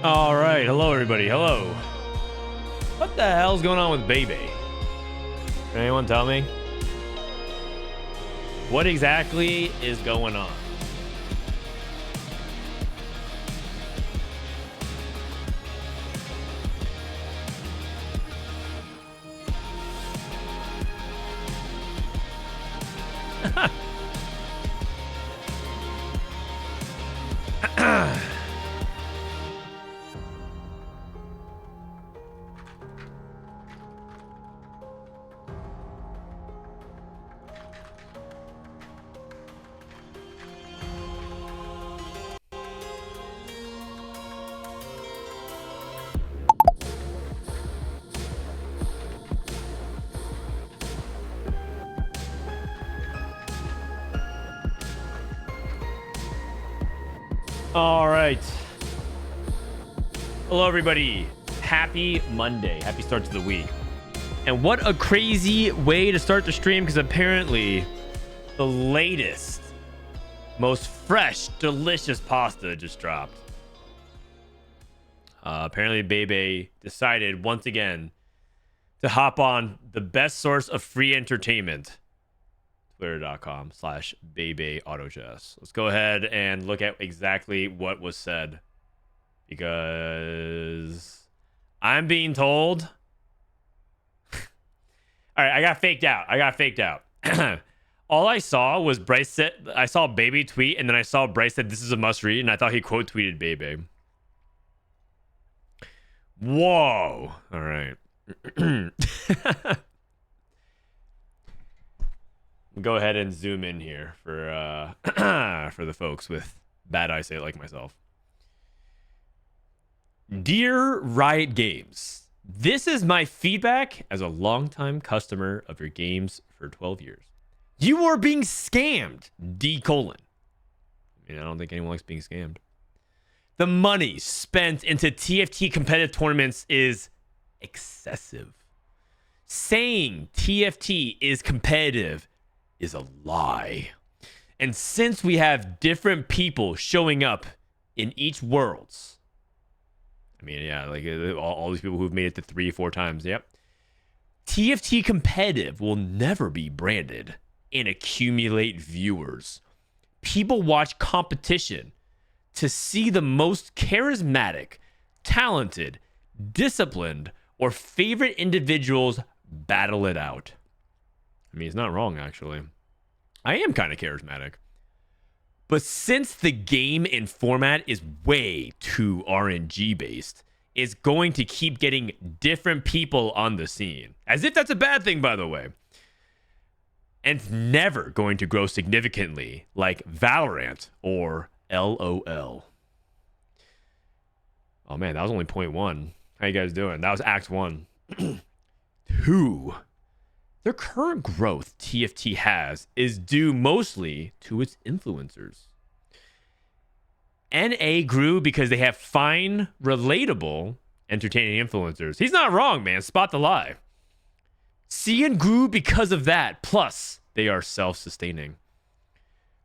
All right, hello everybody. Hello. What the hell's going on with Baby? Can anyone tell me? What exactly is going on? All right. Hello, everybody. Happy Monday. Happy start to the week. And what a crazy way to start the stream, because apparently the latest, most fresh, delicious pasta just dropped. Apparently, Bebe decided once again to hop on the best source of free entertainment. Twitter.com/BebeAutoChess. Let's go ahead and look at exactly what was said, because I'm being told. All right, I got faked out. All I saw was Bryce said, I saw Baby tweet, and then I saw Bryce said this is a must read, and I thought he quote tweeted Baby. Whoa. All right. Go ahead and zoom in here for for the folks with bad eyesight like myself. Dear Riot Games, this is my feedback as a longtime customer of your games for 12 years. You are being scammed. D:. I mean, I don't think anyone likes being scammed. The money spent into TFT competitive tournaments is excessive. Saying TFT is competitive is a lie. And since we have different people showing up in each worlds, I mean, yeah, like all these people who've made it to 3-4 times, yep. TFT competitive will never be branded and accumulate viewers. People watch competition to see the most charismatic, talented, disciplined, or favorite individuals battle it out. I mean, he's not wrong, actually. I am kind of charismatic. But since the game and format is way too RNG based, it's going to keep getting different people on the scene. As if that's a bad thing, by the way. And it's never going to grow significantly like Valorant or LOL. Oh man, that was only 0.1. How you guys doing? That was Act 1. 2. The current growth TFT has is due mostly to its influencers. NA grew because they have fine, relatable, entertaining influencers. He's not wrong, man. Spot the lie. CN grew because of that. Plus, they are self-sustaining.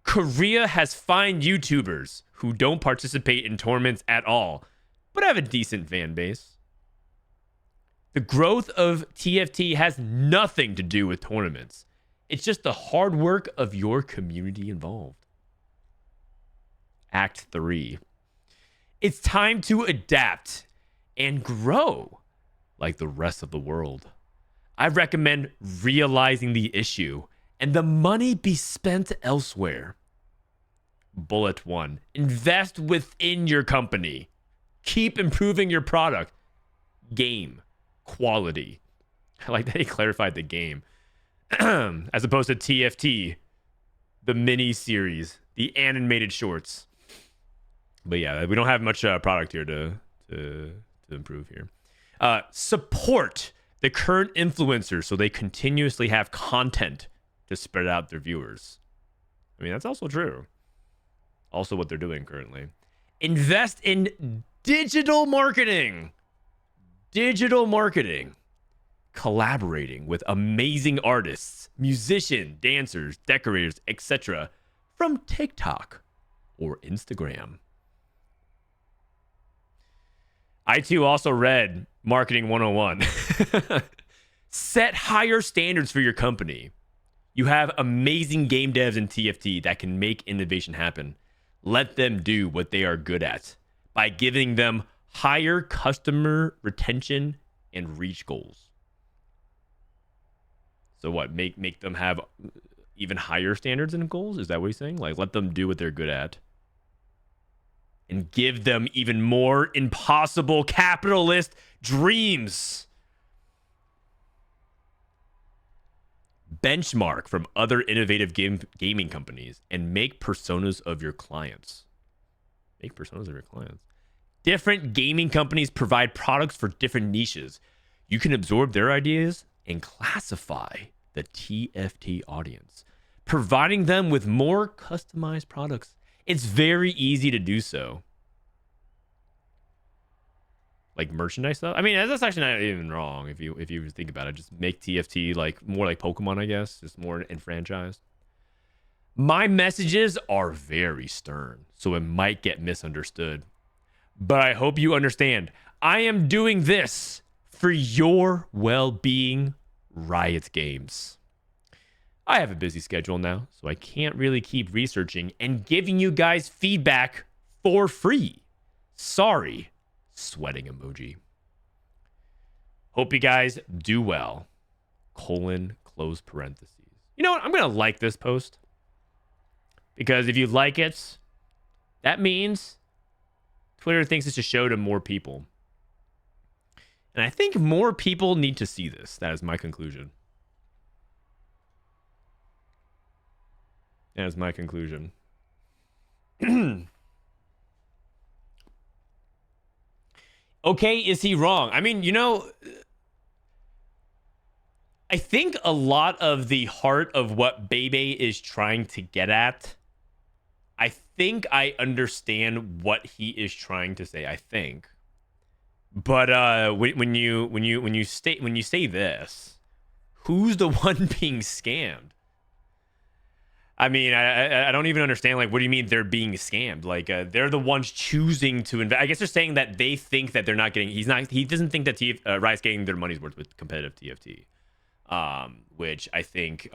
Korea has fine YouTubers who don't participate in tournaments at all, but have a decent fan base. The growth of TFT has nothing to do with tournaments. It's just the hard work of your community involved. Act 3. It's time to adapt and grow like the rest of the world. I recommend realizing the issue and the money be spent elsewhere. Bullet 1. Invest within your company. Keep improving your product. Game. Quality. I like that he clarified the game. As opposed to TFT, the mini series, the animated shorts. But yeah, we don't have much product here to improve here. Support the current influencers so they continuously have content to spread out their viewers. I mean, that's also true. Also what they're doing currently. Invest in digital marketing. Digital marketing. Collaborating with amazing artists, musicians, dancers, decorators, etc. from TikTok or Instagram. I too also read Marketing 101. Set higher standards for your company. You have amazing game devs in TFT that can make innovation happen. Let them do what they are good at by giving them higher customer retention and reach goals. So what? Make them have even higher standards and goals? Is that what he's saying? Like, let them do what they're good at and give them even more impossible capitalist dreams. Benchmark from other innovative gaming companies and make personas of your clients. Make personas of your clients. Different gaming companies provide products for different niches. You can absorb their ideas and classify the TFT audience, providing them with more customized products. It's very easy to do so. Like merchandise stuff. I mean, that's actually not even wrong if you think about it. Just make TFT like more like Pokemon, I guess, just more enfranchised. My messages are very stern, so it might get misunderstood. But I hope you understand. I am doing this for your well-being, Riot Games. I have a busy schedule now, so I can't really keep researching and giving you guys feedback for free. Sorry. Sweating emoji. Hope you guys do well. Close parentheses. You know what? I'm going to like this post. Because if you like it, that means Twitter thinks it should show to more people. And I think more people need to see this. That is my conclusion. That is my conclusion. Okay, is he wrong? I mean, you know, I think a lot of the heart of what Bebe is trying to get at, I think I understand what he is trying to say, I think. But when you say this, who's the one being scammed? I mean, I don't even understand. Like, what do you mean they're being scammed? Like, they're the ones choosing to invest. I guess they're saying that they think that they're not getting. He doesn't think that Riot's getting their money's worth with competitive TFT, which I think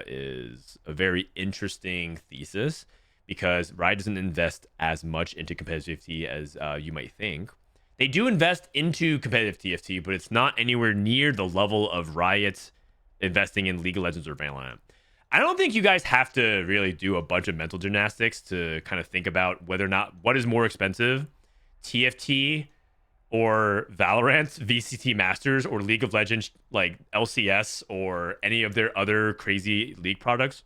is a very interesting thesis because Riot doesn't invest as much into competitive TFT as you might think. They do invest into competitive TFT, but it's not anywhere near the level of Riot investing in League of Legends or Valorant. I don't think you guys have to really do a bunch of mental gymnastics to kind of think about whether or not what is more expensive, TFT or Valorant, VCT Masters, or League of Legends like LCS or any of their other crazy league products.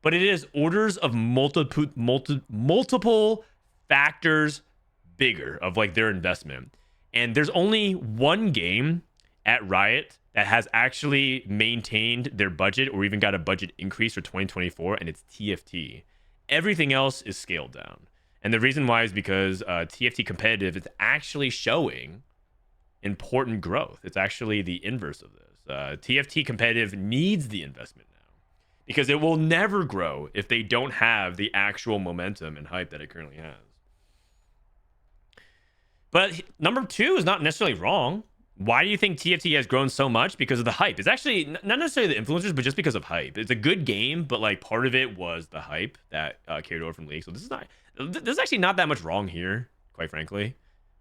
But it is orders of multiple factors bigger of like their investment. And there's only one game at Riot that has actually maintained their budget or even got a budget increase for 2024, and it's TFT. Everything else is scaled down. And the reason why is because TFT competitive is actually showing important growth. It's actually the inverse of this. TFT competitive needs the investment now because it will never grow if they don't have the actual momentum and hype that it currently has. But number two is not necessarily wrong. Why do you think TFT has grown so much? Because of the hype. It's actually not necessarily the influencers, but just because of hype. It's a good game, but like part of it was the hype that carried over from League. So there's actually not that much wrong here, quite frankly.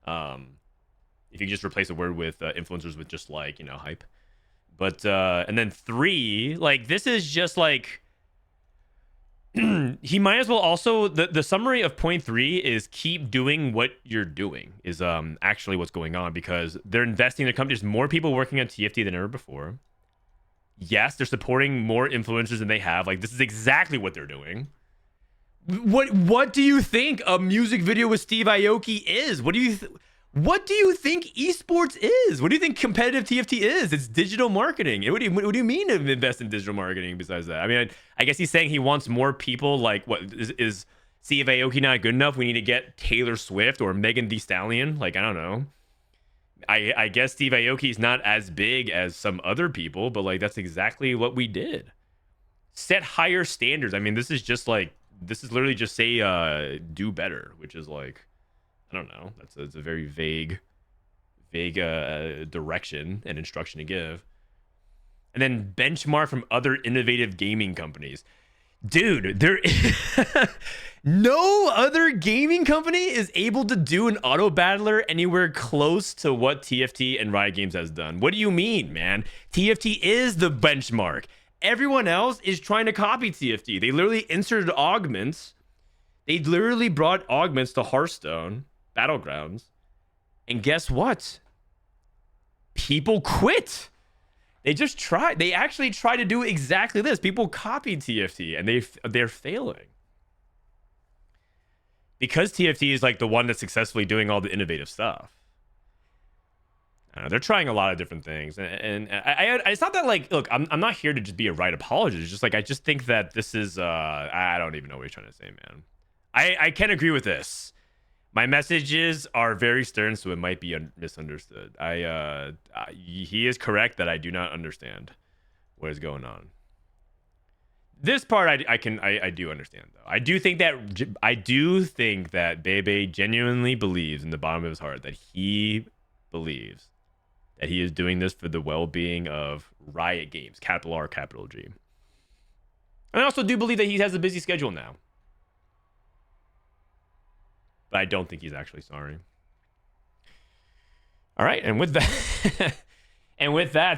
If you just replace a word with influencers with just like, you know, hype. But and then three, like this is just like he might as well also the summary of point 3 is keep doing what you're doing is actually what's going on because they're investing in the company. There's more people working on TFT than ever before. Yes, they're supporting more influencers than they have. Like this is exactly what they're doing. What do you think a music video with Steve Aoki is? What do you think esports is? What do you think competitive TFT is? It's digital marketing. What do you mean to invest in digital marketing besides that? I mean, I guess he's saying he wants more people. Like, what is Steve Aoki not good enough? We need to get Taylor Swift or Megan Thee Stallion. Like, I don't know. I guess Steve Aoki is not as big as some other people, but like that's exactly what we did. Set higher standards. I mean, this is literally just say do better, which is like, I don't know. It's a very vague vague direction and instruction to give. And then benchmark from other innovative gaming companies. Dude, there no other gaming company is able to do an auto battler anywhere close to what TFT and Riot Games has done. What do you mean, man? TFT is the benchmark. Everyone else is trying to copy TFT. They literally inserted augments. They literally brought augments to Hearthstone Battlegrounds. And guess what? People quit. They just tried. They actually tried to do exactly this. People copied TFT and they're failing. Because TFT is like the one that's successfully doing all the innovative stuff. I don't know, they're trying a lot of different things. And it's not that like, look, I'm not here to just be a right apologist. It's just like, I just think that this is, I don't even know what he's trying to say, man. I can agree with this. My messages are very stern, so it might be misunderstood. He is correct that I do not understand what is going on. This part I do understand though. I do think that Bebe genuinely believes in the bottom of his heart that he believes that he is doing this for the well-being of Riot Games, capital R, capital G. And I also do believe that he has a busy schedule now. But I don't think he's actually sorry. All right, and with that,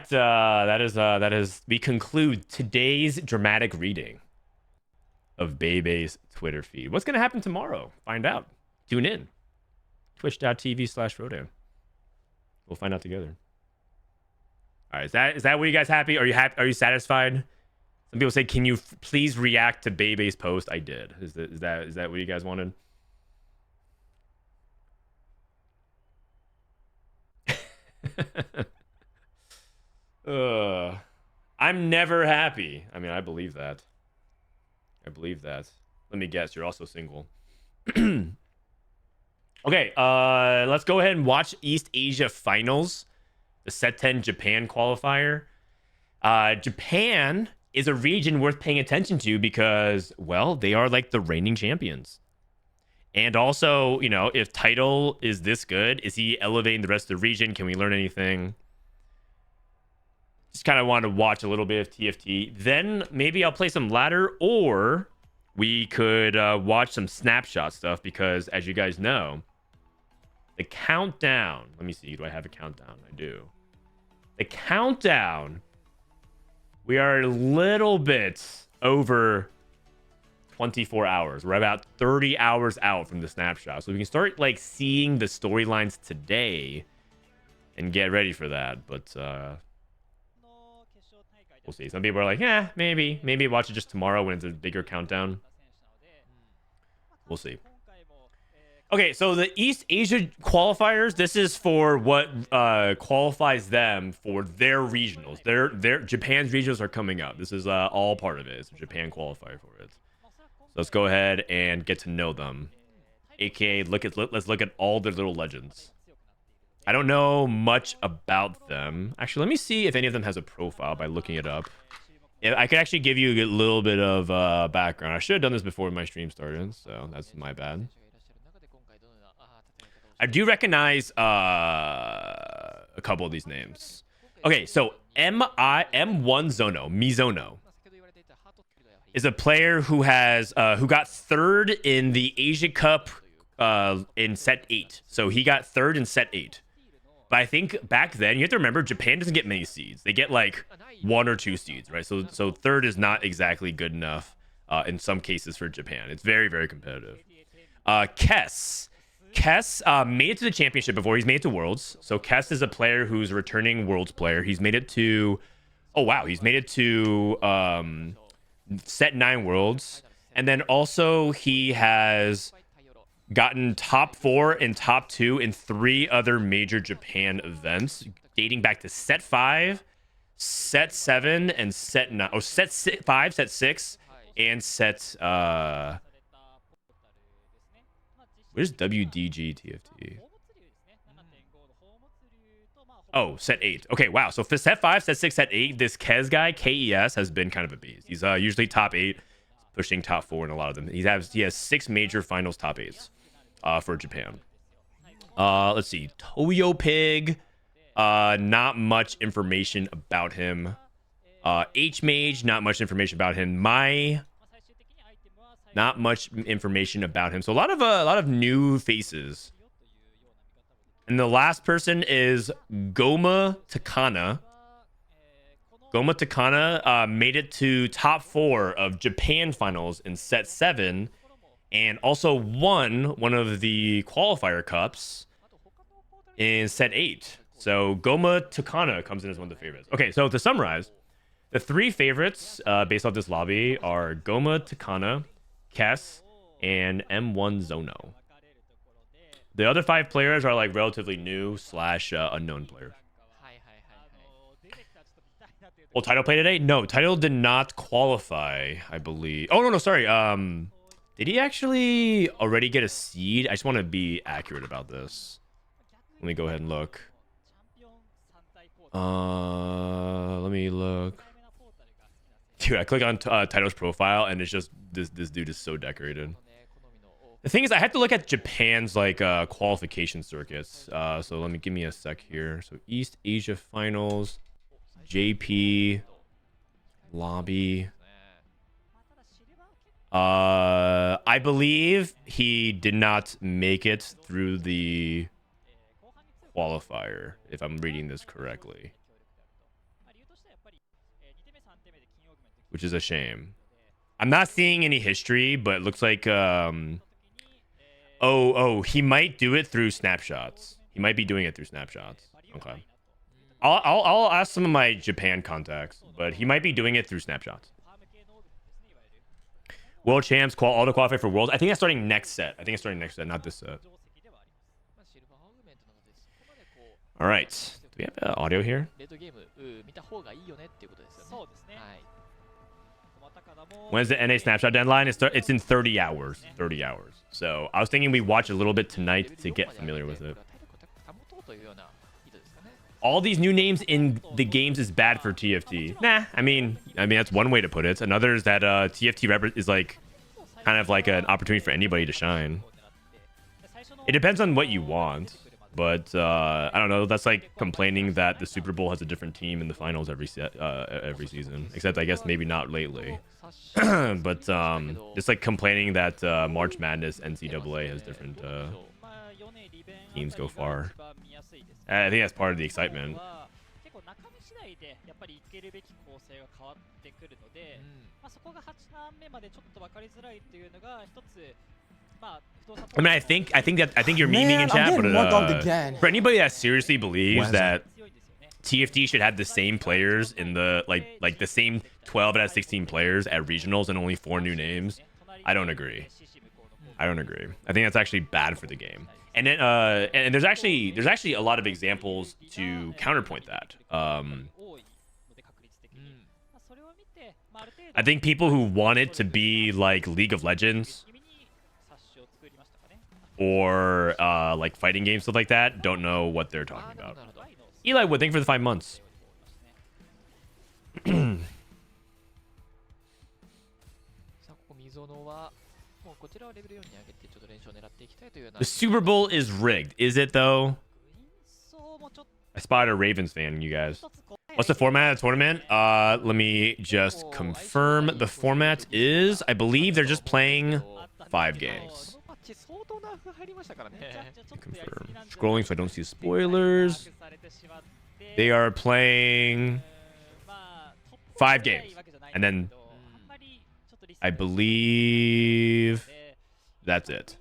that is we conclude today's dramatic reading of Bebe's Twitter feed. What's gonna happen tomorrow? Find out. Tune in. Twitch.tv/Frodan. We'll find out together. All right, is that what you guys happy? Are you happy? Are you satisfied? Some people say, "Can you please react to Bebe's post?" I did. Is that what you guys wanted? I'm never happy. I mean, I believe that. Let me guess, you're also single. Okay, let's go ahead and watch East Asia Finals, the Set 10 Japan qualifier. Japan is a region worth paying attention to because, well, they are like the reigning champions. And also, you know, if Title is this good, is he elevating the rest of the region? Can we learn anything? Just kind of want to watch a little bit of TFT. Then maybe I'll play some ladder, or we could watch some snapshot stuff because, as you guys know, the countdown. Let me see. Do I have a countdown? I do. The countdown. We are a little bit over 24 hours. We're about 30 hours out from the snapshot. So we can start like seeing the storylines today and get ready for that. But we'll see. Some people are like, yeah, maybe watch it just tomorrow when it's a bigger countdown. We'll see. Okay, so the East Asia qualifiers, this is for what qualifies them for their regionals. Their Japan's regionals are coming up. This is all part of it. It's a Japan qualifier for it. So let's go ahead and get to know them. AKA, let's look at all their little legends. I don't know much about them. Actually, let me see if any of them has a profile by looking it up. I could actually give you a little bit of background. I should have done this before my stream started, so that's my bad. I do recognize a couple of these names. Okay, so M1 Zono, Mizono, is a player who has who got third in the Asia Cup in set 8. So he got third in set 8. But I think back then, you have to remember, Japan doesn't get many seeds. They get like 1 or 2 seeds, right? So third is not exactly good enough in some cases for Japan. It's very, very competitive. Kess made it to the championship before. He's made it to Worlds. So Kess is a player who's a returning Worlds player. He's made it to... Oh, wow. He's made it to set 9 Worlds. And then also he has gotten top 4 and top 2 in 3 other major Japan events, dating back to set 5, set 7, and set 9. Oh, set 5, set 6, and set... Where's WDG TFT? Oh, set 8. Okay, wow. So for set 5, set 6, set 8, this Kez guy, KES, has been kind of a beast. He's usually top 8, pushing top 4 in a lot of them. He has 6 major finals top 8s for Japan. Let's see. Toyo Pig. Not much information about him. H Mage, not much information about him. Not much information about him. So a lot of new faces. And the last person is Goma Takana. Goma Takana made it to top 4 of Japan finals in set 7 and also won one of the qualifier cups in set 8. So Goma Takana comes in as one of the favorites. Okay, so to summarize, the 3 favorites based off this lobby are Goma Takana, Kess, and M1 Zono. The other 5 players are like relatively new / unknown players. Well, Title play today? No, Title did not qualify, I believe. Oh, no, sorry. Did he actually already get a seed? I just want to be accurate about this. Let me go ahead and look. Let me look. Dude, I click on Title's profile and it's just this dude is so decorated. The thing is, I have to look at Japan's like qualification circuits. So give me a sec here. So East Asia Finals, JP, lobby. I believe he did not make it through the qualifier, if I'm reading this correctly. Which is a shame. I'm not seeing any history, but it looks like he might do it through snapshots. He might be doing it through snapshots. Okay. I'll ask some of my Japan contacts, but he might be doing it through snapshots. World champs auto qualify for worlds. I think that's starting next set. Not this set. All right. Do we have audio here? When's the NA snapshot deadline? It's in 30 hours. 30 hours. So I was thinking we watch a little bit tonight to get familiar with it. All these new names in the games is bad for TFT. Nah, I mean that's one way to put it. Another is that TFT is like kind of like an opportunity for anybody to shine. It depends on what you want, but I don't know. That's like complaining that the Super Bowl has a different team in the finals every season. Except I guess maybe not lately. But it's like complaining that March Madness NCAA has different teams go far. I think that's part of the excitement. I mean, I think you're memeing in chat, but for anybody that seriously believes that TFT should have the same players in the like the same 12 out of 16 players at regionals and only 4 new names, I don't agree. I think that's actually bad for the game. And then and there's actually a lot of examples to counterpoint that. I think people who want it to be like League of Legends or like fighting games, stuff like that, don't know what they're talking about. Eli Wood, thank you for the 5 months. The Super Bowl is rigged. Is it though? I spotted a Ravens fan, you guys. What's the format of the tournament? Let me just confirm. The format is, I believe they're just playing 5 games. Confirm. Scrolling so I don't see spoilers. They are playing 5 games. And then I believe that's it.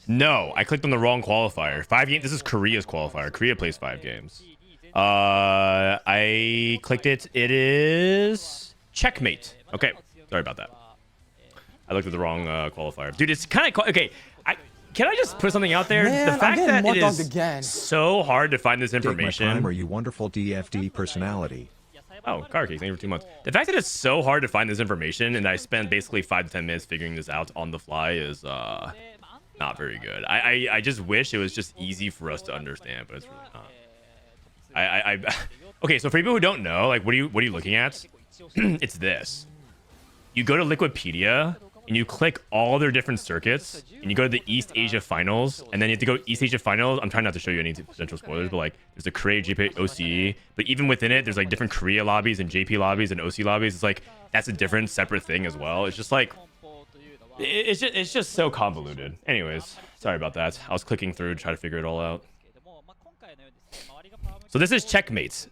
No, I clicked on the wrong qualifier. 5 games. This is Korea's qualifier. Korea plays 5 games. I clicked it. It is checkmate. Okay, sorry about that. I looked at the wrong qualifier. Dude, it's kind of okay. Can I just put something out there? Man, the fact that it is so hard to find this information. Are you wonderful DFD personality? Oh, Karki, thank you for 2 months. The fact that it's so hard to find this information and I spent basically 5 to 10 minutes figuring this out on the fly is not very good. I just wish it was just easy for us to understand, but it's really not. Okay, so for people who don't know, like, what are you looking at? It's this. You go to Liquipedia and you click all their different circuits, and you go to the East Asia Finals, and then you have to go East Asia Finals. I'm trying not to show you any potential spoilers, but like, there's the Korea JP OCE, but even within it, there's like different Korea lobbies and JP lobbies and OC lobbies. It's like, that's a different separate thing as well. It's just like, it's just so convoluted. Anyways, sorry about that. I was clicking through to try to figure it all out. So this is checkmates.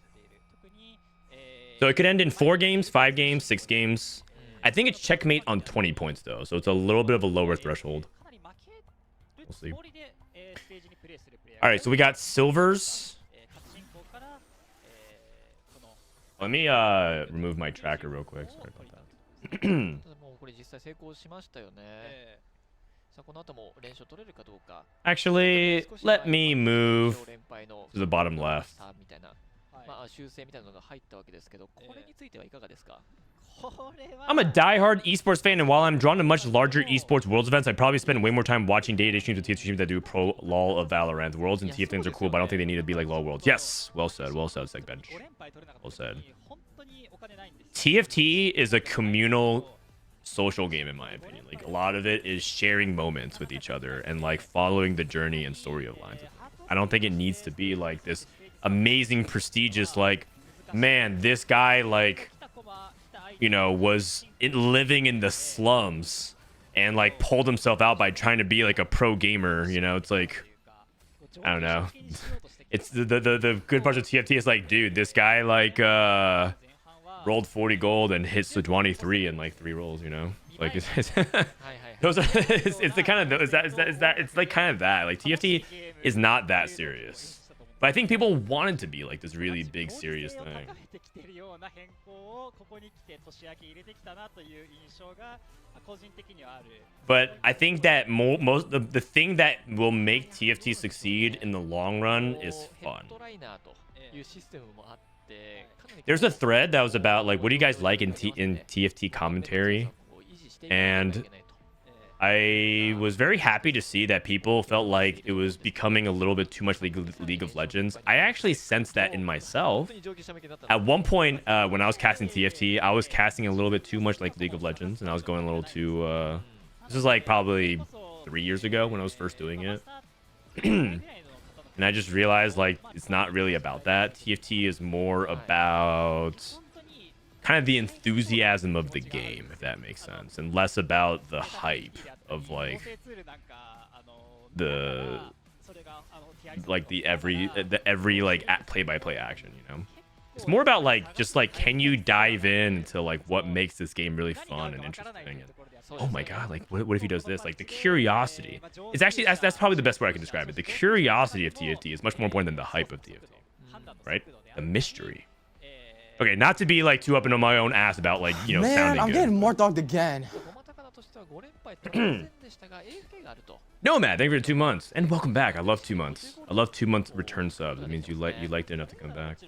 So it could end in 4 games, 5 games, 6 games. I think it's checkmate on 20 points though, so it's a little bit of a lower threshold. We'll see. All right, so we got silvers. Let me remove my tracker real quick. Sorry about that. Actually, let me move to the bottom left. I'm a diehard esports fan, and while I'm drawn to much larger esports worlds events, I probably spend way more time watching day-to-day streams with TFT streams that do pro LOL of Valorant. The worlds and TF things are cool, but I don't think they need to be like LOL worlds. Yes, well said, Segbench. Well said. TFT is a communal social game, in my opinion. Like, a lot of it is sharing moments with each other and like following the journey and story of lines. I don't think it needs to be like this amazing, prestigious, like, man, this guy, like, you know, was living in the slums and like pulled himself out by trying to be like a pro gamer. You know, it's like, I don't know. It's the good part of TFT is like, dude, this guy like rolled 40 gold and hit Sejuani 3 in like 3 rolls. You know, like it's those are it's the kind of it's like kind of that. Like, TFT is not that serious. But I think people want it to be like this really big, serious thing. But I think that most the thing that will make TFT succeed in the long run is fun. There's a thread that was about like, what do you guys like in TFT commentary? And I was very happy to see that people felt like it was becoming a little bit too much League of Legends. I actually sensed that in myself. At one point, when I was casting TFT, I was casting a little bit too much like League of Legends, and I was going a little too... this was like probably 3 years ago when I was first doing it. And I just realized like it's not really about that. TFT is more about kind of the enthusiasm of the game, if that makes sense, and less about the hype of like the every like play-by-play action, you know. It's more about like just like, can you dive in to like what makes this game really fun and interesting, and oh my god, like what if he does this? Like, the curiosity. It's actually that's probably the best way I can describe it. The curiosity of TFT is much more important than the hype of TFT, right? The mystery. Okay, not to be like too up into my own ass about like, you know, man, sounding I'm good. getting more dogged again. Nomad, thank you for 2 months, and welcome back. I love 2 months. I love 2 month return subs. It means you liked it enough to come back.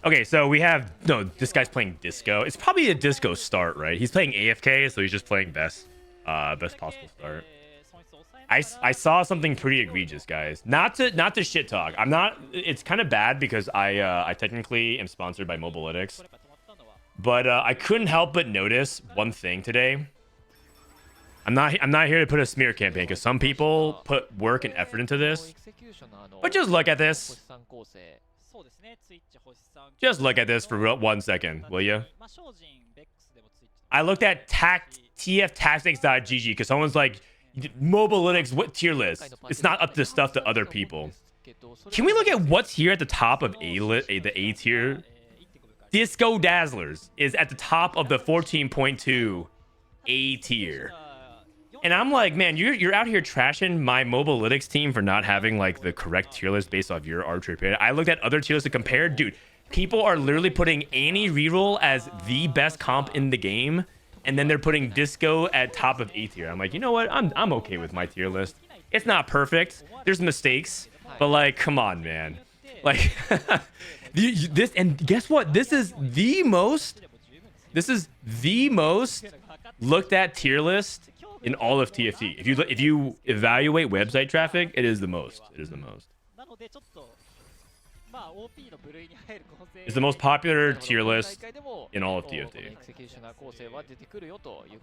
Okay, so we have this guy's playing disco. It's probably a disco start, right? He's playing AFK, so he's just playing best possible start. I saw something pretty egregious, guys. Not to shit talk. I'm not. It's kind of bad because I technically am sponsored by Mobilytics, but I couldn't help but notice one thing today. I'm not here to put a smear campaign, because some people put work and effort into this. But just look at this. Just look at this for 1 second, will you? I looked at tftactics.gg because someone's like, Mobilytics, what tier list? It's not up to stuff to other people. Can we look at what's here at the top of the A tier? Disco Dazzlers is at the top of the 14.2 A tier. And I'm like, man, you're out here trashing my Mobilytics team for not having like the correct tier list based off your archery pay. I looked at other tier lists to compare. Dude, people are literally putting Annie reroll as the best comp in the game, and then they're putting Disco at top of A tier. I'm like, you know what? I'm okay with my tier list. It's not perfect. There's mistakes, but like, come on, man. Like, this, and guess what? This is the most looked at tier list in all of TFT. If you evaluate website traffic, it is the most. It is the most. It's the most popular tier list in all of TFT.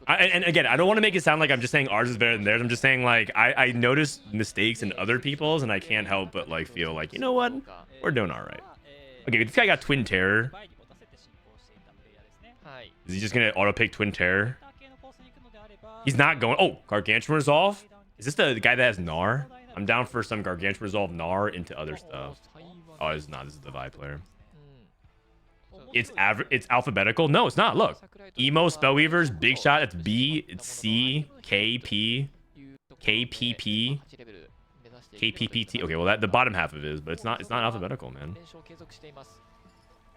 And again, I don't want to make it sound like I'm just saying ours is better than theirs. I'm just saying like I notice mistakes in other people's, and I can't help but like feel like, you know what, we're doing all right. Okay, this guy got Twin Terror. Is he just gonna auto pick Twin Terror? He's not going. Oh, Gargantuan Resolve. Is this the guy that has Gnar? I'm down for some Gargantuan Resolve Gnar into other stuff. Oh, it's not. This is the Vi player. It's alphabetical. No, it's not. Look, Emo Spellweavers, Big Shot. It's B. It's C. K P. K P P. K P P T. Okay, well that the bottom half of it is, but it's not. It's not alphabetical, man.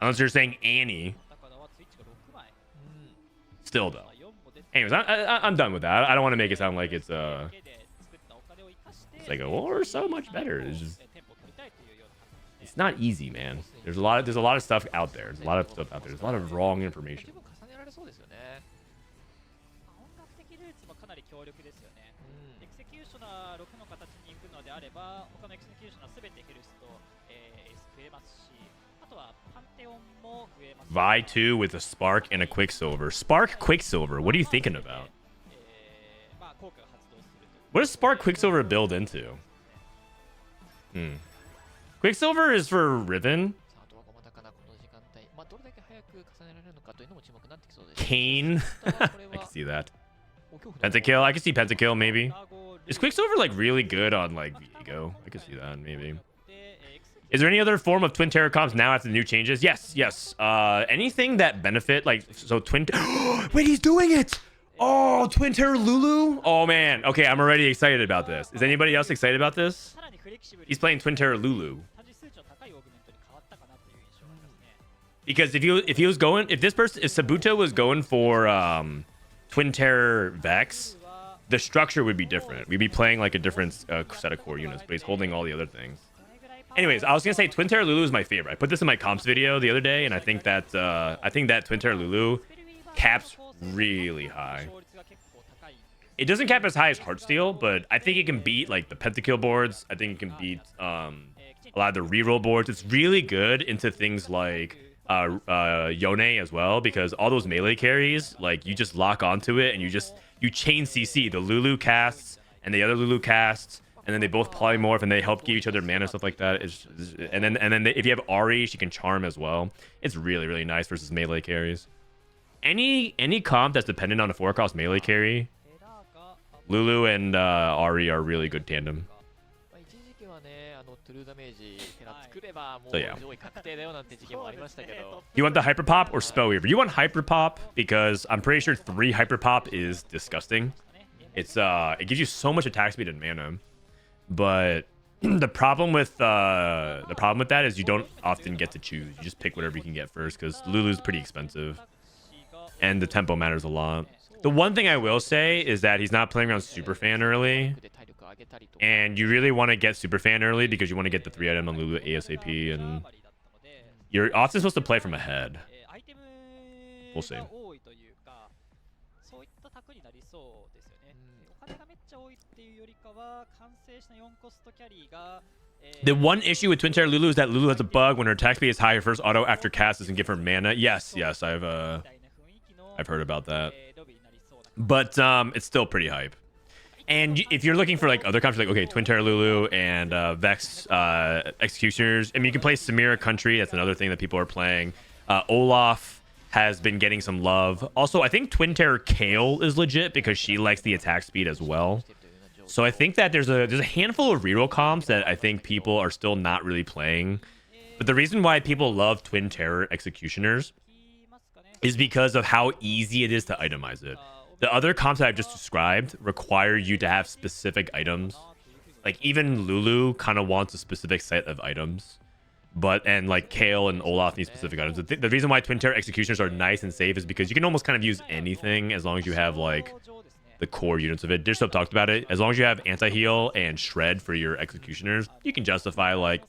Unless you're saying Annie. Still though. Anyways, I'm done with that. I don't want to make it sound like it's like, oh, we're so much better. It's just, it's not easy, man. There's a lot of stuff out there. There's a lot of stuff out there. There's a lot of wrong information. Vi 2 with a Spark and a Quicksilver. Spark Quicksilver. What are you thinking about? What does Spark Quicksilver build into? Quicksilver is for Riven. Kane. I can see that. Pentakill. I can see Pentakill maybe. Is Quicksilver like really good on like Viego? I can see that maybe. Is there any other form of Twin Terror comps now after the new changes? Yes. Anything that benefit, like, so Twin... Wait, he's doing it! Oh, Twin Terror Lulu? Oh, man. Okay, I'm already excited about this. Is anybody else excited about this? He's playing Twin Terror Lulu. Because if Sabuto was going for Twin Terror Vex, the structure would be different. We'd be playing like a different set of core units, but he's holding all the other things. Anyways, I was gonna say Twin Terror Lulu is my favorite. I put this in my comps video the other day, and I think that Twin Terror Lulu caps really high. It doesn't cap as high as Heartsteel, but I think it can beat like the Pentakill boards. I think it can beat a lot of the reroll boards. It's really good into things like Yone as well, because all those melee carries, like you just lock onto it and you chain CC. The Lulu casts and the other Lulu casts. And then they both polymorph and they help give each other mana, stuff like that. And then if you have Ari, she can charm as well. It's really, really nice versus melee carries. Any comp that's dependent on a 4-cost melee carry, Lulu and Ari are really good tandem. So yeah. You want the Hyper Pop or Spellweaver? You want Hyper Pop because I'm pretty sure 3 Hyper Pop is disgusting. It's it gives you so much attack speed and mana. But the problem with that is you don't often get to choose. You just pick whatever you can get first because Lulu's pretty expensive, and the tempo matters a lot. The one thing I will say is that he's not playing around Superfan early, and you really want to get Superfan early because you want to get the 3 item on Lulu ASAP, and you're often supposed to play from ahead. We'll see. The one issue with Twin Terror Lulu is that Lulu has a bug when her attack speed is high. Her first auto after cast doesn't give her mana. Yes, I've heard about that. But it's still pretty hype. And if you're looking for like other comps, like okay, Twin Terror Lulu and Vex Executioners. I mean, you can play Samira Country. That's another thing that people are playing. Olaf has been getting some love. Also, I think Twin Terror Kale is legit because she likes the attack speed as well. So I think that there's a handful of reroll comps that I think people are still not really playing. But the reason why people love Twin Terror Executioners is because of how easy it is to itemize it. The other comps that I've just described require you to have specific items. Like even Lulu kind of wants a specific set of items. And like Kale and Olaf need specific items. The reason why Twin Terror Executioners are nice and safe is because you can almost kind of use anything as long as you have like the core units of it. Dishop talked about it. As long as you have anti-heal and shred for your executioners, you can justify like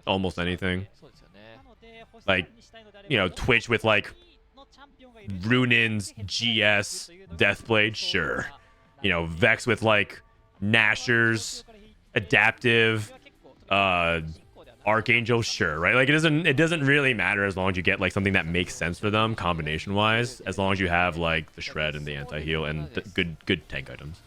almost anything. Like, you know, Twitch with like Runin's GS Deathblade, sure. you know, Vex with like Nashers, adaptive, Archangel, sure, right? Like it doesn't really matter as long as you get like something that makes sense for them combination wise, as long as you have like the shred and the anti-heal and the good tank items.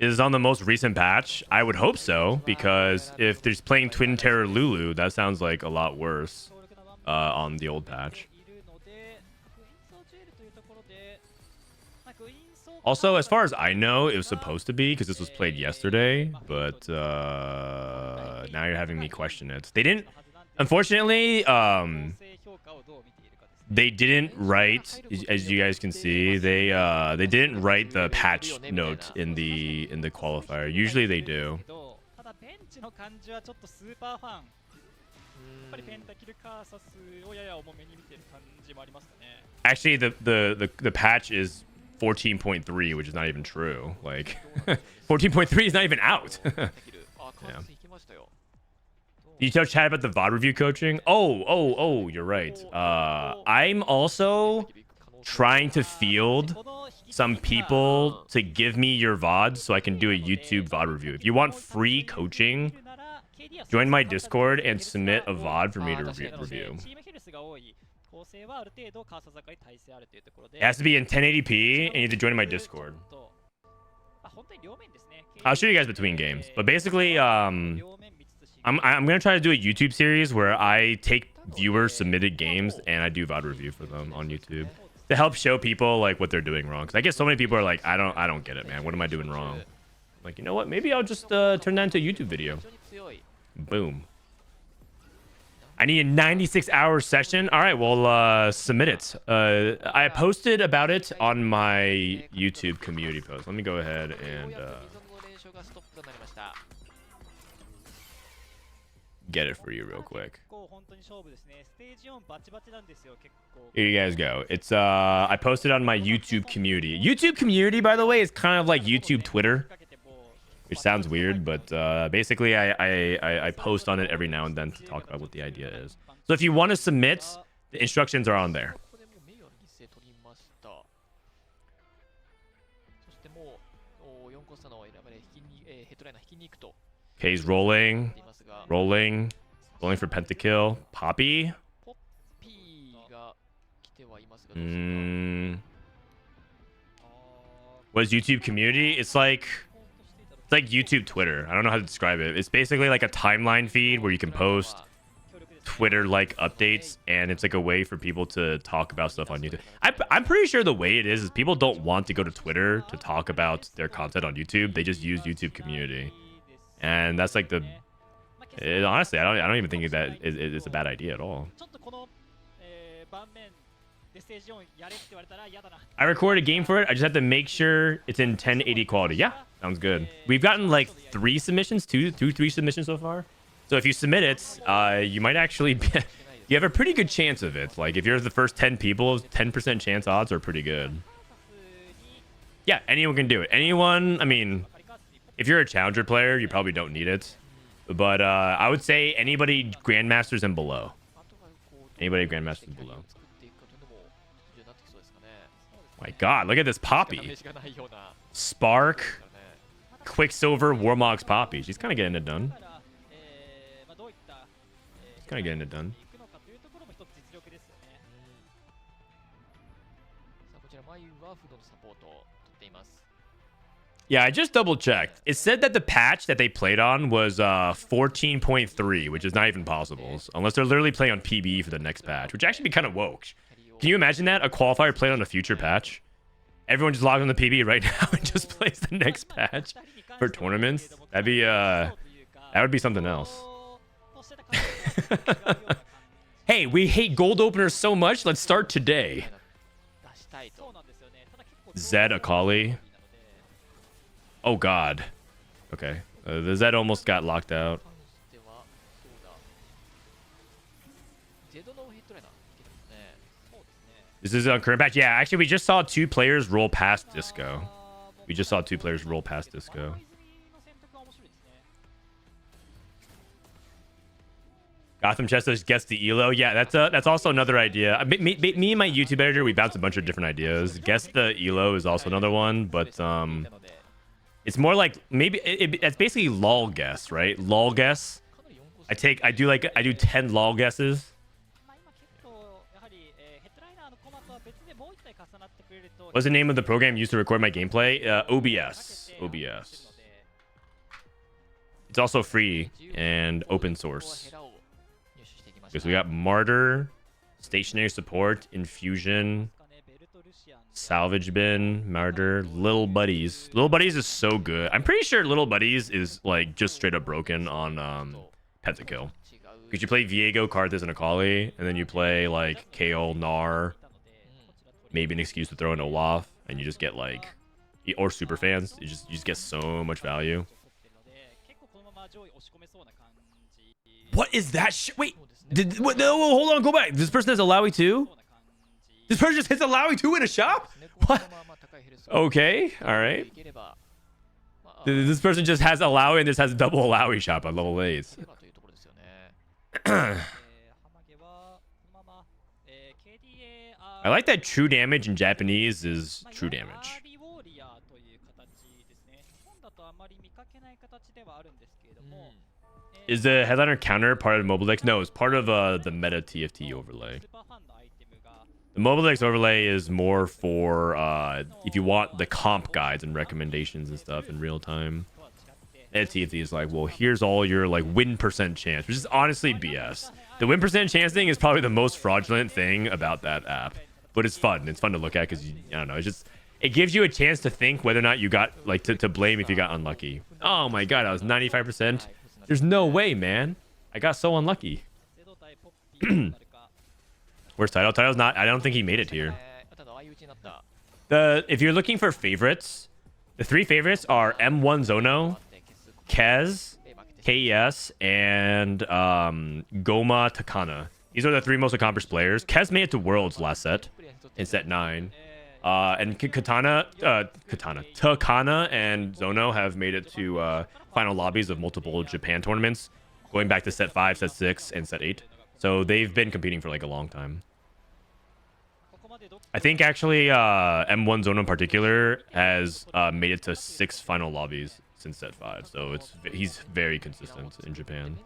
Is on the most recent patch? I would hope so, because if there's playing Twin Terror Lulu, that sounds like a lot worse on the old patch. Also, as far as I know, it was supposed to be because this was played yesterday, but now you're having me question it. They didn't, unfortunately, they didn't write, as you guys can see, they didn't write the patch note in the qualifier. Usually they do. Actually, the patch is 14.3, which is not even true. Like 14.3 is not even out. Yeah. You tell chat about the VOD review coaching? Oh, you're right. I'm also trying to field some people to give me your VODs so I can do a YouTube VOD review. If you want free coaching, join my Discord and submit a VOD for me to review. It has to be in 1080p and you have to join my Discord. I'll show you guys between games. But basically, I'm gonna try to do a YouTube series where I take viewers submitted games and I do VOD review for them on YouTube to help show people like what they're doing wrong. Because I guess so many people are like, I don't get it, man. What am I doing wrong? I'm like, you know what? Maybe I'll just turn that into a YouTube video. Boom. I need a 96-hour session. All right, well, submit it. I posted about it on my YouTube community post. Let me go ahead and get it for you real quick. Here you guys go. It's I posted on my YouTube community. YouTube community, by the way, is kind of like YouTube Twitter, which sounds weird, but basically I post on it every now and then to talk about what the idea is. So if you want to submit, the instructions are on there. Okay, he's rolling for pentakill. Poppy. What is YouTube community? It's like YouTube Twitter. I don't know how to describe it. It's basically like a timeline feed where you can post Twitter-like updates, and it's like a way for people to talk about stuff on YouTube. I'm pretty sure the way it is people don't want to go to Twitter to talk about their content on YouTube. They just use YouTube community, and that's like the. Honestly, I don't even think that it's a bad idea at all. I recorded a game for it. I just have to make sure it's in 1080 quality. Yeah, sounds good. We've gotten like 3 submissions, 3 submissions so far. So if you submit it, you might actually be, you have a pretty good chance of it. Like if you're the first 10 people, 10% chance odds are pretty good. Yeah, anyone can do it. Anyone, I mean, if you're a challenger player, you probably don't need it. But I would say anybody Grandmasters and below. Anybody Grandmasters and below. My God, look at this Poppy. Spark, Quicksilver, Warmog's Poppy. She's kind of getting it done. She's kind of getting it done. Yeah, I just double checked. It said that the patch that they played on was 14.3, which is not even possible. Unless they're literally playing on PB for the next patch, which actually be kind of woke. Can you imagine that? A qualifier played on a future patch? Everyone just logs on the PB right now and just plays the next patch for tournaments? That'd be, that would be something else. Hey, we hate gold openers so much. Let's start today. Zed Akali. Oh, God. Okay. The Zed almost got locked out. This is a current patch. Yeah, actually, we just saw 2 players roll past Disco. We just saw 2 players roll past Disco. Gotham Chess gets the elo. Yeah, that's also another idea. Me and my YouTube editor, we bounced a bunch of different ideas. Guess the elo is also another one, but it's more like maybe it's basically lol guess, right? Lol guess. I do 10 lol guesses. What's the name of the program used to record my gameplay? OBS. OBS. It's also free and open source. Okay, so we got Martyr, Stationary Support, Infusion, Salvage Bin, Martyr, Little Buddies. Little Buddies is so good. I'm pretty sure Little Buddies is like just straight up broken on Pentakill. Because you play Viego, Karthus, and Akali, and then you play like Kaol, Gnar, maybe an excuse to throw in Olaf, and you just get like, or super fans, you just get so much value. What is that shit? Wait, no, hold on, go back. This person has a Lowy too? This person just hits a Lowy 2 in a shop? What? Okay, all right. This person just has a Lowy and this has a double Lowy shop on level 8. I like that true damage in Japanese is true damage. Is the headliner counter part of the mobile decks? No, it's part of the meta TFT overlay. The mobile decks overlay is more for if you want the comp guides and recommendations and stuff in real time. And TFT is like, well, here's all your like win percent chance, which is honestly BS. The win percent chance thing is probably the most fraudulent thing about that app, but it's fun. It's fun to look at because I don't know. It gives you a chance to think whether or not you got like to blame if you got unlucky. Oh my god, I was 95%. There's no way, man. I got so unlucky. Where's Title? Title's not. I don't think he made it here. If you're looking for favorites, the 3 favorites are M1 Zono, Kez, KES, and Goma Takana. These are the 3 most accomplished players. Kez made it to Worlds last set in set 9. And Takana and Zono have made it to final lobbies of multiple Japan tournaments, going back to set 5, set 6, and set 8. So they've been competing for like a long time. I think actually M1 Zono in particular has made it to 6 final lobbies since set 5. So he's very consistent in Japan.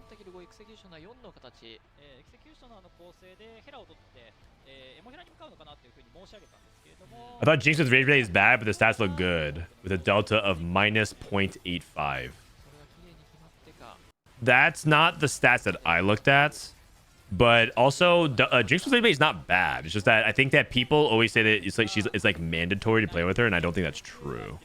I thought Jinx with Rage Blade is bad, but the stats look good with a delta of minus 0.85. That's not the stats that I looked at, but also Jinx with Rage Blade is not bad. It's just that I think that people always say that it's like mandatory to play with her, and I don't think that's true.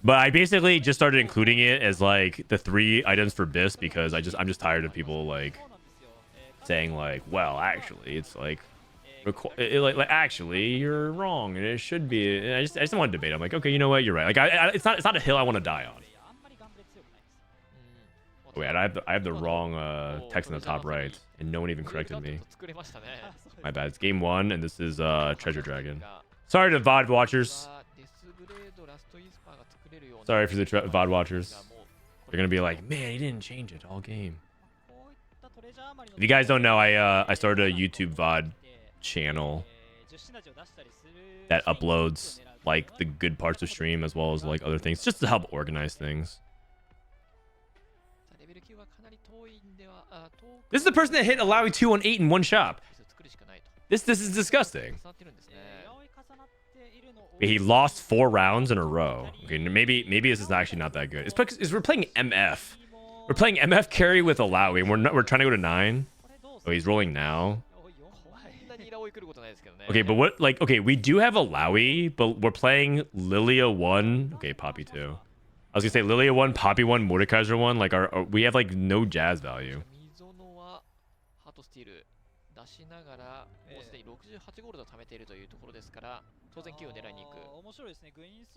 But I basically just started including it as like the 3 items for BIS because I'm just tired of people like saying like, well, actually, it's like. Actually, you're wrong, and it should be. And I just don't want to debate. I'm like, okay, you know what? You're right. Like, it's not a hill I want to die on. Wait, I have the wrong text in the top right, and no one even corrected me. My bad. It's game 1, and this is Treasure Dragon. Sorry to VOD watchers. Sorry for the VOD watchers. They're gonna be like, man, he didn't change it all game. If you guys don't know, I started a YouTube VOD channel that uploads like the good parts of stream as well as like other things just to help organize things. This is the person that hit a Lowy 2 on 8 in one shop. This is disgusting. He lost 4 rounds in a row. Okay, maybe this is actually not that good. It's because we're playing MF. We're playing MF carry with a Lowy, and we're trying to go to 9. Oh, he's rolling now. Okay, but what, like, okay, we do have a Lowy, but we're playing Lilia 1. Okay, Poppy 2. I was gonna say Lilia 1, Poppy 1, Mordekaiser 1. Like, we have like no jazz value.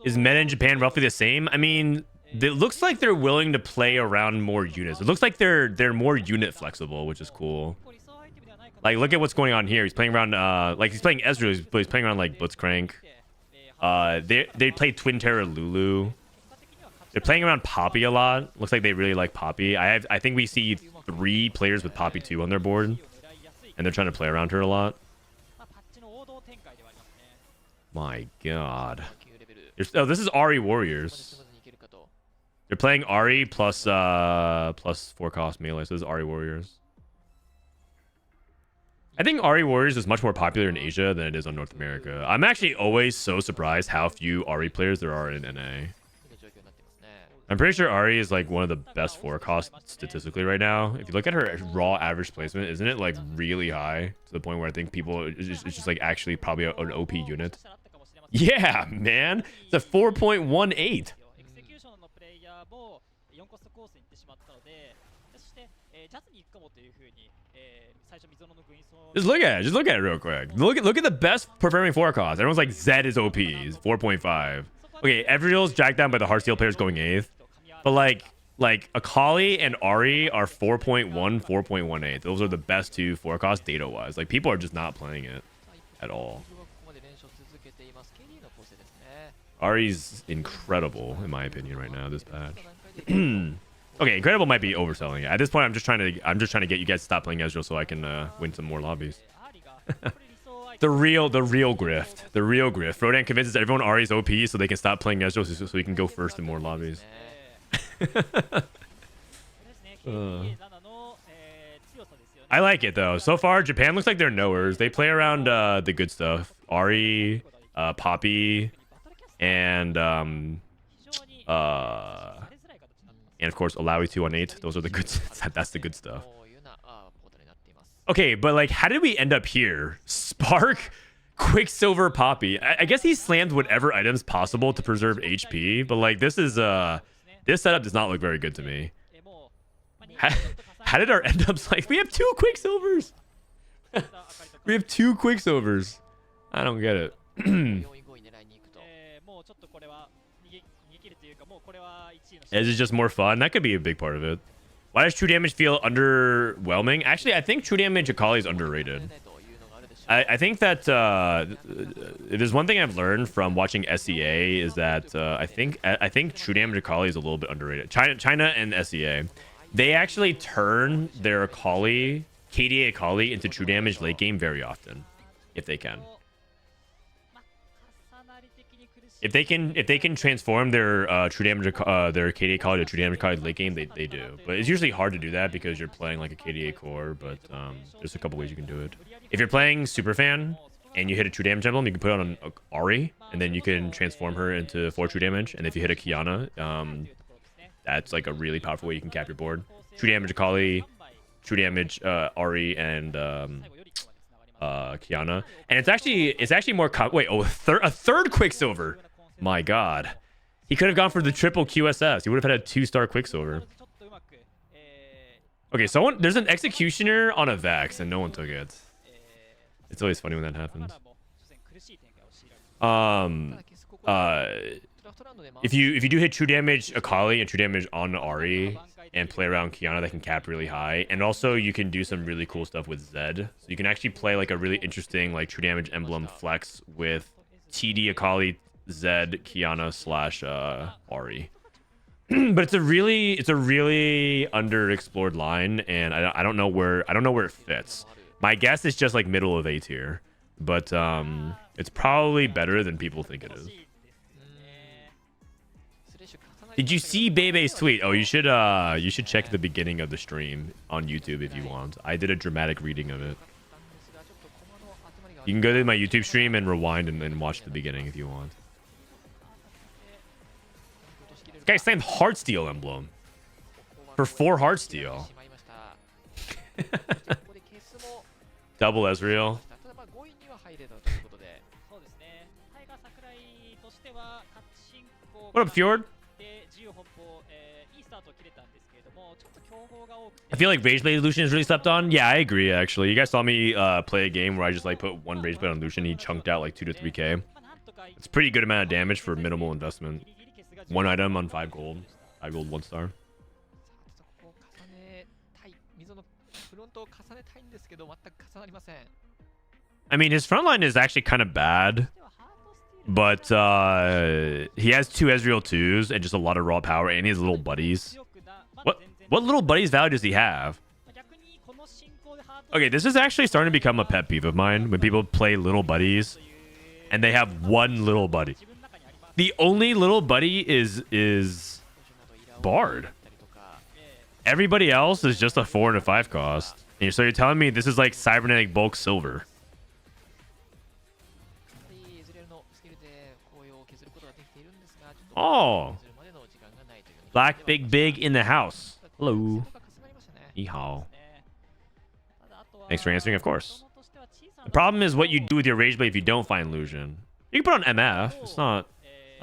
Is meta in Japan roughly the same? I mean, it looks like they're willing to play around more units. It looks like they're more unit flexible, which is cool. Like, look at what's going on here. He's playing around, like, he's playing Ezreal, but he's playing around, like, Blitzcrank. They play Twin Terror Lulu. They're playing around Poppy a lot. Looks like they really like Poppy. I think we see 3 players with Poppy 2 on their board, and they're trying to play around her a lot. My God. Oh, this is Ari Warriors. They're playing Ari plus 4 cost melee. So this is Ari Warriors. I think Ari Warriors is much more popular in Asia than it is on North America. I'm actually always so surprised how few Ari players there are in NA. I'm pretty sure Ari is like one of the best 4 cost statistically right now. If you look at her raw average placement, isn't it like really high to the point where I think people it's just like actually probably an OP unit? Yeah, man, it's a 4.18. Just look at it. Just look at it real quick. Look at the best performing 4 cost. Everyone's like Zed is OP. 4.5. Okay, Evril's jacked down by the Heartsteel players going 8th. But like Akali and Ari are 4.1, 4.18. Those are the best 2 4 cost data wise. Like people are just not playing it at all. Ari's incredible in my opinion right now this patch. Okay, incredible might be overselling it. At this point, I'm just trying to get you guys to stop playing Ezreal so I can win some more lobbies. the real grift. The real grift. Frodan convinces everyone Ari's OP so they can stop playing Ezreal so he can go first in more lobbies. I like it though. So far, Japan looks like they're knowers. They play around the good stuff. Ari, Poppy, and of course Alawi 2 on 8. Those are the good. That's the good stuff. Okay, but like, how did we end up here? Spark, Quicksilver, Poppy. I guess he slammed whatever items possible to preserve HP, but like this is this setup does not look very good to me. How did our end ups like? We have 2 Quicksilvers. We have 2 Quicksilvers. I don't get it. Is it just more fun? That could be a big part of it. Why does true damage feel underwhelming? Actually, I think true damage Akali is underrated. I think that there's one thing I've learned from watching SEA is that I think true damage Akali is a little bit underrated. China and SEA, they actually turn their Akali, KDA Akali into true damage late game very often, if they can. If they can transform their true damage their KDA Akali to true damage Akali late game, they do. But it's usually hard to do that because you're playing like a KDA core. But there's a couple ways you can do it. If you're playing Superfan and you hit a true damage emblem, you can put it on an Ari, and then you can transform her into 4 true damage. And if you hit a Kiana, that's like a really powerful way you can cap your board. True damage Akali, true damage Ari, and Kiana. And it's actually more wait, a third Quicksilver. My God, he could have gone for the triple QSS. He would have had a 2-star Quicksilver. Okay, there's an Executioner on a Vex and no one took it. It's always funny when that happens. If you do hit true damage Akali and true damage on Ari and play around Kiana, that can cap really high. And also you can do some really cool stuff with Zed. So you can actually play like a really interesting like true damage emblem flex with TD Akali, Zed, Kiana / Ari. But it's a really underexplored line, and I don't know where it fits. My guess is just like middle of A tier, but it's probably better than people think it is. Did you see Bebe's tweet? Oh, you should check the beginning of the stream on YouTube if you want. I did a dramatic reading of it. You can go to my YouTube stream and rewind and watch the beginning if you want. This guy slammed Heartsteel emblem for 4 Heartsteel. Double Ezreal. What up, Fjord? I feel like Rage Blade Lucian is really slept on. Yeah, I agree, actually. You guys saw me play a game where I just like put 1 Rage Blade on Lucian. He chunked out like 2 to 3k. It's a pretty good amount of damage for minimal investment. 1 item on 5 gold. 5 gold, 1 star. I mean, his front line is actually kind of bad. But he has 2 Ezreal 2s and just a lot of raw power, and he has little buddies. What little buddies value does he have? Okay, this is actually starting to become a pet peeve of mine when people play little buddies and they have one little buddy. The only little buddy is Bard. Everybody else is just a 4 and a 5 cost. And so you're telling me this is like cybernetic bulk silver. Oh, Black Big in the house. Hello. Yeehaw. Thanks for answering, of course. The problem is what you do with your Rage Blade if you don't find Illusion. You can put on MF. It's not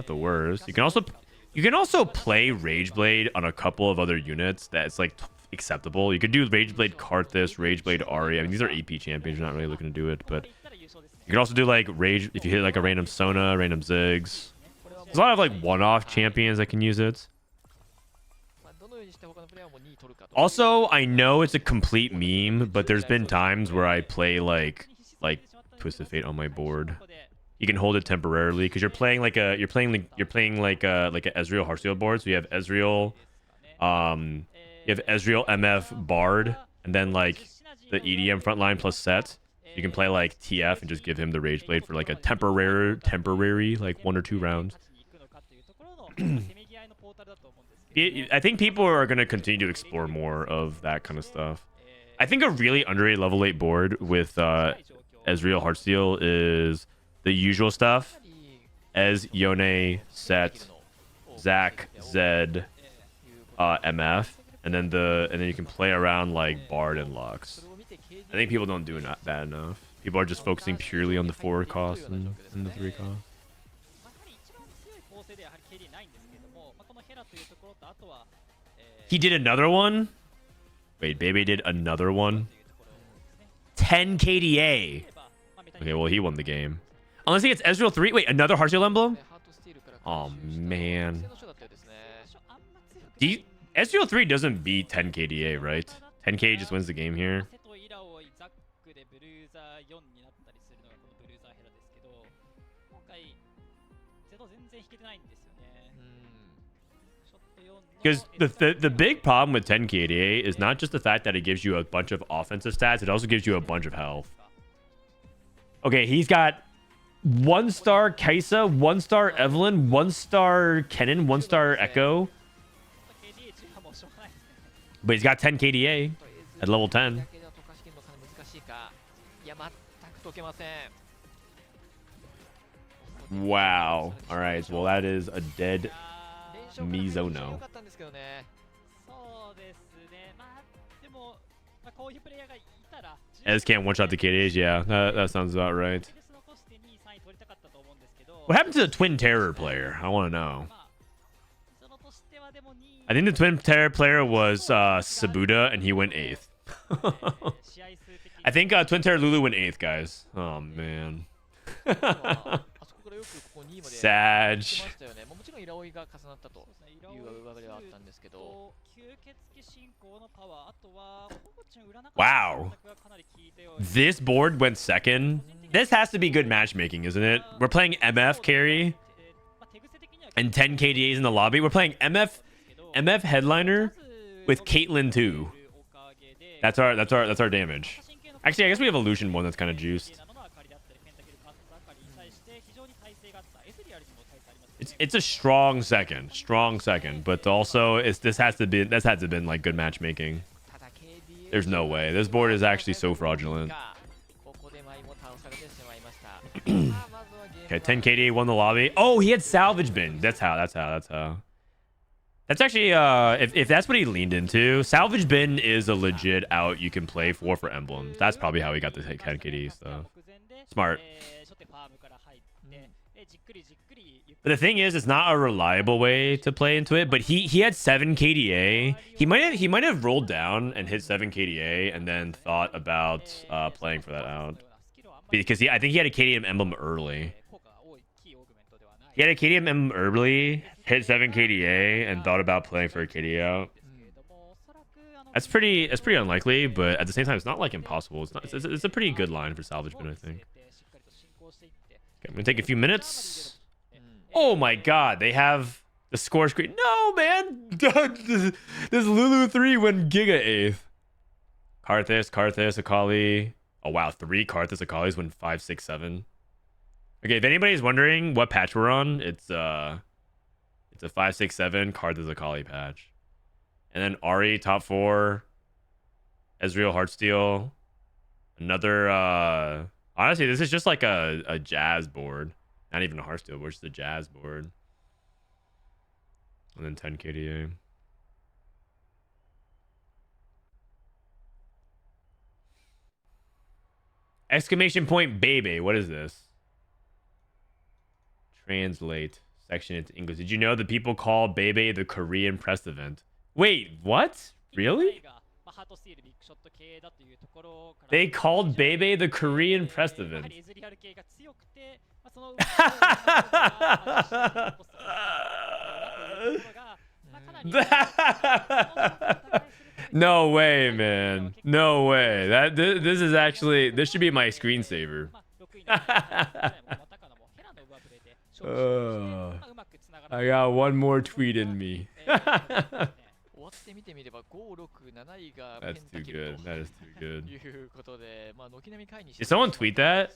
the worst. You can also play Rage Blade on a couple of other units that's like acceptable. You could do Rage Blade Karthus, Rage Blade Ahri. I mean, these are AP champions. You're not really looking to do it, but you can also do like Rage if you hit like a random Sona, random Ziggs. There's a lot of like one-off champions that can use it. Also, I know it's a complete meme, but there's been times where I play like Twisted Fate on my board. You can hold it temporarily because you're playing like an Ezreal Hearthstone board. So you have Ezreal, MF Bard, and then like the EDM frontline plus set. You can play like TF and just give him the Rage Blade for like a temporary like 1 or 2 rounds. I think people are going to continue to explore more of that kind of stuff. I think a really underrated level 8 board with Ezreal Heartsteel is the usual stuff. Ez, Yone, Set, Zac, Zed, MF, and then you can play around like Bard and Lux. I think people don't do that enough. People are just focusing purely on the 4 cost and the 3 cost. He did another one? Wait, Bebe did another one? 10 KDA. Okay, well, he won the game. Unless he gets Ezreal 3. Wait, another Heartsteel emblem? Oh, man. Ezreal 3 doesn't beat 10 KDA, right? 10K just wins the game here. Because the big problem with 10 KDA is not just the fact that it gives you a bunch of offensive stats, it also gives you a bunch of health. Okay, he's got 1-star Kaisa, 1-star Evelyn, 1-star Kennen, 1-star Echo. But he's got 10 KDA at level 10. Wow. All right, well, that is a dead Mizono. Ez can't one-shot the KDAs. Yeah, that sounds about right. What happened to the Twin Terror player? I want to know. I think the Twin Terror player was Sabuda, and he went 8th. I think Twin Terror Lulu went 8th, guys. Oh, man. Sag. Wow. This board went 2nd. This has to be good matchmaking, isn't it? We're playing MF carry and 10 KDAs in the lobby. We're playing MF headliner with Caitlyn 2. That's our damage. Actually, I guess we have a Lucian one that's kind of juiced. It's a strong second, but also this had to been like good matchmaking. There's no way. This board is actually so fraudulent. Okay, 10 KDA won the lobby. Oh, he had salvage bin. That's how. That's actually if that's what he leaned into. Salvage bin is a legit out you can play for emblems. That's probably how he got the 10 KD stuff. Smart. But the thing is, it's not a reliable way to play into it. But he had 7 KDA. He might have rolled down and hit 7 KDA and then thought about playing for that out. Because I think he had a KDM emblem early. He had a KDM emblem early, hit 7 KDA, and thought about playing for a KDA out. That's pretty unlikely, but at the same time, it's not like impossible. It's a pretty good line for salvage bin, I think. I'm gonna take a few minutes. Oh my god, they have the score screen. No, man! This Lulu 3 went Giga 8th. Karthus, Akali. Oh wow, 3 Karthus Akalis went 5, 6, 7. Okay, if anybody's wondering what patch we're on, it's a 5, 6, 7 Karthus Akali patch. And then Ari top 4. Ezreal Heartsteel. Another honestly, this is just like a Jazz board. Not even a Heartsteel board, just a Jazz board. And then 10 KDA. Exclamation point baby. What is this? Translate section into English. Did you know that people call Bebe the Korean press event? Wait, what? Really? They called Bebe the Korean press event. No way, man. No way. This is actually, this should be my screensaver. I got one more tweet in me. That's too good. That is too good. Did someone tweet that?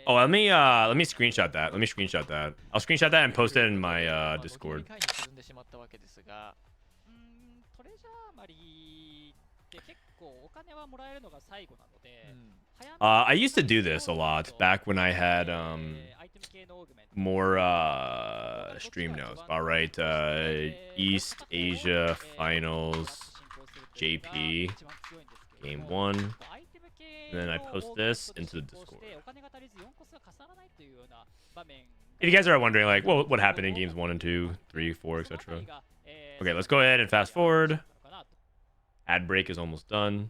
Oh, let me screenshot that. Let me screenshot that. I'll screenshot that and post it in my Discord. I used to do this a lot back when I had more stream notes. All right, East Asia Finals JP Game 1. And then I post this into the Discord. If you guys are wondering, like, well, what happened in games 1 and 2, 3, 4, etc. Okay, let's go ahead and fast forward. Ad break is almost done.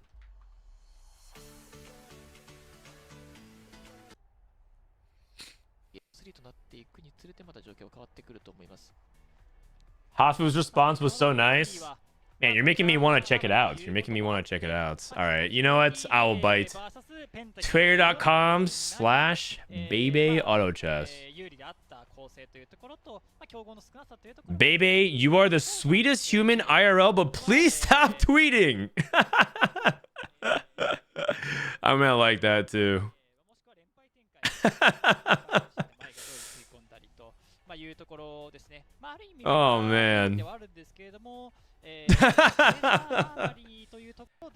Hafu's response was so nice. Man, you're making me want to check it out. You're making me want to check it out. All right, you know what? I will bite. Twitter.com/BebeAutoChess. Bebe, you are the sweetest human IRL, but please stop tweeting. I'm gonna like that too. Oh man.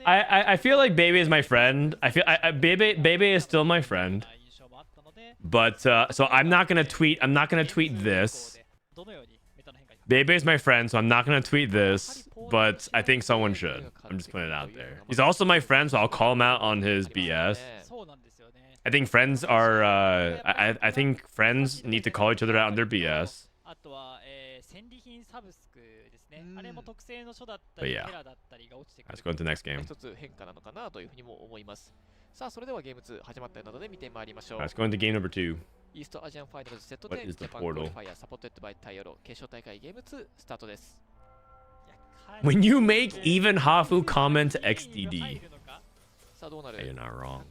I feel like Bebe is my friend. I feel Bebe is still my friend. But so I'm not gonna tweet. I'm not gonna tweet this. Bebe is my friend, so I'm not gonna tweet this. But I think someone should. I'm just putting it out there. He's also my friend, so I'll call him out on his BS. I think friends are. I think friends need to call each other out on their BS. But yeah, let's go into the next game. Let's go into game number 2. What is the portal? When you make even Hafu comment XDD. Hey, you're not wrong.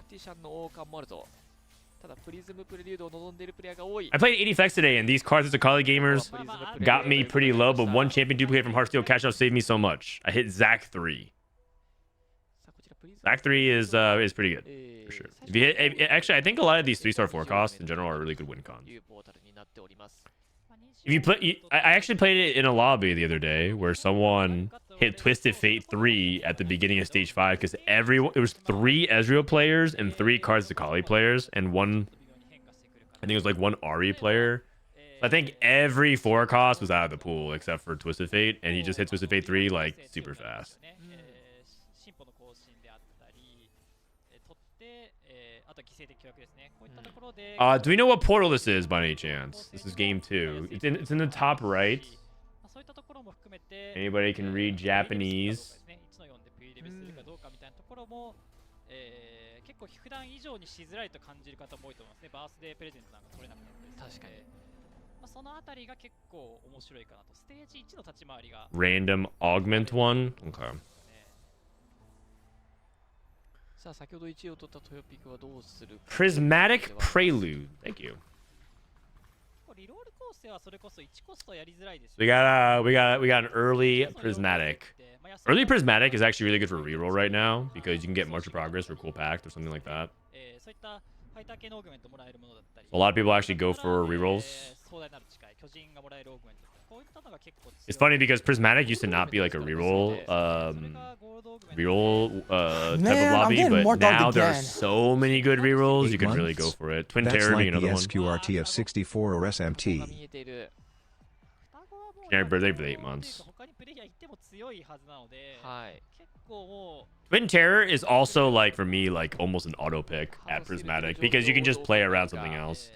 I played 80 Flex today, and these cards as a college gamers got me pretty low, but one champion duplicate from Heartsteel Cash Out saved me so much. I hit Zac 3. Zac 3 is pretty good, for sure. If you hit, actually, I think a lot of these 3-star forecasts in general are really good win cons. If you play, I actually played it in a lobby the other day where someone hit Twisted Fate 3 at the beginning of stage 5 because it was 3 Ezreal players and 3 Cards Akali players and one, I think it was like 1 Ari player. So I think every forecast was out of the pool except for Twisted Fate, and he just hit Twisted Fate 3 like super fast. Do we know what portal this is by any chance? This is game 2. It's in the top right. Anybody can read Japanese. Random augment one. Okay. さあ先ほど1位を取ったトヨピクはどうするか。 Prismatic Prelude. Thank you. We got an early prismatic. Early prismatic is actually really good for reroll right now because you can get March of Progress or Cool Pact or something like that. A lot of people actually go for rerolls. It's funny because prismatic used to not be like a reroll type of lobby, but now there are so many good rerolls you can really go for it. Twin That's Terror like being the another one. SQRT of 64 or SMT. Generic birthday for 8 months. はい。 Twin Terror is also like for me like almost an auto pick at prismatic because you can just play around something else.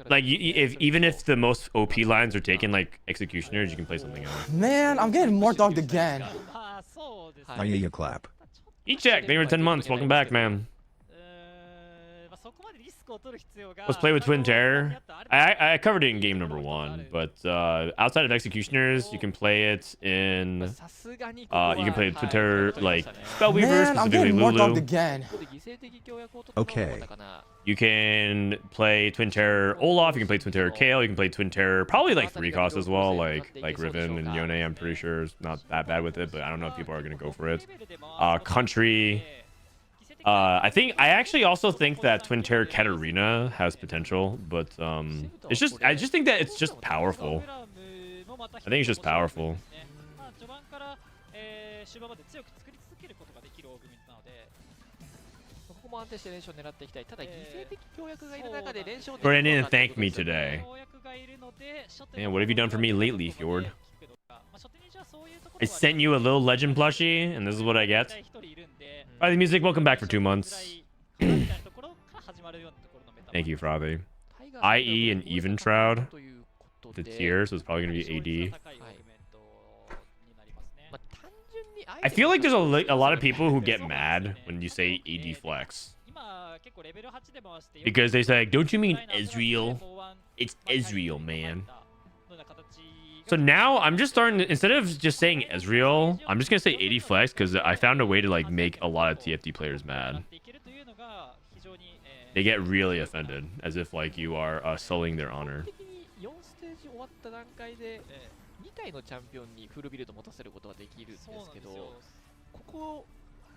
Like even if the most OP lines are taken like executioners, you can play something else. Man, I'm getting more dogged again. I hear you clap. E-check, they were 10 months. Welcome back, man. Let's play with Twin Terror. I covered it in game number 1, but outside of executioners, you can play it in. You can play Twin Terror like Spellweaver, Man, I'm specifically getting more dogged Lulu. again. Okay. You can play Twin Terror Olaf. You can play Twin Terror Kale. You can play Twin Terror probably like 3 cost as well, like Riven and Yone. I'm pretty sure is not that bad with it, but I don't know if people are gonna go for it. Country. I actually also think that Twin Terror Katarina has potential, but I just think that it's just powerful. I think it's just powerful. Frodan didn't thank me today. Man, what have you done for me lately, Fjord? I sent you a little legend plushie, and this is what I get. Frothy Music, welcome back for 2 months. Thank you, Frothy. IE and Even Shroud. The tier, so it's probably going to be AD. I feel like there's a lot of people who get mad when you say AD flex. Because they say, don't you mean Ezreal? It's Ezreal, man. So now I'm just starting to, instead of just saying Ezreal, I'm just gonna say 80 flex because I found a way to like make a lot of TFT players mad. They get really offended, as if like you are sullying their honor. 2体のチャンピオンにフルビルド持たせることはできるんですけど、ここ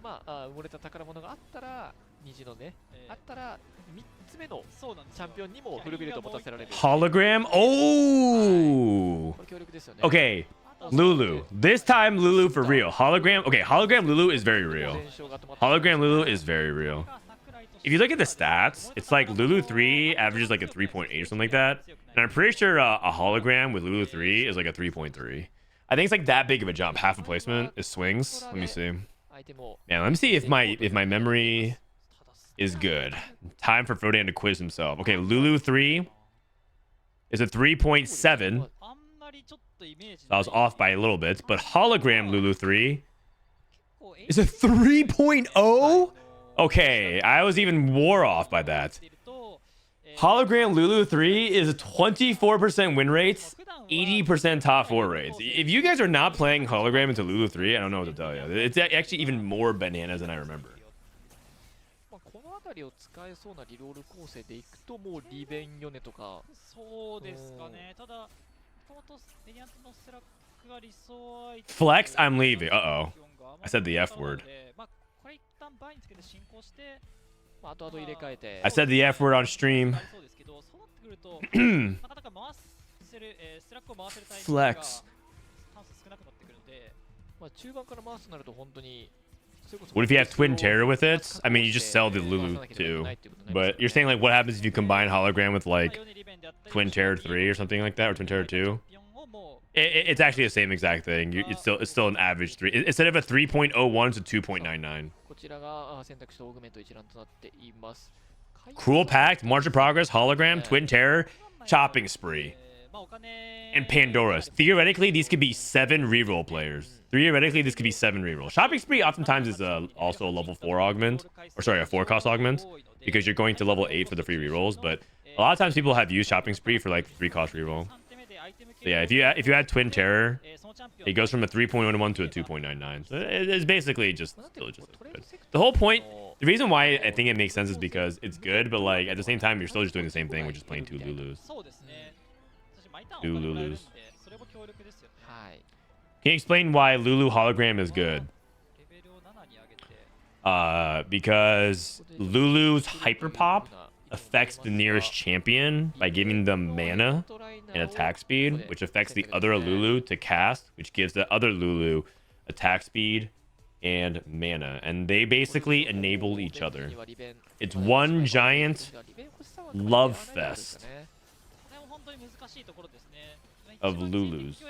まあ埋もれた宝物があったら虹のね、あったら3つ目のチャンピオンにもフルビルド持たせられる。Hologram? Oh! Okay, Lulu. This time Lulu for real. Hologram? Okay, Hologram Lulu is very real. Hologram Lulu is very real. If you look at the stats, it's like Lulu 3 averages like a 3.8 or something like that. And I'm pretty sure a hologram with Lulu 3 is like a 3.3. I think it's like that big of a jump. Half a placement is swings. Let me see. Yeah, let me see if my memory is good. Time for Frodan to quiz himself. Okay, Lulu 3 is a 3.7. I was off by a little bit, but hologram Lulu 3 is a 3.0. Okay, I was even more off by that. Hologram Lulu 3 is a 24% win rates, 80% top 4 rates. If you guys are not playing hologram into Lulu 3, I don't know what to tell you. It's actually even more bananas than I remember. Flex, I'm leaving. Uh-oh. I said the F word. I said the F word on stream. Flex. What if you have Twin Terror with it? I mean, you just sell the Lulu too. But you're saying like what happens if you combine hologram with like Twin Terror 3 or something like that, or Twin Terror 2? It's actually the same exact thing. It's still an average 3. Instead of a 3.01, it's a 2.99. Cruel Pact, March of Progress, Hologram, Twin Terror, Chopping Spree, and Pandora's. Theoretically, these could be 7 reroll players. Theoretically, this could be 7 reroll. Shopping Spree oftentimes is also a level 4 augment, or sorry, a 4 cost augment, because you're going to level 8 for the free rerolls. But A lot of times people have used shopping spree for like 3-cost reroll. So yeah, if you add Twin Terror, it goes from a 3.11 to a 2.99. So it's basically just still just as good. The whole point, the reason why I think it makes sense is because it's good, but like at the same time you're still just doing the same thing, which is playing 2 Lulus. 2 Lulus. Can you explain why Lulu hologram is good? Because Lulu's hyper pop affects the nearest champion by giving them mana and attack speed, which affects the other Lulu to cast, which gives the other Lulu attack speed and mana. And they basically enable each other. It's one giant love fest of Lulus.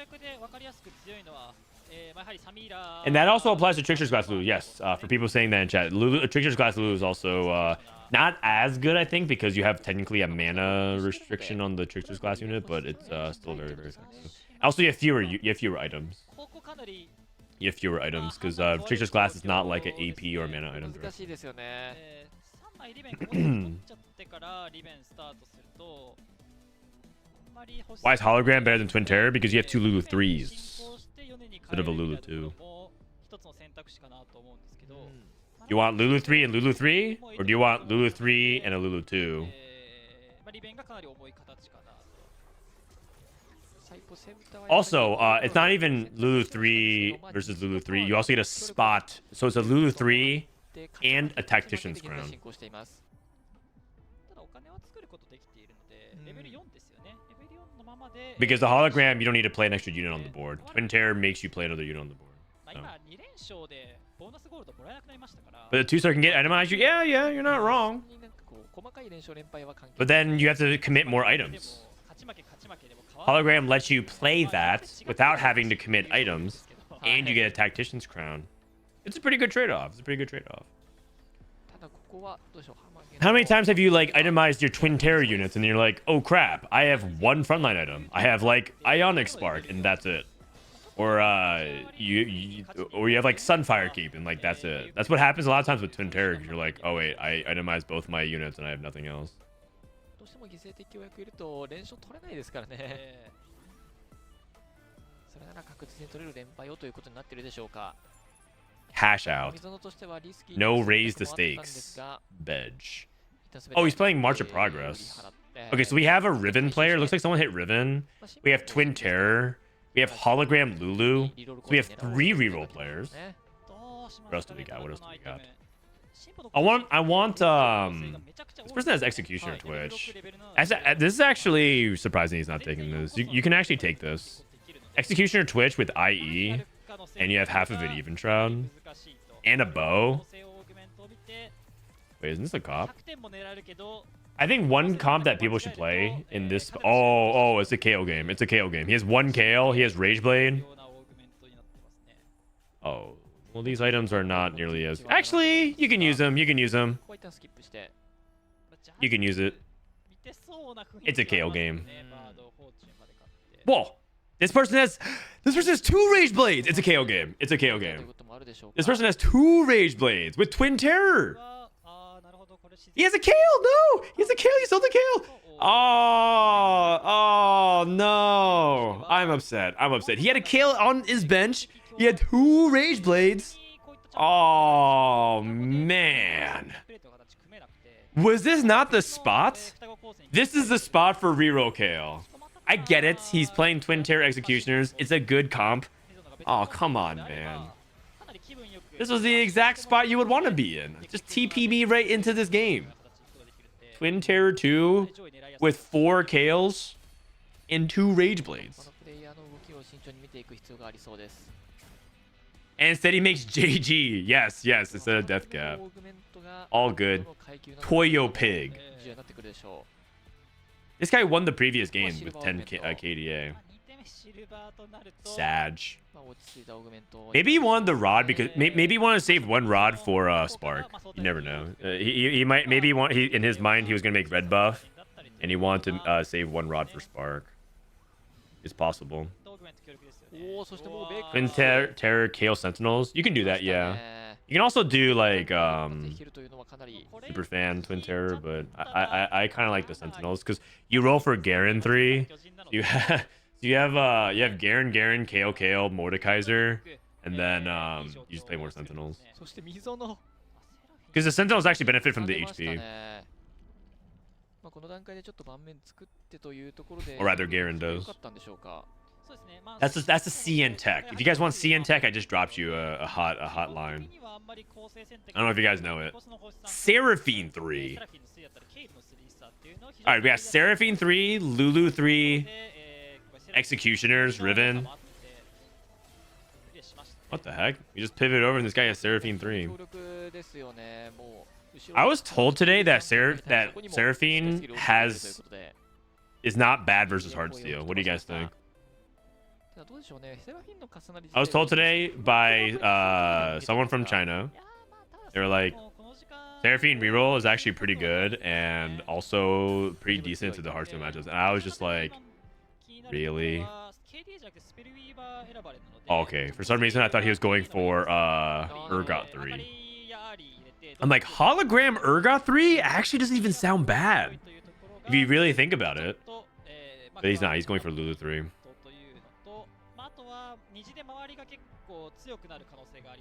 And that also applies to Trickster's Glass Lulu. Yes, for people saying that in chat, Trickster's Glass Lulu is also not as good, I think, because you have technically a mana restriction on the Trickster's Glass unit, but it's still very, very effective. Also, you have fewer items. You have fewer items because Trickster's Glass is not like an AP or mana item. Why is hologram better than Twin Terror? Because you have 2 Lulu 3s instead of a Lulu 2. You want Lulu 3 and Lulu 3? Or do you want Lulu 3 and a Lulu 2? Also, it's not even Lulu 3 versus Lulu 3. You also get a spot. So it's a Lulu 3 and a Tactician's Crown. Because the hologram, you don't need to play an extra unit on the board. Twin Terror makes you play another unit on the board. So. But the 2-star can get itemized. Yeah, you're not wrong. But then you have to commit more items. Hologram lets you play that without having to commit items, and you get a Tactician's Crown. It's a pretty good trade-off. How many times have you like itemized your Twin Terror units and you're like, oh crap, I have 1 frontline item. I have like Ionic Spark and that's it. Or you have like Sunfire Keep and like that's it. That's what happens a lot of times with Twin Terror, because you're like, oh wait, I itemized both my units and I have nothing else. Cash out. No raise the stakes. Bedge. Oh, he's playing March of Progress. Okay, so we have a Riven player. Looks like someone hit Riven. We have Twin Terror. We have Hologram Lulu. So we have 3 reroll players. What else do we got? I want this person has Executioner Twitch. This is actually surprising he's not taking this. You can actually take this. Executioner Twitch with IE, and you have half of it Even Shroud. And a bow. Wait, isn't this a comp? I think one comp that people should play in this... Oh, it's a KO game. It's a KO game. He has 1 KO. He has Rage Blade. Oh. Well, these items are not nearly as... Actually, you can use them. You can use them. You can use it. It's a KO game. Whoa. This person has 2 Rage Blades. It's a KO game. It's a KO game. This person has 2 Rage Blades with Twin Terror. He has a KO. No, he has a KO. He sold the KO. Oh no. I'm upset. He had a KO on his bench. He had 2 Rage Blades. Oh man. Was this not the spot? This is the spot for reroll KO. I get it. He's playing Twin Terror Executioners. It's a good comp. Oh, come on, man. This was the exact spot you would want to be in. Just TP me right into this game. Twin Terror 2 with 4 KOs and 2 Rage Blades. And instead he makes JG. Yes, instead of Death Cap. All good. Toyo Pig. This guy won the previous game with 10 KDA. Sag. Maybe he wanted the rod because maybe he wanted to save 1 rod for Spark. You never know. He might in his mind he was gonna make red buff, and he wanted to save 1 rod for Spark. It's possible. Twin Terror KO Sentinels. You can do that, yeah. You can also do like できるというのはかなり Super Fan Twin Terror, but I kind of like the Sentinels because you roll for Garen 3. You have you have Garen, KO, Mordekaiser, and then you just play more Sentinels そして溝の because the Sentinels actually benefit from the HP. まあこの段階でちょっと盤面作ってというところで Or rather, Garen 良 does. かったんでしょうか That's the CN tech. If you guys want CN tech, I just dropped you a hot line. I don't know if you guys know it. Seraphine 3. All right, we got Seraphine 3, Lulu 3, Executioners, Riven. What the heck? You just pivot over and this guy has Seraphine 3. 強力ですよねもう後ろ I was told today that そこにも Seraphine という has ことで is not bad versus Heartsteel. What do you guys think? ただどうでしょうねセラフィンの重なり I was told today by someone from China. They were like, Seraphine reroll is actually pretty good and also pretty decent to the Hearthstone matches. And I was just like, really? Oh, okay. For some reason, I thought he was going for Urgot 3. I'm like, hologram Urgot 3 actually doesn't even sound bad if you really think about it. But he's not. He's going for Lulu 3.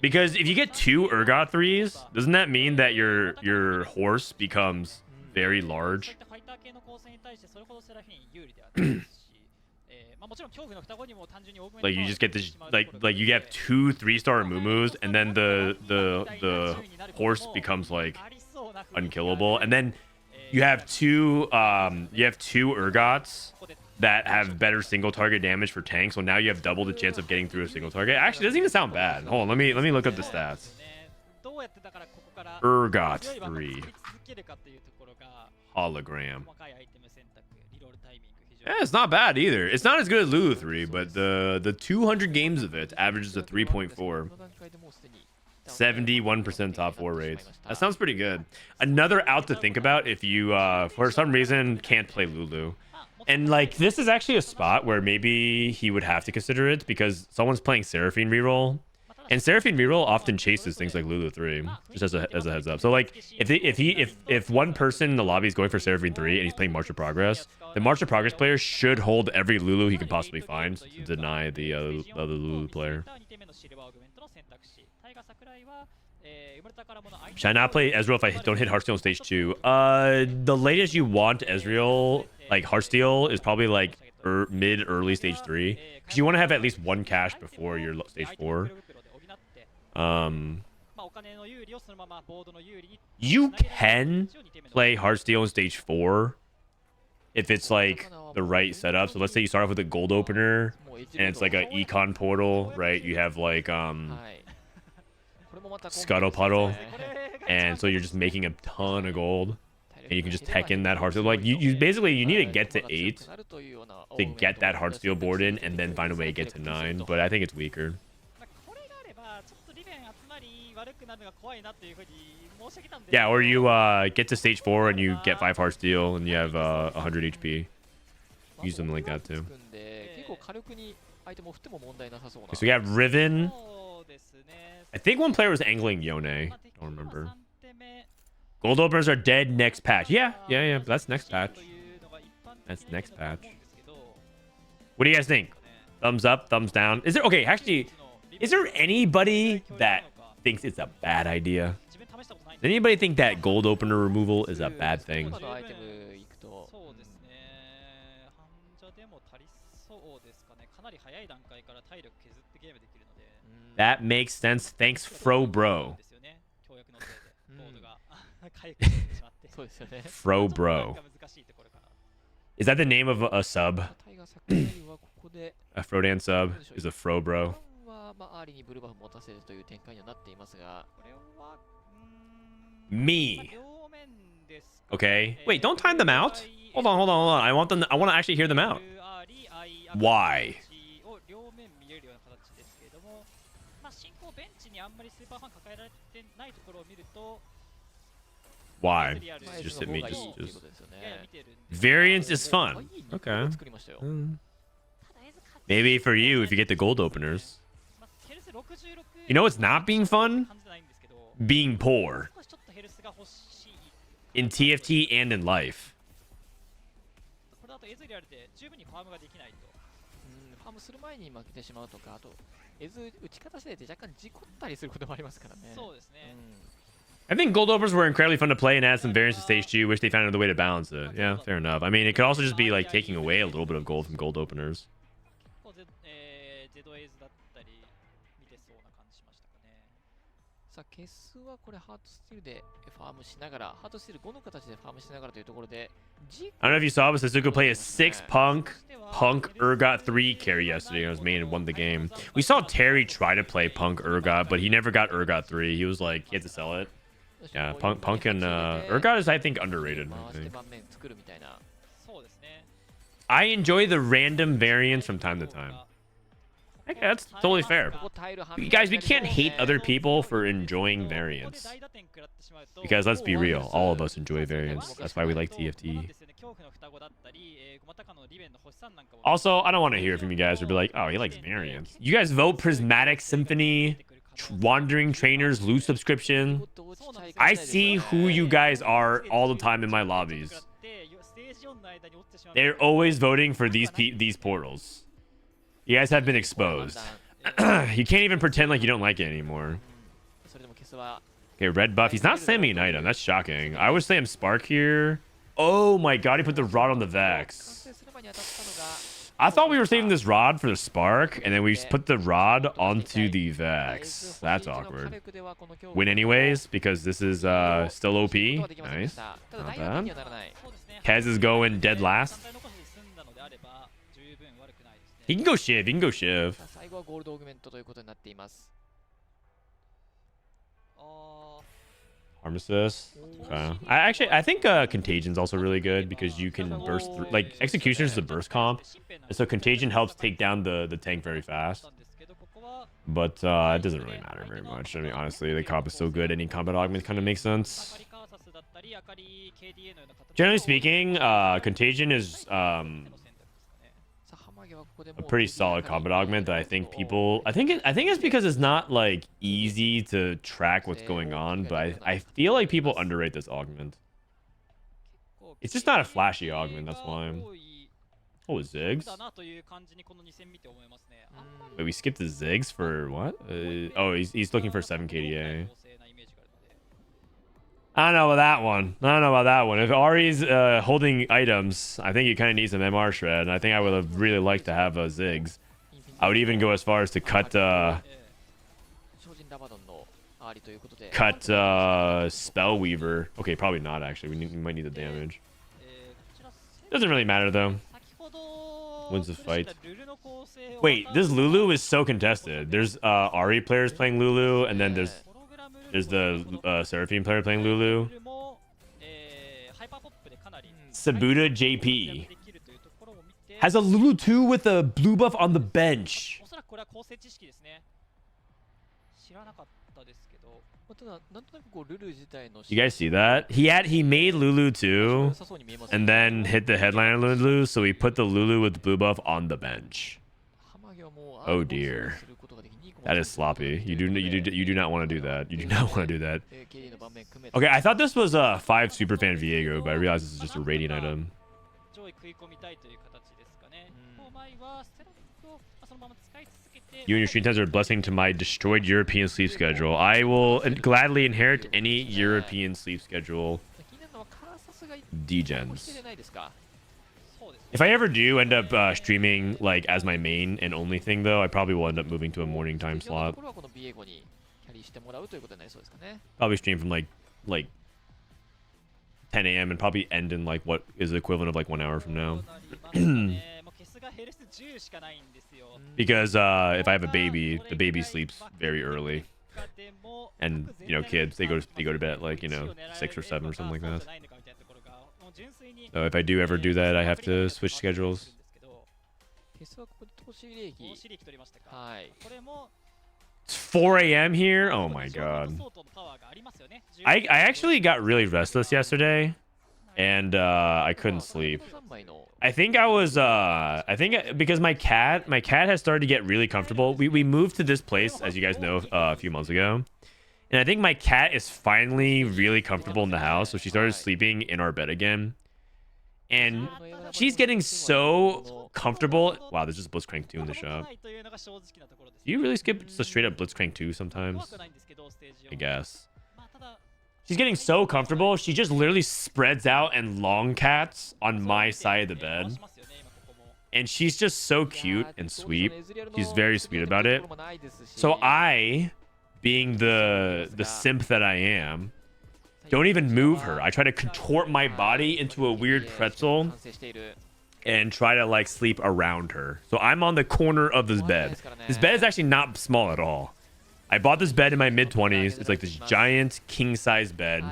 Because if you get 2 Urgot 3s, doesn't that mean that your horse becomes very large? Like you just get this like you have 2 3-star Mumus and then the horse becomes like unkillable, and then you have two Urgots that have better single target damage for tanks, so now you have double the chance of getting through a single target. Actually, it doesn't even sound bad. Hold on, let me look up the stats. Urgot 3 hologram. Yeah, it's not bad either. It's not as good as Lulu 3, but the 200 games of it averages a 3.4. 71% top 4 rates. That sounds pretty good. Another out to think about if you for some reason can't play Lulu. And like this is actually a spot where maybe he would have to consider it because someone's playing Seraphine reroll. And Seraphine reroll often chases things like Lulu 3, just as a heads up. So like if one person in the lobby is going for Seraphine 3 and he's playing March of Progress, the March of Progress player should hold every Lulu he can possibly find to deny the other Lulu player. Should I not play Ezreal if I don't hit Hearthstone stage 2? The latest you want Ezreal, like Hearthsteel, is probably like mid-early stage 3. Because you want to have at least 1 cache before your stage 4. You can play Hearthsteel in stage 4 if it's like the right setup. So let's say you start off with a gold opener and it's like an econ portal, right? You have like Scuttle Puddle, and so you're just making a ton of gold, and you can just tech in that Hearthsteel. Like you basically you need to get to 8 to get that Hearthsteel board in, and then find a way to get to 9. But I think it's weaker. Yeah, or you get to stage 4 and you get 5 Hearthsteel and you have 100 HP. Use something like that too. So we have Riven. I think one player was angling Yone. I don't remember. Gold openers are dead next patch. Yeah. That's next patch. That's next patch. What do you guys think? Thumbs up, thumbs down. Is there actually? Is there anybody that thinks it's a bad idea? Does anybody think that gold opener removal is a bad thing? That makes sense. Thanks, Fro Bro. Fro Bro. Is that the name of a sub? A Frodan sub is a Fro Bro. Me. Okay. Wait, don't time them out. Hold on. I want to actually hear them out. Why? Why? Just hit me. Just. Variance is fun. Okay. Maybe for you if you get the gold openers. You know what's not being fun? being poor in TFT and in life. これだとエズリアルで十分にファームができないと。ファームする前に負けてしまうとか、あとエズ打ち方次第で若干事故ったりすることもありますからね。そうですね。I think gold openers were incredibly fun to play and add some variance to stage 2. Wish they found another way to balance it. Yeah, fair enough. I mean, it could also just be like taking away a little bit of gold from gold openers. ゼドエズだったり見てそうな感じしましたかね。さあ、ケスはこれハートスティルでファームしながら、ハートスティル5の形でファームしながらというところで、I don't know if you saw, but Sasuke played a 6 punk Urgot 3 carry yesterday on his main and won the game. We saw Terry try to play punk Urgot, but he never got Urgot 3. He was like, he had to sell it. Yeah, punk and Urgot is, I think, underrated. I enjoy the random variants from time to time. Okay, that's totally fair. You guys, we can't hate other people for enjoying variants. Because let's be real, all of us enjoy variants. That's why we like TFT. Also, I don't want to hear from you guys who be like, oh, he likes variants. You guys vote Prismatic Symphony, Wandering Trainers, loot subscription. I see who you guys are all the time in my lobbies. They're always voting for these portals. You guys have been exposed. You can't even pretend like you don't like it anymore. Okay, red buff. He's not spamming an item. That's shocking. I would say him Spark here. Oh my god, he put the rod on the Vex. I thought we were saving this rod for the Spark, and then we just put the rod onto the Vex. That's awkward. Win anyways, because this is still OP. Nice. Not bad. Kez is going dead last. He can go Shiv. He can go Shiv. Armistice. Okay. I think Contagion's also really good because you can burst through. Like, Executioner is a burst comp, and so Contagion helps take down the tank very fast. But it doesn't really matter very much. I mean, honestly, the comp is so good. Any combat augment kind of makes sense. Generally speaking, Contagion is a pretty solid combat augment that I think people I think it's because it's not like easy to track what's going on, but I feel like people underrate this augment. It's just not a flashy augment, that's why. Oh, Ziggs. Wait, we skipped the Ziggs for what? Oh, he's looking for 7 KDA. I don't know about that one. I don't know about that one. If Ari's holding items, I think you kind of need some MR shred. I think I would have really liked to have Ziggs. I would even go as far as to cut Spellweaver. Okay, probably not actually. We might need the damage. Doesn't really matter though. Wins the fight. Wait, this Lulu is so contested. There's Ari players playing Lulu, and then there's the Seraphine player playing Lulu. Sabuda JP has a Lulu 2 with a blue buff on the bench. You guys see that? He made Lulu 2 and then hit the headliner Lulu, so he put the Lulu with the blue buff on the bench. Oh dear. That is sloppy. You do not want to do that. You do not want to do that. Okay, I thought this was a 5 Superfan Viego, but I realized this is just a Radiant item. You and your stream times are a blessing to my destroyed European sleep schedule. I will gladly inherit any European sleep schedule degens. If I ever do end up streaming like as my main and only thing though, I probably will end up moving to a morning time slot. Probably stream from like 10 a.m. and probably end in like what is the equivalent of like 1 hour from now. Because if I have a baby, the baby sleeps very early. And you know, kids, they go to bed at like, you know, 6 or 7 or something like that. So if I do ever do that, I have to switch schedules. It's 4 a.m. here? Oh my god. I actually got really restless yesterday, and I couldn't sleep. I think I was because my cat has started to get really comfortable. We moved to this place, as you guys know, a few months ago. And I think my cat is finally really comfortable in the house. So she started sleeping in our bed again. And she's getting so comfortable. Wow, there's just Blitzcrank 2 in the shop. Do you really skip just a straight up Blitzcrank 2 sometimes? I guess. She's getting so comfortable. She just literally spreads out and long cats on my side of the bed. And she's just so cute and sweet. She's very sweet about it. So I, being the simp that I am, don't even move her. I try to contort my body into a weird pretzel and try to like sleep around her. So I'm on the corner of this bed. This bed is actually not small at all. I bought this bed in my mid-20s. It's like this giant king-size bed,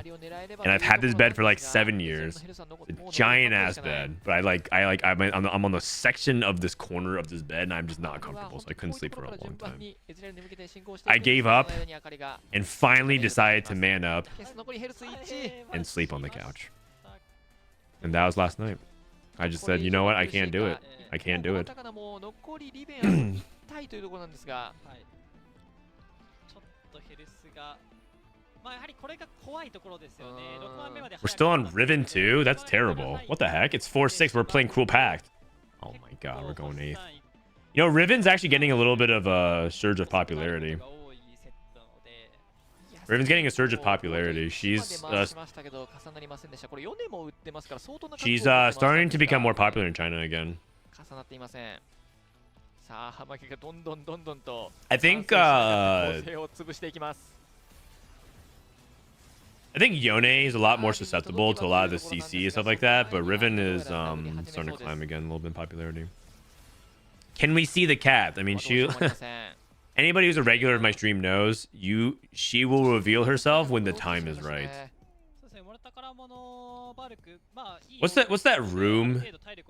and I've had this bed for like 7 years. It's a giant-ass bed, but I'm on the section of this corner of this bed, and I'm just not comfortable, so I couldn't sleep for a long time. I gave up and finally decided to man up and sleep on the couch. And that was last night. I just said, you know what? I can't do it. I can't do it. We're still on Riven 2? That's terrible. What the heck? It's 4-6. We're playing Cruel Pact. Oh my god, we're going 8th. You know, Riven's actually getting a little bit of a surge of popularity. Riven's getting a surge of popularity. She's starting to become more popular in China again. I think Yone is a lot more susceptible to a lot of the CC and stuff like that, but Riven is starting to climb again a little bit in popularity. Can we see the cat? I mean, she anybody who's a regular of my stream knows she will reveal herself when the time is right. What's that room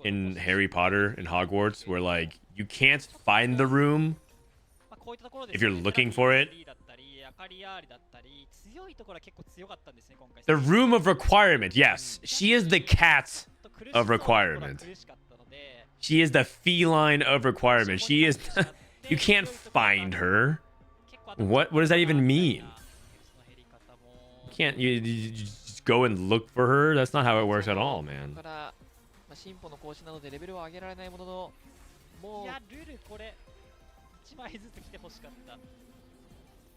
in Harry Potter in Hogwarts where like you can't find the room if you're looking for it? The room of requirement. Yes, she is the cat of requirement. She is the feline of requirement. She is you can't find her. What does that even mean? You just go and look for her? That's not how it works at all, man.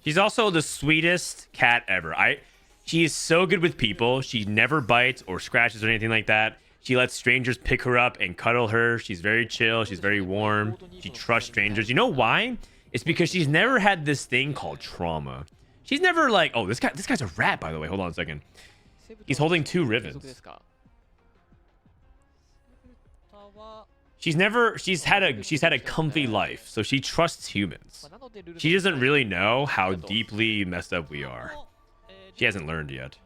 She's also the sweetest cat ever. She is so good with people. She never bites or scratches or anything like that. She lets strangers pick her up and cuddle her. She's very chill. She's very warm. She trusts strangers. You know why? It's because she's never had this thing called trauma. She's never like, oh, this guy's a rat, by the way. Hold on a second. He's holding 2 Rivens. She's had a comfy life, so she trusts humans. She doesn't really know how deeply messed up we are. She hasn't learned yet.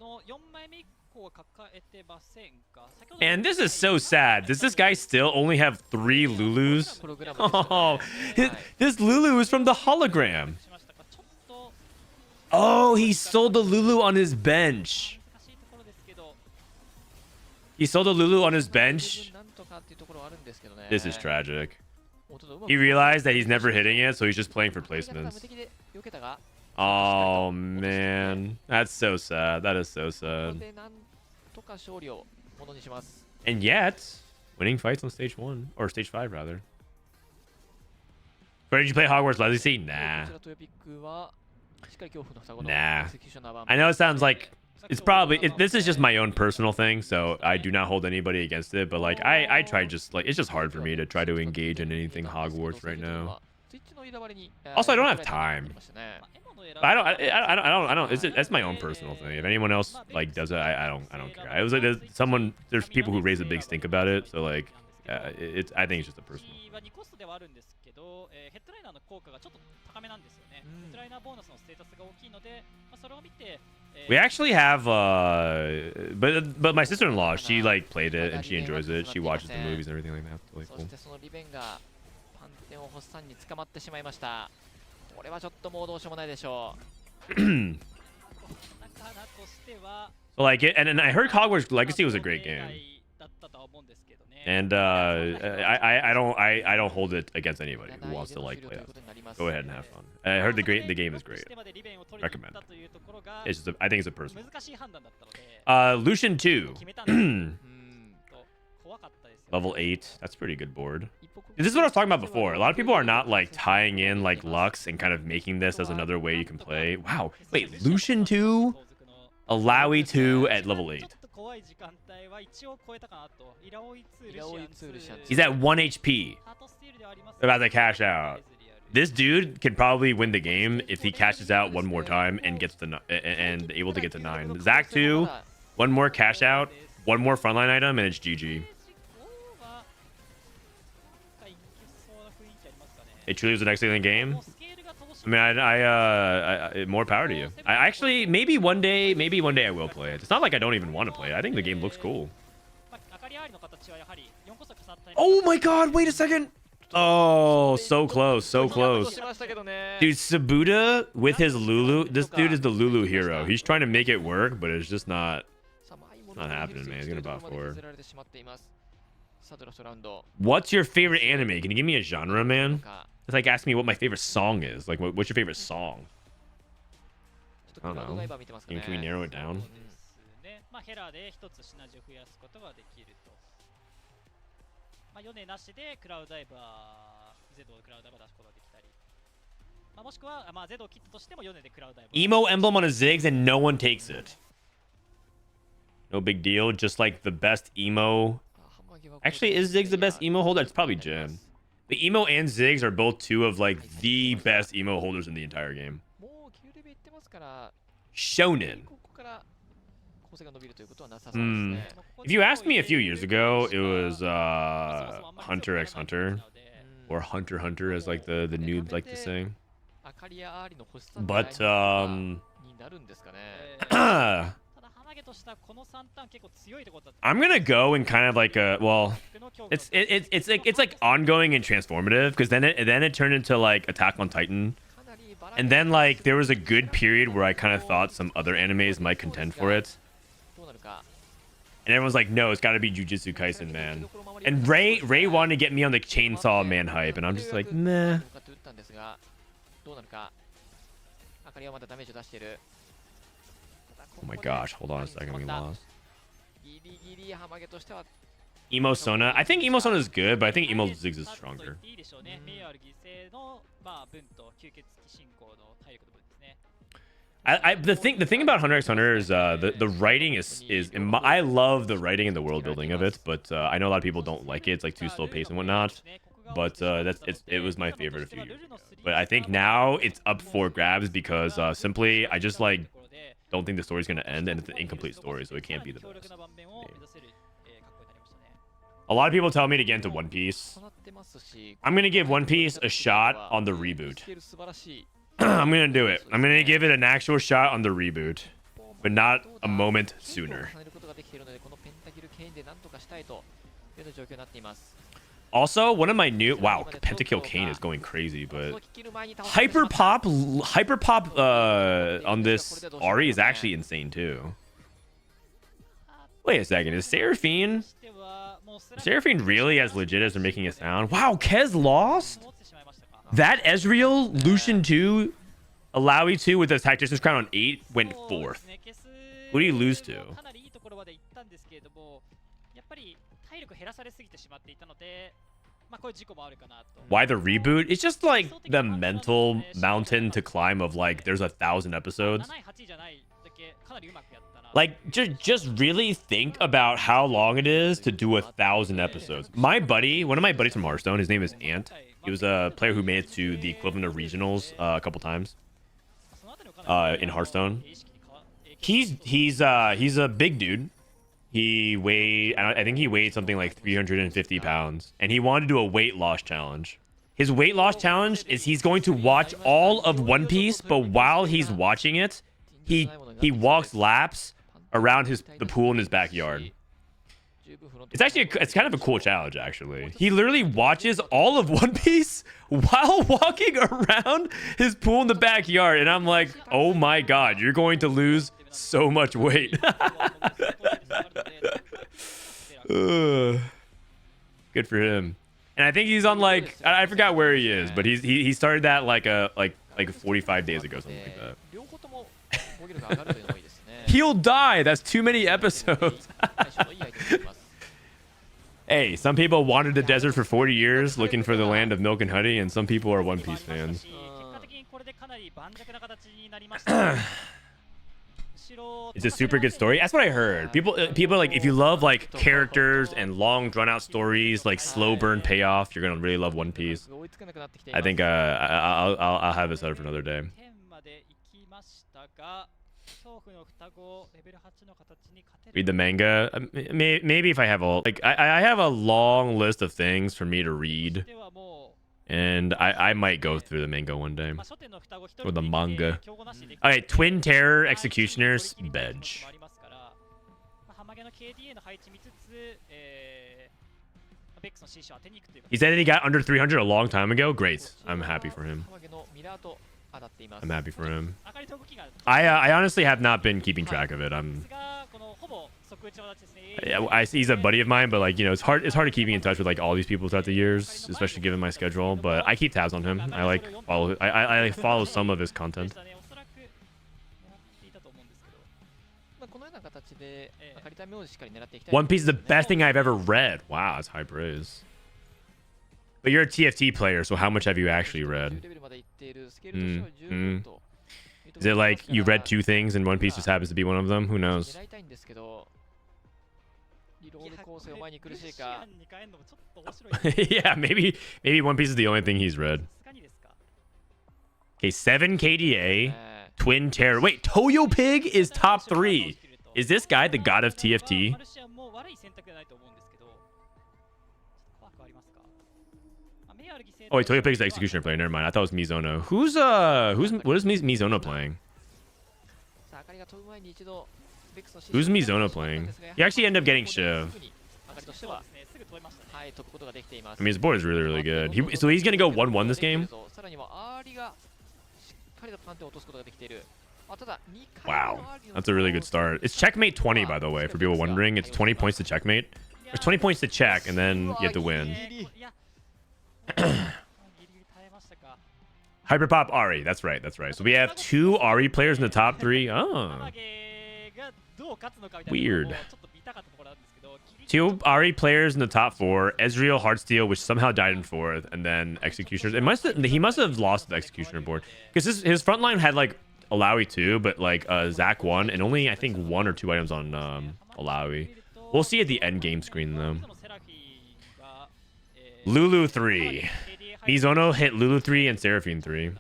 And this is so sad. Does this guy still only have 3 Lulus? Oh, this Lulu is from the hologram. Oh, he sold the Lulu on his bench. He sold the Lulu on his bench. This is tragic. He realized that he's never hitting it, so he's just playing for placements. Oh, man. That's so sad. That is so sad. And yet, winning fights on stage 1. Or stage 5, rather. Where did you play Hogwarts Legacy? Nah. Nah. I know it sounds like... It's probably... this is just my own personal thing, so I do not hold anybody against it. But, like, I try just... like, it's just hard for me to try to engage in anything Hogwarts right now. Also, I don't have time. I don't. That's my own personal thing. If anyone else like does it, I don't care. I was like, there's people who raise a big stink about it. So like, I think it's just a personal. We actually have, but my sister-in-law, she like played it and she enjoys it. She watches the movies and everything like that. So, like, cool. So like it, and I heard Hogwarts Legacy was a great game. And I don't hold it against anybody who wants to like play that. Go ahead and have fun. I heard the game is great. Recommend. It's just I think it's a personal. Lucian 2. Level 8. That's a pretty good board. This is what I was talking about before. A lot of people are not like tying in like Lux and kind of making this as another way you can play. Wow. Wait, Lucian 2? Alawi 2 at level 8. He's at 1 HP. About to cash out. This dude can probably win the game if he cashes out one more time and gets the and able to get to 9. Zach 2, one more cash out, one more frontline item, and it's GG. It truly was the next thing in the game. I mean, I more power to you. I actually maybe one day I will play it. It's not like I don't even want to play it. I think the game looks cool. Oh my god, wait a second. Oh, so close, so close. Dude, Sabuda with his Lulu. This dude is the Lulu hero. He's trying to make it work, but it's just not happening, man. He's gonna bot 4. What's your favorite anime? Can you give me a genre, man? It's like asking me what my favorite song is. Like, what's your favorite song? I don't know. Can we narrow it down? Emo emblem on a Ziggs and no one takes it. No big deal. Just like the best emo. Actually, is Ziggs the best emo holder? It's probably Jin. The emo and Ziggs are both two of like the best emo holders in the entire game. Shonen. If you asked me a few years ago, it was Hunter x Hunter, or Hunter x Hunter as like the noobs like to say. But I'm gonna go and kind of like it's like ongoing and transformative, because then it turned into like Attack on Titan, and then like there was a good period where I kind of thought some other animes might contend for it, and everyone's like, no, it's got to be Jujutsu Kaisen, man. And Ray wanted to get me on the Chainsaw Man hype, and I'm just like, nah. Oh my gosh, hold on a second, we lost. Emo Sona. I think Emo Sona is good, but I think Emo Ziggs is stronger. The thing about Hunter x Hunter is the writing is I love the writing and the world building of it, but I know a lot of people don't like it. It's like too slow paced and whatnot. But it was my favorite a few years ago. But I think now it's up for grabs because simply I just like don't think the story's gonna end, and it's an incomplete story, so it can't be the best. A lot of people tell me to get into One Piece. I'm gonna give One Piece a shot on the reboot. I'm gonna do it. I'm gonna give it an actual shot on the reboot, but not a moment sooner. Also, one of my new Pentakill Kane is going crazy, but Hyperpop on this Ari is actually insane too. Wait a second, is Seraphine really as legit as they're making it sound? Wow, Kez lost? That Ezreal, Lucian 2, Alawi 2 with the Tactician's Crown on 8 went 4th. Who do you lose to? Why the reboot? It's just like the mental mountain to climb of like there's 1,000 episodes. Like just really think about how long it is to do 1,000 episodes. My buddy, one of my buddies from Hearthstone, his name is Ant. He was a player who made it to the equivalent of regionals a couple times in Hearthstone. He's a big dude. He weighed, I think he weighed something like 350 pounds, and he wanted to do a weight loss challenge. His weight loss challenge is he's going to watch all of One Piece, but while he's watching it, he walks laps around the pool in his backyard. It's actually it's kind of a cool challenge, actually. He literally watches all of One Piece while walking around his pool in the backyard, and I'm like, oh my god, you're going to lose so much weight. Good for him. And I think he's on like I forgot where he is, but he started that like 45 days ago, something like that. He'll die. That's too many episodes. Hey, some people wandered the desert for 40 years looking for the land of milk and honey, and some people are One Piece fans. It's a super good story. That's what I heard. People are like, if you love like characters and long drawn out stories, like slow burn payoff, you're gonna really love One Piece. I think I'll have this out for another day. Read the manga. Maybe if I have I have a long list of things for me to read, and I might go through the manga one day, or the manga. Okay, Twin Terror Executioners, Bedge. He said that he got under 300 a long time ago. Great, I'm happy for him. I'm happy for him. I honestly have not been keeping track of it. He's a buddy of mine, but like, you know, it's hard to keeping in touch with like all these people throughout the years, especially given my schedule. But I keep tabs on him. I follow some of his content. One Piece is the best thing I've ever read. Wow, that's high praise. But you're a TFT player, so how much have you actually read? Is it like you read 2 things and One Piece just happens to be one of them? Who knows? Yeah, maybe One Piece is the only thing he's read. Okay, 7 KDA, Twin Terror. Wait, Toyo Pig is top 3. Is this guy the god of TFT? Oh wait, Toyo Pig's the executioner player. Never mind. I thought it was Mizono. What is Mizono playing? Who's Mizono playing? He actually ended up getting Shiv. I mean, his board is really, really good. So he's gonna go 1-1 this game. Wow, that's a really good start. It's checkmate 20, by the way, for people wondering. It's 20 points to checkmate. There's 20 points to check, and then you have to win. Hyperpop Ari, that's right. So we have 2 Ari players in the top 3. Oh, weird. 2 Ari players in the top 4. Ezreal, Heartsteel, which somehow died in 4th, and then Executioners. He must have lost the Executioner board because his front line had like Alawi 2, but like Zac 1, and only I think 1 or 2 items on Alawi. We'll see at the end game screen though. Lulu 3. Mizono hit Lulu 3 and Seraphine 3.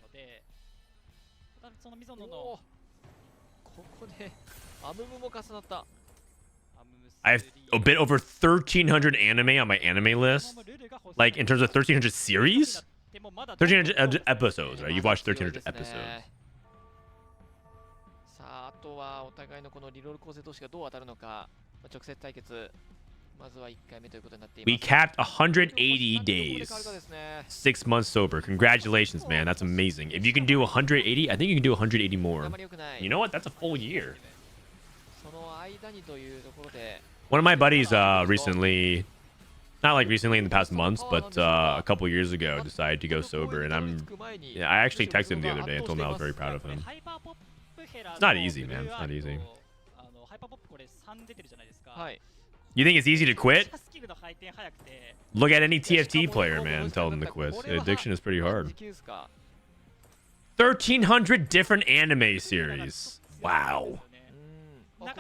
I have a bit over 1,300 anime on my anime list. Like, in terms of 1,300 series? 1,300 episodes, right? You've watched 1,300 episodes. We capped 180 days. 6 months sober. Congratulations, man. That's amazing. If you can do 180, I think you can do 180 more. You know what? That's a full year. One of my buddies recently, not like recently in the past months, but a couple years ago, decided to go sober. And I actually texted him the other day and told him I was very proud of him. It's not easy, man. It's not easy. You think it's easy to quit? Look at any TFT player, man. Tell them to quit. Addiction is pretty hard. 1,300 different anime series. Wow. Well,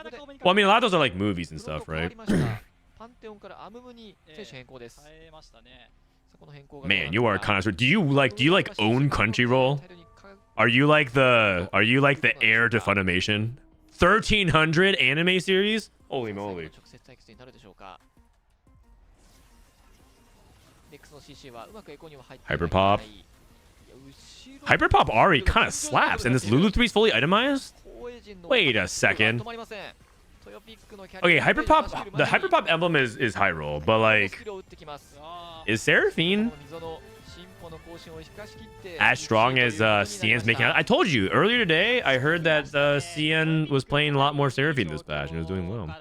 I mean, a lot of those are like movies and stuff, right? Man, you are a connoisseur. Do you like own Crunchyroll? Are you like the heir to Funimation? 1,300 anime series? Holy moly. Hyperpop. Hyperpop Ari kind of slaps, and this Lulu 3 is fully itemized? Wait a second. Okay, Hyperpop, the Hyperpop emblem is high roll, but like, is Seraphine as strong as CN's making out? I told you earlier today, I heard that CN was playing a lot more Seraphine this patch and was doing well.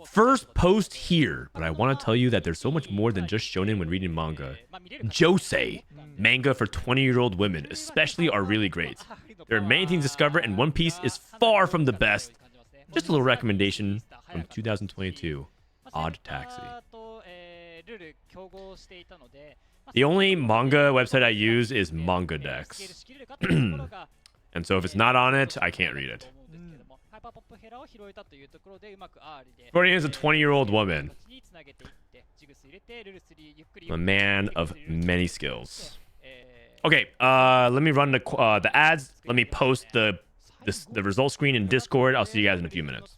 First post here, but I want to tell you that there's so much more than just shonen when reading manga. Josei, manga for 20-year-old women, especially, are really great. There are many things to discover, and One Piece is far from the best. Just a little recommendation from 2022, Odd Taxi. The only manga website I use is MangaDex. And so if it's not on it, I can't read it. Frodan is a 20-year-old woman. A man of many skills. Okay, let me run the ads. Let me post the result screen in Discord. I'll see you guys in a few minutes.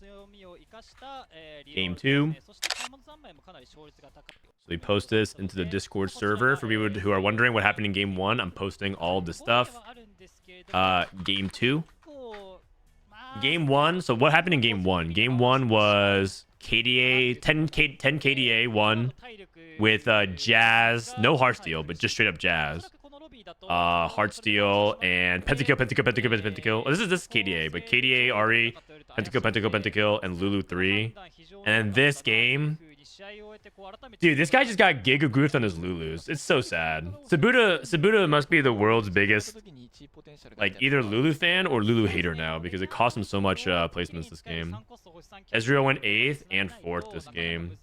Game 2. So we post this into the Discord server for people who are wondering what happened in Game 1. I'm posting all the stuff. Game 2. Game 1. So what happened in Game 1? Game 1 was KDA 10 KDA 1 with Jazz, no Heartsteel, but just straight up Jazz. Heartsteel and Pentakill. Oh, this is KDA, but KDA, Ari, Pentakill, and Lulu 3. And then this game, dude, this guy just got Giga Groothed on his Lulus. It's so sad. Sabuda must be the world's biggest, like, either Lulu fan or Lulu hater now, because it cost him so much placements this game. Ezreal went 8th and 4th this game.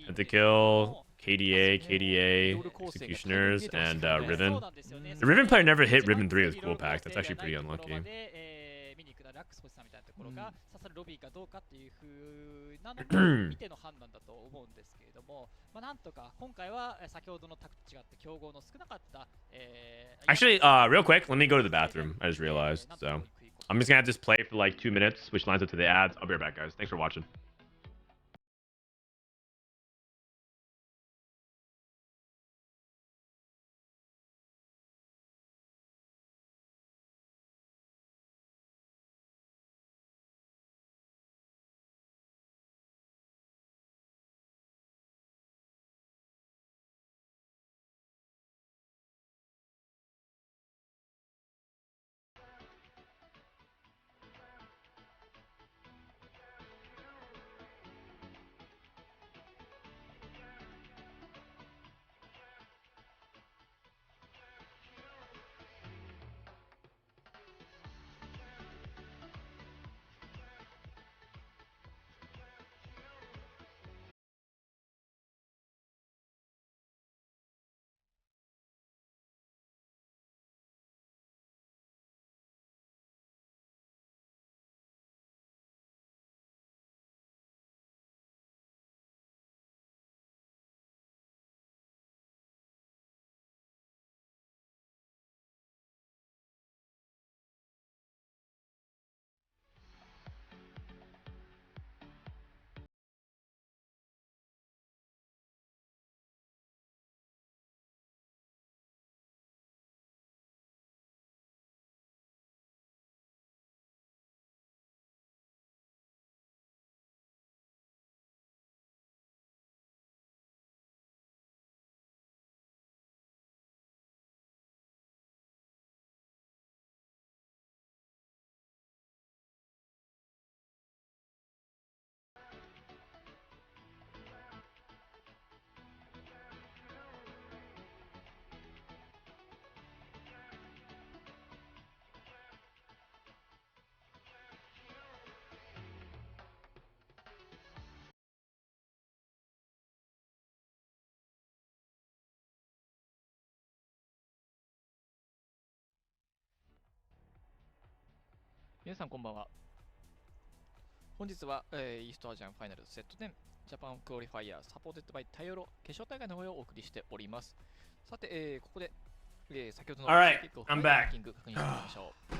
Pentakill, KDA, Executioners, and Riven. The Riven player never hit Riven 3 with Cool Pack. That's actually pretty unlucky. Actually, real quick, let me go to the bathroom. I just realized. So I'm just gonna have this play for like 2 minutes, which lines up to the ads. I'll be right back, guys. Thanks for watching.皆さんこんばんは。本日は、イーストアジアンファイナルセット10ジャパンクオリファイヤーサポーテッドバイタイヨロ決勝大会の模様をお送りしております。さて、ここで、先ほどのランキング確認してみましょう。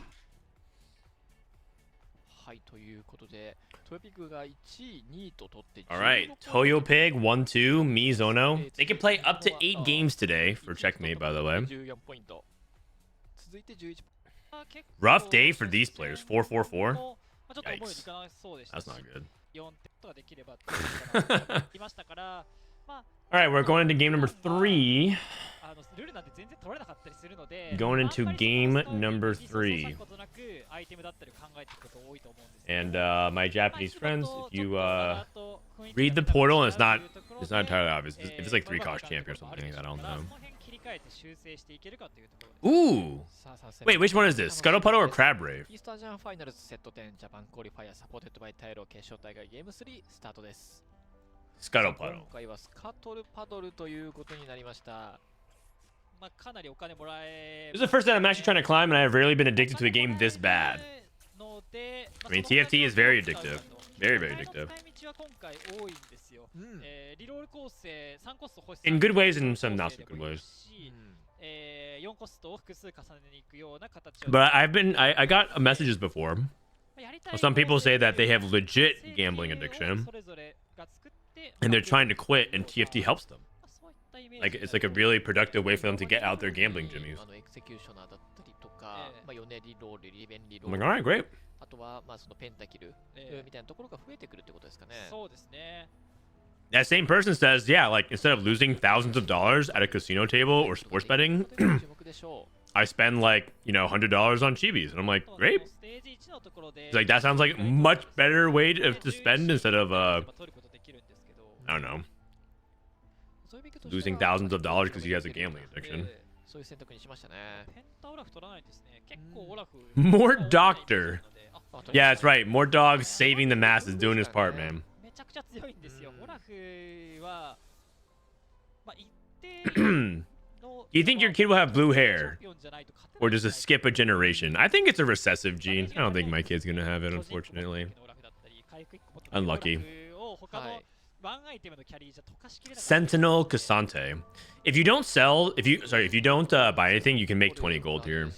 はい、ということで、トヨピックが1位、2位と取って、Alright, Toyo Pig 1-2, me Zono. They can play up to 8 games today for checkmate, by the way. 14ポイント。続いて11ポイント。Rough day for these players. 4-4-4. Yikes. That's not good. All right, we're going into game number 3. Going into game number 3. And my Japanese friends, if you read the portal, and it's not entirely obvious. If it's like 3-cost champion or something like that, I don't know. Ooh. Wait, which one is this? Scuttle Puddle or Crab Rave? Scuttle Puddle. This is the first time I'm actually trying to climb, and I've rarely been addicted to a game this bad. I mean, TFT is very addictive. Very, very addictive. In good ways and some not so good ways. But I got messages before. Some people say that they have legit gambling addiction, and they're trying to quit, and TFT helps them. Like, it's like a really productive way for them to get out their gambling jimmies. I'm like, all right, great. That same person says, yeah, like, instead of losing thousands of dollars at a casino table or sports betting, I spend like, you know, $100 on chibis. And I'm like, great. It's like, that sounds like a much better way to spend instead of, I don't know, losing thousands of dollars because he has a gambling addiction. More doctor. Yeah, that's right. More dogs saving the masses, doing his part, man. Do you think your kid will have blue hair? Or does it skip a generation? I think it's a recessive gene. I don't think my kid's gonna have it, unfortunately. Unlucky. Sentinel Cassante. If you don't sell, if you don't buy anything, you can make 20 gold here.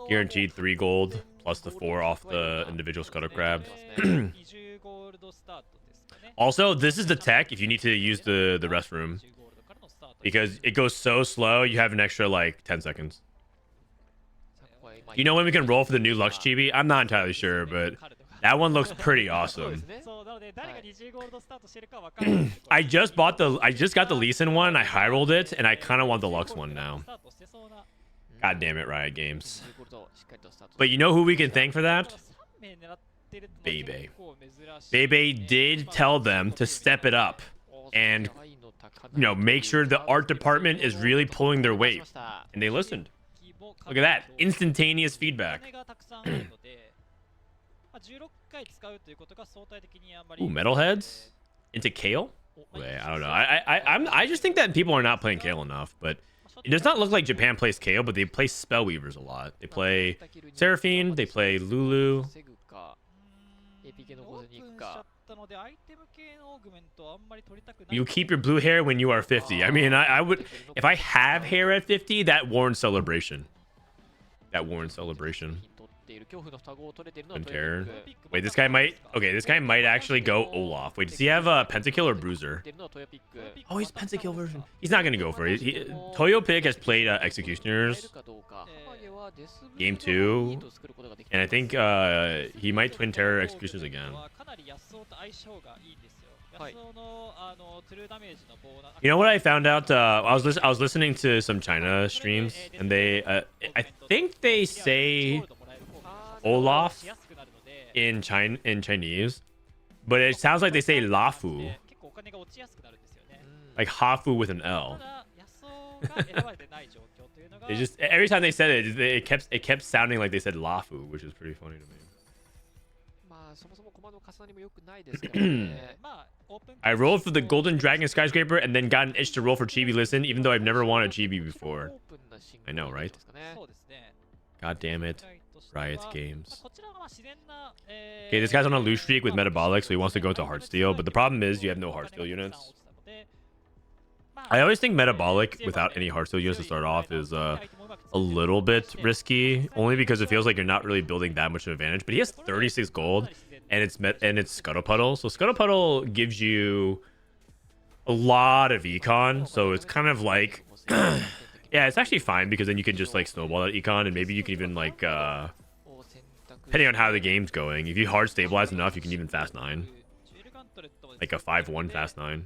Guaranteed 3 gold plus the 4 off the individual scuttle crab. Also, this is the tech if you need to use the restroom, because it goes so slow. You have an extra like 10 seconds. You know when we can roll for the new Lux Chibi? I'm not entirely sure, but that one looks pretty awesome. I just got the Lee Sin one. I high rolled it, and I kind of want the Lux one now. God damn it, Riot Games. But you know who we can thank for that? Bebe. Bebe did tell them to step it up and, you know, make sure the art department is really pulling their weight. And they listened. Look at that. Instantaneous feedback. Ooh, metalheads? Into Kale? Wait, I don't know. I just think that people are not playing Kale enough, but it does not look like Japan plays Kale, but they play Spellweavers a lot. They play Seraphine, they play Lulu. You keep your blue hair when you are 50. I mean, I would, if I have hair at 50, that warrants celebration. That warrants celebration. Wait, this guy might... Okay, this guy might actually go Olaf. Wait, does he have a Pentakill or Bruiser? Oh, he's Pentakill version. He's not going to go for it. Toyo Pick has played Executioners. Game 2. And I think he might Twin Terror Executioners again. You know what I found out? I was listening to some China streams, and they... I think they say Olaf in Chinese, but it sounds like they say Lafu, like Hafu with an L. They just, every time they said it, it kept sounding like they said Lafu, which is pretty funny to me. I rolled for the Golden Dragon Skyscraper and then got an itch to roll for Chibi Listen, even though I've never won a Chibi before. I know, right? God damn it. Riot Games. Okay, this guy's on a loose streak with Metabolic, so he wants to go to Heartsteel, but the problem is you have no Heartsteel units. I always think Metabolic without any Heartsteel units to start off is a little bit risky, only because it feels like you're not really building that much of an advantage. But he has 36 gold, and it's Scuttle Puddle, so Scuttle Puddle gives you a lot of econ, so it's kind of like yeah, it's actually fine, because then you can just like snowball that econ, and maybe you can even like depending on how the game's going, if you hard stabilize enough, you can even fast 9. like a 5-1 fast 9.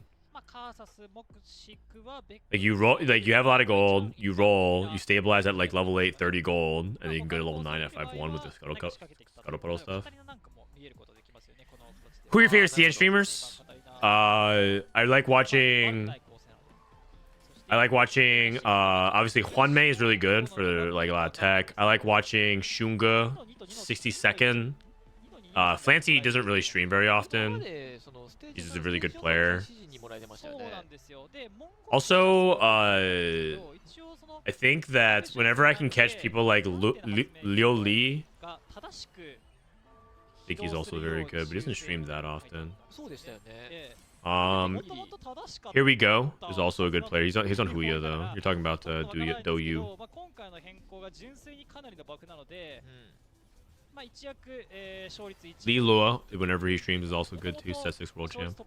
Like you roll, like you have a lot of gold, you roll, you stabilize at like level 8, 30 gold, and then you can go to level 9 at 5-1 with the scuttle puddle stuff. Who are your favorite CS streamers? I like watching. Obviously Juanmei is really good for like a lot of tech. I like watching Shunga, 60-second. Flancy doesn't really stream very often. He's just a really good player. Also, I think that whenever I can catch people like Liu Li, I think he's also very good, but he doesn't stream that often. Here we go. Is also a good player. He's on Huya though. You're talking about Do Yu. Lee Lua, whenever he streams, is also good too. Set 6 world champ.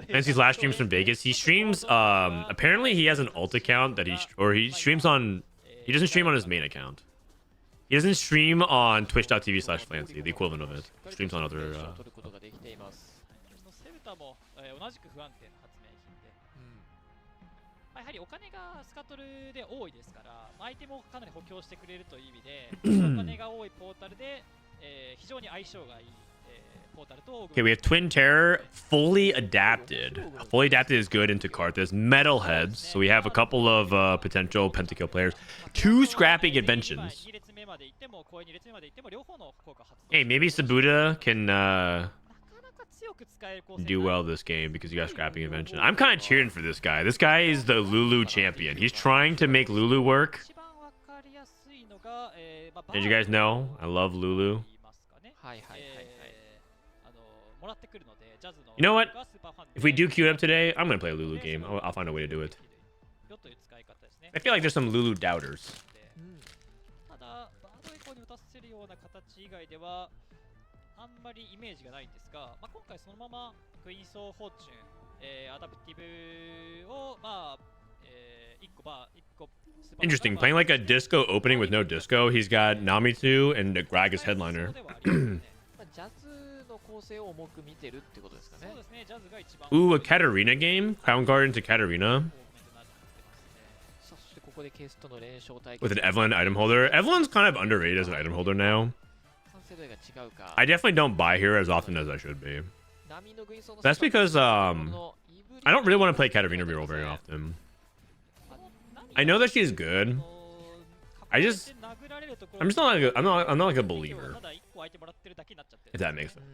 Fancy's last streams from Vegas. He streams. Apparently he has an alt account that he streams on. He doesn't stream on his main account. He doesn't stream on twitch.tv/Flancy, the equivalent of it. He streams on other. Okay, we have Twin Terror fully adapted. Fully adapted is good into Karthus. Metalheads. So we have a couple of potential pentakill players. 2 scrapping inventions. Hey, maybe Sabuda can do well this game because you got scrapping invention. I'm kind of cheering for this guy. This guy is the Lulu champion. He's trying to make Lulu work. As you guys know, I love Lulu. You know what? If we do queue it up today, I'm going to play a Lulu game. I'll find a way to do it. I feel like there's some Lulu doubters. Interesting. Playing like a disco opening with no disco. He's got Namitu and Grag as headliner. Ooh, a Katarina game? Crown Guard into Katarina. With an Evelyn item holder. Evelyn's kind of underrated as an item holder now. I definitely don't buy her as often as I should be. That's because I don't really want to play Katarina reroll very often. I know that she's good. I'm just not like a believer. If that makes sense.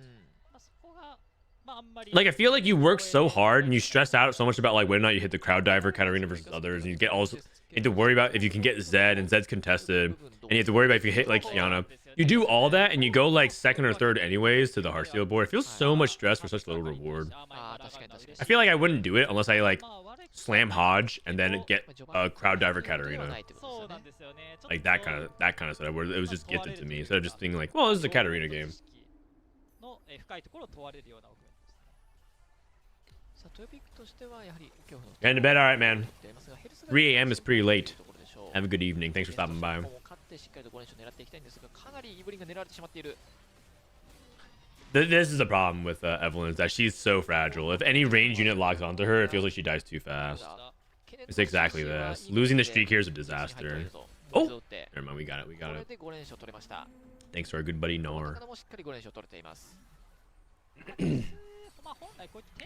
Like I feel like you work so hard and you stress out so much about like whether or not you hit the crowd diver Katarina versus others, and you get also you have to worry about if you can get Zed and Zed's contested, and you have to worry about if you hit like Kiana. You do all that and you go like second or third anyways to the Heartsteel board. It feels so much stress for such little reward. I feel like I wouldn't do it unless I like slam Hodge and then get a crowd diver Katarina. Like that kind of setup where it was just gifted to me instead of just thinking like, well, this is a Katarina game. Getting to bed, all right, man. 3 a.m. is pretty late. Have a good evening. Thanks for stopping by. This is a problem with Evelyn, is that she's so fragile. If any range unit locks onto her, it feels like she dies too fast. It's exactly this. Losing the streak here is a disaster. Oh! Never mind, we got it. Thanks to our good buddy Nor.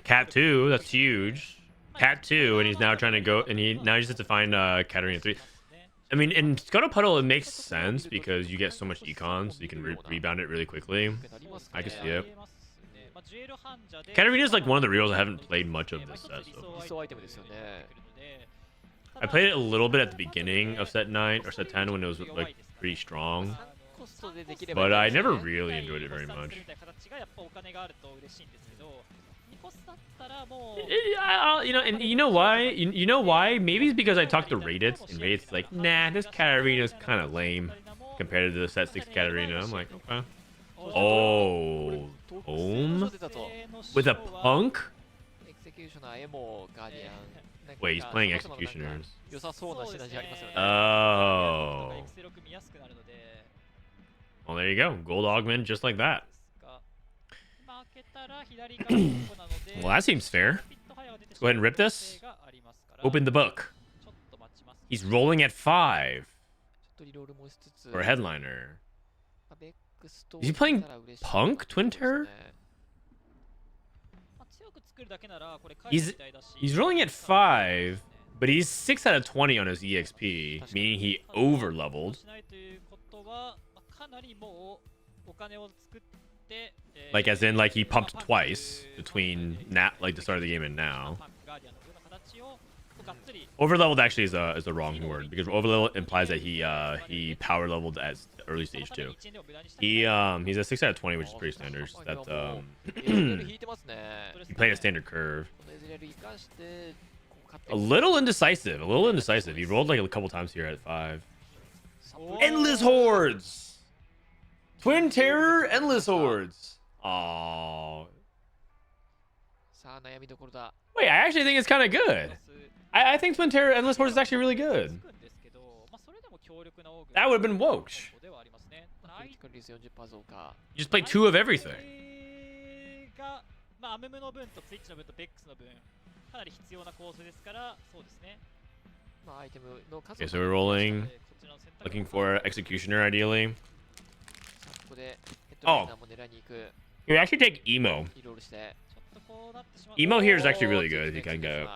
Cat 2, that's huge. Cat 2, and he's now trying to go, and he just has to find Katarina 3. I mean, in Scuttle Puddle, it makes sense because you get so much econ, so you can rebound it really quickly. I can see it. Katarina is like one of the reels I haven't played much of this set. So. I played it a little bit at the beginning of set 9 or set 10 when it was like pretty strong, but I never really enjoyed it very much. You know why? You know why? Maybe it's because I talked to Raditz, and Radit's like, nah, this Katarina's kind of lame compared to the set 6 Katarina. I'm like, okay. Oh, Ohm with a punk? Wait, he's playing Executioners. Oh. Well, there you go. Gold augment just like that. Well, that seems fair. Let's go ahead and rip this. Open the book. He's rolling at 5 for a headliner. Is he playing Punk Twin Terror? He's rolling at 5, but he's 6 out of 20 on his EXP, meaning he over leveled. Like as in like he pumped twice between like the start of the game and now. Over leveled actually is a wrong word, because over level implies that he power leveled at early stage 2. He's a 6 out of 20, which is pretty standard. That he played a standard curve. A little indecisive. He rolled like a couple times here at 5. Endless hordes. Twin Terror, endless hordes. Oh. Wait, I actually think it's kind of good. I think Twin Terror, endless hordes is actually really good. That would have been Woksh. You just play 2 of everything. Okay, so we're rolling. Looking for Executioner, ideally. Oh. You actually take Emo. Emo here is actually really good if you can go.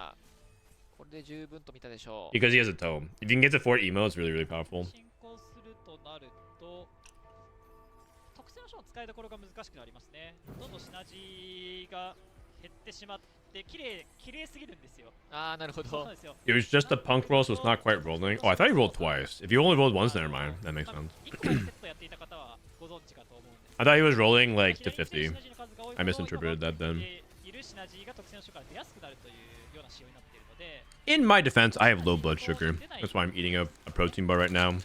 Because he has a tome. If you can get to 4 Emo, it's really, really powerful. It was just a punk roll, so it's not quite rolling. Oh, I thought he rolled twice. If you only rolled once, never mind. That makes sense. I thought he was rolling like to 50. I misinterpreted that then. In my defense, I have low blood sugar. That's why I'm eating a protein bar right now.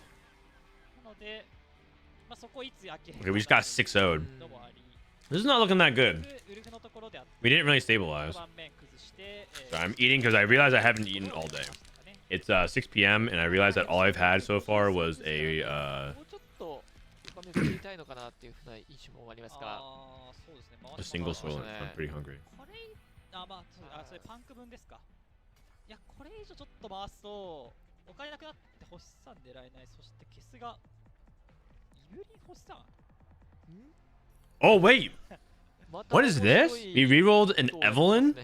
Okay, we just got 6-0'd. This is not looking that good. We didn't really stabilize. So I'm eating because I realized I haven't eaten all day. It's 6 p.m. and I realized that all I've had so far was a single soil. I'm pretty hungry. Oh wait, what is this? He rerolled an Evelyn?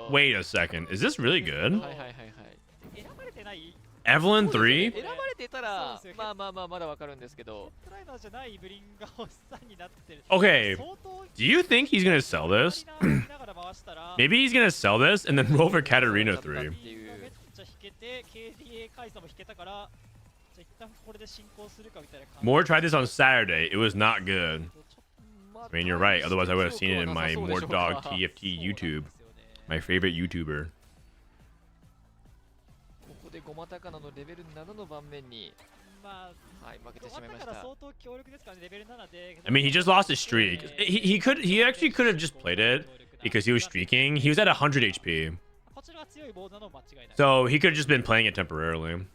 Wait a second, is this really good? Evelyn 3? Okay, do you think he's gonna sell this? Maybe he's gonna sell this and then roll for Katarina 3. Moore tried this on Saturday. It was not good. I mean, you're right. Otherwise, I would have seen it in my More Dog TFT YouTube. My favorite YouTuber. I mean, he just lost his streak. He actually could have just played it because he was streaking. He was at 100 HP. So he could have just been playing it temporarily.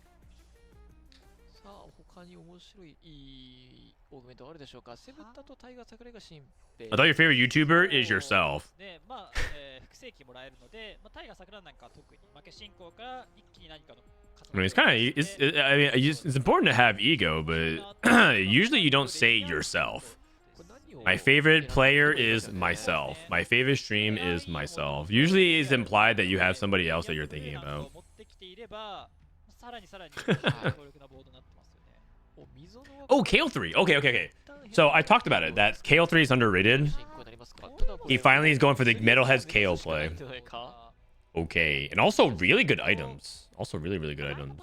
I thought your favorite YouTuber is yourself. I mean, it's kind of. I mean, it's important to have ego, but usually you don't say yourself. My favorite player is myself. My favorite stream is myself. Usually it's implied that you have somebody else that you're thinking about. Oh, Kale 3. Okay. So I talked about it, that Kale 3 is underrated. He finally is going for the Metalhead's Kale play. Okay, and also really good items. Also really, really good items.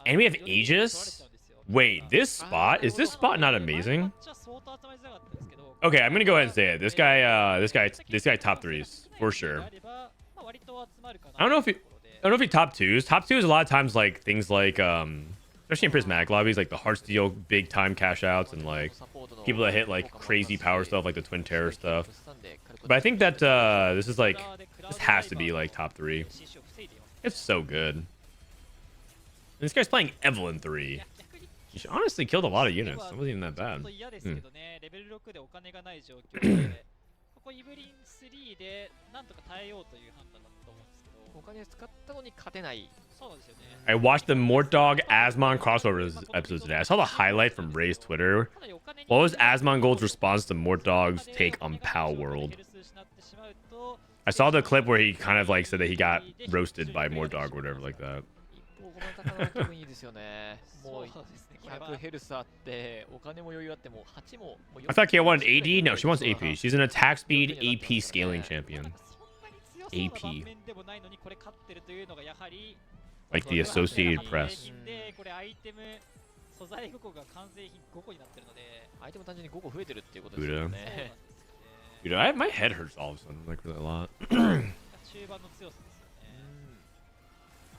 And we have Aegis. Wait, this spot? Is this spot not amazing? Okay, I'm gonna go ahead and say it. This guy top 3s for sure. I don't know if he top 2s. Top 2s a lot of times like things like especially in prismatic lobbies, like the Heartsteel big time cash outs and like people that hit like crazy power stuff like the Twin Terror stuff. But I think that this has to be like top 3. It's so good. This guy's playing Evelyn 3. 逆に You should honestly killed a lot of units. That wasn't even that ちょ bad. っと嫌です Hmm. けどね、レベル6でお金がない状況で、ここイブリン3でなんとか耐えようという判断だったと思うんですけど、お金使ったのに勝てない。そうですよね。 I watched the Mortdog Asmon crossover episode today. I saw the highlight from Ray's Twitter. What was Asmongold's response to Mortdog's take on Pow World? I saw the clip where he kind of like said that he got roasted by Mortdog or whatever like that. いいですよね。もう100ヘルスあってお金も余裕あってもう8も I thought Kate wanted AD. No, she wants AP. She's an attack speed AP scaling champion. AP. Like the Associated Press. これアイテム素材5個が完成品5個になってるので、アイテム単純に5個増えてるっていうことですよね。 Dude, my head hurts all of a sudden, like really a lot. 中盤の強さですよね。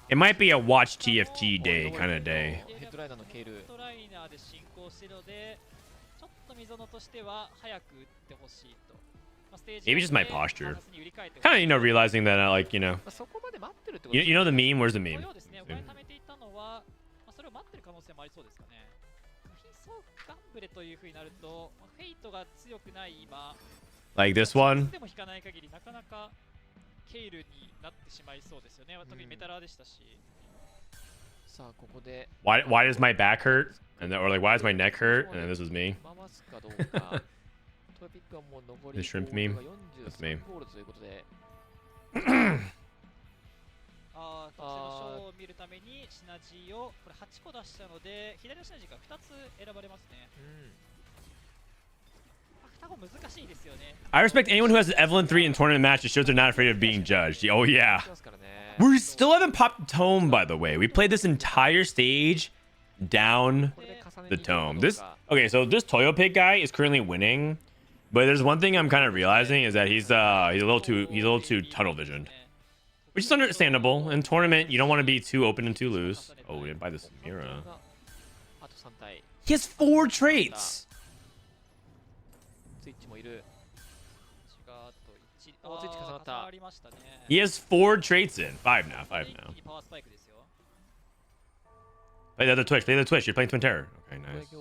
It might be a watch TFT day kind of day. ヘッドライナーのケール。ヘッドライナーで進行してるので、ちょっと溝野としては早く打ってほしいと。 Maybe just my posture. Kind of, you know, realizing that, like, you know. You know the meme? Where's the meme? Like this one? Why does my back hurt? Or like, why does my neck hurt? And then this is me. The shrimp meme? That's me. 特性の章を見るためにシナジーをこれ8個出したので左のシナジーが2つ選ばれますね。双子難しいですよね。 I respect anyone who has an Evelyn 3 in tournament match. It shows they're not afraid of being judged. Oh yeah. We still haven't popped Tome, by the way. We played this entire stage down the Tome. Okay, so this Toyo Pig guy is currently winning. But there's one thing I'm kind of realizing is that he's a little too tunnel visioned, which is understandable. In tournament, you don't want to be too open and too loose. Oh, we didn't buy the Samira. He has 4 traits. He has 4 traits in. 5 now. 5 now. Play the other Twitch. Play the Twitch. You're playing Twin Terror. Okay, nice.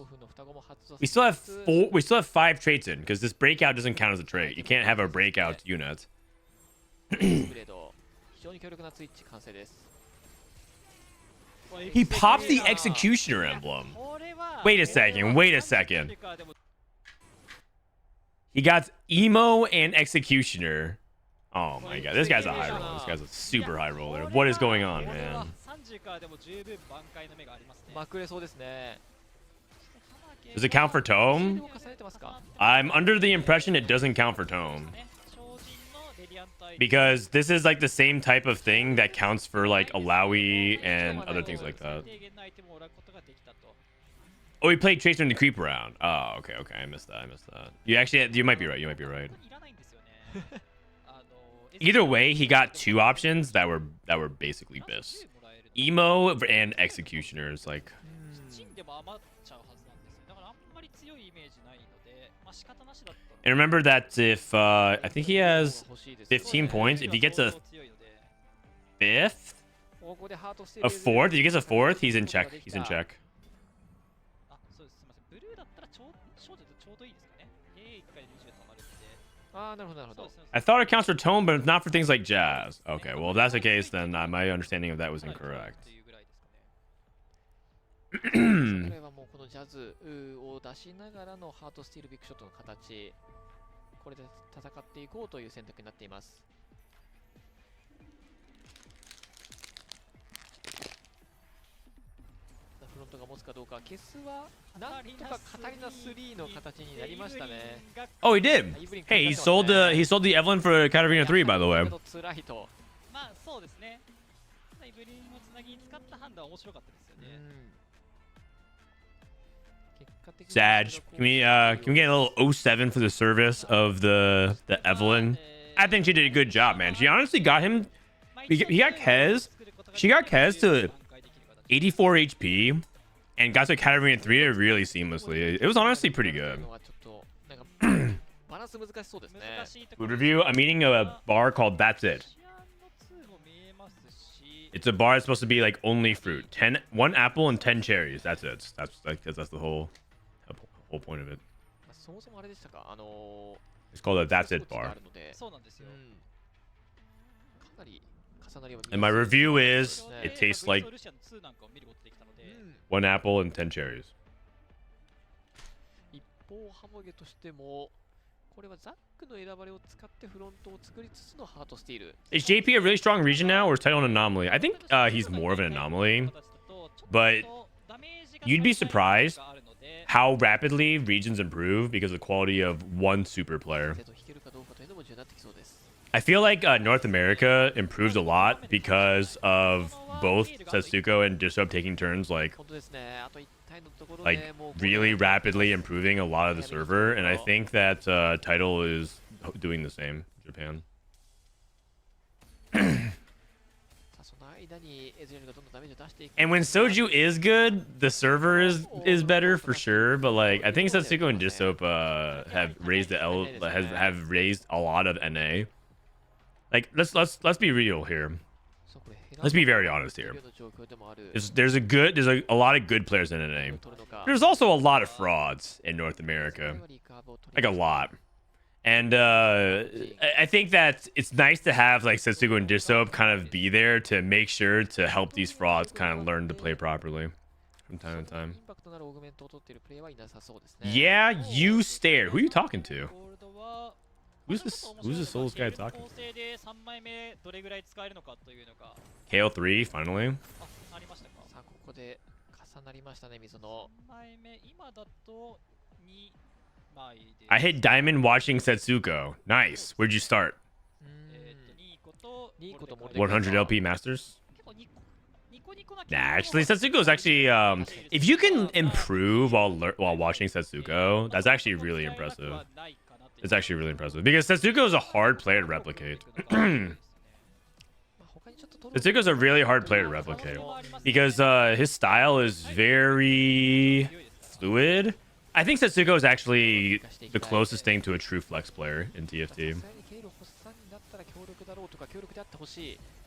We still have 4. We still have 5 traits in because this breakout doesn't count as a trait. You can't have a breakout unit. He pops the Executioner emblem. Wait a second. Wait a second. He got Emo and Executioner. Oh my god. This guy's a high roller. This guy's a super high roller. What is going on, man? Does it count for Tome? I'm under the impression it doesn't count for Tome. Because this is like the same type of thing that counts for like Alawi and other things like that. Oh, we played Tracer in the creep round. Oh, okay. I missed that. You might be right. Either way, he got 2 options that were basically bis. Emo and Executioners, like. And remember that if I think he has 15 points, if he gets a 5th, a 4th, if he gets a 4th, he's in check. I thought it counts for Tome, but not for things like Jazz. Okay, well if that's the case, then my understanding of that was incorrect. ジャズを出しながらのハートスティールビッグショットの形、これで戦っていこうという選択になっています。フロントが持つかどうか、ケスはなんとかカタリナ3の形になりましたね。Oh, he did. Hey, he sold the Evelyn for Katarina 3, by the way. まあそうですね。イブリンをつなぎに使った判断は面白かったですよね。Sag, can we get a little 07 for the service of the Evelyn? I think she did a good job, man. She honestly got him. He got Kez. She got Kez to 84 HP and got to Katarina 3 really seamlessly. It was honestly pretty good. Food review. I'm eating a bar called That's It. It's a bar that's supposed to be like only fruit. 1 apple and 10 cherries. That's it. That's the whole point of it. そもそもあれでしたか、It's called a that's it bar. そうなんですよ。かなり重なりは見えます。 And my review is it tastes like 1 apple and 10 cherries. 一方ハモゲとしてもこれはザックの選ばれを使ってフロントを作りつつのハートスティール。 Is JP a really strong region now, or is Title an anomaly? I think he's more of an anomaly, but you'd be surprised how rapidly regions improve because of the quality of one super player. I feel like North America improves a lot because of both Setsuko and Disrupt taking turns like really rapidly improving a lot of the server, and I think that Title is doing the same in Japan. And when Soju is good, the server is better for sure. But like, I think Setsuko and Disop have raised have raised a lot of NA. Like, let's be real here. Let's be very honest here. There's a lot of good players in NA. There's also a lot of frauds in North America, like a lot. And I think that it's nice to have like Setsuko and Disop kind of be there to make sure to help these frauds kind of learn to play properly from time to time. Yeah, you stared. Who are you talking to? Who's this Souls guy talking to? KO3 finally. I hit diamond watching Setsuko. Nice. Where'd you start? 100 LP Masters? Nah, actually, Setsuko's actually, if you can improve while watching Setsuko, that's actually really impressive. It's actually really impressive because Setsuko is a hard player to replicate. Setsuko's a really hard player to replicate because his style is very fluid. I think Setsuko is actually the closest thing to a true flex player in TFT.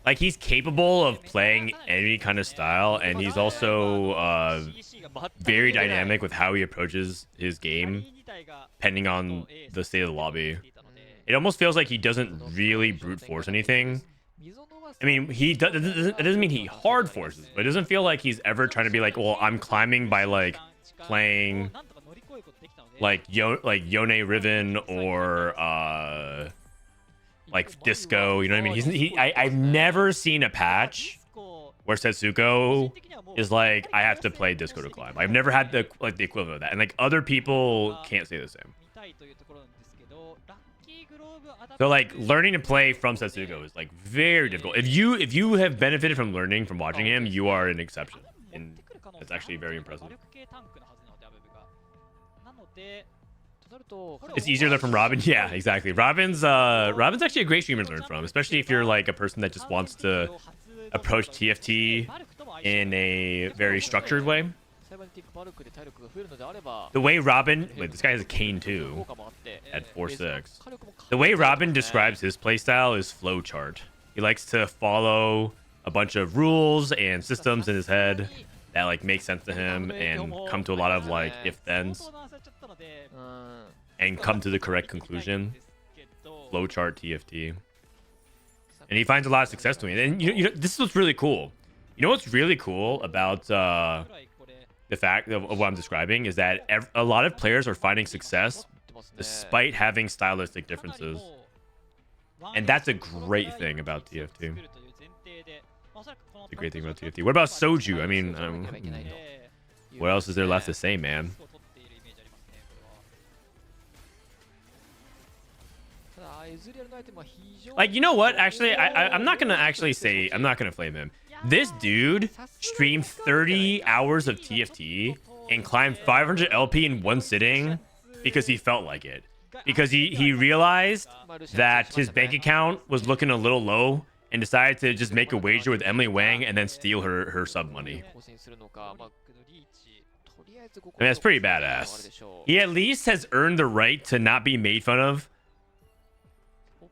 Like, he's capable of playing any kind of style, and he's also very dynamic with how he approaches his game, depending on the state of the lobby. It almost feels like he doesn't really brute force anything. I mean, it doesn't mean he hard forces, but it doesn't feel like he's ever trying to be like, well, I'm climbing by like playing like Yone Riven or like Disco, you know what I mean? I've never seen a patch where Setsuko is like, I have to play Disco to climb. I've never had the equivalent of that, and like other people can't say the same. So like learning to play from Setsuko is like very difficult. If you have benefited from learning from watching him, you are an exception, and it's actually very impressive. It's easier to learn from Robin. Yeah, exactly. Robin's actually a great streamer to learn from, especially if you're like a person that just wants to approach TFT in a very structured way. The way Robin, wait, this guy has a cane too at 4-6. The way Robin describes his playstyle is flowchart. He likes to follow a bunch of rules and systems in his head that like make sense to him and come to a lot of like if-thens and come to the correct conclusion. Flowchart TFT. And he finds a lot of success doing it. And you know, this is what's really cool. You know what's really cool about the fact of what I'm describing is that a lot of players are finding success despite having stylistic differences. And that's a great thing about TFT. It's a great thing about TFT. What about Soju? I mean, what else is there left to say, man? Like, you know what? Actually, I'm not gonna flame him. This dude streamed 30 hours of TFT and climbed 500 LP in one sitting because he felt like it. Because he realized that his bank account was looking a little low and decided to just make a wager with Emily Wang and then steal her sub money. I mean, that's pretty badass. He at least has earned the right to not be made fun of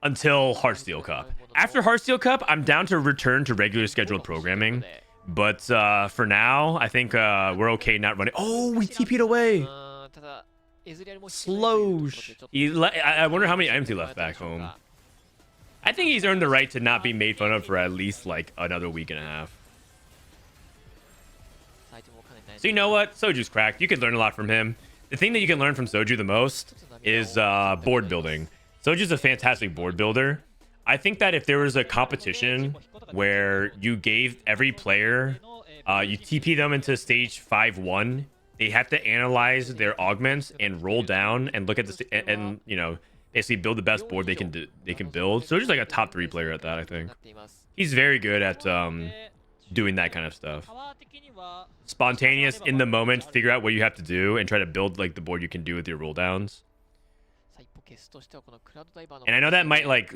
until Heartsteel Cup. after Heartsteel Cup, I'm down to return to regular scheduled programming. But for now, I think we're okay not running. Oh, we TP'd away. Slosh. I wonder how many items he left back home. I think he's earned the right to not be made fun of for at least like another week and a half. So you know what? Soju's cracked. You could learn a lot from him. The thing that you can learn from Soju the most is board building. Soju's a fantastic board builder. I think that if there was a competition where you gave every player, you TP them into stage 5-1, they have to analyze their augments and roll down and look at the and you know basically build the best board they can build. So just like a top 3 player at that, I think. He's very good at doing that kind of stuff. Spontaneous in the moment, figure out what you have to do and try to build like the board you can do with your roll downs. And I know that might like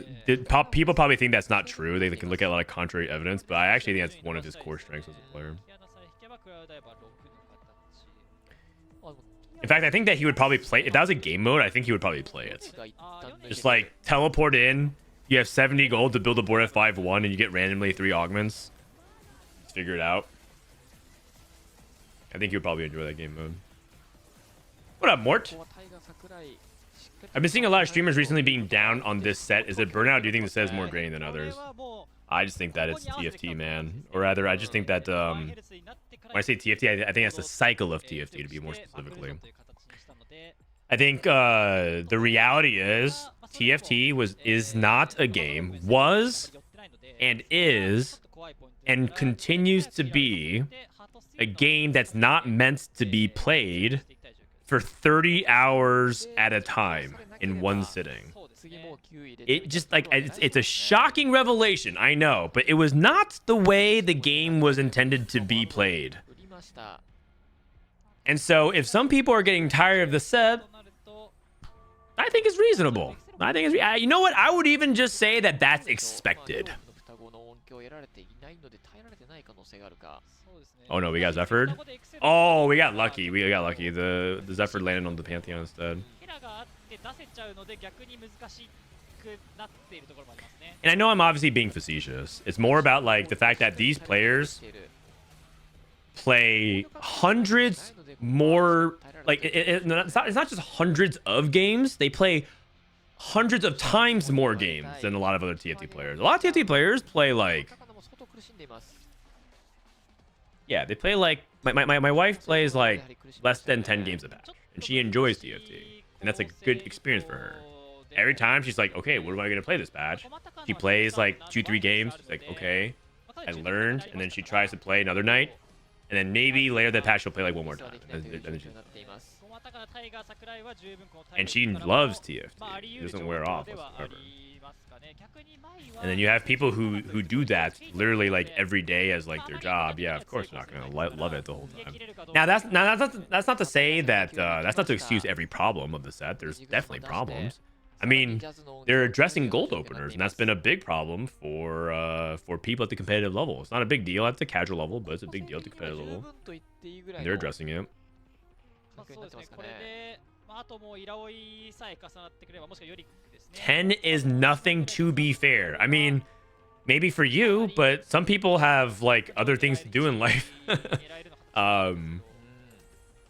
people probably think that's not true. They can look at a lot of contrary evidence, but I actually think that's one of his core strengths as a player. In fact, I think that he would probably play if that was a game mode. I think he would probably play it. Just like teleport in. You have 70 gold to build a board at 5-1, and you get randomly 3 augments. Just figure it out. I think he would probably enjoy that game mode. What up, Mort? I've been seeing a lot of streamers recently being down on this set. Is it burnout? Do you think the set is more grainy than others? I just think that it's TFT, man. Or rather, I just think that when I say TFT, I think that's the cycle of TFT, to be more specifically. I think the reality is TFT is not a game, was and is and continues to be a game that's not meant to be played for 30 hours at a time in one sitting. It just like it's a shocking revelation, I know, but it was not the way the game was intended to be played. And so if some people are getting tired of the set, I think it's reasonable. I think it's you know what? I would even just say that that's expected. Oh no, we got Zephyr. Oh, we got lucky. We got lucky. The Zephyr landed on the Pantheon instead. And I know I'm obviously being facetious. It's more about like the fact that these players play hundreds more. Like it's not just hundreds of games. They play hundreds of times more games than a lot of other TFT players. A lot of TFT players play like. Yeah, they play like my wife plays like less than 10 games a patch, and she enjoys TFT, and that's a good experience for her. Every time she's like, okay, what am I gonna play this patch? She plays like 2-3 games. She's like, okay, I learned, and then she tries to play another night, and then maybe later that patch she'll play like one more time. And she loves TFT. It doesn't wear off whatsoever. And then you have people who do that literally like every day as like their job. Yeah, of course they're not gonna love it the whole time. Now that's not to say that that's not to excuse every problem of the set. There's definitely problems. I mean, they're addressing gold openers, and that's been a big problem for people at the competitive level. It's not a big deal at the casual level, but it's a big deal at the competitive level. And they're addressing it. 10 is nothing, to be fair. I mean, maybe for you, but some people have like other things to do in life.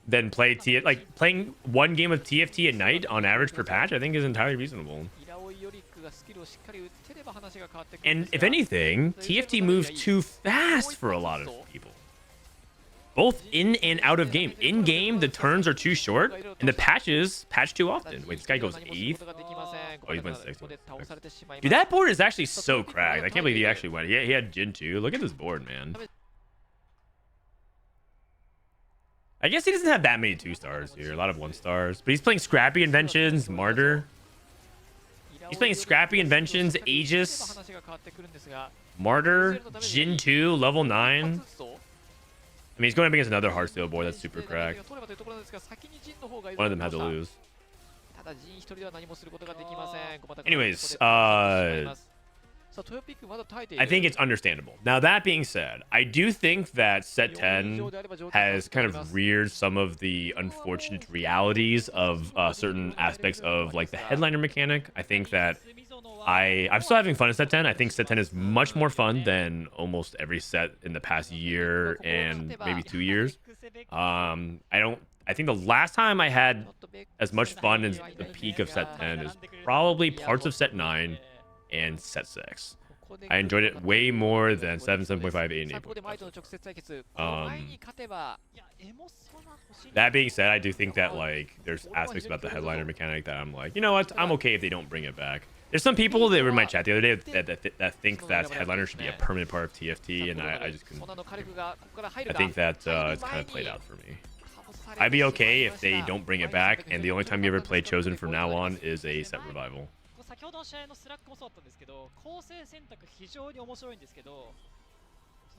Then play TFT. Like playing one game of TFT a night on average per patch, I think is entirely reasonable. And if anything, TFT moves too fast for a lot of people. Both in and out of game. In game, the turns are too short, and the patches patch too often. Wait, this guy goes 8th. Oh, he went 6th. Dude, that board is actually so cracked. I can't believe he actually went. He had Jin 2. Look at this board, man. I guess he doesn't have that many 2-stars here. A lot of 1-stars. But he's playing Scrappy Inventions, Martyr. He's playing Scrappy Inventions, Aegis, Martyr, Jin 2, level 9. I mean, he's going up against another Heartsteel board that's super cracked. One of them had to lose. Anyways, I think it's understandable. Now, that being said, I do think that set 10 has kind of reared some of the unfortunate realities of certain aspects of like the headliner mechanic. I think that I'm still having fun in set 10. I think set 10 is much more fun than almost every set in the past year and maybe 2 years. I think the last time I had as much fun as the peak of set 10 is probably parts of set 9 and set 6. I enjoyed it way more than 7, 7.5, 8, and 8.5. That being said, I do think that like there's aspects about the headliner mechanic that I'm like, you know what, I'm okay if they don't bring it back. There's some people that were in my chat the other day that think that headliner should be a permanent part of TFT, and I just couldn't. I think that it's kind of played out for me. I'd be okay if they don't bring it back, and the only time you ever play Chosen from now on is a set revival. 先ほどの試合のスラックもそうだったんですけど、構成選択非常に面白いんですけど、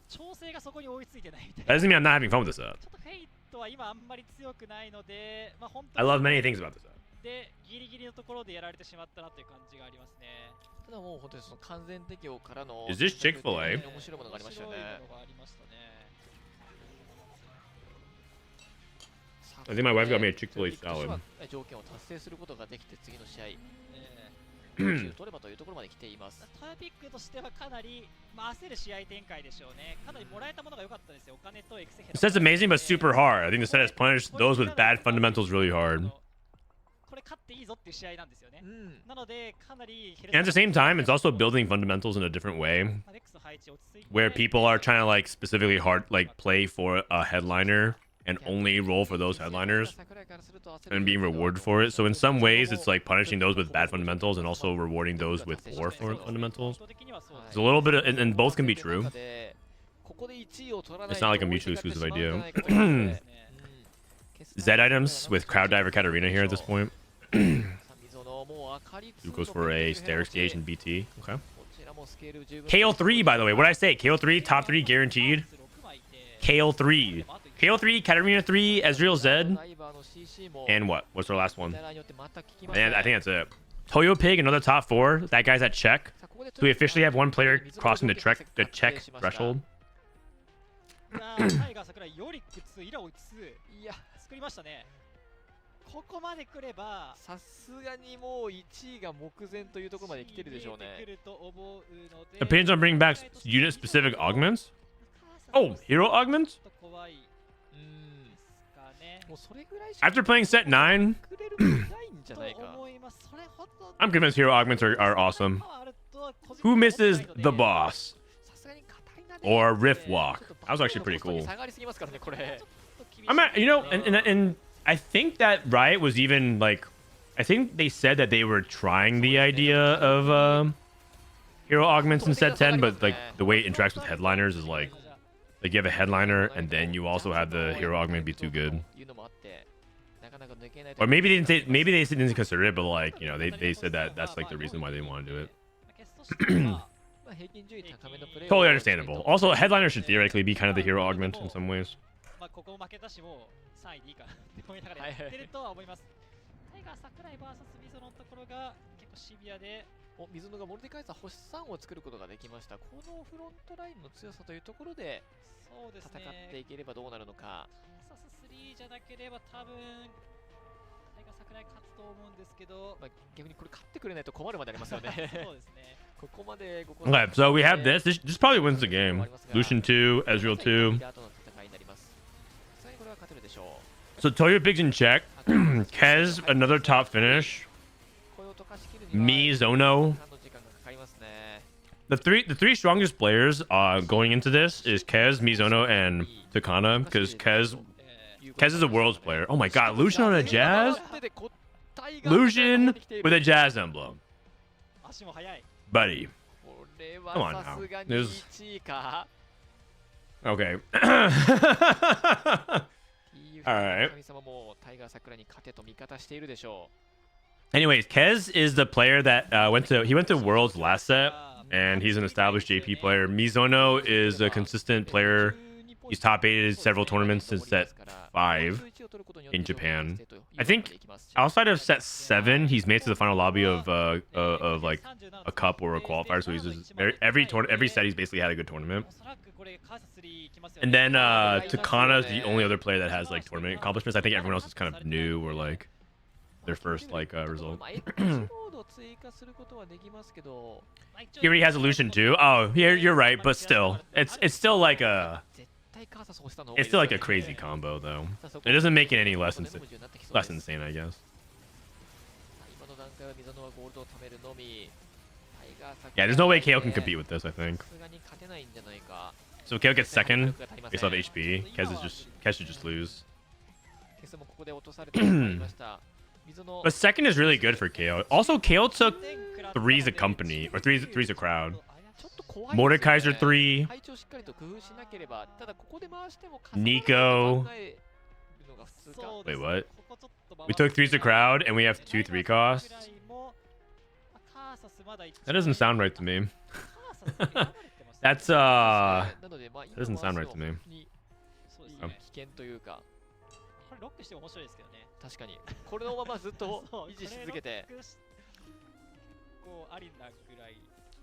調整がそこに追いついてないみたいな。That doesn't mean I'm not having fun with this set. ちょっとフェイトは今あんまり強くないので、まあ本当 I に love many things about this set. でギリギリのところでやられてしまったなという感じがありますね。ただもう本当にその完全適用からの Is this Chick-fil-A? 面白いものがありましたよね。 I think my wife got me a Chick-fil-A salad. 条件を達成することができて次の試合取ればというところまで来ています。トヨピックとしてはかなり焦る試合展開でしょうね。かなりもらえたものが良かったですよ。お金とエクセヘ The set's amazing but super hard. I think the set has punished those with bad fundamentals really hard. これ勝っていいぞっていう試合なんですよね。なのでかなり And at the same time, it's also building fundamentals in a different way, where people are trying to like specifically play for a headliner and only roll for those headliners and being rewarded for it. So in some ways, it's like punishing those with bad fundamentals and also rewarding those with poor fundamentals. It's a little bit of, and both can be true. It's not like a mutually exclusive idea. Z items with Crowd Diver Katarina here at this point. Who goes for a stair stage and BT. Okay. KO3, by the way. What did I say? KO3, top 3 guaranteed. KO3. KO3, Katarina 3, Ezreal Z. And what? What's our last one? And I think that's it. Toyo Pig, another top 4. That guy's at check. So we officially have one player crossing the check threshold. ここまで来ればさすがにもう1位が目前というところまで来てるでしょうね。 Opinions on bringing back unit specific augments? Oh, hero augments? After playing set 9, I'm convinced hero augments are awesome. Who misses the boss? Or Rift Walk? That was actually pretty cool. I'm at, you know, and I think that Riot was even like, I think they said that they were trying the idea of hero augments in set 10, but like the way it interacts with headliners is like you have a headliner and then you also have the hero augment be too good. Or maybe they didn't consider it, but like, you know, they said that that's like the reason why they want to do it. Totally understandable. Also, a headliner should theoretically be kind of the hero augment in some ways. 3位でいいかなって思いながらやってるとは思います。タイガー桜井 VS 水野のところが結構シビアで、水野がモルディカイザー星3を作ることができました。このフロントラインの強さというところで戦っていければどうなるのか。サス3じゃなければ多分タイガー桜井勝つと思うんですけど、逆にこれ勝ってくれないと困るまでありますよね。そうですね。ここまで Okay, so we have this. This probably wins the game. Lucian 2, Ezreal 2. So Toyo Pig's in check. Kez, another top finish. Me, Zono. The three strongest players going into this is Kez, Mizono, and Takana, because Kez is a world's player. Oh my god, Lucian on a Jazz? Lucian with a Jazz emblem. Buddy. Come on now. There's... Okay. Alright. Anyways, Kez is the player that went to Worlds last set, and he's an established JP player. Mizono is a consistent player. He's top 8 several tournaments since set 5 in Japan. I think outside of set 7, he's made to the final lobby of like a cup or a qualifier. So he's every set he's basically had a good tournament. And then Takana is the only other player that has like tournament accomplishments. I think everyone else is kind of new or like their first like result. He already has illusion too. Oh, you're right, but still, it's still like a crazy combo though. It doesn't make it any less insane, I guess. Yeah, there's no way KO can compete with this, I think. So KO gets second based off HP. Kez should just lose. But second is really good for KO. Also, KO took 3's a company, or 3's a crowd. Mordekaiser 3. Nico. Wait, what? We took 3's a crowd, and we have 2-3 costs. That doesn't sound right to me. That doesn't sound right to me. Oh. ロックして面白いですけどね。確かに。これのままずっと維持し続けて。こうありなぐらい。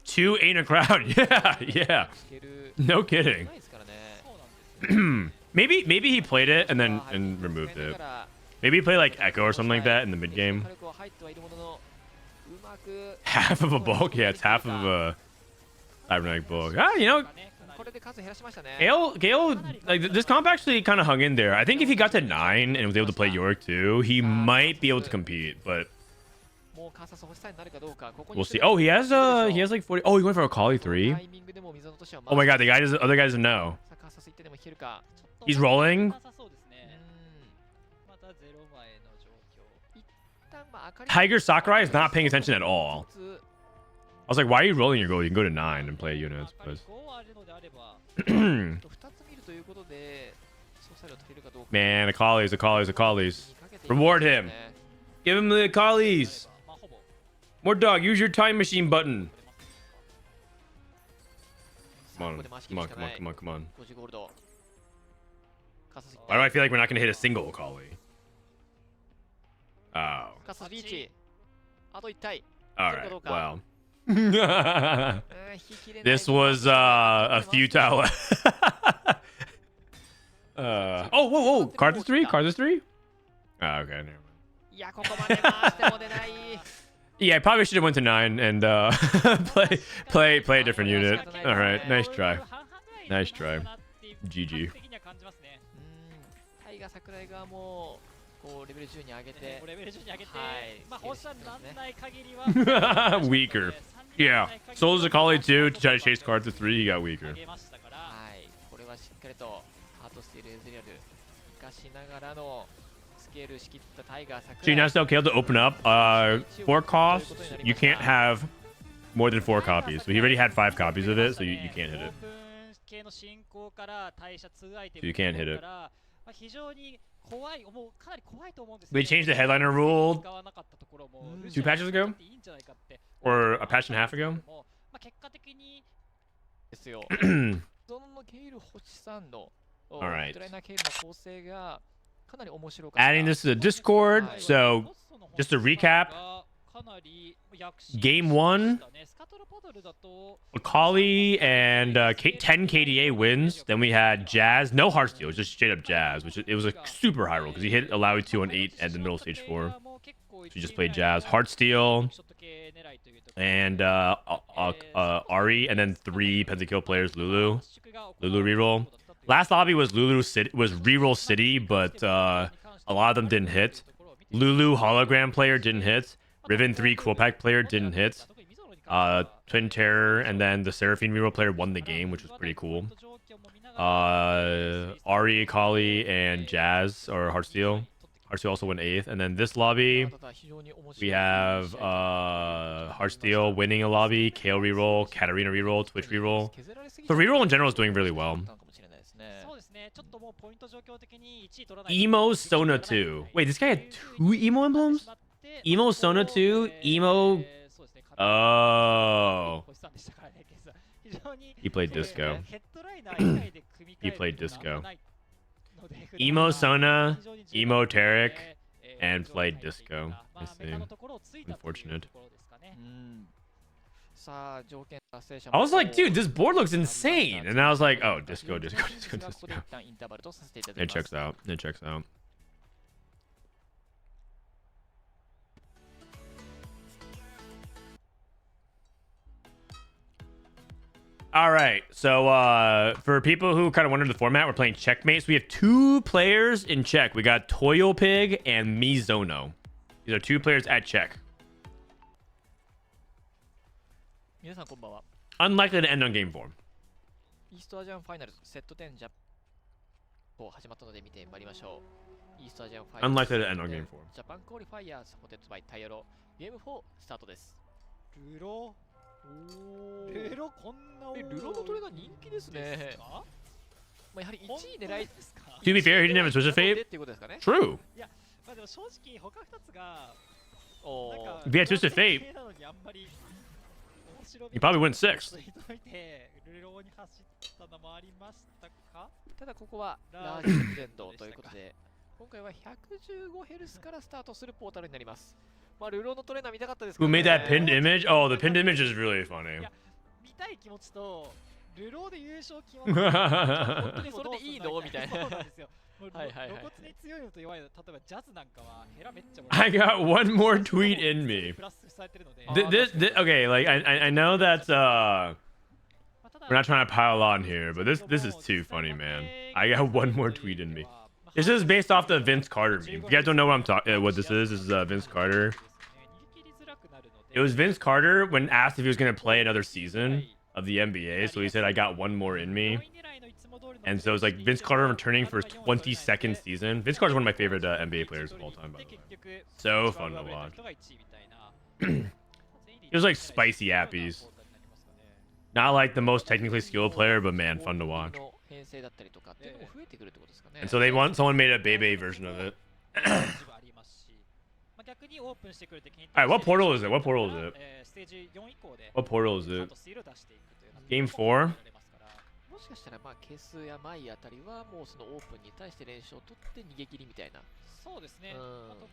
2 ain't a crowd. Yeah. No kidding. maybe he played it and then removed it. Maybe he played like Echo or something like that in the mid game. Half of a bulk? Yeah, it's half of a cybernetic bulk. Ah, you know, Gale, like this comp actually kind of hung in there. I think if he got to 9 and was able to play York too, he might be able to compete, but we'll see. Oh, he has like 40. Oh, he went for a Kali 3. Oh my god, the other guy doesn't know. He's rolling. Tiger Sakurai is not paying attention at all. I was like, why are you rolling your goal? You can go to 9 and play units. But... Man, Akali's. Reward him. Give him the Akali's. More dog, use your time machine button. Come on. Why do I feel like we're not going to hit a single Akali? Oh. Alright, wow. This was a futile. Oh, whoa. Card is 3? Oh, okay, never mind. Yeah, I probably should have went to 9 and play a different unit. Alright, nice try. GG. Weaker. Yeah. Soul's Akali 2 to try to chase cards to 3, he got weaker. So you're not still able to open up 4 costs. You can't have more than 4 copies. So he already had 5 copies of it, so you can't hit it. So you can't hit it. They changed the headliner rule 2 patches ago? Or a patch and a half ago? Alright. Adding this to the Discord. So, just to recap. Game 1, Akali and 10 KDA wins. Then we had Jazz, no Heartsteel, just straight up Jazz, which it was a super high roll because he hit Alawi 2 on 8 at the middle of stage 4. So he just played Jazz, Heartsteel, and Ari, and then 3 pentakill players, Lulu reroll. Last lobby was reroll City, but a lot of them didn't hit. Lulu hologram player didn't hit. Riven 3 Quillpack player didn't hit. Twin Terror and then the Seraphine reroll player won the game, which was pretty cool. Ari, Akali, and Jazz or Heartsteel. Heartsteel also went 8th. And then this lobby, we have Heartsteel winning a lobby, KO reroll, Katarina reroll, Twitch reroll. So reroll in general is doing really well. Emo Sona 2. Wait, this guy had 2 emo emblems? Emo Sona 2, Emo... Oh. He played Disco. He played Disco. Emo Sona, Emo Tarek, and played Disco. I see. Unfortunate. I was like, dude, this board looks insane. And I was like, oh, Disco. It checks out. All right. So for people who kind of wondered the format, we're playing checkmate. So we have 2 players in check. We got Toyo Pig and Mizono. These are 2 players at check. 皆さんこんばんは。 Unlikely to end on game 4. イーストアジアンファイナルズセット10ジャパン始まったので見てまいりましょう。イーストアジアンファイナル Unlikely to end on game 4. ジャパンクオリファイヤーサポテッドバイタイヤロゲーム4スタートです。ルロルロこんなルロのトレーナー人気ですね。まあやはり1位狙いですか。 To be fair, he didn't have a Twisted Fate. っていうことですかね。 True. いや、まあでも正直他2つがおなんか If he had Twisted Fate, なのにあんまり面白み he probably went 6. ルロに走ったのもありましたか。ただここはラージレジェンドということで、今回は115ヘルスからスタートするもポータルになります。まあルロのトレーナー見たかったですけ Who どね。 made that pinned image? Oh, the pinned image is really funny. いや見たい気持ちとルローで優勝決まった本当にそれでいいのみたいな。そうなんですよ。もうはいはいはい露骨に強いのと弱いの、例えばジャズなんかはヘラめっちゃ I got one more tweet in me. プラスされてるので Okay, like I know that we're not trying to pile on here, but this is too funny, man. I got one more tweet in me. This is based off the Vince Carter meme. If you guys don't know what I'm talking, what this is Vince Carter. It was Vince Carter when asked if he was going to play another season of the NBA, so he said, "I got one more in me." And so it's like Vince Carter returning for his 22nd season. Vince Carter is one of my favorite NBA players of all time, by the way. So fun to watch. It was like spicy appies. Not like the most technically skilled player, but man, fun to watch. And so someone made a Bebe version of it. Alright, what portal is it? What portal is it? What portal is it? Game 4? もしかしたらまあケスやマイあたりはもうそのオープンに対して連勝を取って逃げ切りみたいな。そうですね。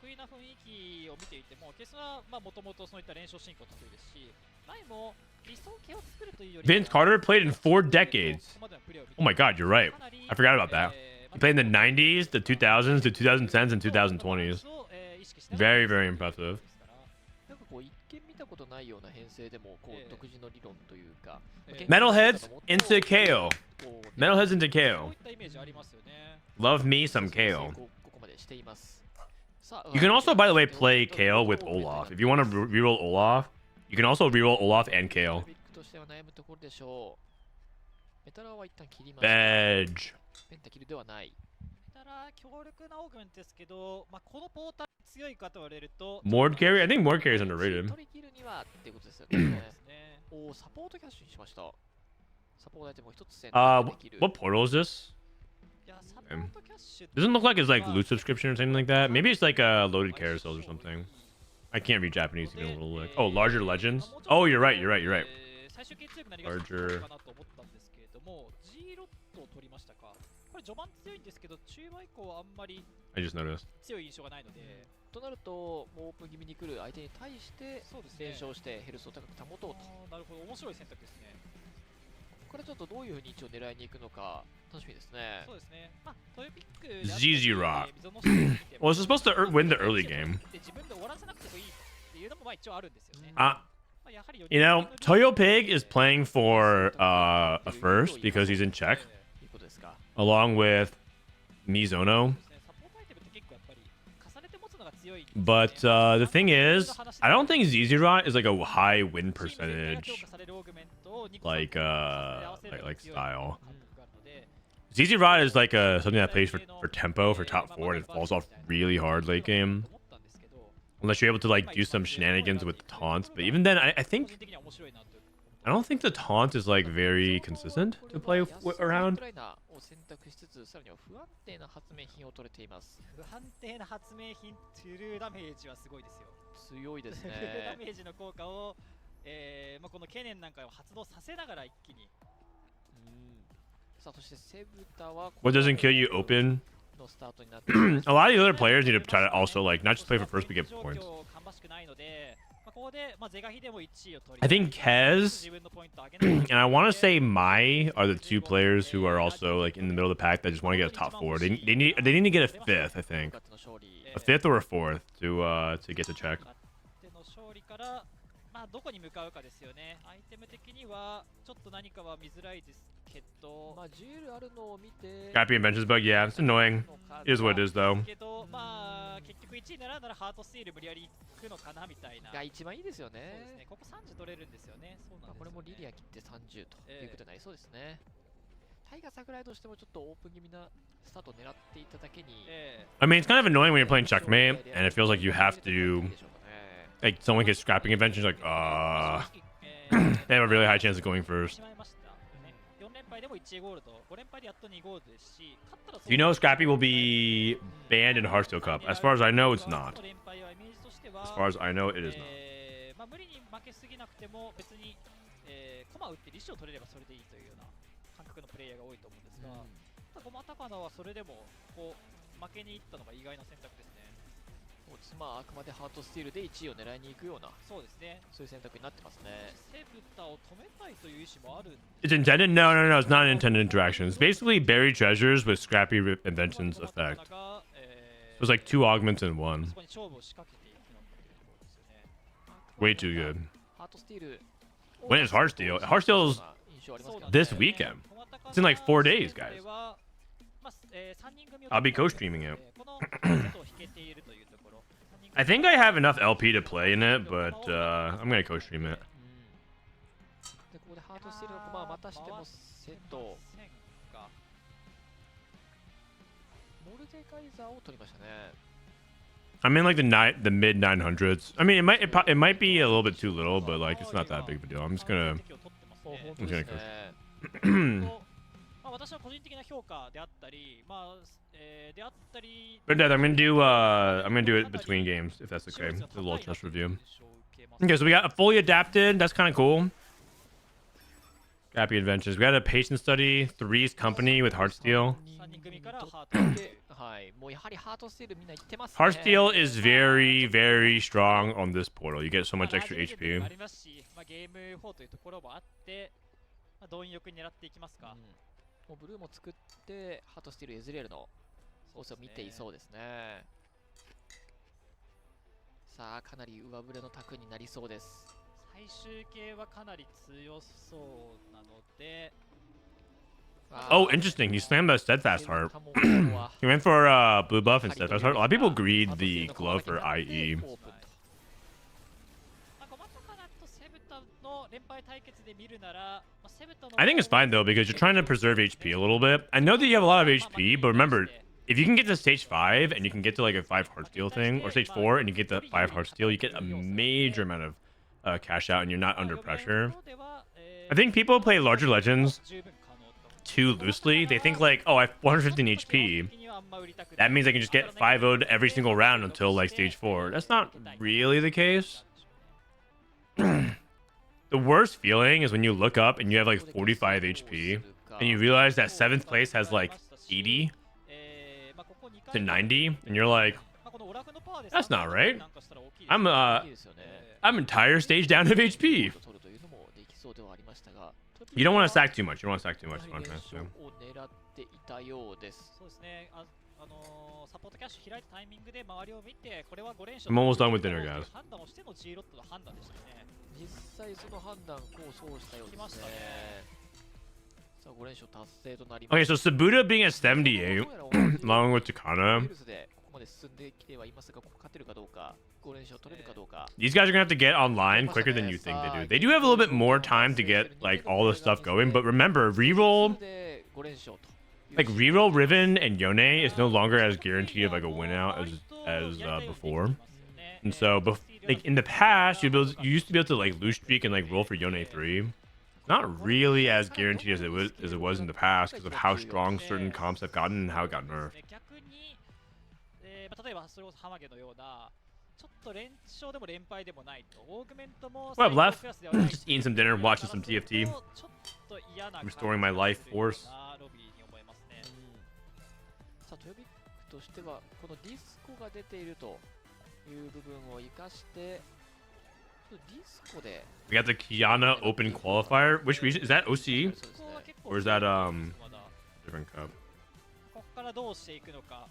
得意な雰囲気を見ていても、ケスはまあ元々そういった連勝進行得意ですし、マイも理想形を作るというより Vince Carter played in 4 decades. Oh my god, you're right. I forgot about that. He played in the 90s, the 2000s, the 2010s, and 2020s. Very, very impressive. なんかこう一見見たことないような編成でもこう独自の理論というか。Metalheads into KO. Metalheads into KO. Love me some KO. You can also, by the way, play KO with Olaf. If you want to reroll Olaf, you can also reroll Olaf and KO. Badge. 強力なオーグメントですけど、まあこのポータル強いかと言われると Mord carry? I think Mord carry is underrated. 取り切るにはっていうことですよね。おサポートキャッシュにしました。サポートアイテムを一つ選択できる。What portal is this? Doesn't look like it's like loot subscription or something like that. Maybe it's like loaded carousels or something. I can't read Japanese even a little like. Oh, larger legends. Oh, you're right. You're right. You're right. Larger. これ序盤強いんですけど、中盤以降はあんまり I just noticed. 強い印象がないので、となると、もうオープン気味に来る相手に対して連勝してヘルスを高く保とうと。なるほど、面白い選択ですね。ここからちょっとどういうふうに一応狙いに行くのか楽しみですね。そうですね。まあ、トヨピック Zizirot. Well, it's supposed to win the early game. 自分で終わらせなくてもいいっていうのもまあ一応あるんですよね。You know, Toyo Pig is playing for a first because he's in check. Along with Mizono. But the thing is, I don't think Zizirot is like a high win percentage like style. Zizirot is like something that plays for tempo for top 4 and it falls off really hard late game. Unless you're able to like do some shenanigans with the taunts. But even then, I don't think the taunt is like very consistent to play around. 選択しつつ、さらには不安定な発明品を取れています。不安定な発明品、トゥルーダメージはすごいですよ。強いですね。トゥルーダメージの効果を、まあこのケネンなんかを発動させながら一気に。さあ、そしてセブタは What doesn't kill you open? A lot of the other players need to try to also like not just play for first but get points. I think Kez and I want to say Mai are the 2 players who are also like in the middle of the pack that just want to get a top 4. They need to get a 5th, I think, a 5th or a 4th to get to check. どこに向かうかですよね。アイテム的にはちょっと何かは見づらいですけど、まあジュエルあるのを見て Scrappy Inventions bug, yeah, it's annoying. It is what it is, though. けどまあ結局1位狙うならハートスティール無理やり行くのかなみたいな。が一番いいですよそうですね。ね。ここ30取れるんですよね。そうなんですよね。これもリリア切って30ということになりそうですね。タイガー桜井としてもちょっとオープン気味なスタートを狙っていただけに。I mean, it's kind of annoying when you're playing checkmate, and it feels like you have to, like, someone gets scrapping inventions, like, they have a really high chance of going first. しまいましたね。4連敗でも1ゴールド、5連敗でやっと2ゴールドですし、勝ったら Do you know Scrappy will be banned in Hearthstone Cup? As far as I know, it's not. 連敗はイメージとしては As far as I know, it is not. まあ無理に負けすぎなくても別に、コマ打って利子を取れればそれでいいというような感覚のプレイヤーが多いと思うんですが、ただゴマタカナはそれでもこう負けに行ったのが意外な選択ですね。そうです。まああくまでハートスティールで1位を狙いに行くような、そうですね。そういう選択になってますね。セブタを止めたいという意思もあるん It's intended? No, no, no, it's not an intended interaction. It's basically buried treasures with Scrappy Inventions effect. So it's like 2 augments in 1. そこに勝負を仕掛けていくのかというところですよね。 Way too good. ハートスティール。 When is Heartsteel? Heartsteel's this weekend. It's in like 4 days, guys. I'll be co-streaming it. I think I have enough LP to play in it, but I'm gonna co-stream it. でここでハートスティールのコマはまたしてもセット。モルデカイザーを取りましたね。I'm in like the mid 900s. I mean, it might be a little bit too little, but like it's not that big of a deal. I'm just gonna 本当ですね。まあ私は個人的な評価であったり、まあであったり、 But Dad, I'm gonna do it between games if that's okay. A little test review. Okay, so we got a fully adapted. That's kind of cool. Happy Adventures. We got a patient study. Three's company with Heartsteel. 3人組からハートで、はい、もうやはりハートスティールみんな言ってますね。Heartsteel is very, very strong on this portal. You get so much extra あ HP. りますし、まあゲーム4というところもあって、まあ貪欲に狙っていきますか。もうブルーも作ってハートスティールエズレールのコースを見ていそうですね。さあかなり上振れの卓になりそうです。最終形はかなり強そうなので。 Oh, interesting. He slammed the Steadfast Heart. He went for blue buff and Steadfast Heart. A lot of people agreed the glove for IE. I think it's fine though because you're trying to preserve HP a little bit. I know that you have a lot of HP, but remember, if you can get to stage 5 and you can get to like a 5 Heartsteel thing, or stage 4 and you get the 5 Heartsteel, you get a major amount of cash out and you're not under pressure. I think people play larger legends too loosely. They think like, oh, I have 115 HP. That means I can just get 5-0'd every single round until like stage 4. That's not really the case. The worst feeling is when you look up and you have like 45 HP and you realize that 7th place has like 80 to 90 and you're like, that's not right. I'm entire stage down of HP. You don't want to stack too much. You don't want to stack too much. You want to so. そうですね。サポートキャッシュ開いたタイミングで周りを見て、これは5連勝 I'm almost done with dinner, guys. 判断をしての G ロットの判断でしたね。実際その判断功を奏したようですね。さあ5連勝達成となりま Okay, す。 so Sabuda being at 78 along with Takana. ここまで進んできてはいますが、ここ勝てるかどうか、5連勝取れるかどうか。 These guys are gonna have to get online quicker than you think they do. They do have a little bit more time to get like all the stuff going, but remember, reroll like reroll Riven and Yone is no longer as guaranteed of like a win out as before. And so, like in the past, you used to be able to like lose streak and like roll for Yone 3. Not really as guaranteed as it was in the past because of how strong certain comps have gotten and how it got nerfed. 例えばそれこそハマゲのようなちょっと連勝でも連敗でもないとオーグメントも Well, I've left. Just eating some dinner, watching some TFT, ちょっと嫌な restoring my life force. ロビーに思いますね。さあトヨビックとしてはこのディスコが出ているという部分を生かしてディスコで We got the Kiana Open Qualifier. Which region is that? OC そうですね。 or is that different cup? ここからどうしていくのか、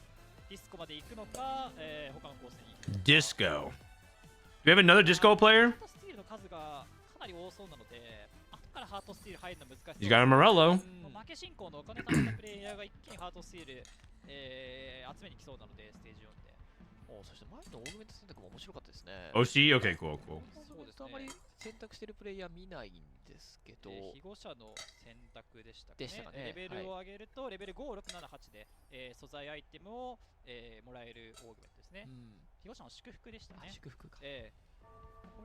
ディスコまで行くのか、他のコースに。 Disco. Do we have another disco player? 数がかなり多そうなので、後からハートスティール入るの難しそうです。 He's got a Morello. 負け進行のお金貯めたプレイヤーが一気にハートスティール、集めに来そうなので、ステージ4で。そして前のオーグメント選択も面白かったですね。OC? Okay, cool, cool. そうですね。あまり選択してるプレイヤー見ないんですけど、被護者の選択でしたかね。レベルを上げると、レベル5、6、7、8で、素材アイテムを、もらえるオーグメントですね。被護者の祝福でしたね。祝福か。こ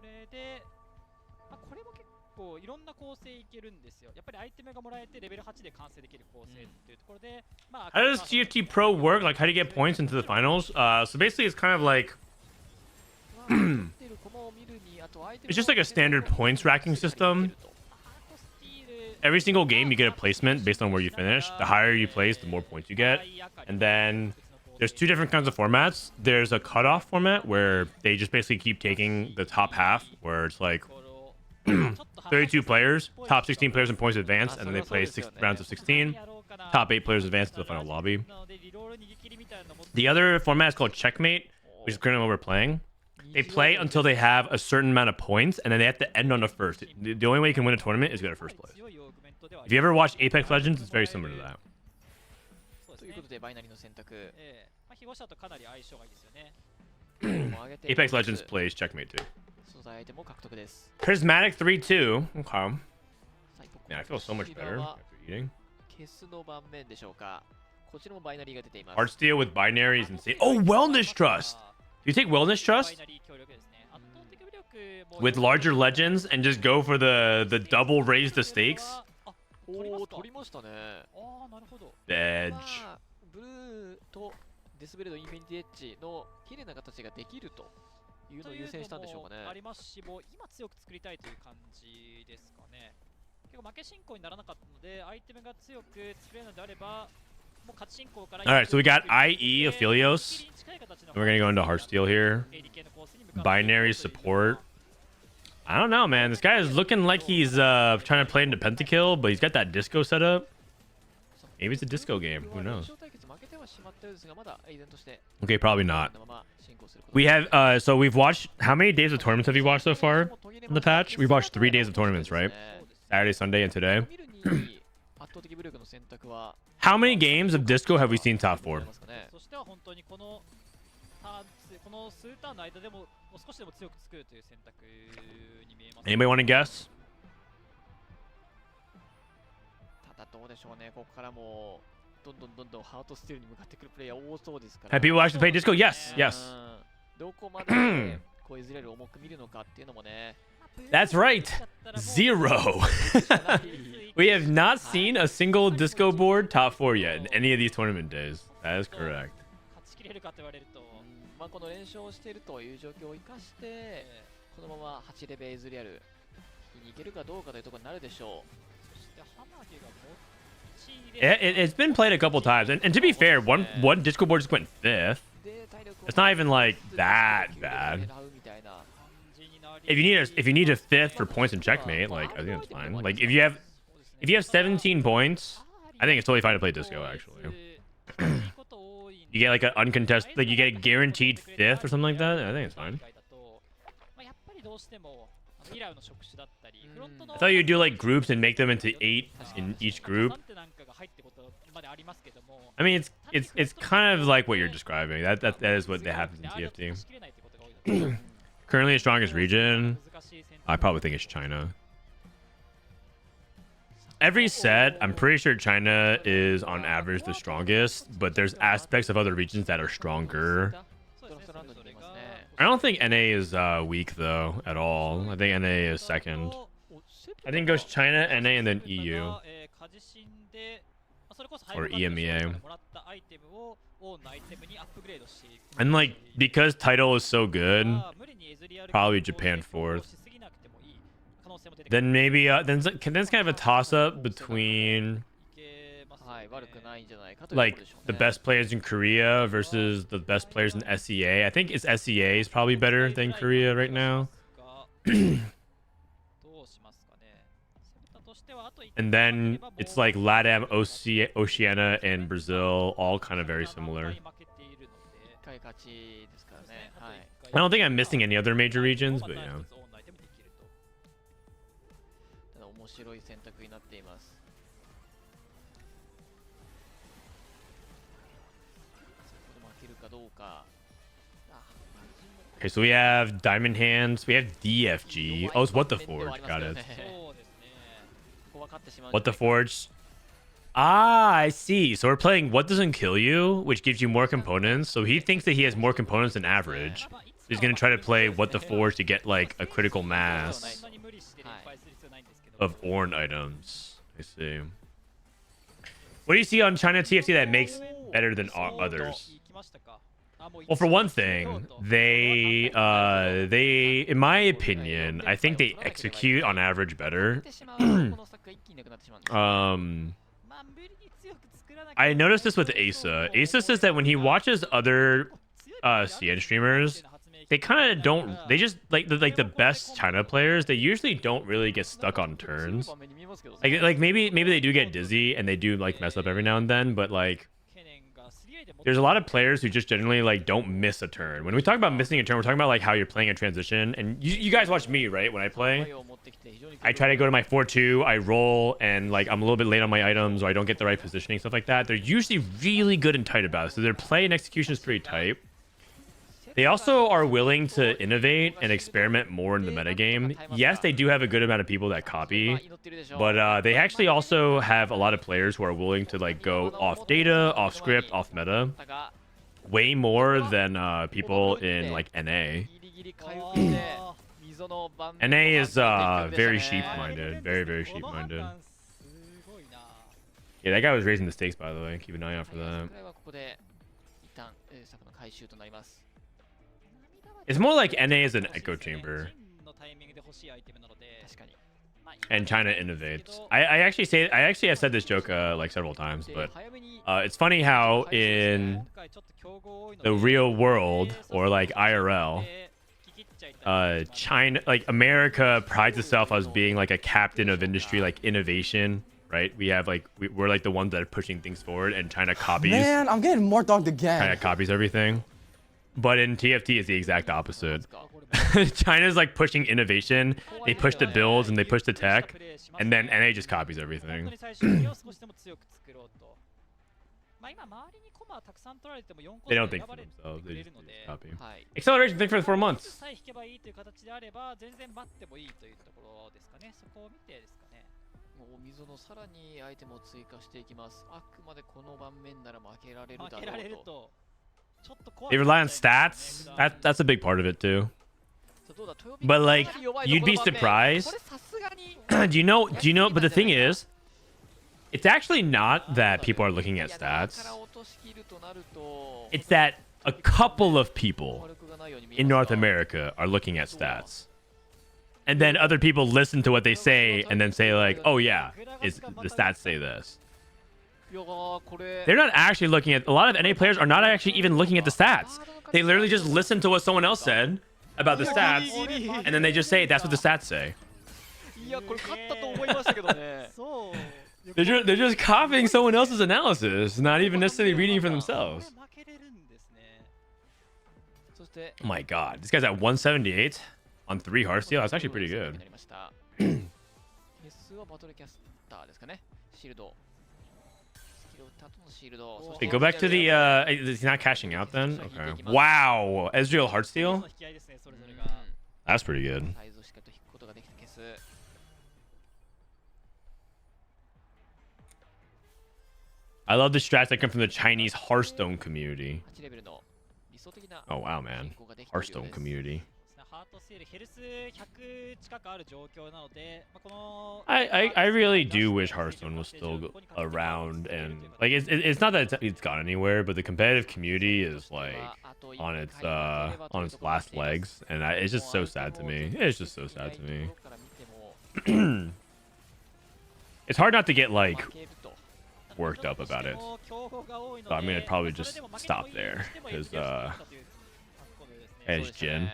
れで、これも結構いろんな構成いけるんですよ。やっぱりアイテムがもらえてレベル8で完成できる構成っていうところで、How does TFT Pro work? Like, how do you get points into the finals? So basically, it's kind of like it's just like a standard points racking system. Every single game, you get a placement based on where you finish. The higher you place, the more points you get. And then there's two different kinds of formats. There's a cutoff format where they just basically keep taking the top half, where it's like 32 players, top 16 players in points advance, and then they play 6 rounds of 16. Top 8 players advance to the final lobby. The other format is called Checkmate, which is currently what we're playing. They play until they have a certain amount of points, and then they have to end on a first. The only way you can win a tournament is to get a first place. If you ever watch Apex Legends, it's very similar to that. Apex Legends plays Checkmate too. Prismatic 3-2. Okay. Man, I feel so much better after eating. Heartsteel with binary is insane. Oh, Wellness Trust! Do you take Wellness Trust? With larger legends and just go for the double raise the stakes? Veg. デスベルドインフィニティエッジの綺麗な形ができるというのを優先したんでしょうかね。ありますし、もう今強く作りたいという感じですかね。結構負け進行にならなかったので、アイテムが強く作れるのであれば、もう勝ち進行から。Alright, so we got IE Aphelios. We're gonna go into Heartsteel here. Binary support. I don't know, man. This guy is looking like he's trying to play into Pentakill, but he's got that disco set up. Maybe it's a disco game. Who knows? Okay, probably not. We have so we've watched, how many days of tournaments have you watched so far in the patch? We've watched 3 days of tournaments, right? Saturday, Sunday, and today. How many games of disco have we seen top 4? Anybody want to guess? どうでしょうね。ここからもどんどんハートスティールに向かってくるプレイヤー多そうですから。Have people actually played disco? Yes, yes. どこまでこうイズレルを重く見るのかっていうのもね。That's right. 0. We have not seen a single disco board top 4 yet in any of these tournament days. That is correct. まあこの連勝しているという状況を生かして、このまま8レベルイズレアルに行けるかどうかというところになるでしょう。It's been played a couple times, and to be fair, one disco board just went 5th. It's not even like that bad. If you need a 5th for points in checkmate, like I think it's fine. Like if you have 17 points, I think it's totally fine to play disco actually. You get like an uncontested, like you get a guaranteed 5th or something like that. I think it's fine. I thought you'd do like groups and make them into 8 in each group. I mean, it's kind of like what you're describing. That is what happens in TFT. Currently, the strongest region, I probably think it's China. Every set, I'm pretty sure China is on average the strongest, but there's aspects of other regions that are stronger. I don't think NA is weak though at all. I think NA is second. I think it goes China, NA, and then EU. Or EMEA. And like, because title is so good, probably Japan 4th. Then maybe then it's kind of a toss-up between like the best players in Korea versus the best players in SEA. I think it's SEA is probably better than Korea right now. And then it's like LATAM, Oceania, and Brazil, all kind of very similar. I don't think I'm missing any other major regions, but yeah. 面白い選択になっています。先ほど負けるかどうか。 Okay, so we have Diamond Hands. We have DFG. Oh, it's What the Forge. Got it. そうですね。 What the Forge. Ah, I see. So we're playing What Doesn't Kill You, which gives you more components. So he thinks that he has more components than average. He's going to try to play What the Forge to get like a critical mass of Ornn items. I see. What do you see on China TFT that makes better than others? Well, for one thing, they, in my opinion, I think they execute on average better. I noticed this with Asa. Asa says that when he watches other CN streamers, they kind of don't. They just like the best China players. They usually don't really get stuck on turns. Like maybe they do get dizzy and they do like mess up every now and then, but like. There's a lot of players who just generally like don't miss a turn. When we talk about missing a turn, we're talking about like how you're playing a transition. And you guys watch me, right? When I play, I try to go to my 4-2, I roll, and like I'm a little bit late on my items or I don't get the right positioning, stuff like that. They're usually really good and tight about it. So their play and execution is pretty tight. They also are willing to innovate and experiment more in the metagame. Yes, they do have a good amount of people that copy, but they actually also have a lot of players who are willing to like go off data, off script, off meta, way more than people in like NA. NA is very sheep-minded, very sheep-minded. Yeah, that guy was raising the stakes, by the way. Keep an eye out for that. It's more like NA is an echo chamber. And China innovates. I actually have said this joke like several times, but it's funny how in the real world or like IRL, China, like America prides itself as being like a captain of industry, like innovation, right? We have like we're like the ones that are pushing things forward, and China copies. Man, I'm getting more dogged again. China copies everything. But in TFT, it's the exact opposite. China's like pushing innovation. They push the builds and they push the tech, and then NA just copies everything. They don't think for themselves. They just copy. Acceleration, think for 4 months. They rely on stats. That's a big part of it too. But like, you'd be surprised. Do you know? But the thing is, it's actually not that people are looking at stats. It's that a couple of people in North America are looking at stats. And then other people listen to what they say and then say like, oh yeah, the stats say this. They're not actually looking at, a lot of NA players are not actually even looking at the stats. They literally just listen to what someone else said about the stats, and then they just say that's what the stats say. They're just copying someone else's analysis, not even necessarily reading for themselves. Oh my god, this guy's at 178 on 3 Hearthstone. That's actually pretty good. Hey, go back to the is he not cashing out then? Okay. Wow, Ezreal Heartsteel? That's pretty good. I love the strats that come from the Chinese Hearthstone community. Oh wow, man. Hearthstone community. I really do wish Hearthstone was still around, and like it's not that it's gone anywhere, but the competitive community is like on its last legs, and it's just so sad to me. It's just so sad to me. It's hard not to get like worked up about it. So I'm gonna probably just stop there because as Jin.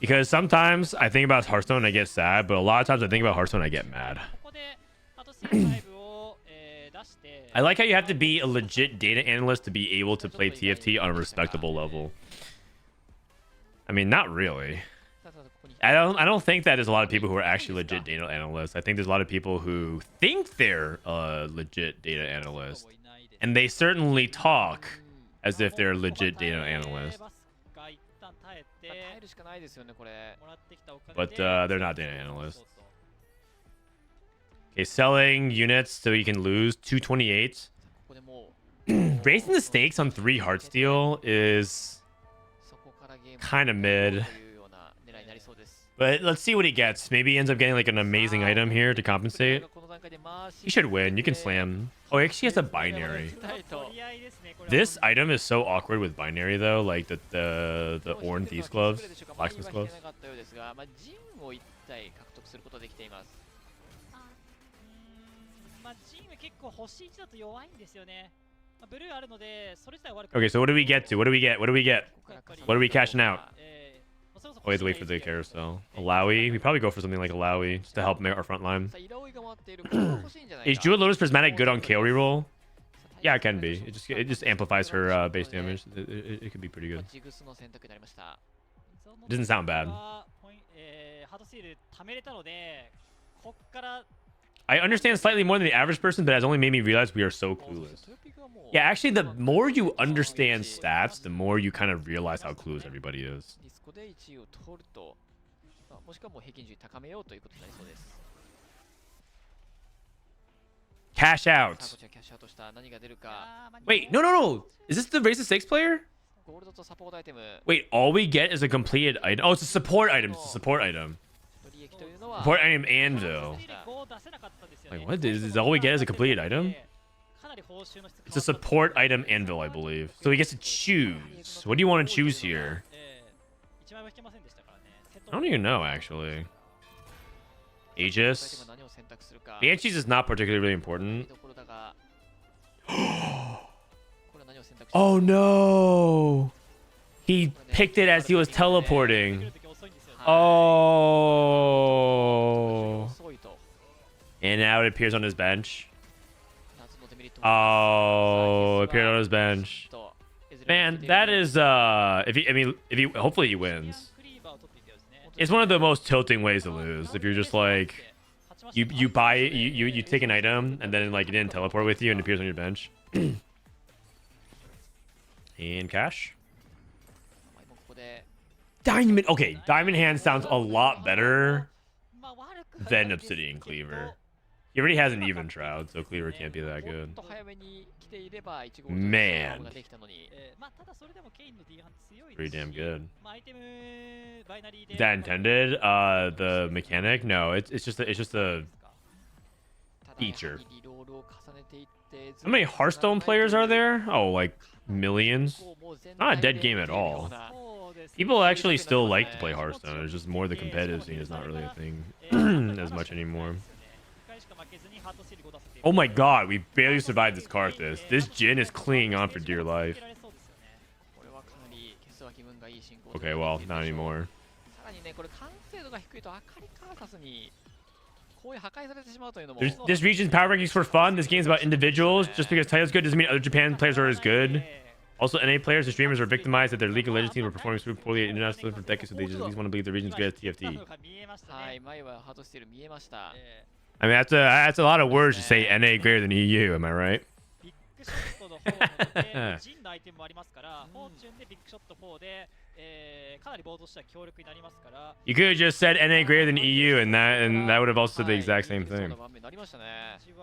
Because sometimes I think about Hearthstone and I get sad, but a lot of times I think about Hearthstone and I get mad. I like how you have to be a legit data analyst to be able to play TFT on a respectable level. I mean, not really. I don't think that there's a lot of people who are actually legit data analysts. I think there's a lot of people who think they're a legit data analyst, and they certainly talk as if they're a legit data analyst. But they're not data analysts. Okay, selling units so you can lose 228. Raising the stakes on 3 heart steal is kind of mid. But let's see what he gets. Maybe he ends up getting like an amazing item here to compensate. He should win. You can slam. Oh, he actually has a binary. This item is so awkward with binary though, like the Orn Thieves gloves, blacksmith gloves. まあジンは結構星1だと弱いんですよね。まあブルーあるのでそれ自体悪く Okay, so what do we get to? What do we get? What do we get? What are we cashing out? Oh, we have to wait for the carousel. Alawi. We probably go for something like Alawi just to help make our front line. Is Jewel Lotus Prismatic good on KO reroll? Yeah, it can be. It just amplifies her base damage. It could be pretty good. Doesn't sound bad. I understand slightly more than the average person, but it has only made me realize we are so clueless. Yeah, actually, the more you understand stats, the more you kind of realize how clueless everybody is. Cash out. Wait, no. Is this the Race of 6 player? Wait, all we get is a completed item. Oh, it's a support item. It's a support item. Support item anvil. Like, what? Is all we get is a completed item? It's a support item anvil, I believe. So he gets to choose. What do you want to choose here? I don't even know, actually. Aegis. The Aegis is not particularly important. Oh no! He picked it as he was teleporting. Oh. And now it appears on his bench. Oh, it appeared on his bench. Man, that is if he hopefully he wins. It's one of the most tilting ways to lose. If you're just like you take an item and then like it didn't teleport with you and it appears on your bench. And cash. Diamond. Okay, Diamond Hand sounds a lot better than Obsidian Cleaver. He already has an even shroud, so Cleaver can't be that good. Man. Pretty damn good. Is that intended? The mechanic? No, it's just a feature. How many Hearthstone players are there? Oh, like millions. Not a dead game at all. People actually still like to play Hearthstone. It's just more the competitive scene is not really a thing as much anymore. Oh my god, we barely survived this Karthus. This Jhin is clinging on for dear life. Okay, well, not anymore. This region's power rankings for fun. This game's about individuals. Just because Taiyo's good doesn't mean other Japan players are as good. Also, NA players and streamers are victimized that their League of Legends team are performing super poorly at international for decades, so they just at least want to believe the region's good at TFT. I mean, that's a lot of words to say NA greater than EU, am I right? You could have just said NA greater than EU, and that would have also said the exact same thing.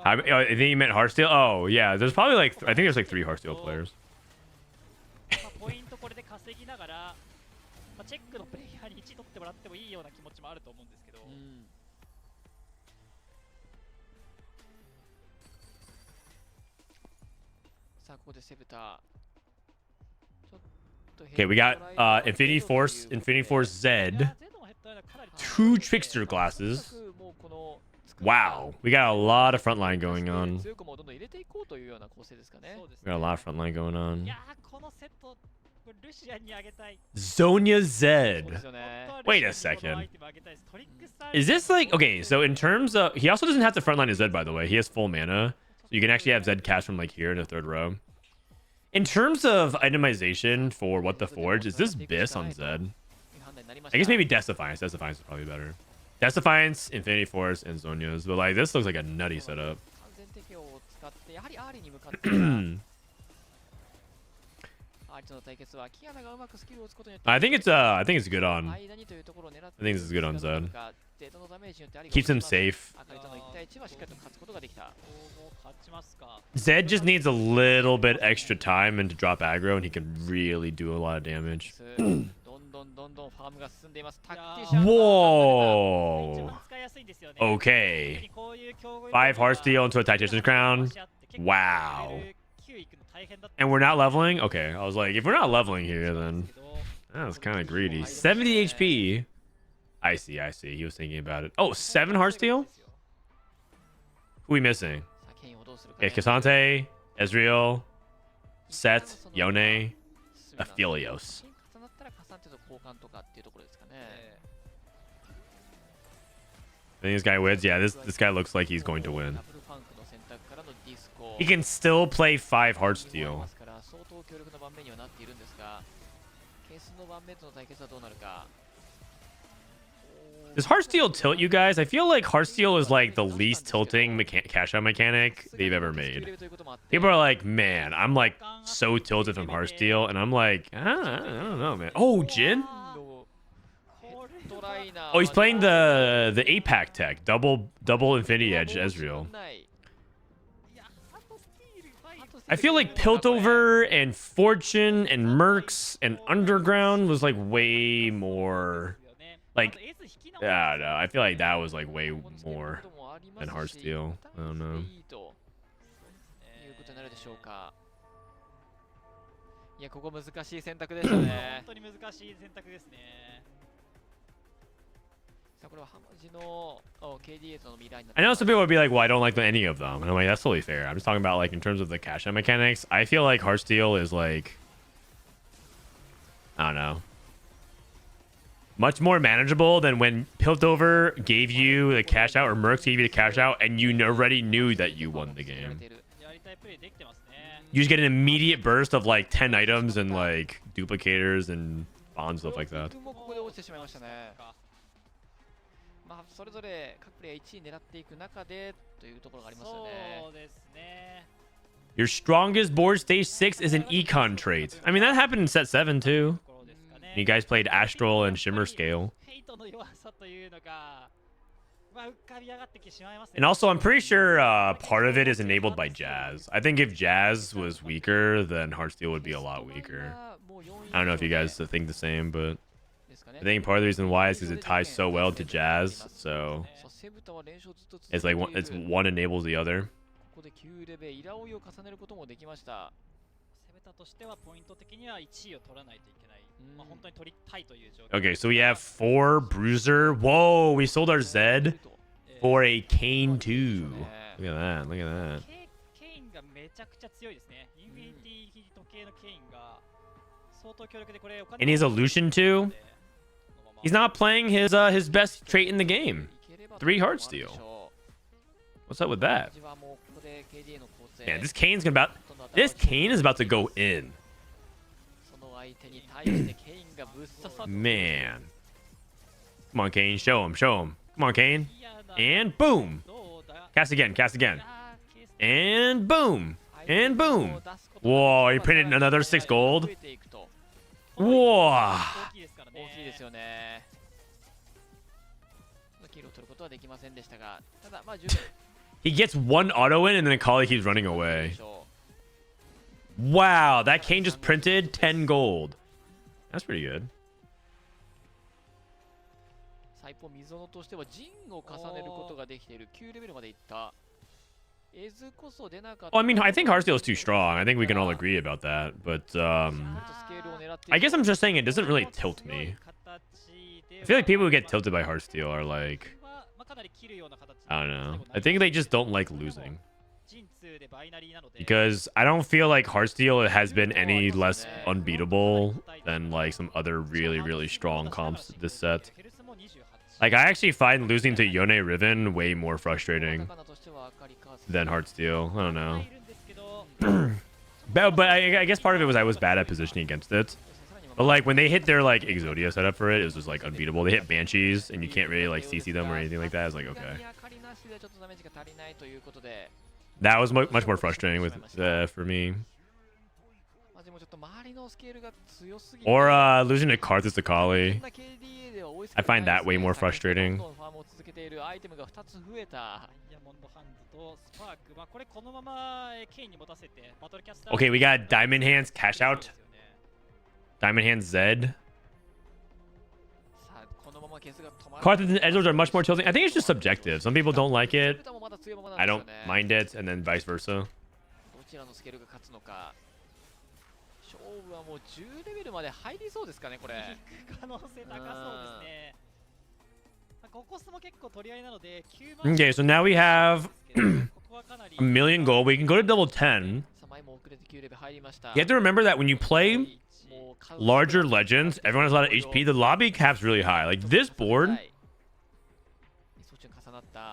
I think you meant Hearthsteel. Oh yeah, there's probably like I think there's like 3 Hearthsteel players. Okay, we got Infinity Force Z, 2 Trickster glasses. Wow, we got a lot of frontline going on. We got a lot of frontline going on. Zonia Z. Wait a second. Is this like okay? So in terms of, he also doesn't have to frontline his Z, by the way. He has full mana, so you can actually have Z cast from like here in the 3rd row. In terms of itemization for What the Forge, is this Biss on Zed? I guess maybe Death Defiance. Death Defiance is probably better. Death Defiance, Infinity Force, and Zonia's. But like this looks like a nutty setup. 完全適応を使ってやはりアーリーに向かってアーリーとの対決はキアナがうまくスキルを打つことによって I think it's good on. 間にというところを狙って I think this is good on Zed. データのダメージによってアリが Keeps him safe. アカリとの1対1はしっかりと勝つことができた 勝ちますか Zed just needs a little bit extra time and to drop aggro, and he can really do a lot of damage. どんどんどんどんファームが進んでいますタクティシャン Whoa. 一番使いやすいんですよね Okay. こういう競合 5 heart steal into a Tactician's Crown. Wow. And we're not leveling? Okay, I was like, if we're not leveling here, then that's kind of greedy. 70 HP. I see. He was thinking about it. Oh, 7 heart steal? Who we missing? Okay, Cassante, Ezreal, Set, Yone, Aphelios. 重なったらカサンテと交換とかっていうところですかね I think this guy wins. Yeah, this guy looks like he's going to win. ダブルファンクの選択からのディスコ He can still play 5 heart steal. ますから相当強力な盤面にはなっているんですがケースの盤面との対決はどうなるか Does Heartsteel tilt you guys? I feel like Heartsteel is like the least tilting cash out mechanic they've ever made. People are like, man, I'm like so tilted from Heartsteel, and I'm like, I don't know, man. Oh, Jin? Oh, he's playing the APAC tech, double Infinity Edge Ezreal. I feel like Piltover and Fortune and Mercs and Underground was like way more like. Yeah, no, I feel like that was like way more than Heartsteel. I don't know. いやここ難しい選択ですね。本当に難しい選択ですね。さあこれはハマジの KDA との未来になって I know some people would be like, well, I don't like any of them. And I'm like, that's totally fair. I'm just talking about like in terms of the cash out mechanics. I feel like Heartsteel is like, I don't know, much more manageable than when Piltover gave you the cash out or Mercs gave you the cash out and you already knew that you won the game. やりたいプレイできてますね。 You just get an immediate burst of like 10 items and like duplicators and bonds, stuff like that. もここで落ちてしまいましたね。まあそれぞれ各プレイヤー1位狙っていく中でというところがありますよね。そうですね。 Your strongest board stage 6 is an econ trait. I mean, that happened in set 7 too. You guys played Astral and Shimmer Scale. And also, I'm pretty sure part of it is enabled by Jazz. I think if Jazz was weaker, then Heartsteel would be a lot weaker. I don't know if you guys think the same, but I think part of the reason why is because it ties so well to Jazz. So it's like one enables the other. ここで9レベルイラオイを重ねることもできました。攻めたとしてはポイント的には1位を取らないといけない。まあ本当に取りたいという状況。Okay, so we have 4 Bruiser. Whoa, we sold our Zed for a Kane 2. Look at that, look at that. ケインがめちゃくちゃ強いですね。インフィニティヒート系のケインが相当強力でこれお金 And he's Illusion too. He's not playing his best trait in the game. 3 heart steal. What's up with that? Man, this Kane is about to go in. Man. Come on, Kane. Show him. Come on, Kane. And boom. Cast again. And boom. Whoa, he printed another 6 gold. Whoa. 大きいですよね。キルを取ることはできませんでしたが、ただまあ十分。 He gets 1 auto in and then Akali keeps running away. Wow, that Kane just printed 10 gold. That's pretty good. サイポミゾノとしては陣を重ねることができている9レベルまでいった。エズこそ出なかった。 Well, I mean, I think Heartsteel is too strong. I think we can all agree about that. But I guess I'm just saying it doesn't really tilt me. I feel like people who get tilted by Heartsteel are like, I don't know. I think they just don't like losing. Because I don't feel like Heartsteel has been any less unbeatable than like some other really, really strong comps this set. Like, I actually find losing to Yone Riven way more frustrating than Heartsteel. I don't know. But I guess part of it was I was bad at positioning against it. But like when they hit their like Exodia setup for it, it was just like unbeatable. They hit Banshees and you can't really like CC them or anything like that. I was like, okay. That was much more frustrating with for me. Or losing to Karthus to Kali. I find that way more frustrating. Okay, we got Diamond Hands cash out. Diamond Hands Zed. Karthus and Edgelords are much more tilting. I think it's just subjective. Some people don't like it. I don't mind it, and then vice versa. Okay, so now we have a million gold. We can go to double 10. You have to remember that when you play larger legends, everyone has a lot of HP. The lobby cap's really high. Like this board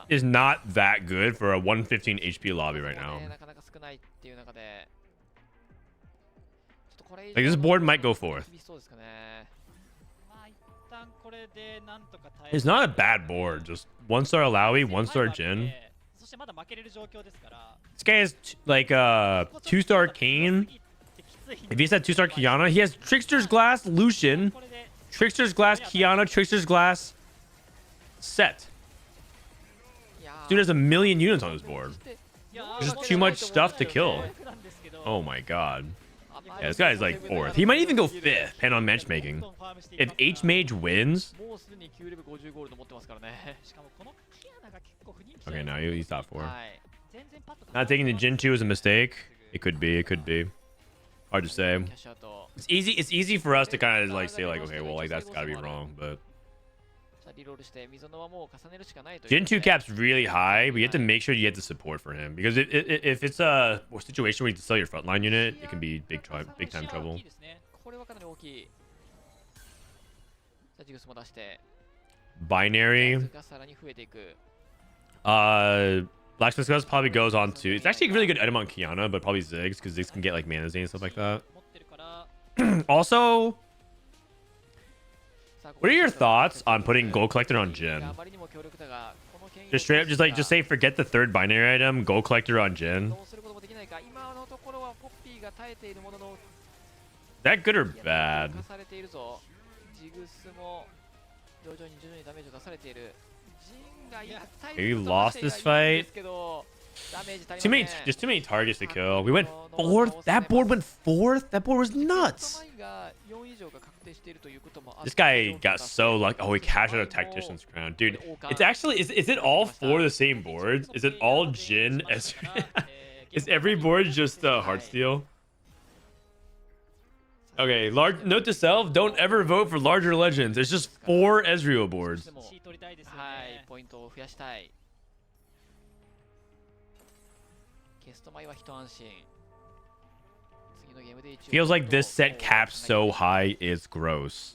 is not that good for a 115 HP lobby right now. Like this board might go fourth. It's not a bad board. Just 1-star Alawi, 1-star Jin. This guy is like 2-star Kane. If he's at 2-star Kiana, he has Trickster's Glass, Lucian, Trickster's Glass, Kiana, Trickster's Glass, Set. Dude has a million units on his board. There's just too much stuff to kill. Oh my god. Yeah, this guy's like fourth. He might even go fifth, depending on matchmaking. If H-Mage wins... Okay, now he's top 4. Not taking the Jin 2 is a mistake. It could be, it could be. Hard to say. It's easy for us to kind of like say like, okay, well, like that's gotta be wrong, but... Gen 2 cap's really high, but you have to make sure you get the support for him. Because if it's a situation where you have to sell your frontline unit, it can be big time trouble. Binary. Blacksmith's Gust probably goes on to... It's actually a really good item on Kiana, but probably Ziggs, because Ziggs can get like Mana Zane and stuff like that. Also... What are your thoughts on putting Gold Collector on Jin? Just straight up, just say forget the third binary item, Gold Collector on Jin. That good or bad? You lost this fight. Just too many targets to kill. We went fourth. That board went fourth. That board was nuts. This guy got so lucky. Oh, he cashed out a Tactician's Crown. Dude, it's actually... Is it all 4 the same boards? Is it all Jin? Is every board just Heartsteel? Okay, note to self, don't ever vote for larger legends. It's just 4 Ezreal boards. Feels like this set caps so high, it's gross.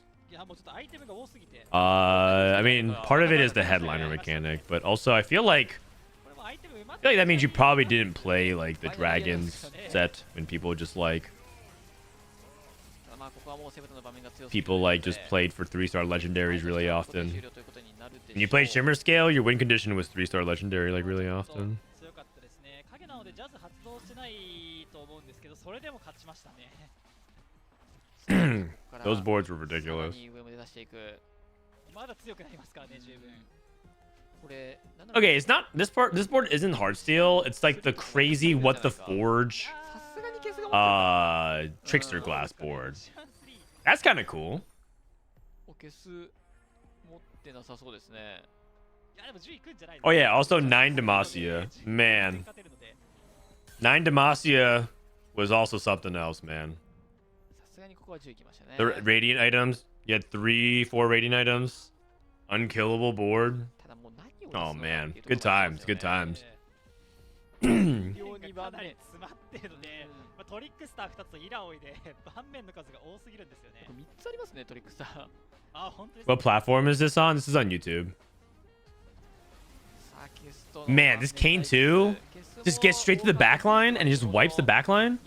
I mean, part of it is the headliner mechanic, but also I feel like that means you probably didn't play like the Dragons set when people just like just played for 3-star legendaries really often. When you played Shimmer Scale, your win condition was 3-star legendary like really often. Those boards were ridiculous. Okay, it's not this board isn't Heartsteel. It's like the crazy What the Forge Trickster Glass board. That's kind of cool. Oh yeah, also 9 Demacia. Man. 9 Demacia was also something else, man. The Radiant items. You had 4 Radiant items. Unkillable board. Oh man. Good times. Good times. What platform is this on? This is on YouTube. Man, this Kane 2 just gets straight to the backline and just wipes the backline.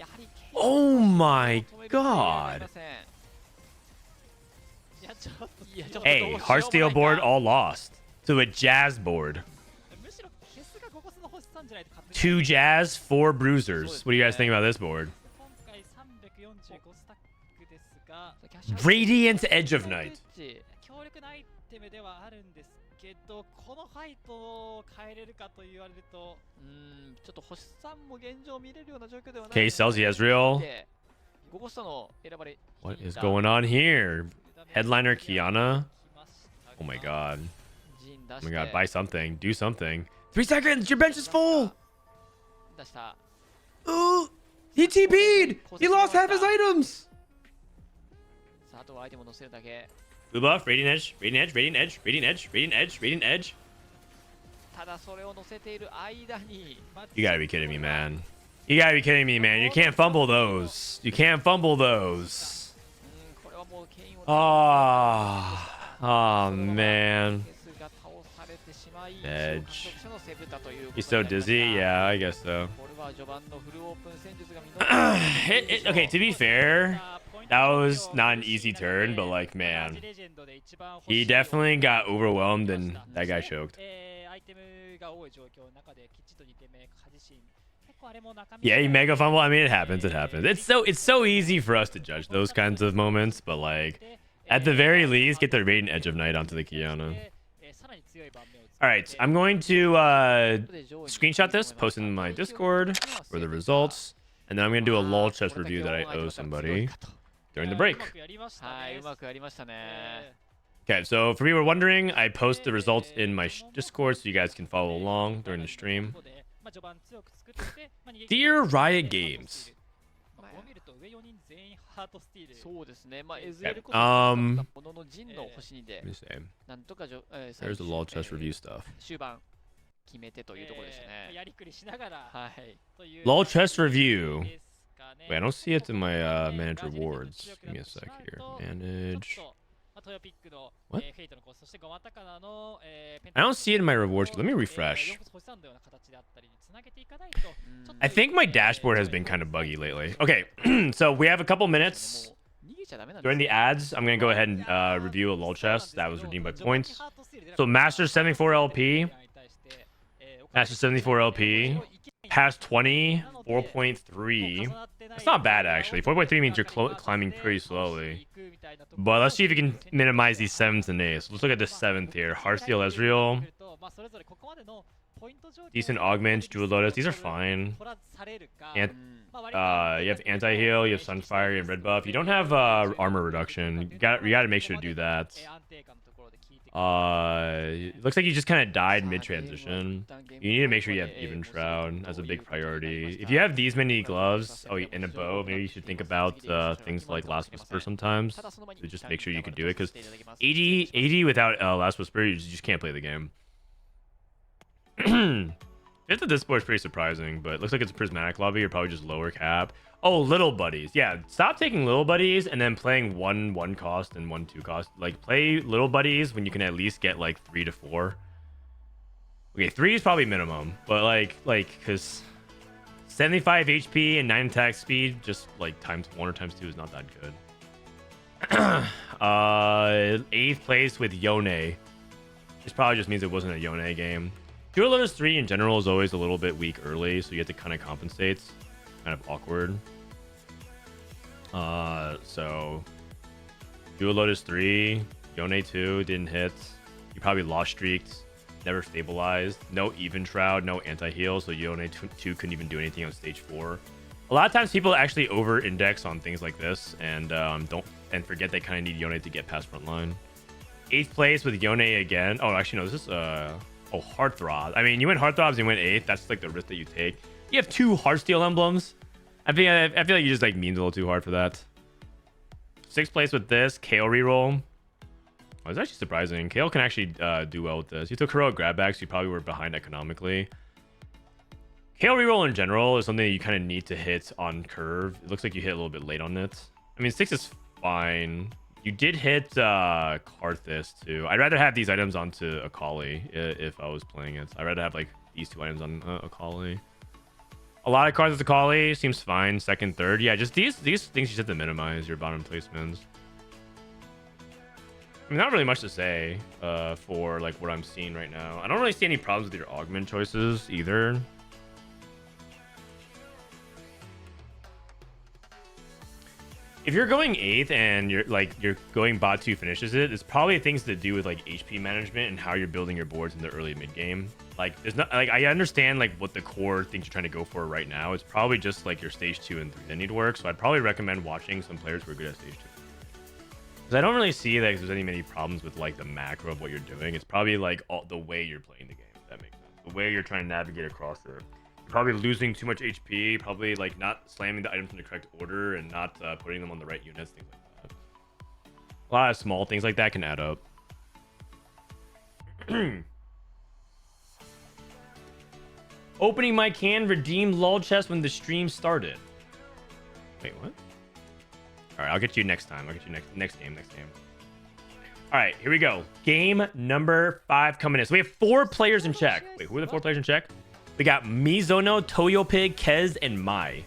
Oh my god. ちょっといやちょっと Hey, Heartsteel board all lost to a Jazz board. むしろケスがゴゴスの星さんじゃないと勝てない。 2 Jazz, 4 Bruisers. What do you guys think about this board? 今回345スタックですが、 Radiant Edge of Night. 強力なアイテムではあるんですけど、このファイトを変えれるかと言われると、ちょっと星さんも現状見れるような状況ではない。 Okay, Celsi Ezreal. ゴゴスタの選ばれ What is going on here? Headliner Kiana. Oh my god. Oh my god, buy something. Do something. 3 seconds! Your bench is full! 出した。 Ooh! He TP'd! He lost half his items! さあ、あとはアイテムを乗せるだけ。 Blue buff, Radiant Edge, Radiant Edge, Radiant Edge, Radiant Edge, Radiant Edge, Radiant Edge. ただそれを乗せている間に You gotta be kidding me, man. You gotta be kidding me, man. You can't fumble those. You can't fumble those. これはもうケインを Oh man. ケスが倒されてしまい Edge. 獲得者のセブタということ He's so になりました dizzy. Yeah, I guess so. これは序盤のフルオープン戦術が実 Okay, to be fair, that was not an easy turn, but like, man, he definitely got overwhelmed and that guy choked. アイテムが多い状況の中できっちり2点目自身結構あれも中身 Yeah, he mega fumble. I mean, it happens. It happens. It's so easy for us to judge those kinds of moments, but like, at the very least, get the Radiant Edge of Night onto the Kiana. さらに強い盤面を All right, I'm going to screenshot this, post in my Discord for the results, and then I'm going to do a LOL chess review that I owe somebody during the break. はい、うまくやりましたね。 Okay, so for people who are wondering, I post the results in my Discord so you guys can follow along during the stream. Dear Riot Games. そうですね。まあ、エズエルコ Um, ものの陣の星にで Let me see. なんとか There's the LOL chess review stuff. 終盤決めてというところでしたね。やりくりしながら はい。 LOL chess review. Wait, I don't see it in my manage rewards. Give me a sec here. Manage. What? I don't see it in my rewards. Let me refresh. I think my dashboard has been kind of buggy lately. Okay, so we have a couple minutes. During the ads, I'm going to go ahead and review a LOL chest that was redeemed by points. So Master 74 LP. Master 74 LP. Past 20, 4.3. That's not bad, actually. 4.3 means you're climbing pretty slowly. But let's see if you can minimize these 7s and 8s. Let's look at the 7th here. Heartsteel Ezreal. Decent augments, Jewel Lotus. These are fine. And you have anti-heal, you have Sunfire, you have red buff. You don't have armor reduction. You gotta make sure to do that. Looks like you just kind of died mid-transition. You need to make sure you have even shroud as a big priority. If you have these many gloves, and a bow, maybe you should think about things like Last Whisper sometimes. So just make sure you can do it, because 80 without Last Whisper, you just can't play the game. Fifth of this board is pretty surprising, but it looks like it's a prismatic lobby or probably just lower cap. Oh, little buddies. Yeah, stop taking little buddies and then playing one cost and 1 2 cost. Like, play little buddies when you can at least get like 3 to 4. Okay, 3 is probably minimum, but like because 75 HP and 9 attack speed, just like times 1 or times 2 is not that good. 8th place with Yone. This probably just means it wasn't a Yone game. Dual Lotus 3 in general is always a little bit weak early, so you have to kind of compensate. Kind of awkward. So Dual Lotus 3, Yone 2 didn't hit. You probably lost streaked, never stabilized, no even shroud, no anti-heal, so Yone 2 couldn't even do anything on stage 4. A lot of times people actually over-index on things like this and forget they kind of need Yone to get past frontline. 8th place with Yone again. Oh, actually no, this is Heartthrob. I mean, you went Heartthrobs, you went 8th. That's like the risk that you take. You have 2 Heartsteel emblems. I feel like you just like means a little too hard for that. 6th place with this Kale reroll. Oh, it's actually surprising. Kale can actually do well with this. You took heroic grabbacks. You probably were behind economically. Kale reroll in general is something that you kind of need to hit on curve. It looks like you hit a little bit late on it. I mean, 6 is fine. You did hit Karthus too. I'd rather have these items onto Akali if I was playing it. I'd rather have like these 2 items on Akali. A lot of cards with Akali seems fine. 2nd, 3rd. Yeah, just these things you just have to minimize your bottom placements. I mean, not really much to say for like what I'm seeing right now. I don't really see any problems with your augment choices either. If you're going 8th and you're going bot 2 finishes it, it's probably things to do with like HP management and how you're building your boards in the early mid game. Like there's not like I understand like what the core things you're trying to go for right now. It's probably just like your stage 2 and 3 that need work. So I'd probably recommend watching some players who are good at stage 2. Because I don't really see like there's many problems with like the macro of what you're doing. It's probably like the way you're playing the game, if that makes sense. The way you're trying to navigate across it. Probably losing too much HP, probably like not slamming the items in the correct order and not putting them on the right units, things like that. A lot of small things like that can add up. Opening my can, redeem lol chest when the stream started. Wait, what? All right, I'll get you next time. I'll get you next game. All right, here we go. Game number 5 coming in. So we have 4 players in check. Wait, who are the 4 players in check? We got Mizono, Toyopig, Kez, and Mai.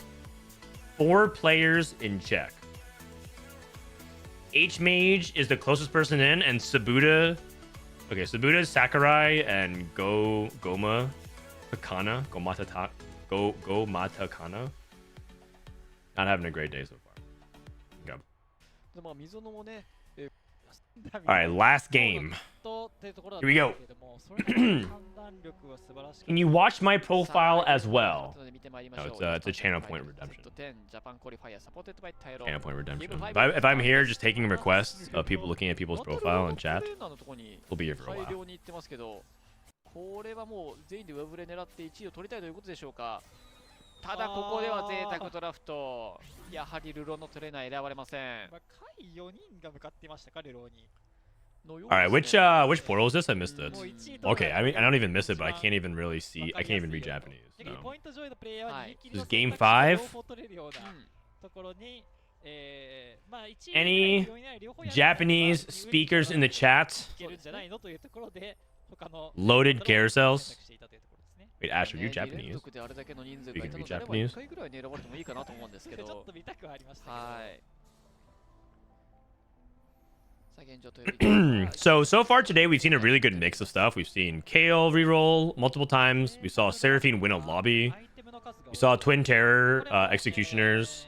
4 players in check. H-Mage is the closest person in, and Sabuda. Okay, Sabuda, Sakurai, and Goma Takana. Gomata Kana. Not having a great day so far. Okay. All right, last game. Here we go. Can you watch my profile as well? No, it's a channel point redemption. Channel point redemption. If I'm here just taking requests of people looking at people's profile and chat, we'll be here for a while. これはもう全員で上振れ狙って1位を取りたいということでしょうか。ただここでは贅沢ドラフト、やはりルローのトレーナー選ばれません。下位4人が向かってましたか、ルローに。All right, which portal is this? I missed it. Okay, I mean I don't even miss it, but I can't even really see. I can't even read Japanese. So. This is game 5. Any Japanese speakers in the chat? Loaded carousels. Wait, Ash, are you Japanese? You can read Japanese? So far today, we've seen a really good mix of stuff. We've seen Kale reroll multiple times. We saw Seraphine win a lobby. We saw Twin Terror Executioners.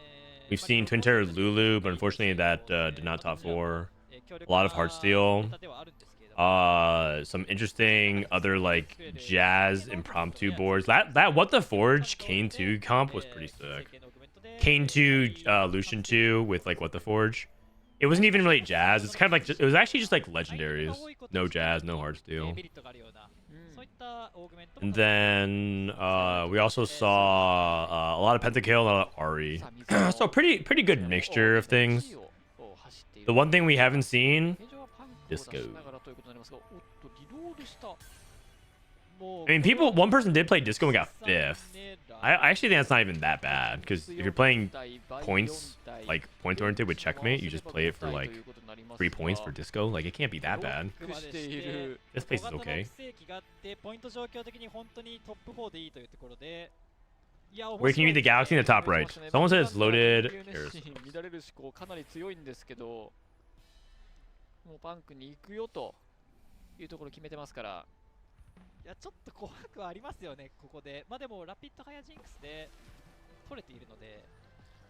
We've seen Twin Terror Lulu, but unfortunately that did not top 4. A lot of Heartsteel. Some interesting other like jazz impromptu boards. That What the Forge Kane 2 comp was pretty sick. Kane 2 Lucian 2 with like What the Forge. It wasn't even really jazz. It's kind of like it was actually just like legendaries. No jazz, no Heartsteel. And then we also saw a lot of Pentakill, a lot of Ari. So pretty good mixture of things. The one thing we haven't seen, Disco. I mean, one person did play Disco and got 5th. I actually think that's not even that bad, because if you're playing points, like point oriented with Checkmate, you just play it for like 3 points for Disco. Like, it can't be that bad. This place is okay. Where can you read the galaxy in the top right? Someone says loaded.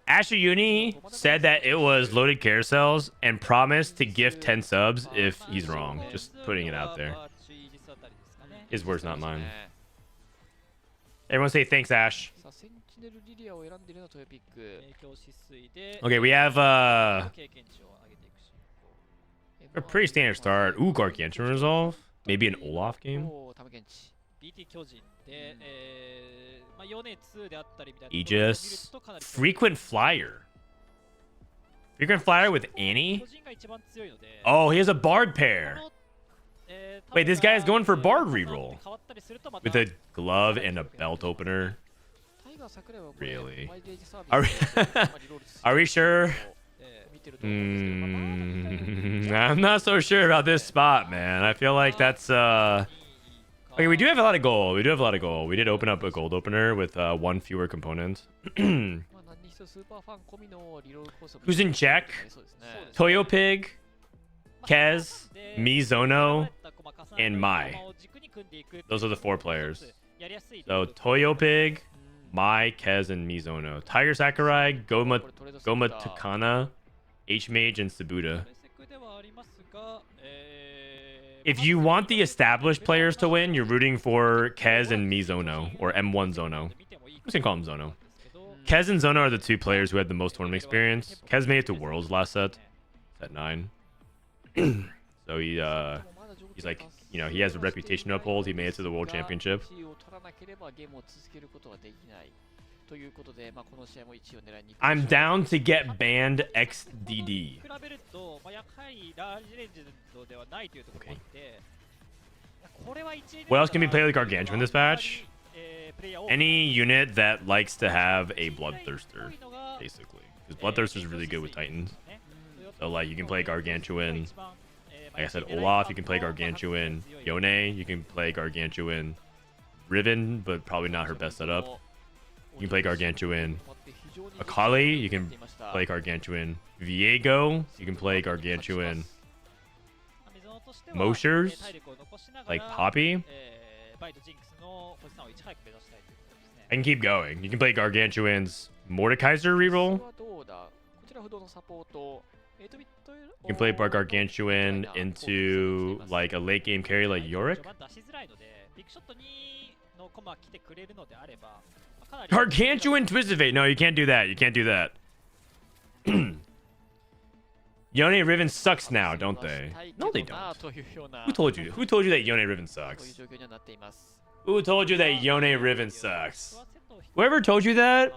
Asher Uni said that it was loaded carousels and promised to gift 10 subs if he's wrong. Just putting it out there. His words, not mine. Everyone say thanks, Ash. Okay, we have a pretty standard start. Ooh, Gargantuan resolve. Maybe an Olaf game. Aegis. Frequent Flyer. Frequent Flyer with Annie? Oh, he has a Bard pair. Wait, this guy is going for Bard reroll. With a glove and a belt opener. Really? Are we sure? I'm not so sure about this spot, man. I feel like that's okay, we do have a lot of gold. We did open up a gold opener with 1 fewer component. Who's in check? Toyopig, Kez, Mizono, and Mai. Those are the 4 players. So Toyopig, Mai, Kez, and Mizono. Tiger Sakurai, Goma Takana, H-Mage, and Sabuda. If you want the established players to win, you're rooting for Kez and Mizono, or M1 Zono. I'm just gonna call him Zono. Kez and Zono are the 2 players who had the most tournament experience. Kez made it to Worlds last set 9. So he's like, you know, he has a reputation to uphold. He made it to the World Championship. I'm down to get banned XDD. Okay. What else can we play with Gargantua in this patch? Any unit that likes to have a Bloodthirster, basically. Because Bloodthirster is really good with Titans. So, like, you can play Gargantuan. Like I said, Olaf, you can play Gargantuan. Yone, you can play Gargantuan. Riven, but probably not her best setup. You can play Gargantuan. Akali, you can play Gargantuan. Viego, you can play Gargantuan. Moshers, like Poppy. I can keep going. You can play Gargantuan's Mordekaiser reroll. You can play Gargantuan into like a late game carry like Yorick. Gargantuan Twisted Fate. No, you can't do that. You can't do that. Yone Riven sucks now, don't they? No, they don't. Who told you? Who told you that Yone Riven sucks? Who told you that Yone Riven sucks? Whoever told you that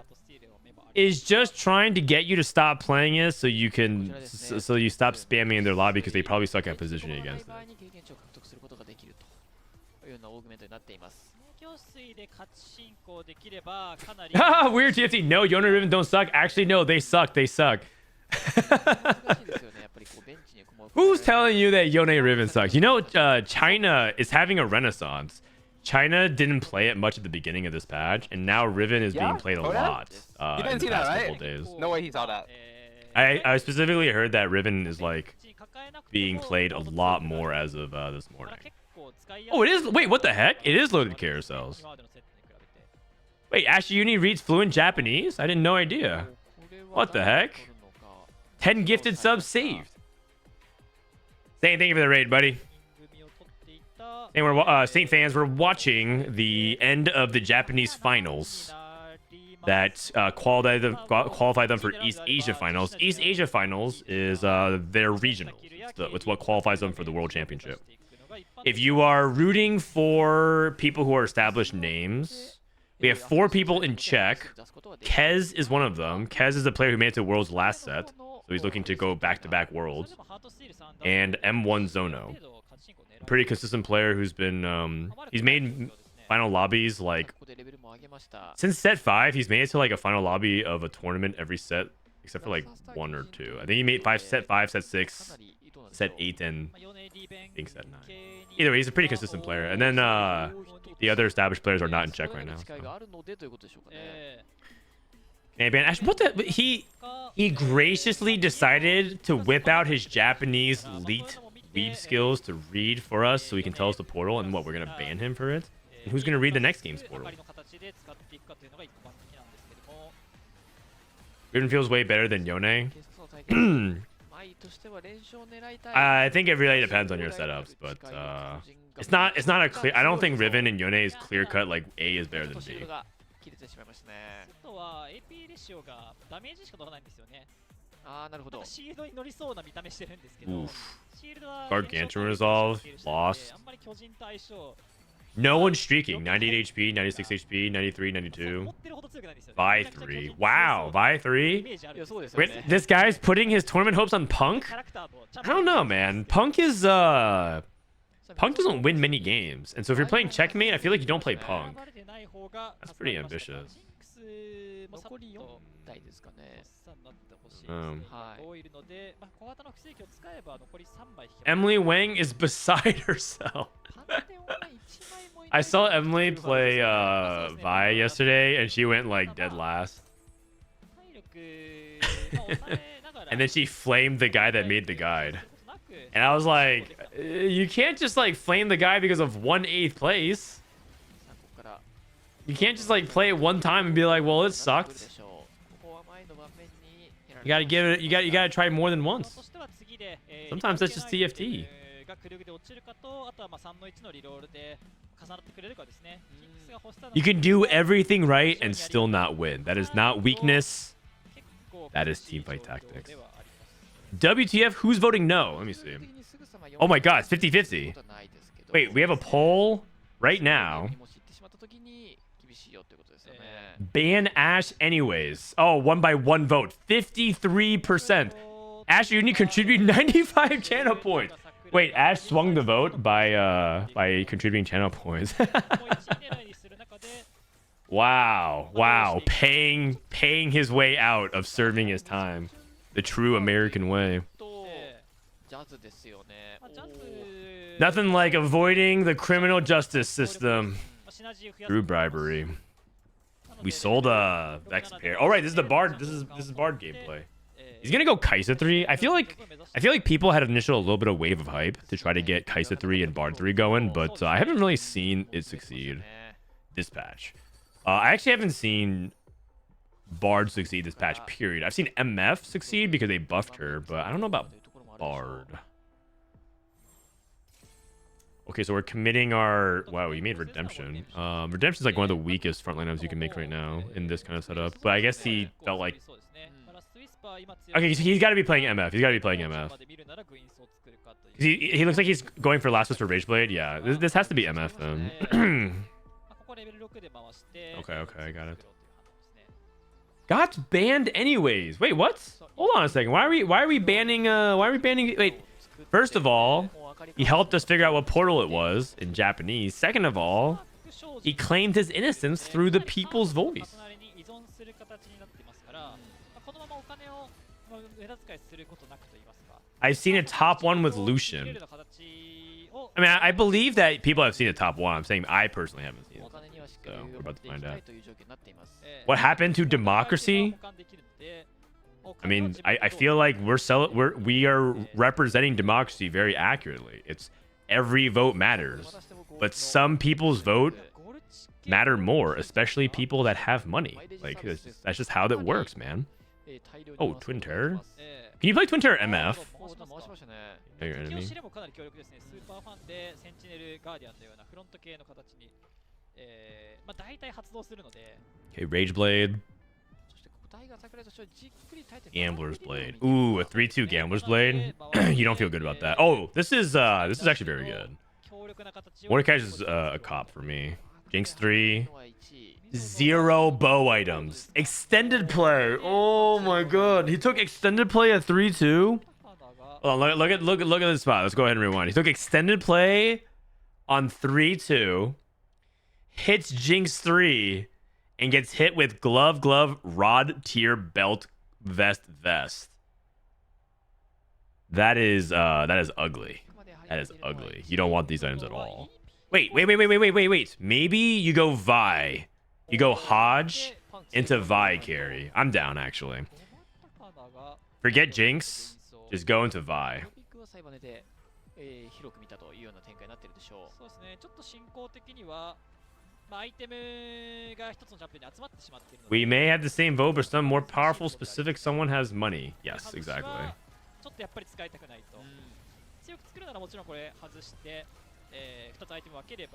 is just trying to get you to stop playing it so you can so you stop spamming in their lobby because they probably suck at positioning against it. Ah, weird TFT. No, Yone Riven don't suck. Actually, no, they suck. They suck. Who's telling you that Yone Riven sucks? You know, China is having a renaissance. China didn't play it much at the beginning of this patch, and now Riven is being played a lot. You didn't see that, right? Days. No way he saw that. I specifically heard that Riven is like being played a lot more as of this morning. Oh, it is. Wait, what the heck? It is loaded carousels. Wait, Ashley Uni reads fluent Japanese? I didn't no idea. What the heck? 10 gifted subs saved. Thank you for the raid, buddy. And we're Saint fans. We're watching the end of the Japanese finals that qualified them for East Asia finals. East Asia finals is their regional. It's what qualifies them for the World Championship. If you are rooting for people who are established names, we have 4 people in check. Kez is one of them. Kez is the player who made it to Worlds last set, so he's looking to go back-to-back Worlds. And M1 Zono, a pretty consistent player who's been he's made final lobbies like since set 5. He's made it to like a final lobby of a tournament every set except for like 1 or 2. I think he made set 5, set 6, set 8, and I think set 9. Either way, he's a pretty consistent player. And then the other established players are not in check right now. So. Hey, man, Ash, what the? He graciously decided to whip out his Japanese elite weeb skills to read for us so he can tell us the portal, and what, we're gonna ban him for it? And who's gonna read the next game's portal? Riven feels way better than Yone. I think it really depends on your setups, but it's not a clear. I don't think Riven and Yone is clear cut like A is better than B. Oof. Gargantuan resolve, lost. No one's streaking. 98 HP, 96 HP, 93, 92. Vi 3. Wow, Vi 3? Wait, this guy's putting his tournament hopes on Punk? I don't know, man. Punk is, Punk doesn't win many games. And so if you're playing Checkmate, I feel like you don't play Punk. That's pretty ambitious. Emily Wang is beside herself. I saw Emily play Vi yesterday, and she went like dead last. And then she flamed the guy that made the guide. And I was like, you can't just like flame the guy because of 1/8 place. You can't just like play it one time and be like, well, it sucked. You gotta give it. You gotta try more than once. Sometimes that's just TFT. You can do everything right and still not win. That is not weakness. That is teamfight tactics. WTF? Who's voting no? Let me see. Oh my god, it's 50-50. Wait, we have a poll right now. Ban Ash anyways. Oh, 1 by 1 vote. 53%. Ash, you need to contribute 95 channel points. Wait, Ash swung the vote by contributing channel points. Wow. Paying his way out of serving his time. The true American way. Nothing like avoiding the criminal justice system through bribery. We sold Vex pair. All right, this is the Bard. This is Bard gameplay. He's gonna go Kaisa 3. I feel like people had a little bit of wave of hype to try to get Kaisa 3 and Bard 3 going, but I haven't really seen it succeed this patch. I actually haven't seen Bard succeed this patch, period. I've seen MF succeed because they buffed her, but I don't know about Bard. Okay, so we're committing our... Wow, we made Redemption. Redemption's like one of the weakest frontline items you can make right now in this kind of setup. But I guess he felt like... Okay, so he's got to be playing MF. He's got to be playing MF. He looks like he's going for Last Wish for Rageblade. Yeah, this has to be MF then. Okay, I got it. Got banned anyways. Wait, what? Hold on a second. Why are we banning? Wait. First of all, he helped us figure out what portal it was in Japanese. Second of all, he claimed his innocence through the people's voice. I've seen a top 1 with Lucian. I mean, I believe that people have seen a top 1. I'm saying I personally haven't seen it. So we're about to find out. What happened to democracy? I mean, I feel like we are representing democracy very accurately. It's every vote matters, but some people's vote matter more, especially people that have money. Like that's just how that works, man. Oh, Twin Terror. Can you play Twin Terror MF? Your enemy. Okay, Rageblade. Gambler's Blade. Ooh, a 3-2 Gambler's Blade. You don't feel good about that. Oh, this is actually very good. Mordekai's is a cop for me. Jinx 3. 0 bow items. Extended play. Oh my god. He took extended play at 3-2. Hold on, look at this spot. Let's go ahead and rewind. He took extended play on 3-2. Hits Jinx 3. And gets hit with glove, rod, tier, belt, vest. That is ugly. That is ugly. You don't want these items at all. Wait. Maybe you go Vi. You go Hodge into Vi carry. I'm down, actually. Forget Jinx. Just go into Vi. We may have the same vote, but some more powerful, specific someone has money. Yes, exactly.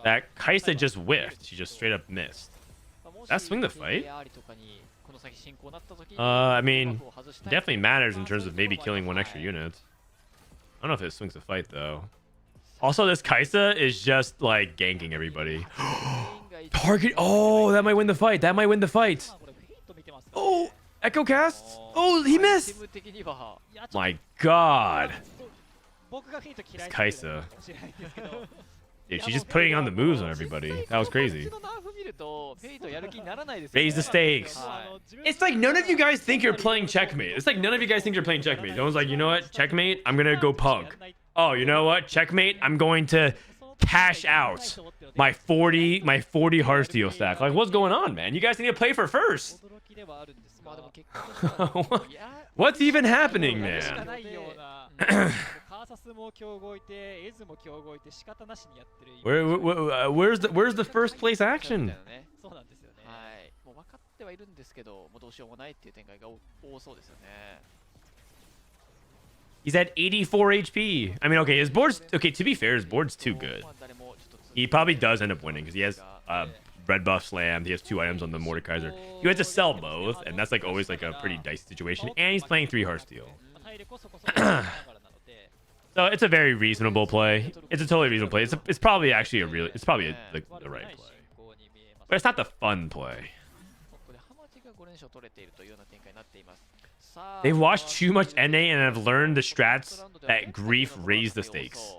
That Kaisa just whiffed. She just straight up missed. That swing the fight? I mean, definitely matters in terms of maybe killing 1 extra unit. I don't know if it swings the fight, though. Also, this Kaisa is just, like, ganking everybody. Target. Oh, that might win the fight. Oh, Echo cast. Oh, he missed. My god. It's Kaisa. Dude, she's just putting on the moves on everybody. That was crazy. Raise the stakes. It's like none of you guys think you're playing checkmate. No one's like, you know what? Checkmate, I'm going to go punk. Oh, you know what? Checkmate, I'm going to cash out my 40 Heartsteel stack. Like, what's going on, man? You guys need to play for first. What's even happening, man? VS も強豪いて、エズも強豪いて、仕方なしにやってる。Where's the first place action? そうなんですよね。はい。もう分かってはいるんですけど、もうどうしようもないっていう展開が多そうですよね。He's at 84 HP. I mean, okay, his board's okay. To be fair, his board's too good. He probably does end up winning because he has red buff slammed. He has 2 items on the Mordekaiser. You had to sell both, and that's like always like a pretty dicey situation. And he's playing 3 Heartsteel. So it's a very reasonable play. It's a totally reasonable play. It's probably actually it's probably like the right play. But it's not the fun play. They've watched too much NA and have learned the strats that grief raise the stakes.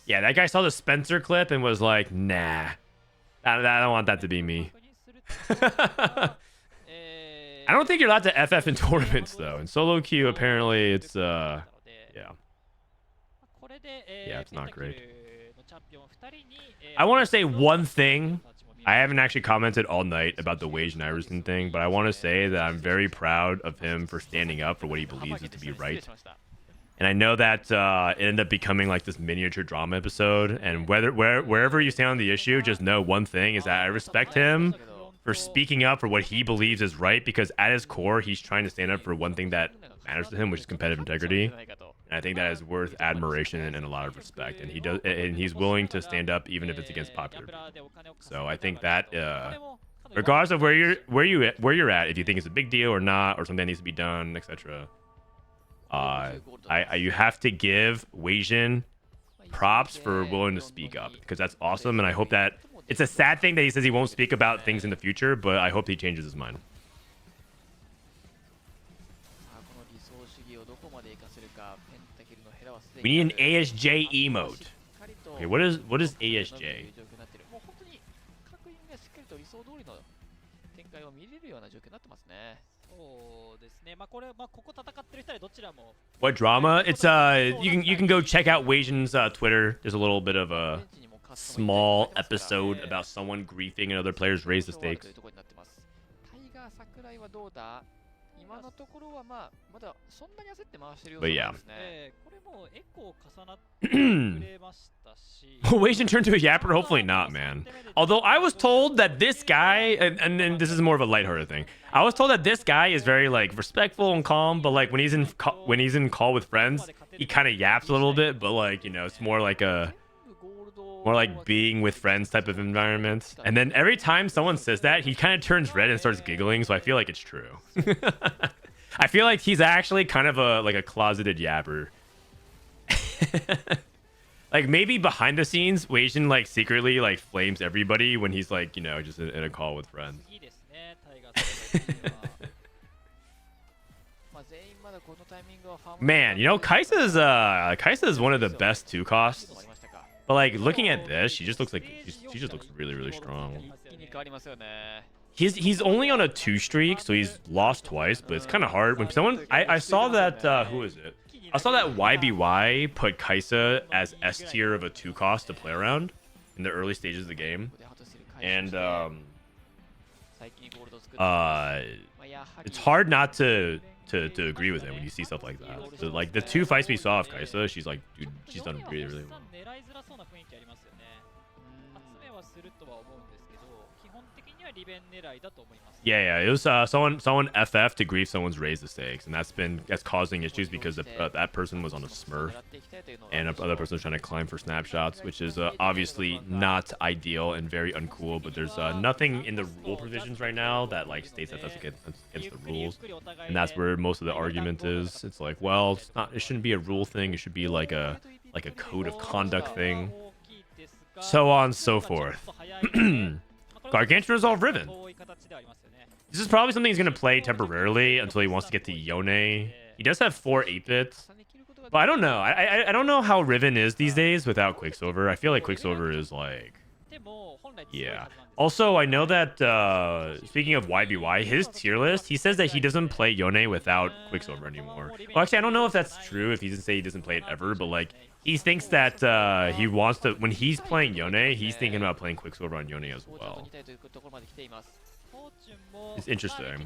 Yeah, that guy saw the Spencer clip and was like, nah. I don't want that to be me. I don't think you're allowed to FF in tournaments, though. In solo queue, apparently, it's, yeah. Yeah, it's not great. I want to say one thing. I haven't actually commented all night about the Wage and Iverson thing, but I want to say that I'm very proud of him for standing up for what he believes is to be right. And I know that it ended up becoming like this miniature drama episode. And wherever you stand on the issue, just know one thing is that I respect him for speaking up for what he believes is right, because at his core, he's trying to stand up for one thing that matters to him, which is competitive integrity. And I think that is worth admiration and a lot of respect. And he's willing to stand up even if it's against popular people. So I think that regardless of where you're at, if you think it's a big deal or not, or something that needs to be done, etc. You have to give Weijin props for willing to speak up, because that's awesome. And I hope that it's a sad thing that he says he won't speak about things in the future, but I hope he changes his mind. We need an ASJ emote. Okay, what is ASJ? What drama? It's you can go check out Weijin's Twitter. There's a little bit of a small episode about someone griefing and other players raise the stakes. But yeah. Will Weijin turn to a yapper? Hopefully not, man. Although I was told that this guy, and then this is more of a lighthearted thing. I was told that this guy is very like respectful and calm, but like when he's in call with friends, he kind of yaps a little bit. But like, you know, it's more like being with friends type of environment. And then every time someone says that, he kind of turns red and starts giggling. So I feel like it's true. I feel like he's actually kind of a closeted yapper. Like maybe behind the scenes, Weijin like secretly like flames everybody when he's like, you know, just in a call with friends. Man, you know, Kaisa is one of the best 2 costs. But like looking at this, she just looks really, really strong. He's only on a 2 streak, so he's lost twice, but it's kind of hard when someone I saw that who is it? I saw that YBY put Kaisa as S tier of a 2 cost to play around in the early stages of the game. And it's hard not to agree with him when you see stuff like that. So, like the 2 fights we saw of Kaisa, she's like, dude, she's done really, really well. Yeah, it was someone FF to grief someone's raised the stakes, and that's causing issues because that person was on a Smurf, and other person was trying to climb for snapshots, which is obviously not ideal and very uncool. But there's nothing in the rule provisions right now that like states that that's against the rules, and that's where most of the argument is. It's like, well, it shouldn't be a rule thing. It should be like a code of conduct thing, so on and so forth. Gargantuan Resolve Riven. This is probably something he's going to play temporarily until he wants to get to Yone. He does have 4 8-bits. But I don't know. I don't know how Riven is these days without Quicksilver. I feel like Quicksilver is like... Yeah. Also, I know that, speaking of YBY, his tier list, he says that he doesn't play Yone without Quicksilver anymore. Well, actually, I don't know if that's true, if he doesn't say he doesn't play it ever, but like... He thinks that he wants to... When he's playing Yone, he's thinking about playing Quicksilver on Yone as well. It's interesting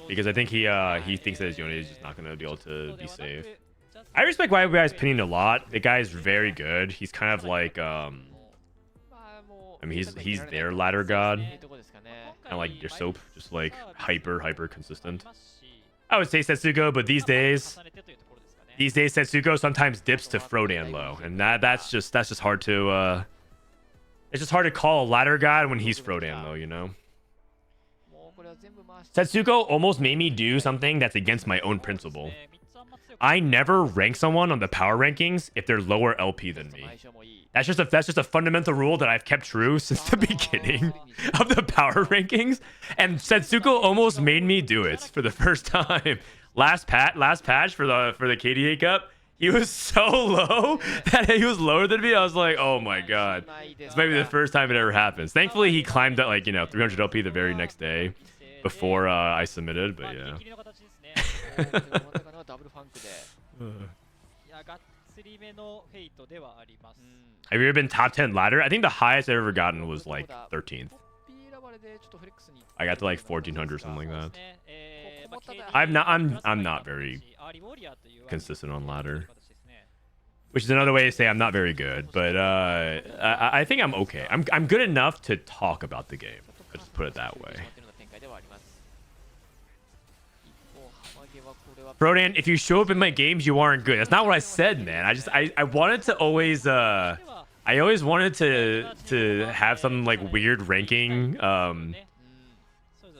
because I think he thinks that his Yone is just not gonna be able to be safe. I respect YBI's opinion a lot. The guy's very good. He's kind of like I mean he's their ladder god. Kind of like your soap, just like hyper consistent. I would say Setsuko, but these days Setsuko sometimes dips to Frodan low, and that's just hard to it's just hard to call a ladder god when he's Frodan low, you know. Setsuko almost made me do something that's against my own principle. I never rank someone on the power rankings if they're lower LP than me. That's just a fundamental rule that I've kept true since the beginning of the power rankings. And Setsuko almost made me do it for the first time. Last patch for the KDA Cup, he was so low that he was lower than me. I was like, oh my god, this might be the first time it ever happens. Thankfully, he climbed at like 300 LP the very next day before I submitted. But yeah. Have you ever been top 10 ladder? I think the highest I've ever gotten was like 13th. I got to like 1400 or something like that. I'm not very consistent on ladder, which is another way to say I'm not very good. But I think I'm okay. I'm good enough to talk about the game. Let's put it that way. Frodan, if you show up in my games, you aren't good. That's not what I said, man. I wanted to always I always wanted to have some like weird ranking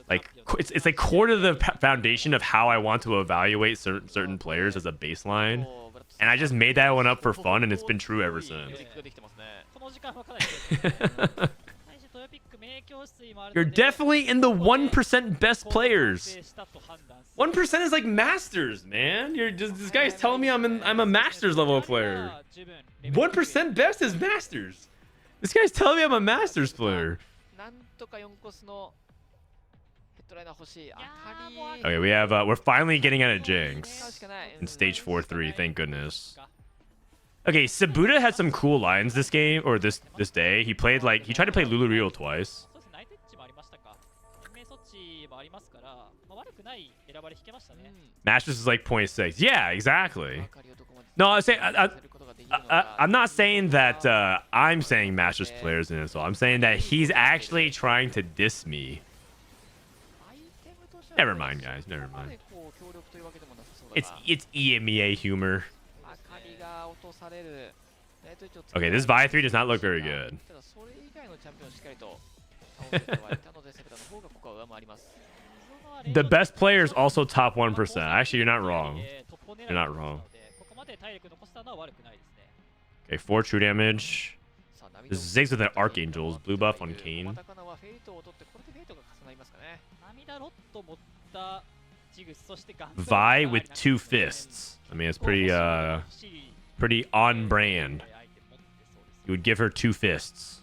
like it's like core to the foundation of how I want to evaluate certain players as a baseline, and I just made that one up for fun, and it's been true ever since. You're definitely in the 1% best players. 1% is like masters, man. This guy's telling me I'm a masters level player. 1% best is masters. This guy's telling me I'm a masters player. Okay, we have we're finally getting out of Jinx in stage 4-3. Thank goodness. Okay, Sabuda had some cool lines this game or this day. He tried to play Lulu Real twice. Masters is like 0.6. Yeah, exactly. No, I'm not saying that I'm saying Masters players in insult. I'm saying that he's actually trying to diss me. Never mind, guys. Never mind. It's EMEA humor. Okay, this Vi 3 does not look very good. The best player is also top 1%. Actually, you're not wrong. You're not wrong. Okay, 4 true damage. This is Ziggs with an Archangel's blue buff on Kayn. Vi with 2 fists. I mean, it's pretty on brand. You would give her 2 fists.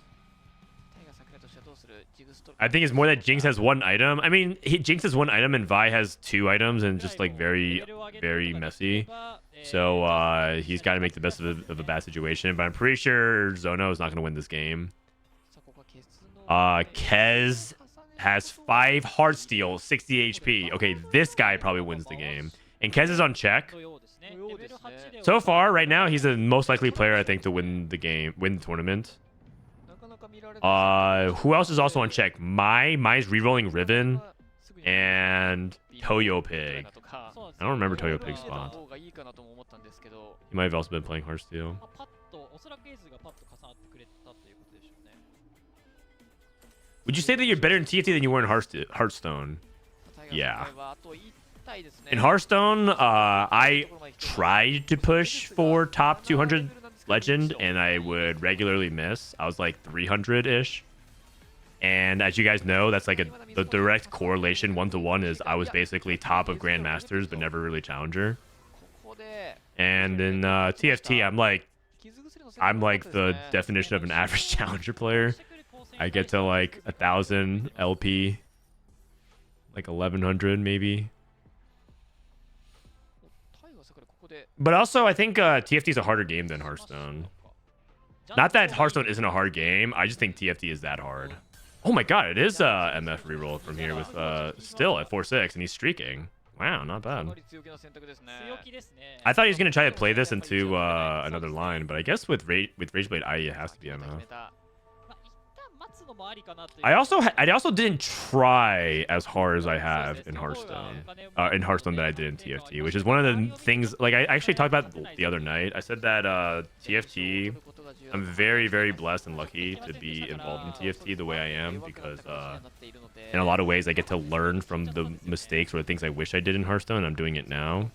I think it's more that Jinx has 1 item. I mean, Jinx has 1 item and Vi has 2 items and just like very messy. So he's got to make the best of a bad situation. But I'm pretty sure Zono is not going to win this game. Kez has 5 Heartsteel, 60 HP. Okay, this guy probably wins the game. And Kez is on check. So far, right now, he's the most likely player, I think, to win the game, win the tournament. Who else is also on check? Mai's rerolling Riven and Toyo Pig. I don't remember Toyo Pig's spot. He might have also been playing Heartsteel. Would you say that you're better in TFT than you were in Hearthstone? Yeah. In Hearthstone, I tried to push for top 200 legend, and I would regularly miss. I was like 300-ish. And as you guys know, that's like the direct correlation 1-to-1 is I was basically top of Grandmasters, but never really Challenger. And in TFT, I'm like the definition of an average Challenger player. I get to like 1,000 LP, like 1,100 maybe. But also, I think TFT is a harder game than Hearthstone. Not that Hearthstone isn't a hard game. I just think TFT is that hard. Oh my god, it is MF reroll from here with still at 4-6 and he's streaking. Wow, not bad. 強気ですね。 I thought he was gonna try to play this into another line, but I guess with Rageblade I it has to be MF. まあ一旦待つのもありかなという。 I also didn't try as hard as I have in Hearthstone that I did in TFT, which is one of the things like I actually talked about the other night. I said that TFT, I'm very, very blessed and lucky to be involved in TFT the way I am because in a lot of ways I get to learn from the mistakes or the things I wish I did in Hearthstone. I'm doing it now.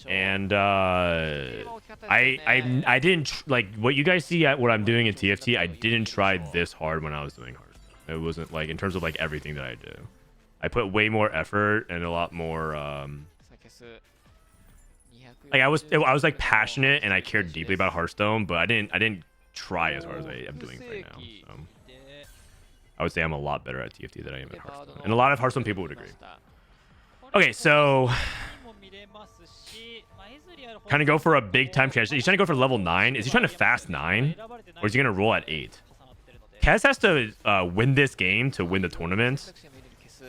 And I didn't like what you guys see at what I'm doing in TFT. I didn't try this hard when I was doing Hearthstone. It wasn't like in terms of like everything that I do. I put way more effort and a lot more like I was like passionate and I cared deeply about Hearthstone, but I didn't try as hard as I am doing right now. So I would say I'm a lot better at TFT than I am at Hearthstone, and a lot of Hearthstone people would agree. Okay, so kind of go for a big time transition. He's trying to go for level 9. Is he trying to fast 9, or is he gonna roll at 8? Kez has to win this game to win the tournament,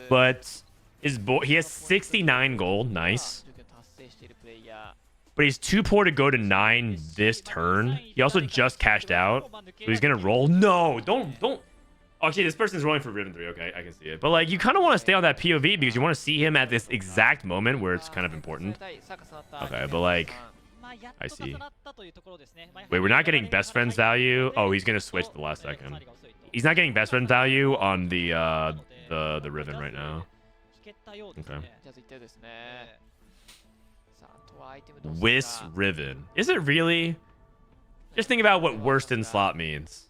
but he has 69 gold. Nice. But he's too poor to go to 9 this turn. He also just cashed out. So he's gonna roll. No, don't. Actually, this person's rolling for Riven 3. Okay, I can see it. But like, you kind of want to stay on that POV because you want to see him at this exact moment where it's kind of important. Okay, but like, I see. Wait, we're not getting best friends value. Oh, he's gonna switch the last second. He's not getting best friends value on the Riven right now. Okay. Whis Riven. Is it really? Just think about what worst in slot means.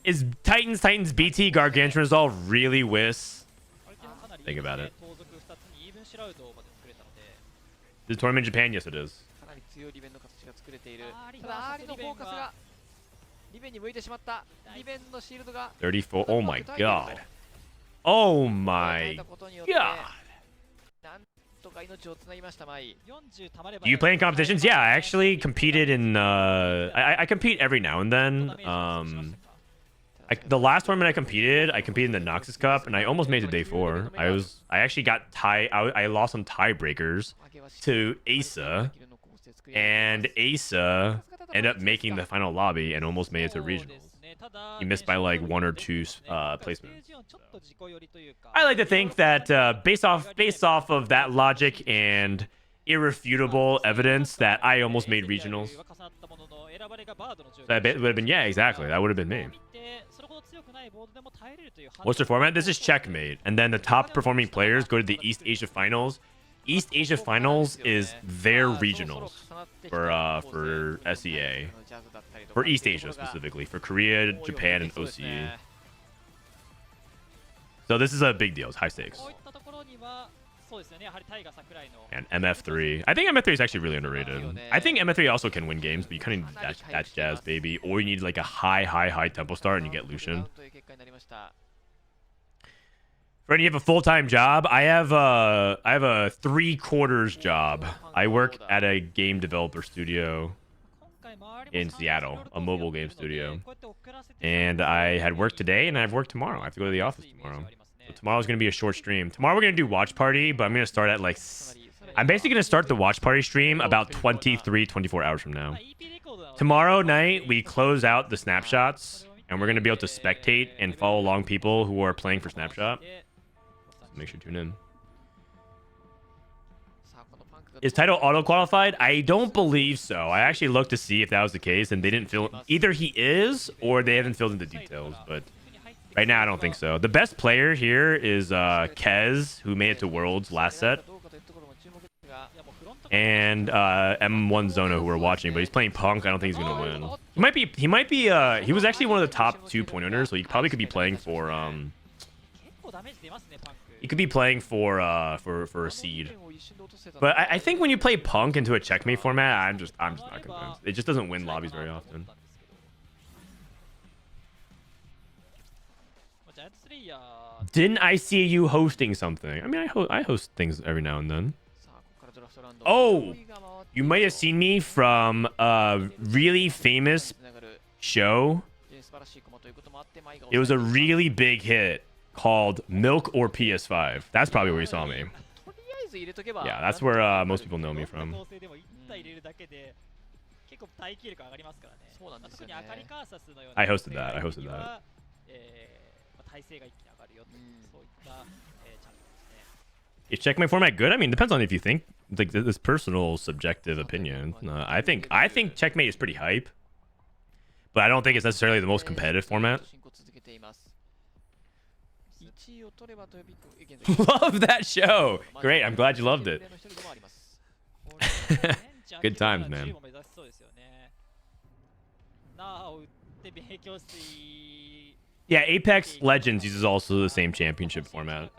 Is Titans BT Gargantuan Resolve really Whis? Think about it. The tournament in Japan? Yes, it is. 34. Oh my god. Oh my god. Do you play in competitions? Yeah, I actually competed in I compete every now and then. The last tournament I competed in the Noxus Cup and I almost made it to day 4. I actually got I lost some tiebreakers to Asa, and Asa ended up making the final lobby and almost made it to regionals. He missed by like 1 or 2 placements. So I like to think that based off of that logic and irrefutable evidence that I almost made regionals. That would have been, yeah, exactly. That would have been me. What's the format? This is checkmate, and then the top performing players go to the East Asia Finals. East Asia Finals is their regionals for SEA. For East Asia specifically, for Korea, Japan, and OCE. So this is a big deal. It's high stakes. And MF3. I think MF3 is actually really underrated. I think MF3 also can win games, but you kind of need that jazz, baby. Or you need like a high tempo start and you get Lucian. Freddy, you have a full-time job? I have a 3/4 job. I work at a game developer studio in Seattle, a mobile game studio. And I had work today and I have work tomorrow. I have to go to the office tomorrow. So tomorrow's going to be a short stream. Tomorrow we're going to do watch party, but I'm going to start at like... I'm basically going to start the watch party stream about 24 hours from now. Tomorrow night, we close out the snapshots, and we're going to be able to spectate and follow along people who are playing for Snapshot. So make sure to tune in. Is title auto-qualified? I don't believe so. I actually looked to see if that was the case, and they didn't fill... Either he is, or they haven't filled in the details, but... Right now, I don't think so. The best player here is Kez, who made it to Worlds last set. And M1 Zona, who we're watching, but he's playing Punk. I don't think he's going to win. He was actually one of the top 2 point owners, so he probably could be playing for... He could be playing for a seed. But I think when you play Punk into a checkmate format, I'm just not convinced. It just doesn't win lobbies very often. Didn't I see you hosting something? I mean, I host things every now and then. Oh, you might have seen me from a really famous show It was a really big hit called Milk or PS5. That's probably where you saw me. Yeah, that's where most people know me from. I hosted that. I hosted that. Is checkmate format good? I mean, depends on if you think like this personal subjective opinion. I think checkmate is pretty hype, but I don't think it's necessarily the most competitive format. Love that show. Great. I'm glad you loved it. Good times, man. Yeah, Apex Legends uses also the same championship format.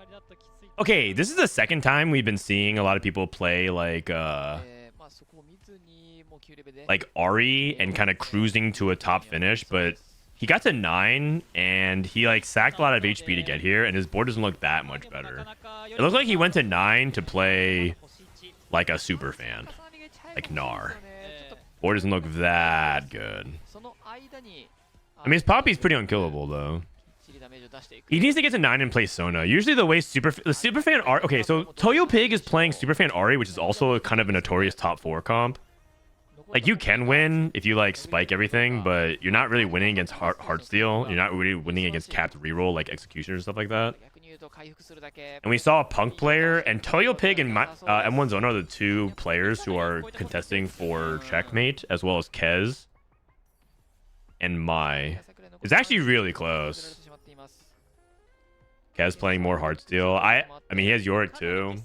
Okay, this is the second time we've been seeing a lot of people play like Ari and kind of cruising to a top finish, but he got to 9 and he like sacked a lot of HP to get here, and his board doesn't look that much better. It looks like he went to 9 to play like a super fan, like Gnar. Board doesn't look that good. I mean, his Poppy's pretty unkillable though. He needs to get to 9 and play Sona. Usually the way the Superfan Ari... Okay, so Toyo Pig is playing Superfan Ari, which is also a kind of a notorious top 4 comp. Like, you can win if you, like, spike everything, but you're not really winning against Heartsteel. You're not really winning against capped reroll, like Executioner and stuff like that. And we saw a Punk player, and Toyo Pig and M1 Zona are the two players who are contesting for checkmate, as well as Kez and Mai. It's actually really close. Kez playing more Heartsteel. I mean, he has Yorick too.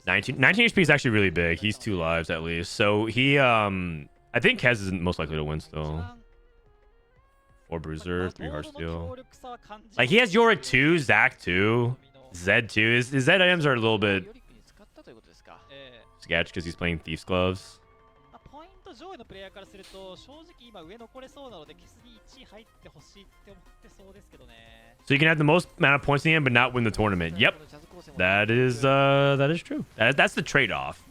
19 HP is actually really big. He's 2 lives at least. So he, I think Kez is most likely to win still. 4 Bruiser, 3 Heartsteel. Like, he has Yorick 2, Zac 2, Zed 2. His Zed items are a little bit sketch because he's playing Thief's Gloves. So you can have the most amount of points in the end, but not win the tournament. Yep, that is true. That's the trade-off.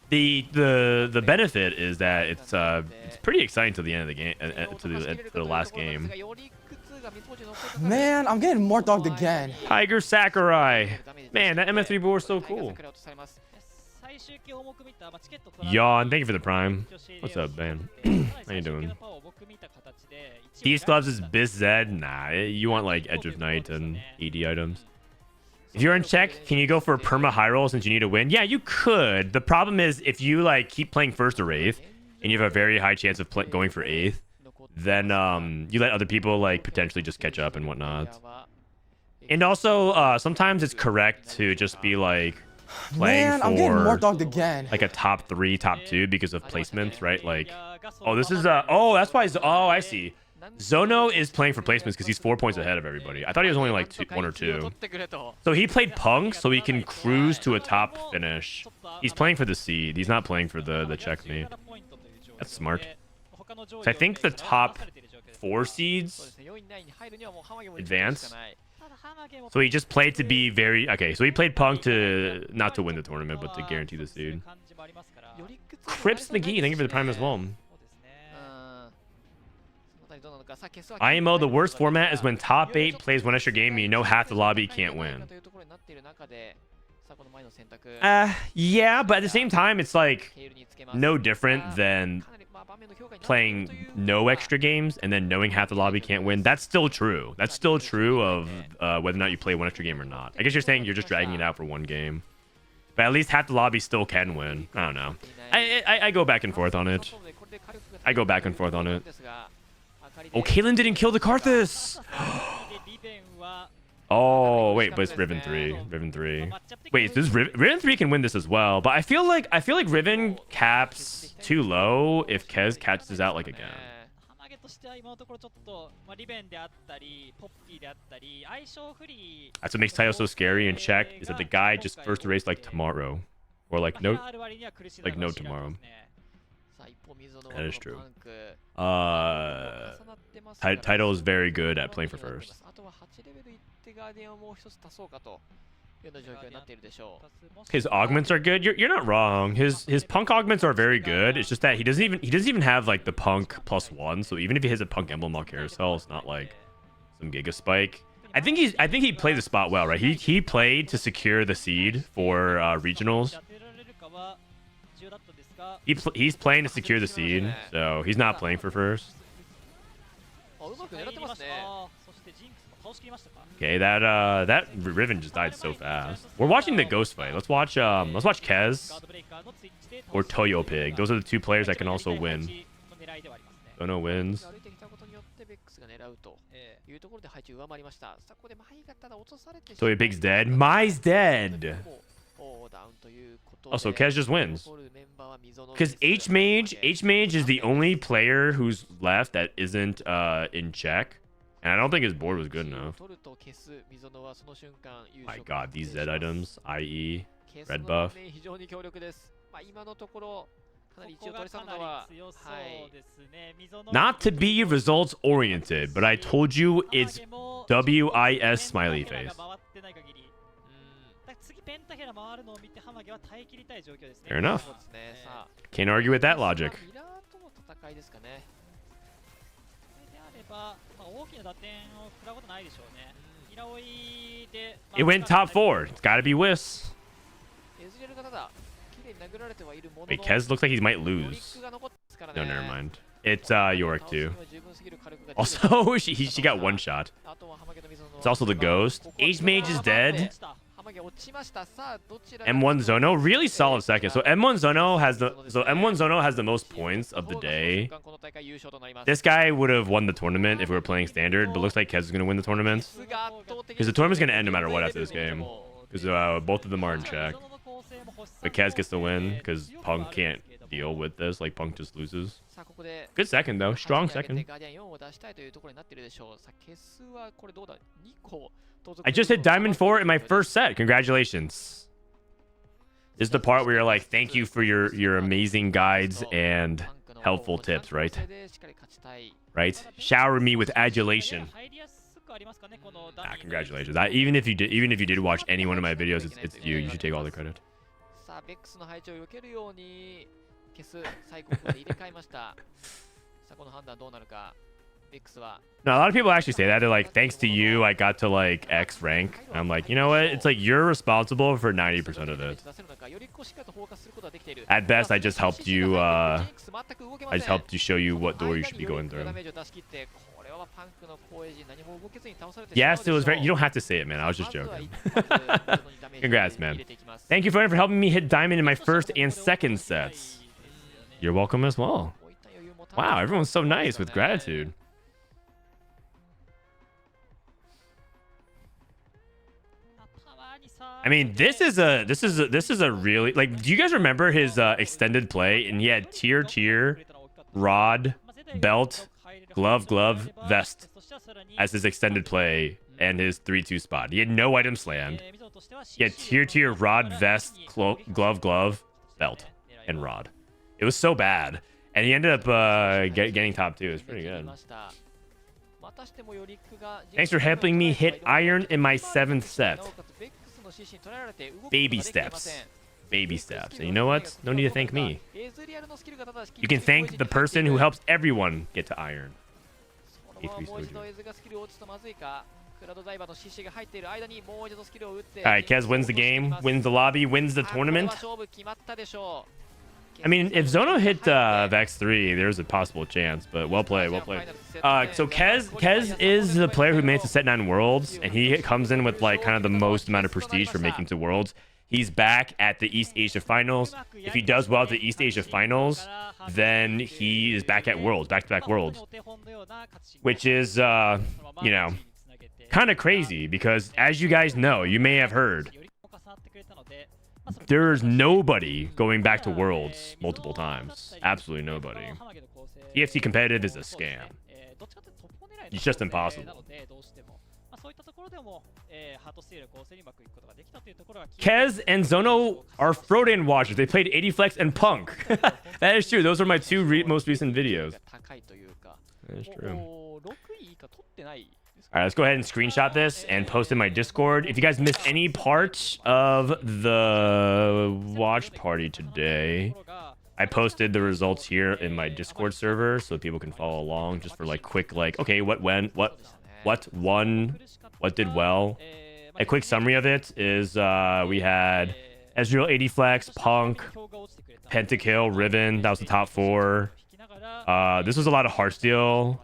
The benefit is that it's pretty exciting to the end of the game, to the last game. Man, I'm getting more dogged again. Tiger Sakurai. Man, that MF3 board is so cool. Yawn, thank you for the prime. What's up, man? How you doing? These gloves is Bis Zed? Nah, you want like Edge of Night and ED items. If you're in check, can you go for a perma high roll since you need to win? Yeah, you could. The problem is if you like keep playing first or 8th, and you have a very high chance of going for 8th, then you let other people like potentially just catch up and whatnot. And also, sometimes it's correct to just be like playing I'm getting more dogged again. like a top 3, top 2 because of placements, right? Like, oh, this is oh, that's why. Oh, I see. Zono is playing for placements because he's 4 points ahead of everybody. I thought he was only like 1 or 2. So he played Punk so he can cruise to a top finish. He's playing for the seed. He's not playing for the checkmate. That's smart. So I think the top 4 seeds advance. So he just played to be very... Okay, so he played Punk to... Not to win the tournament, but to guarantee the seed. Crips McGee, thank you for the prime as well. IMO, the worst format is when top 8 plays one extra game and you know half the lobby can't win. Yeah, but at the same time, it's like no different than playing no extra games and then knowing half the lobby can't win. That's still true. That's still true of whether or not you play one extra game or not. I guess you're saying you're just dragging it out for one game. But at least half the lobby still can win. I don't know. I go back and forth on it. I go back and forth on it. Oh, Kaylin didn't kill the Karthus. Oh, wait, but it's Riven 3. Riven 3. Wait, this Riven 3 can win this as well, but I feel like Riven caps too low if Kez catches out like again. That's what makes Tayo so scary in check, is that the guy just first erased like tomorrow. Or like no tomorrow. That is true. Title is very good at playing for first. いうような状況になっているでしょう。 His augments are good. You're not wrong. His punk augments are very good. It's just that he doesn't even have like the punk +1. So even if he has a punk emblem on carousel, it's not like some giga spike. I think he played the spot well, right? He played to secure the seed for regionals. He's playing to secure the seed, so he's not playing for first. あ、うまく狙ってますね。 Okay, that Riven just died so fast. We're watching the ghost fight. Let's watch Kez or Toyo Pig. Those are the two players that can also win. Zono wins. 歩いてきたことによってベックスが狙うというところで配置上回りました。さあここでマイがただ落とされて Toyo Pig's dead. Mai's dead. おーダウンということで Also, Kez just wins. 残るメンバーは溝の Because H-Mage is the only player who's left that isn't in check. And I don't think his board was good enough. 取ると消す溝のはその瞬間優 My 勝 god, these Z items, i.e. 消す red の buff. はね非常に強力です。まあ今のところかなり一応取り去るのははい Not to be results oriented, but I told you it's WIS smiley face. 次ペンタヘラ回るのを見てハマゲは耐え切りたい状況ですね。 Fair enough. そうですね。さあ Can't argue with that logic. ミラーとの戦いですかね。それであれば、まあ、大きな打点を食らうことないでしょうね。ミラ追いで、It went top 4. It's gotta be WIS. エズリエルがただ綺麗に殴られてはいるものの Wait, Kez looks like he might ヨリ lose. ックが残ってますからね No, never mind. It's Yorick too. 倒すには十分すぎる火力が出てる Also, she got one shot. あとはハマゲの溝の It's also the ghost. H-Mage is dead. ハマゲ落ちました。さあどちら M1 Zono, really solid second. So M1 Zono has the most points of the day. この大会優勝となります。 This guy would have won the tournament if we were playing standard, but looks like Kez is gonna win the tournament. Because the tournament's gonna end no matter what after this game. Because both of them are in check. But Kez gets the win because Punk can't deal with this. Like Punk just loses. さあここで Good second though, strong second. ガーディアン4を出したいというところになっているでしょう。さあケスはこれどうだ2個 I just hit Diamond 4 in my first set. Congratulations. This is the part where you're like, thank you for your amazing guides and helpful tips, right? Right? Shower me with adulation. Congratulations. Even if you did watch any one of my videos, it's you. You should take all the credit. さあベックスの配置を避けるようにケス最高まで入れ替えました。さあこの判断どうなるか。ベックスは Now, a lot of people actually say that. They're like, thanks to you, I got to like X rank. And I'm like, you know what? It's like you're responsible for 90% of it. At best, I just helped you. I just helped you show you what door you should be going through. Yes, it was very. You don't have to say it, man. I was just joking. Congrats, man. Thank you for helping me hit diamond in my first and second sets. You're welcome as well. Wow, everyone's so nice with gratitude. I mean, this is a really like. Do you guys remember his extended play? And he had tier, rod, belt, glove, vest as his extended play and his 3-2 spot. He had no item slammed. He had tier, rod, vest, glove, belt, and rod. It was so bad, and he ended up getting top 2. It's pretty good. Thanks for helping me hit iron in my 7th set. Baby steps. Baby steps. And you know what? No need to thank me. You can thank the person who helps everyone get to iron. Alright, Kez wins the game, wins the lobby, wins the tournament. I mean, if Zono hit Vex 3, there's a possible chance, but well played, well played. So Kez is the player who made it to Set 9 Worlds, and he comes in with like kind of the most amount of prestige for making to Worlds. He's back at the East Asia Finals. If he does well at the East Asia Finals, then he is back at Worlds, back-to-back Worlds. Which is, you know, kind of crazy because, as you guys know, you may have heard, there's nobody going back to Worlds multiple times. Absolutely nobody. TFT competitive is a scam. It's just impossible. そういったところでも、ハートスティール構成にうまくいくことができたというところが Kez and Zono are Frodan watchers. They played 80 Flex and Punk. That is true. Those are my two most recent videos. 高いというか、 That is true. 6位以下取ってないですか。 All right, let's go ahead and screenshot this and post in my Discord. If you guys missed any part of the watch party today, I posted the results here in my Discord server so people can follow along just for like quick, like, okay, what went, what won, what did well. A quick summary of it is we had Ezreal 80 Flex, Punk, Pentakill, Riven. That was the top 4. This was a lot of Heartsteel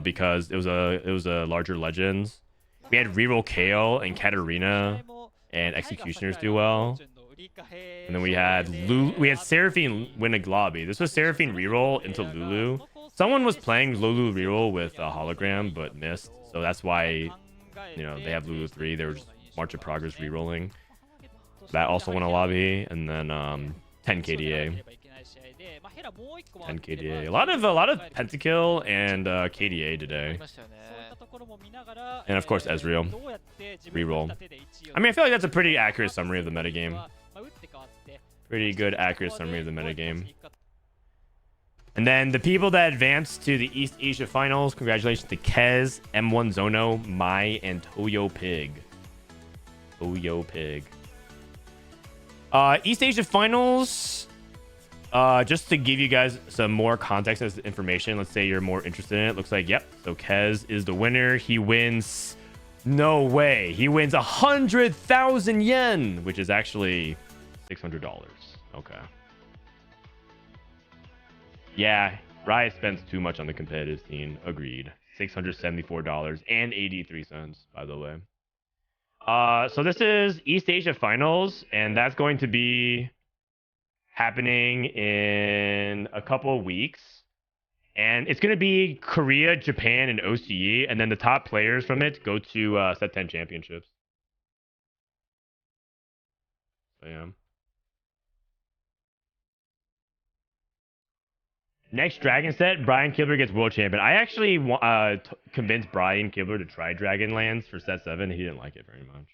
because it was a larger Legends. We had Reroll Kale and Katarina and Executioners do well. And then we had Seraphine win a lobby. This was Seraphine reroll into Lulu. Someone was playing Lulu reroll with a hologram but missed. So that's why, you know, they have Lulu 3. They were just March of Progress rerolling. That also won a lobby. And then 10 KDA. 10 KDA. A lot of Pentakill and KDA today. And of course Ezreal. Reroll. I mean, I feel like that's a pretty accurate summary of the metagame. Pretty good, accurate summary of the metagame. And then the people that advanced to the East Asia Finals, congratulations to Kez, M1 Zono, Mai, and Toyo Pig. Toyo Pig. East Asia Finals, just to give you guys some more context as information, let's say you're more interested in it. Looks like, yep, so Kez is the winner. He wins, no way. He wins 100,000 yen, which is actually $600. Okay. Yeah, Riot spends too much on the competitive scene. Agreed. $674.83, by the way. So this is East Asia Finals, and that's going to be happening in a couple of weeks. And it's going to be Korea, Japan, and OCE, and then the top players from it go to Set 10 Championships. So, yeah. Next Dragon set, Brian Kibler gets World Champion. I actually convinced Brian Kibler to try Dragonlands for set 7. He didn't like it very much.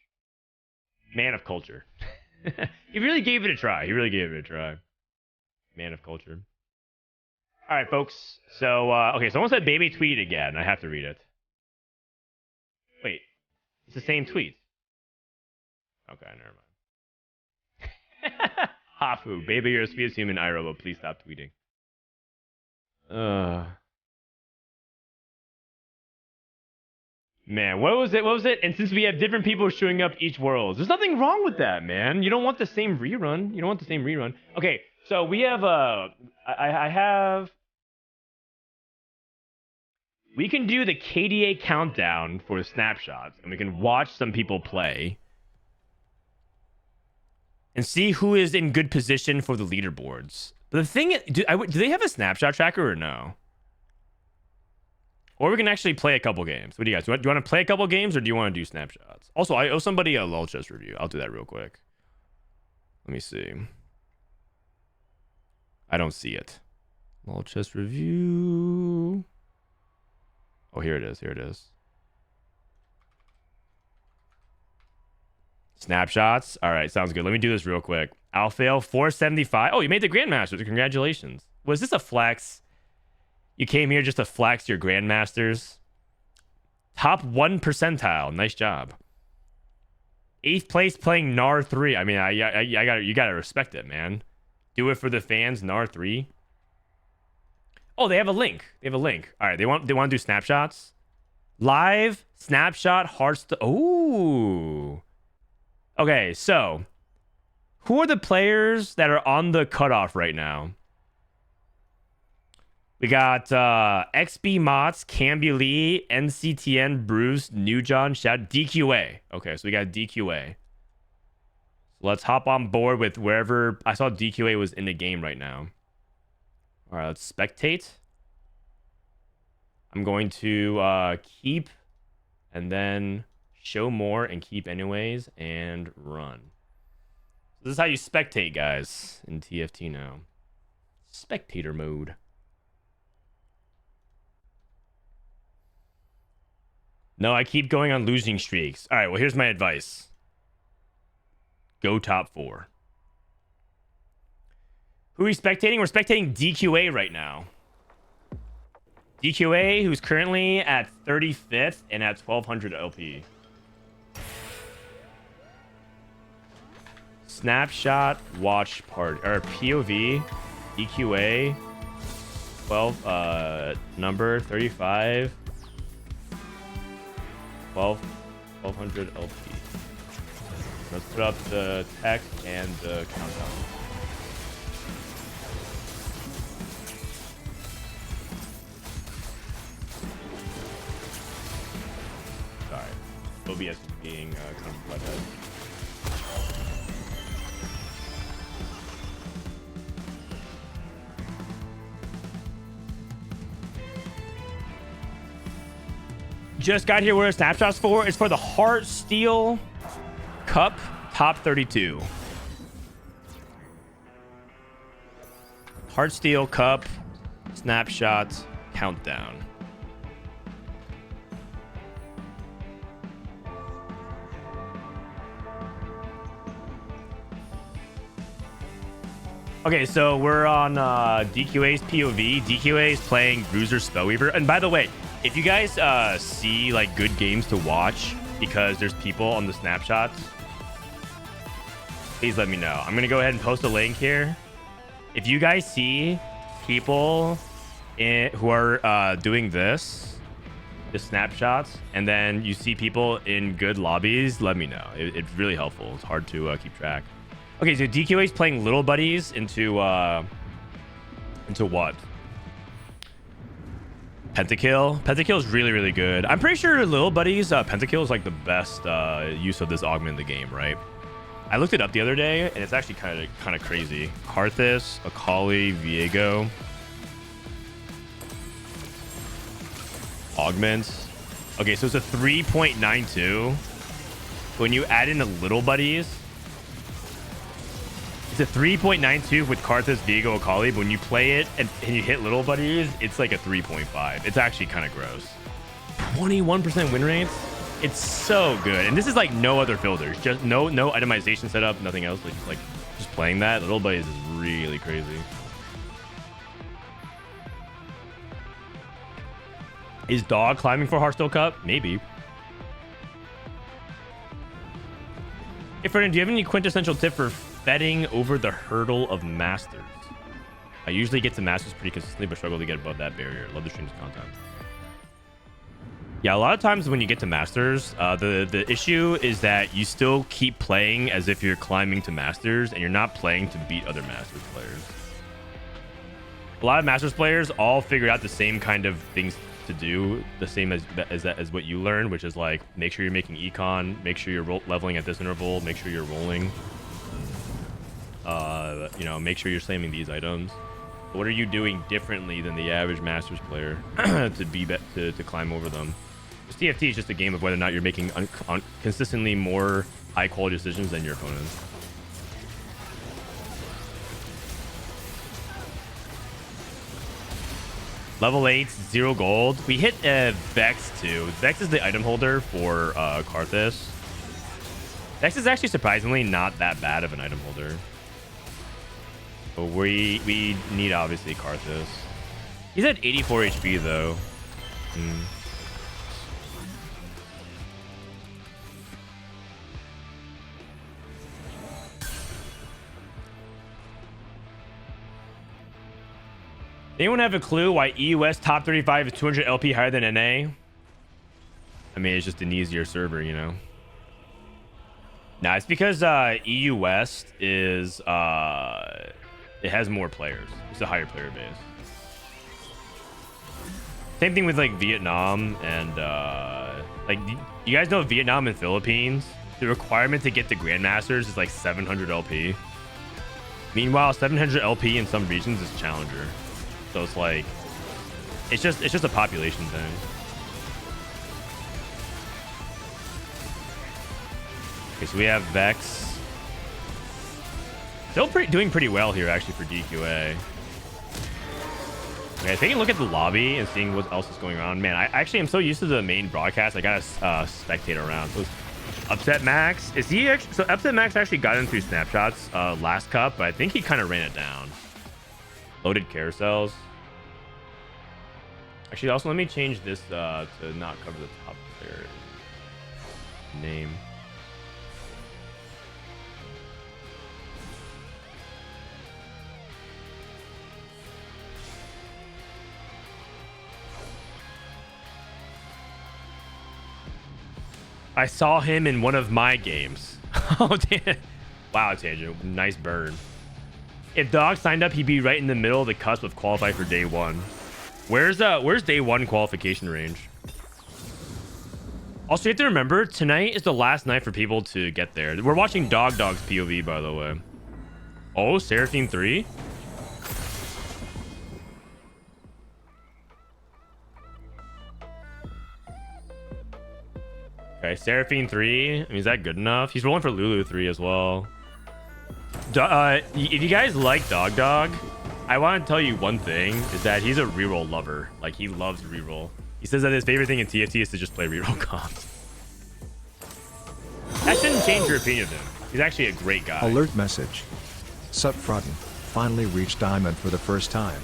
Man of culture. He really gave it a try. Man of culture. All right, folks. So, okay, someone said baby tweet again. I have to read it. Wait. It's the same tweet. Okay, never mind. Hafu, baby, you're a species human, iRobo. Please stop tweeting. Man, what was it? And since we have different people showing up each world, there's nothing wrong with that, man. You don't want the same rerun. Okay, so we have we can do the KDA countdown for Snapshots, and we can watch some people play and see who is in good position for the leaderboards. But the thing is, do they have a snapshot tracker or no? Or we can actually play a couple games. What do you guys do? You want to play a couple games, or do you want to do snapshots? Also, I owe somebody a lull chest review. I'll do that real quick. Let me see. I don't see it. Lull chest review. Oh, here it is. Snapshots. All right, sounds good. Let me do this real quick. Alfail 475. Oh, you made the Grandmasters. Congratulations. Was this a flex? You came here just to flex your Grandmasters. Top 1 percentile. Nice job. 8th place playing NAR 3. I mean, you gotta respect it, man. Do it for the fans. NAR 3. Oh, they have a link. All right, they want to do snapshots. Live snapshot Hearthstone. Oh. Okay, so who are the players that are on the cutoff right now? We got XB Mots, Camby Lee, NCTN, Bruce, Newjohn, Shout, DQA. Okay, so we got DQA. So let's hop on board with wherever. I saw DQA was in the game right now. All right, let's spectate. I'm going to keep and then show more and keep anyways and run. This is how you spectate, guys, in TFT now. Spectator mode. No, I keep going on losing streaks. All right, well, here's my advice. Go top 4. Who are we spectating? We're spectating DQA right now. DQA, who's currently at 35th and at 1200 LP. Snapshot watch party or POV DQA 12 number 35 1200 LP. Let's put up the text and the countdown. Sorry, OBS is being kind of butthead. Just got here. Where are snapshots for? It's for the Heart Steel Cup top 32. Heart Steel Cup snapshot countdown. Okay, so we're on DQA's POV. DQA is playing Bruiser Spellweaver. And by the way, if you guys see like good games to watch because there's people on the snapshots, please let me know. I'm gonna go ahead and post a link here. If you guys see people who are doing this, the snapshots, and then you see people in good lobbies, let me know. It's really helpful. It's hard to keep track. Okay, so DQA is playing Little Buddies into what? Pentakill. Pentakill is really, really good. I'm pretty sure Little Buddies, Pentakill is like the best use of this augment in the game, right? I looked it up the other day, and it's actually kind of crazy. Karthus, Akali, Viego. Augments. Okay, so it's a 3.92. When you add in the Little Buddies, it's a 3.92 with Karthus, Viego, Akali. But when you play it and you hit Little Buddies, it's like a 3.5. It's actually kind of gross. 21% win rates. It's so good. And this is like no other filters. Just no itemization setup, nothing else. Like just playing that. Little Buddies is really crazy. Is Dog climbing for Hearthstone Cup? Maybe. Hey, Frodan, do you have any quintessential tip for betting over the hurdle of Masters? I usually get to Masters pretty consistently, but struggle to get above that barrier. Love the stream's content. Yeah, a lot of times when you get to Masters, the issue is that you still keep playing as if you're climbing to Masters, and you're not playing to beat other Masters players. A lot of Masters players all figured out the same kind of things to do, the same as what you learned, which is like make sure you're making econ, make sure you're leveling at this interval, make sure you're rolling. You know, make sure you're slamming these items. What are you doing differently than the average Masters player to climb over them? This TFT is just a game of whether or not you're making consistently more high quality decisions than your opponents. Level 8, 0 gold. We hit Vex too. Vex is the item holder for Karthus. Vex is actually surprisingly not that bad of an item holder. But we need obviously Karthus. He's at 84 HP though. Anyone have a clue why EUS top 35 is 200 LP higher than NA? I mean, it's just an easier server, you know. Nah, it's because EU West is it has more players. It's a higher player base. Same thing with like Vietnam and like you guys know Vietnam and Philippines. The requirement to get to Grandmasters is like 700 LP. Meanwhile, 700 LP in some regions is Challenger. So it's like it's just a population thing. Okay, so we have Vex. Still doing pretty well here actually for DQA. Okay, taking a look at the lobby and seeing what else is going on. Man, I actually am so used to the main broadcast. I gotta spectate around. So Upset Max, is he actually? So Upset Max actually got in through snapshots last cup, but I think he kind of ran it down. Loaded carousels. Actually, also let me change this to not cover the top player name. I saw him in one of my games. Oh, damn. Wow, Tangent. Nice burn. If Dog signed up, he'd be right in the middle of the cusp of qualify for day one. Where's day one qualification range? Also, you have to remember, tonight is the last night for people to get there. We're watching Dog's POV, by the way. Oh, Seraphine 3? Okay, Seraphine 3. I mean, is that good enough? He's rolling for Lulu 3 as well. If you guys like Dog, I want to tell you one thing, is that he's a reroll lover. Like, he loves reroll. He says that his favorite thing in TFT is to just play reroll comps. That shouldn't change your opinion of him. He's actually a great guy. Alert message. Sup Frodan, finally reached Diamond for the first time.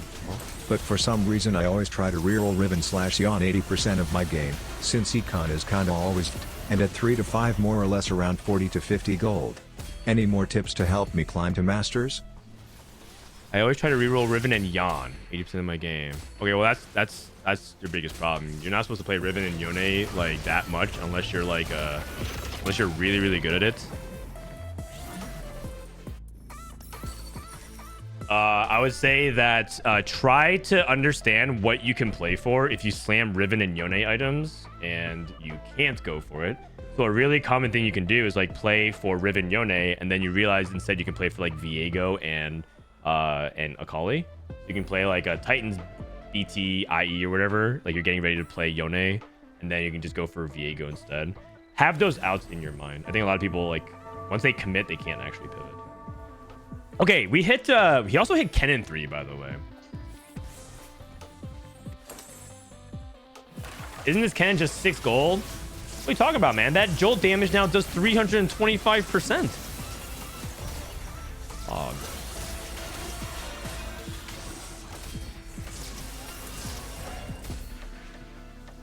But for some reason I always try to reroll Riven / Yawn 80% of my game, since econ is kinda always and at 3 to 5 more or less around 40 to 50 gold. Any more tips to help me climb to Masters? I always try to reroll Riven and Yawn 80% of my game. Okay, well that's your biggest problem. You're not supposed to play Riven and Yone like that much unless you're like unless you're really, really good at it. I would say that try to understand what you can play for if you slam Riven and Yone items and you can't go for it. So a really common thing you can do is like play for Riven Yone, and then you realize instead you can play for like Viego and Akali. You can play like a Titans BT IE or whatever, like you're getting ready to play Yone, and then you can just go for Viego instead. Have those outs in your mind. I think a lot of people, like, once they commit, they can't actually pivot. Okay, we hit he also hit Kennen 3, by the way. Isn't this Kennen just 6 gold? What are you talking about, man? That jolt damage now does 325%. Oh.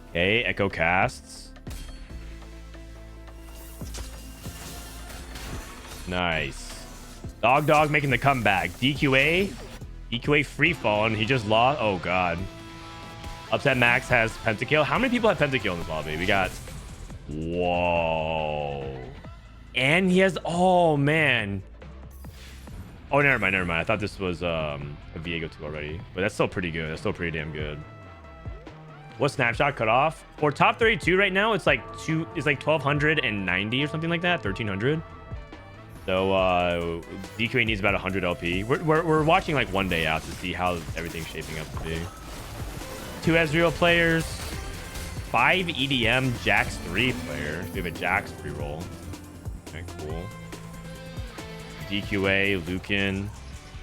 Okay, Echo casts. Nice. Dog making the comeback. DQA free fall, and he just lost. Oh god. Upset Max has pentakill. How many people have pentakill in this lobby? We got. Whoa. And he has. Oh man. Oh, never mind. I thought this was a Viego 2 already, but that's still pretty good. That's still pretty damn good. What snapshot cut off for top 32 right now? It's like 1290 or something like that. 1300. So DQA needs about 100 LP. We're watching like one day out to see how everything's shaping up to be. 2 Ezreal players, 5 EDM Jax 3 player. We have a Jax free roll. Okay, cool. DQA, Lucan,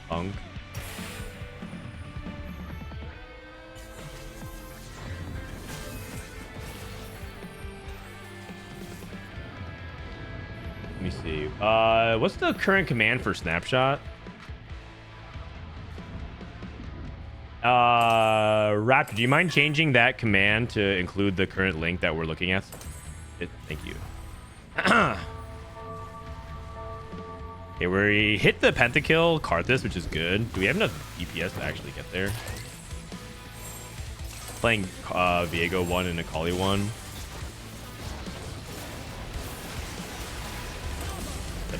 Punk. Let me see. What's the current command for Snapshot? Raptor, do you mind changing that command to include the current link that we're looking at? Thank you. Okay, we hit the pentakill Karthus, which is good. Do we have enough DPS to actually get there? Playing Viego 1 and Akali 1.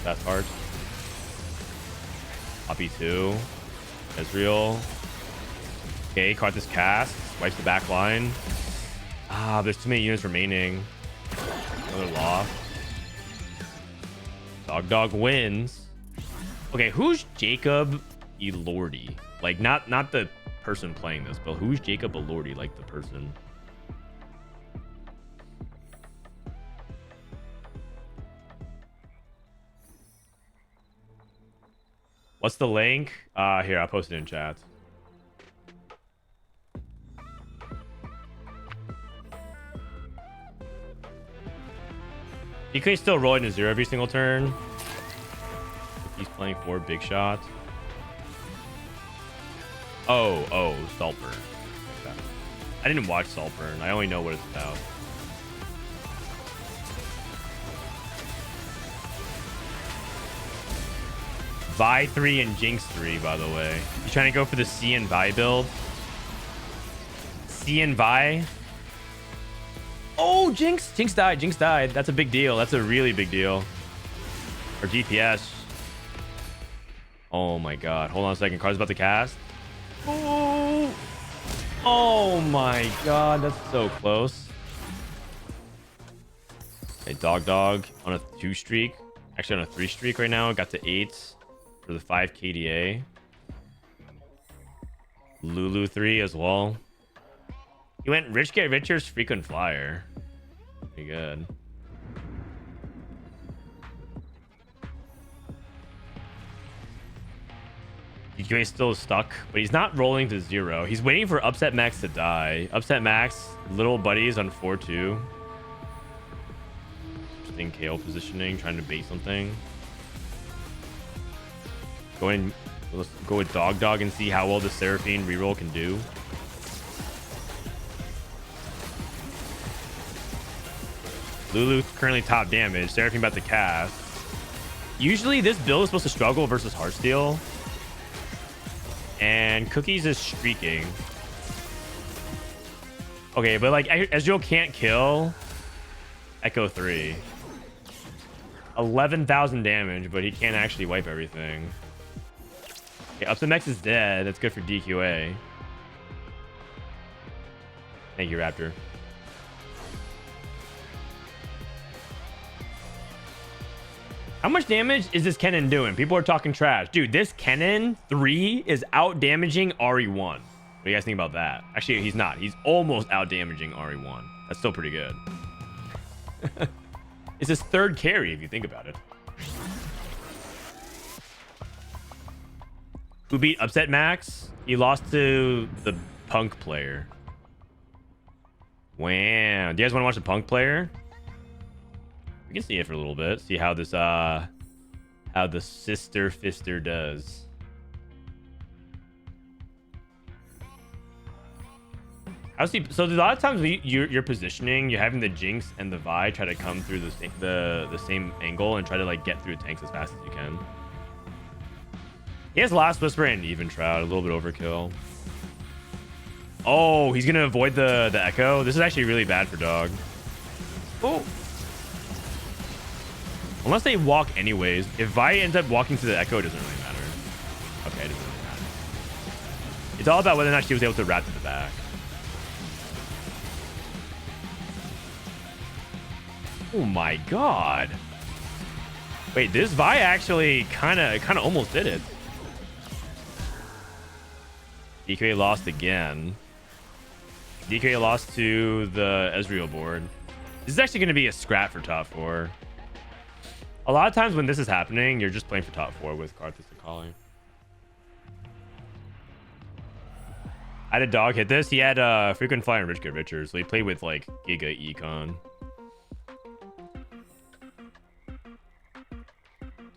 That's hard. Poppy 2. Ezreal. Okay, Karthus cast. Wipes the back line. Ah, there's too many units remaining. Another loss. Dog wins. Okay, who's Jacob Elordi? Like, not the person playing this, but who's Jacob Elordi, like the person? What's the link? Here, I'll post it in chat. DK's still rolling to 0 every single turn. He's playing 4 big shots. Oh, Saltburn. Okay. I didn't watch Saltburn. I only know what it's about. Vi 3 and Jinx 3, by the way. You trying to go for the C and Vi build? C and Vi? Oh, Jinx! Jinx died. Jinx died. That's a big deal. That's a really big deal. Or DPS. Oh my god. Hold on a second. Card's about to cast. Oh! Oh my god. That's so close. Okay, Dog on a 2 streak. Actually on a 3 streak right now. Got to 8 for the 5 KDA. Lulu 3 as well. He went Rich Get Richer's frequent flyer. Pretty good. DQA still stuck, but he's not rolling to 0. He's waiting for Upset Max to die. Upset Max, little buddies on 4-2. Interesting KO positioning, trying to bait something. Let's go with Dog and see how well the Seraphine reroll can do. Lulu currently top damage. Seraphine about to cast. Usually this build is supposed to struggle versus Heartsteel. And Cookies is streaking. Okay, but like Ezreal can't kill Echo 3. 11,000 damage, but he can't actually wipe everything. Okay, Upset Max is dead. That's good for DQA. Thank you, Raptor. How much damage is this Kennen doing? People are talking trash. Dude, this Kennen 3 is out damaging RE1. What do you guys think about that? Actually, he's not. He's almost out damaging RE1. That's still pretty good. It's his 3rd carry if you think about it. Who beat Upset Max? He lost to the Punk player. Wow. Do you guys want to watch the Punk player? We can see it for a little bit. See how this how the Sister Fister does. So a lot of times you're positioning, you're having the Jinx and the Vi try to come through the same angle and try to like get through tanks as fast as you can. He has Last Whisper and Even Shroud, a little bit overkill. Oh, he's gonna avoid the Echo. This is actually really bad for Dog. Oh. Unless they walk anyways. If Vi ends up walking to the Echo, it doesn't really matter. Okay, it doesn't really matter. It's all about whether or not she was able to wrap to the back. Oh my god. Wait, this Vi actually kind of almost did it. DK lost again. DK lost to the Ezreal board. This is actually going to be a scrap for top 4. A lot of times when this is happening, you're just playing for top 4 with Karthus and Calling. How did Dog hit this? He had frequent fly and Rich Get Richer, so he played with like Giga Econ.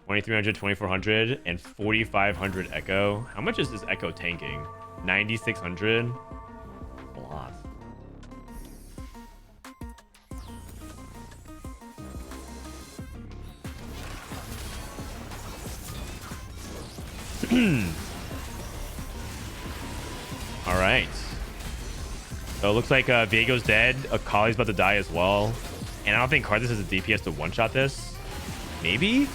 2300, 2400, and 4500 Echo. How much is this Echo tanking? 9600. A lot. All right. So it looks like Viego's dead. Akali's about to die as well. And I don't think Karthus has a DPS to one-shot this. Maybe?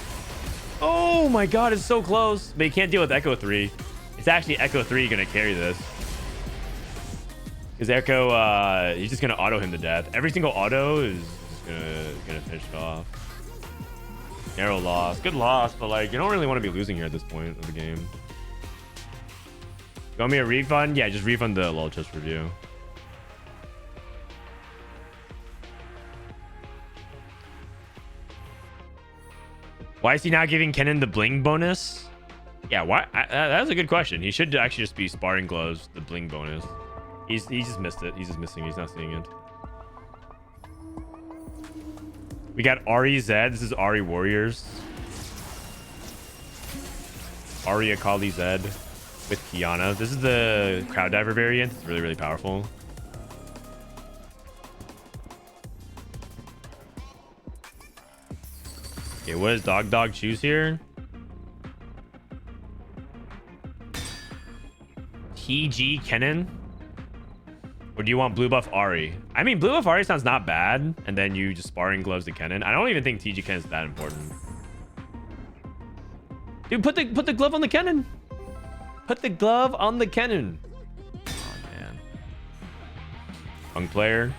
Oh my god, it's so close. But you can't deal with Echo 3. It's actually Echo 3 going to carry this. Because Echo, he's just going to auto him to death. Every single auto is just going to finish it off. Narrow loss. Good loss, but like, you don't really want to be losing here at this point of the game. You want me a refund? Yeah, just refund the LOL chest review. Why is he not giving Kennen the bling bonus? Yeah, why? That's a good question. He should actually just be sparring gloves, the bling bonus. He just missed it. He's just missing it. He's not seeing it. We got Ari Zed. This is Ari Warriors. Ari Akali Zed with Kiana. This is the Crowd Diver variant. It's really, really powerful. Okay, what does Dog choose here? TG Kennen? Or do you want blue buff Ari? I mean, blue buff Ari sounds not bad. And then you just sparring gloves to Kennen. I don't even think TG Kennen is that important. Dude, put the glove on the Kennen. Put the glove on the Kennen. Oh, man. Young player.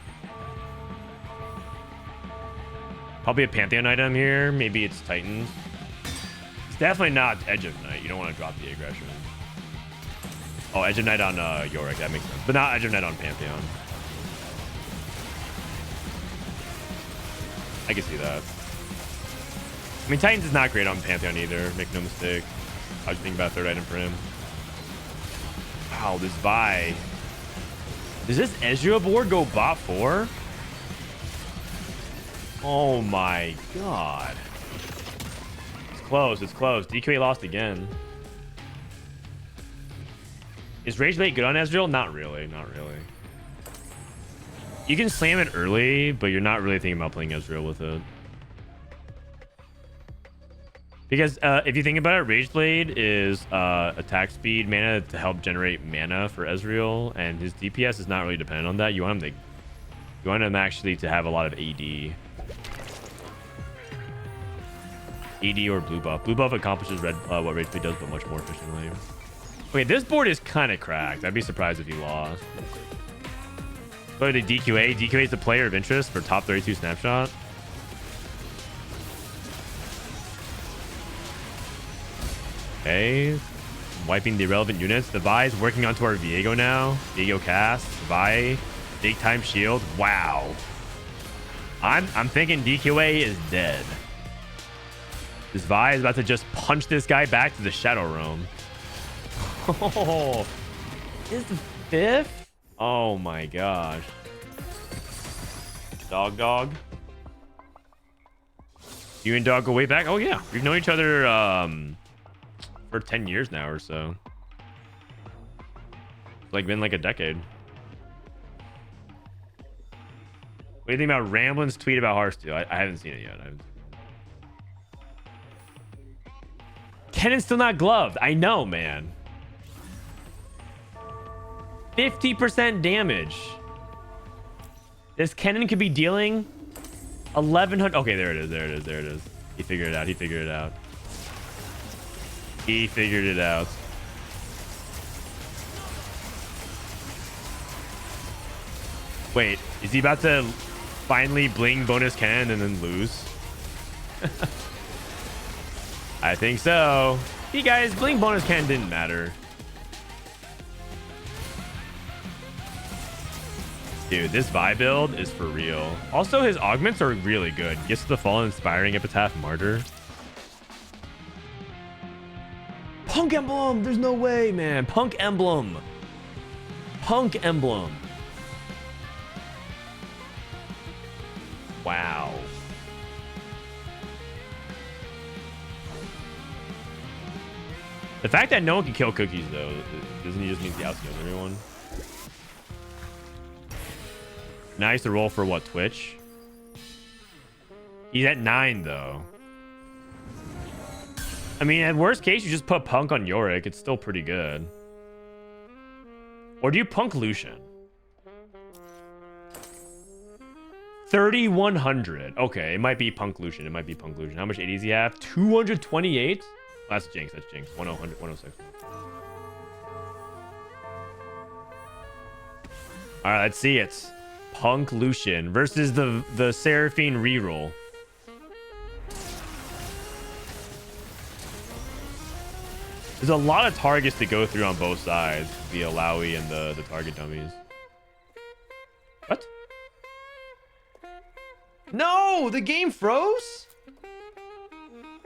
Probably a Pantheon item here. Maybe it's Titans. It's definitely not Edge of Night. You don't want to drop the aggression. Oh, Edge of Night on Yorick. That makes sense. But not Edge of Night on Pantheon. I can see that. I mean, Titans is not great on Pantheon either. Make no mistake. I was thinking about third item for him. Wow, this Vi. Does this Ezreal board go bot 4? Oh my god. It's close. It's close. DQA lost again. Is Rage Bait good on Ezreal? Not really. Not really. You can slam it early, but you're not really thinking about playing Ezreal with it. Because if you think about it, Rage Blade is attack speed mana to help generate mana for Ezreal, and his DPS is not really dependent on that. You want him actually to have a lot of AD. AD or blue buff. Blue buff accomplishes what Rage Blade does, but much more efficiently. Okay, this board is kind of cracked. I'd be surprised if you lost. Go to DQA. DQA is the player of interest for top 32 Snapshot. Okay. Wiping the irrelevant units. The Vi is working onto our Viego now. Viego cast. Vi. Big time shield. Wow. I'm thinking DQA is dead. This Vi is about to just punch this guy back to the Shadow Realm. Oh, is the 5th? Oh my gosh. Dog. You and Dog go way back? Oh yeah. We've known each other for 10 years now or so. It's like been like a decade. What do you think about Ramblin's tweet about Hearthstone? I haven't seen it yet. Kennen's still not gloved. I know, man. 50% damage. This Kennen could be dealing 1,100. Okay, there it is. He figured it out. He figured it out. Wait, is he about to finally bling bonus Kennen and then lose? I think so. Hey guys, bling bonus Kennen didn't matter. Dude, this Vi build is for real. Also, his augments are really good. Gets to the Fallen, Inspiring Epitaph, Martyr. Punk Emblem! There's no way, man. Punk Emblem. Wow. The fact that no one can kill cookies, though, doesn't he just mean he outscales everyone? Nice to roll for what, Twitch? He's at 9 though. I mean, at worst case, you just put Punk on Yorick. It's still pretty good. Or do you Punk Lucian? 3,100. Okay, it might be Punk Lucian. How much AD does he have? 228? That's Jinx. 106. All right, let's see it. Punk Lucian versus the Seraphine reroll. There's a lot of targets to go through on both sides via Lowy and the target dummies. What? No, the game froze?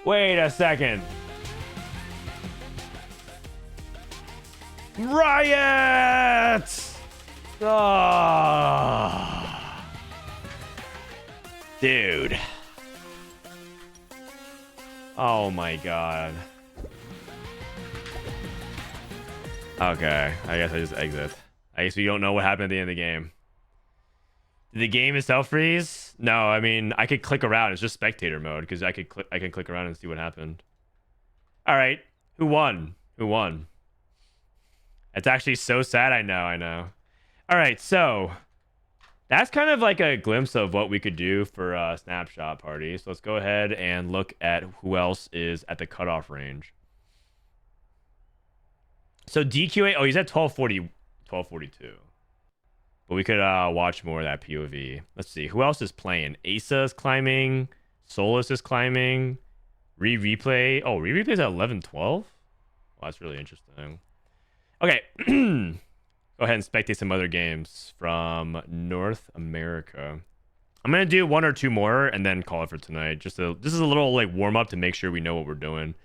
Wait a second. Riot! Dude. Oh my god. Okay, I guess I just exit. I guess we don't know what happened at the end of the game. Did the game itself freeze? No, I mean I could click around. It's just spectator mode because I can click around and see what happened. All right, who won? Who won? It's actually so sad. I know. All right, so that's kind of like a glimpse of what we could do for Snapshot Party. So let's go ahead and look at who else is at the cutoff range. So DQA, oh, he's at 1242. But we could watch more of that POV. Let's see. Who else is playing? Asa is climbing. Solus is climbing. Replay. Oh, Replay is at 1112? Well, that's really interesting. Okay. Go ahead and spectate some other games from North America. I'm going to do one or two more and then call it for tonight. This is a little like warm up to make sure we know what we're doing.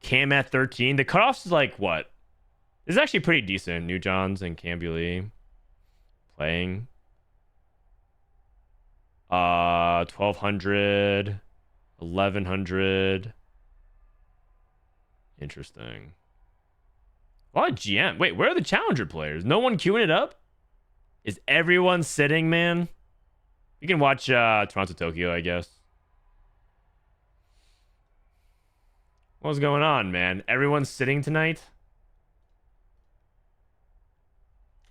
Cam at 13. The cutoffs is like what? This is actually pretty decent. New Johns and Cambuli playing. 1200, 1100. Interesting. A lot of GM. Wait, where are the challenger players? No one queuing it up? Is everyone sitting, man? You can watch Toronto Tokyo, I guess. What's going on, man? Everyone's sitting tonight?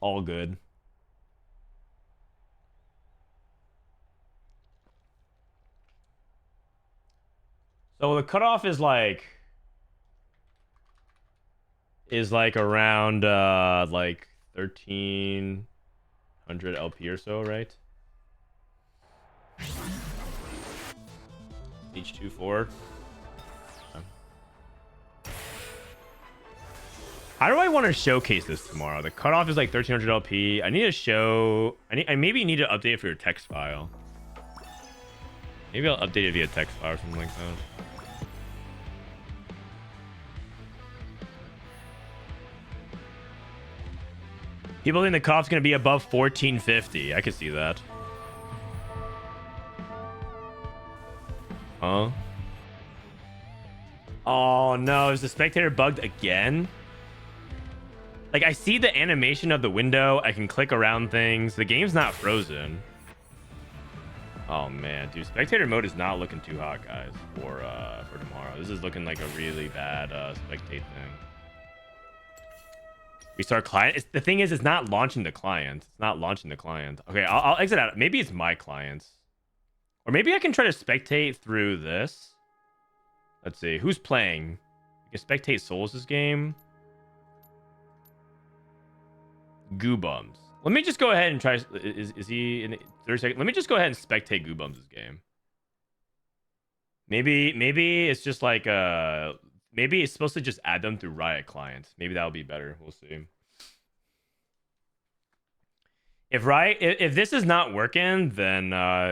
All good. So the cutoff is like around like 1300 LP or so, right? H24. How do I want to showcase this tomorrow? The cutoff is like 1300 LP. I need to show. I maybe need to update it for your text file. Maybe I'll update it via text file or something like that. People think the cutoff's gonna be above 1450. I could see that. Huh? Oh no, is the spectator bugged again? Like, I see the animation of the window. I can click around things. The game's not frozen. Oh man, dude, spectator mode is not looking too hot, guys, for tomorrow. This is looking like a really bad spectate thing. Restart client. The thing is, it's not launching the client. It's not launching the client. Okay, I'll exit out. Maybe it's my clients. Or maybe I can try to spectate through this. Let's see. Who's playing? You can spectate Souls' game. Guubums. Let me just go ahead and try. Is he in 30 seconds? Let me just go ahead and spectate Guubums' game. Maybe it's just like maybe it's supposed to just add them through Riot clients. Maybe that'll be better. We'll see. If this is not working, then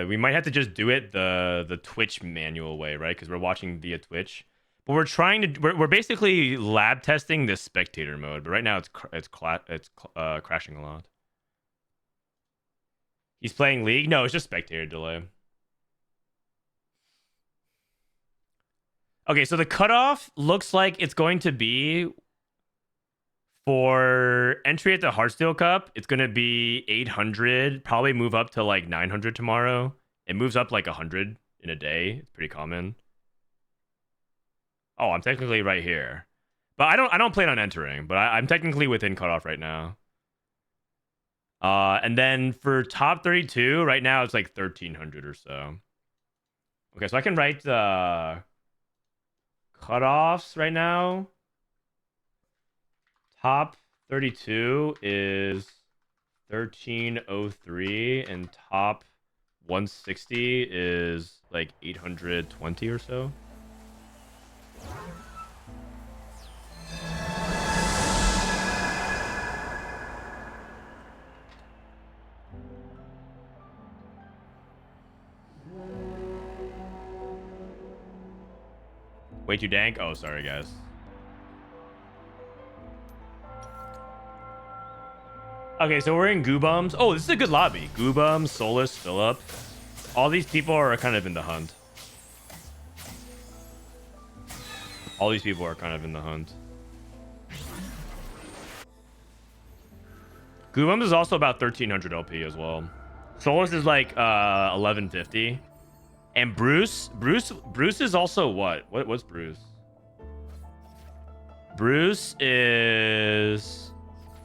we might have to just do it the Twitch manual way, right? Because we're watching via Twitch. But we're basically lab testing this spectator mode. But right now it's crashing a lot. He's playing League? No, it's just spectator delay. Okay, so the cutoff looks like it's going to be for entry at the Heartsteel Cup. It's going to be 800, probably move up to like 900 tomorrow. It moves up like 100 in a day. It's pretty common. Oh, I'm technically right here. But I don't plan on entering, but I'm technically within cutoff right now. And then for top 32, right now it's like 1300 or so. Okay, so I can write the cutoffs right now. Top 32 is 1303 and top 160 is like 820 or so. Way too dank? Oh, sorry, guys. Okay, so we're in Guubums. Oh, this is a good lobby. Guubums, Solus, Philip. All these people are kind of in the hunt. All these people are kind of in the hunt. Guubums is also about 1300 LP as well. Solus is like 1150. And Bruce is also what? What's Bruce? Bruce is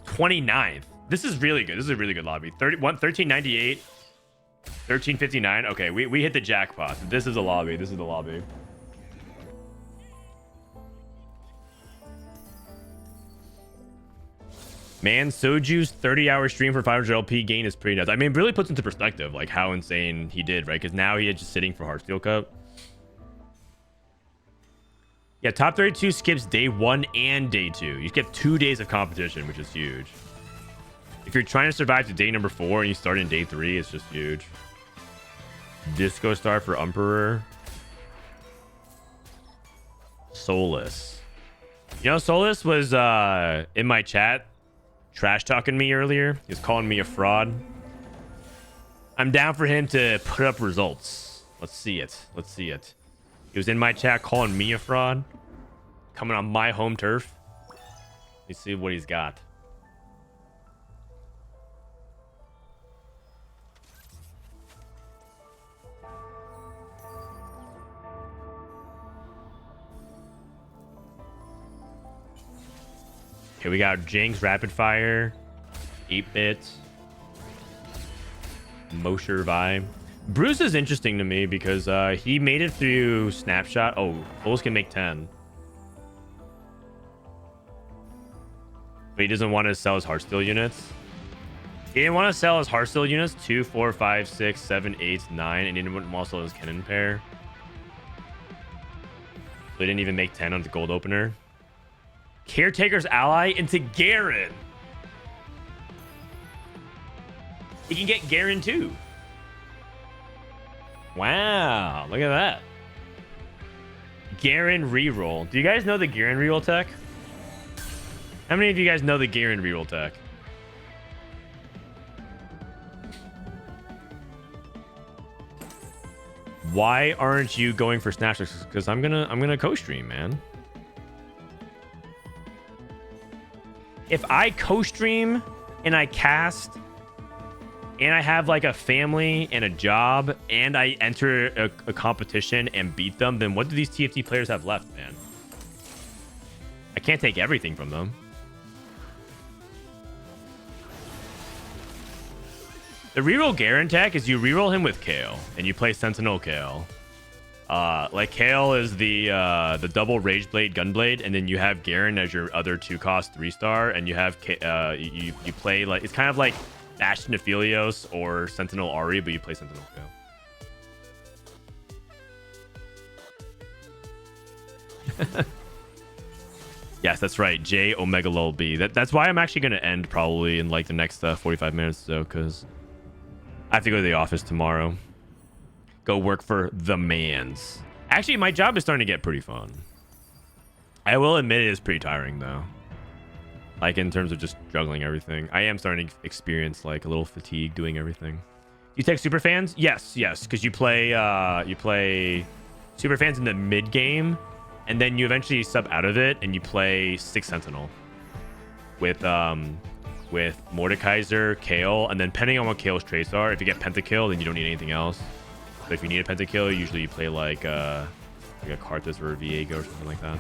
29th. This is really good. This is a really good lobby. 1398, 1359. Okay, we hit the jackpot. This is a lobby. This is the lobby. Man, Soju's 30-hour stream for 500 LP gain is pretty nuts. I mean, it really puts into perspective like how insane he did, right? Because now he is just sitting for Heartsteel Cup. Yeah, top 32 skips day 1 and day 2. You get 2 days of competition, which is huge. If you're trying to survive to day number 4 and you start in day 3, it's just huge. Disco Star for Emperor. Solus. You know, Solus was in my chat trash talking me earlier. He was calling me a fraud. I'm down for him to put up results. Let's see it. Let's see it. He was in my chat calling me a fraud. Coming on my home turf. Let's see what he's got. Okay, we got Jinx, Rapid Fire, 8-Bit, Mosher Vibe. Bruce is interesting to me because he made it through Snapshot. Oh, Bulls can make 10. But he doesn't want to sell his Heartsteel units. He didn't want to sell his Heartsteel units 2, 4, 5, 6, 7, 8, 9, and he didn't want to sell his cannon pair. So he didn't even make 10 on the gold opener. Caretaker's ally into Garen. He can get Garen too. Wow, look at that. Garen reroll. Do you guys know the Garen reroll tech? How many of you guys know the Garen reroll tech? Why aren't you going for Snapshots? Because I'm gonna co-stream, man. If I co-stream and I cast and I have like a family and a job and I enter a competition and beat them, then what do these TFT players have left, man? I can't take everything from them. The reroll Garen tech is you reroll him with Kale and you play Sentinel Kale. Like Kale is the double Rage Blade Gunblade, and then you have Garen as your other 2-cost 3-star, and you have you play like it's kind of like Bastion Aphelios or Sentinel Ari, but you play Sentinel Kale. Yes, that's right. J Omega Lol B. That's why I'm actually gonna end probably in like the next 45 minutes though, because I have to go to the office tomorrow. Go work for the mans. Actually, my job is starting to get pretty fun. I will admit it is pretty tiring though. Like in terms of just juggling everything. I am starting to experience like a little fatigue doing everything. You take super fans? Yes, because you play super fans in the mid game, and then you eventually sub out of it and you play 6 Sentinel with Mordekaiser, Kale, and then depending on what Kale's traits are, if you get pentakill, then you don't need anything else. So if you need a pentakill, usually you play like a Karthus or a Viego or something like that.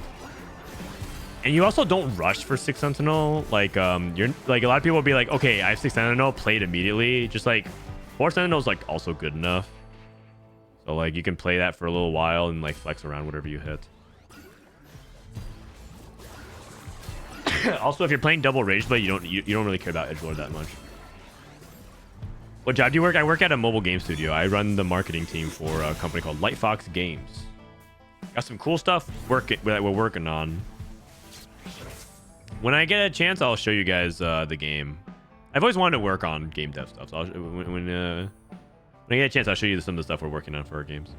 And you also don't rush for 6 Sentinel. Like you're like a lot of people will be like, okay, I have 6 Sentinel, play it immediately. Just like 4 Sentinel is like also good enough. So like you can play that for a little while and like flex around whatever you hit. Also, if you're playing double Rage Blade, you don't really care about edgelord that much. What job do you work? I work at a mobile game studio. I run the marketing team for a company called Light Fox Games. Got some cool stuff that we're working on. When I get a chance, I'll show you guys the game. I've always wanted to work on game dev stuff. So when I get a chance, I'll show you some of the stuff we're working on for our games.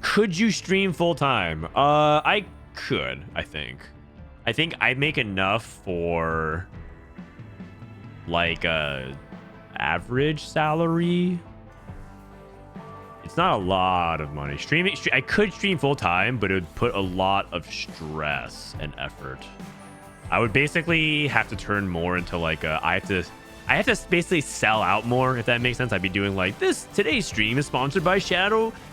Could you stream full time? I could. I think I make enough for like a average salary. It's not a lot of money. Streaming, I could stream full time, but it would put a lot of stress and effort. I would basically have to turn more into like a, I have to basically sell out more, if that makes sense. I'd be doing like this. Today's stream is sponsored by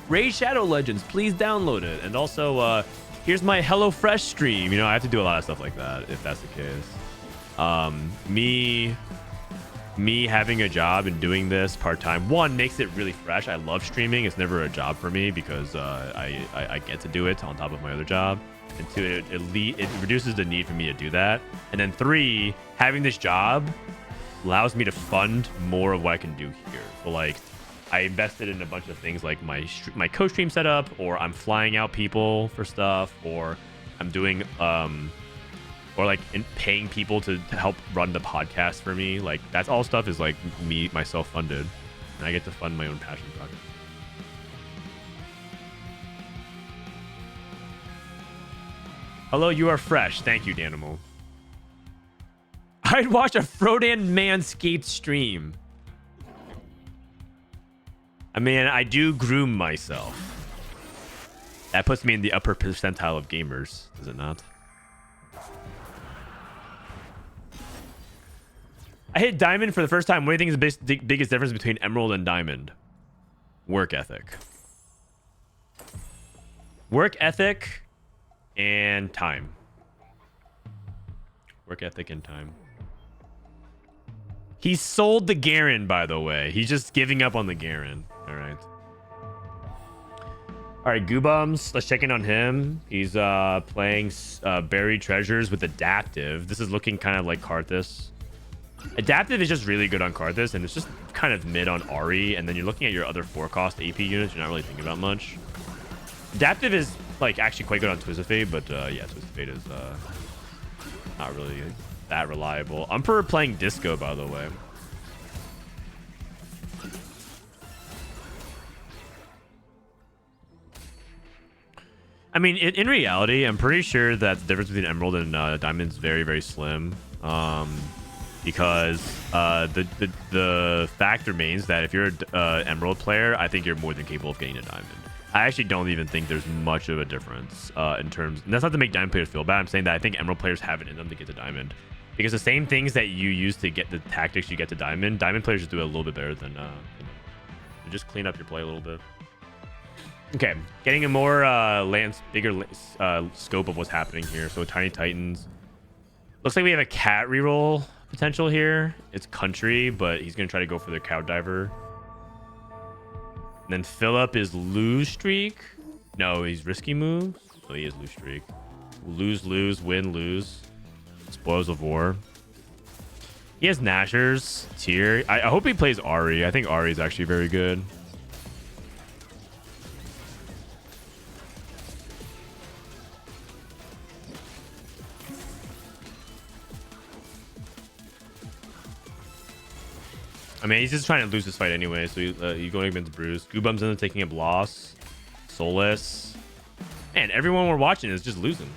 Raid Shadow Legends. Please download it. And also, here's my HelloFresh stream. You know, I have to do a lot of stuff like that if that's the case. Me having a job and doing this part-time, one, makes it really fresh. I love streaming. It's never a job for me because I get to do it on top of my other job. And two, it reduces the need for me to do that. And then three, having this job allows me to fund more of what I can do here. So like, I invested in a bunch of things like my co-stream setup, or I'm flying out people for stuff, or I'm doing or like paying people to help run the podcast for me. Like that's all stuff is like myself funded, and I get to fund my own passion project. Hello, you are fresh. Thank you, Danimal. I'd watch a Frodan Manscaped stream. I mean, I do groom myself. That puts me in the upper percentile of gamers, does it not? I hit diamond for the first time. What do you think is the biggest difference between emerald and diamond? Work ethic. Work ethic and time. Work ethic and time. He sold the Garen, by the way. He's just giving up on the Garen. All right. All right, Guubums. Let's check in on him. He's playing Buried Treasures with Adaptive. This is looking kind of like Karthus. Adaptive is just really good on Karthus, and it's just kind of mid on Ahri. And then you're looking at your other 4-cost AP units. You're not really thinking about much. Adaptive is like actually quite good on Twisted Fate, but yeah, Twisted Fate is not really that reliable. Emperor playing Disco, by the way. I mean, in reality, I'm pretty sure that the difference between Emerald and Diamond is very, very slim. Because the fact remains that if you're an Emerald player, I think you're more than capable of getting a Diamond. I actually don't even think there's much of a difference in terms. And that's not to make Diamond players feel bad. I'm saying that I think Emerald players have it in them to get to Diamond. Because the same things that you use to get the tactics you get to Diamond, Diamond players just do it a little bit better than, just clean up your play a little bit. Okay, getting a more bigger scope of what's happening here. So Tiny Titans. Looks like we have a cat reroll potential here. It's country, but he's going to try to go for the cow diver. And then Philip is lose streak. No, he's risky moves. Oh, he is lose streak. Lose, win, lose. Spoils of war. He has Nashers, tier. I hope he plays Ahri. I think Ahri is actually very good. I mean, he's just trying to lose this fight anyway, so he's going against Bruce. Guubums ends up taking a loss. Soulless. Man, everyone we're watching is just losing.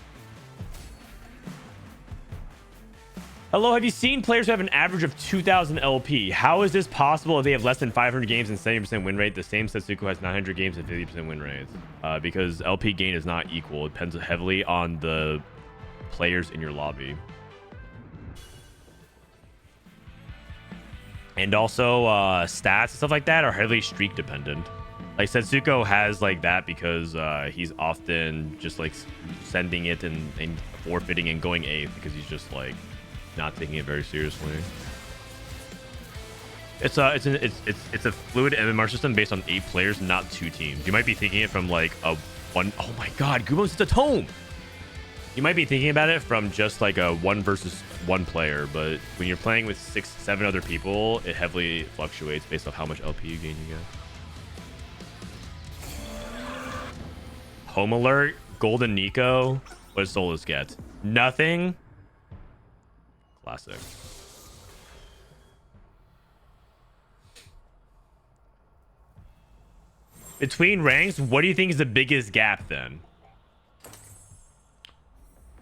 Hello, have you seen players who have an average of 2,000 LP? How is this possible if they have less than 500 games and 70% win rate? The same Setsuko has 900 games and 50% win rates. Because LP gain is not equal. It depends heavily on the players in your lobby. And also stats and stuff like that are heavily streak dependent. Like Setsuko has like that because he's often just like sending it and forfeiting and going 8th because he's just like not taking it very seriously. It's a fluid MMR system based on 8 players, not 2 teams. You might be thinking it from like a one. Oh my God, Guubums, it's a tome. You might be thinking about it from just like a 1 versus 1 player, but when you're playing with 6, 7 other people, it heavily fluctuates based off how much LP you gain you get. Home alert, Golden Nico. What does Solus get? Nothing. Classic. Between ranks, what do you think is the biggest gap then?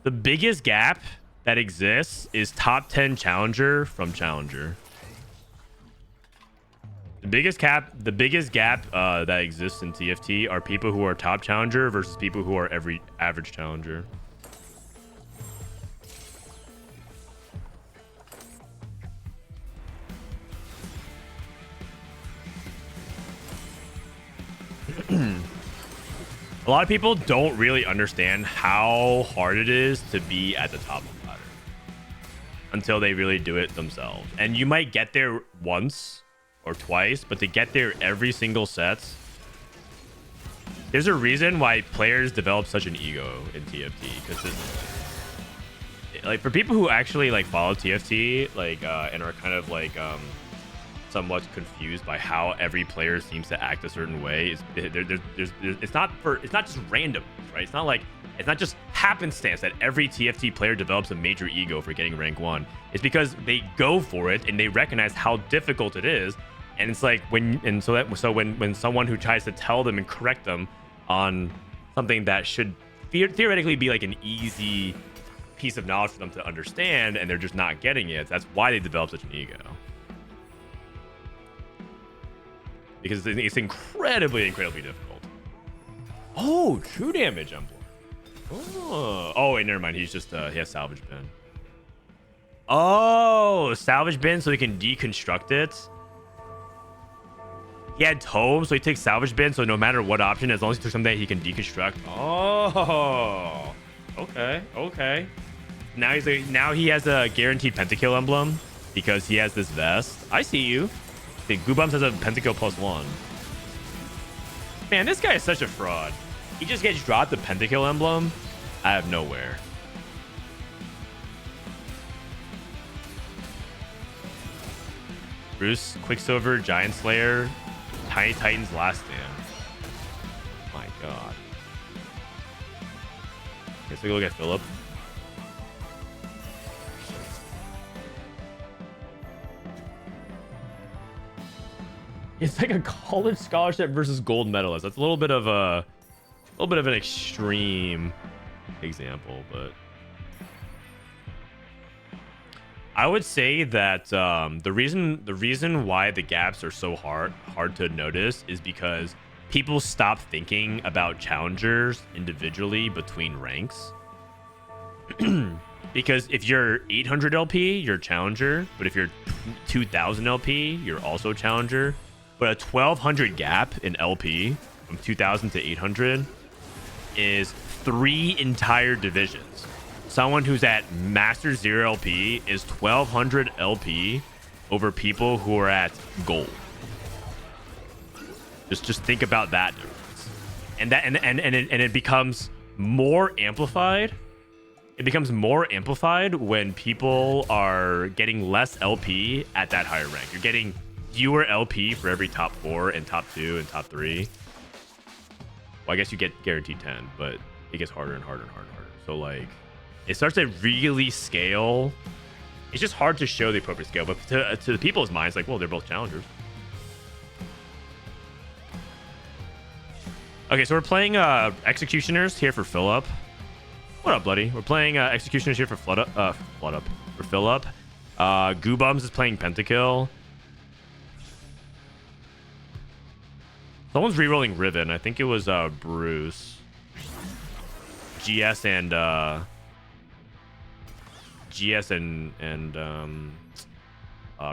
The biggest gap that exists is top 10 Challenger from Challenger. The biggest gap that exists in TFT are people who are top challenger versus people who are every average challenger. A lot of people don't really understand how hard it is to be at the top of the ladder until they really do it themselves. And you might get there once or twice, but to get there every single set, there's a reason why players develop such an ego in TFT. Because like for people who actually like follow TFT, like and are kind of like somewhat confused by how every player seems to act a certain way, it's not just random, right? It's not just happenstance that every TFT player develops a major ego for getting rank 1. It's because they go for it and they recognize how difficult it is. And it's like when someone who tries to tell them and correct them on something that should theoretically be like an easy piece of knowledge for them to understand, and they're just not getting it, that's why they develop such an ego. Because it's incredibly difficult. Oh, true damage emblem. Oh wait, never mind. He's just he has salvage bin. Oh, salvage bin so he can deconstruct it. He had tome, so he takes salvage bin, so no matter what option, as long as he took something that he can deconstruct. Oh, okay. Now he has a guaranteed pentakill emblem because he has this vest. I see you. I think Guubums has a pentakill +1. Man, this guy is such a fraud. He just gets dropped the pentakill emblem out of nowhere. Bruce, Quicksilver, Giant Slayer, Tiny Titan's last stand. My God. Let's take a look at Philip. It's like a college scholarship versus gold medalist. That's a little bit of an extreme example, but I would say that the reason why the gaps are so hard to notice is because people stop thinking about challengers individually between ranks. Because if you're 800 LP, you're challenger, but if you're 2000 LP, you're also challenger. But a 1200 gap in LP from 2000 to 800 is 3 entire divisions. Someone who's at Master 0 LP is 1200 LP over people who are at gold. Just think about that difference. And it becomes more amplified. It becomes more amplified when people are getting less LP at that higher rank. You're getting fewer LP for every top 4 and top 2 and top 3. Well, I guess you get guaranteed 10, but it gets harder and harder and harder and harder. So like, it starts to really scale. It's just hard to show the appropriate scale, but to the people's minds, like, well, they're both challengers. Okay, so we're playing Executioners here for Philip. What up, buddy? We're playing Executioners here for Philip. Guubums is playing Pentakill. Someone's rerolling Riven. I think it was Bruce. GS and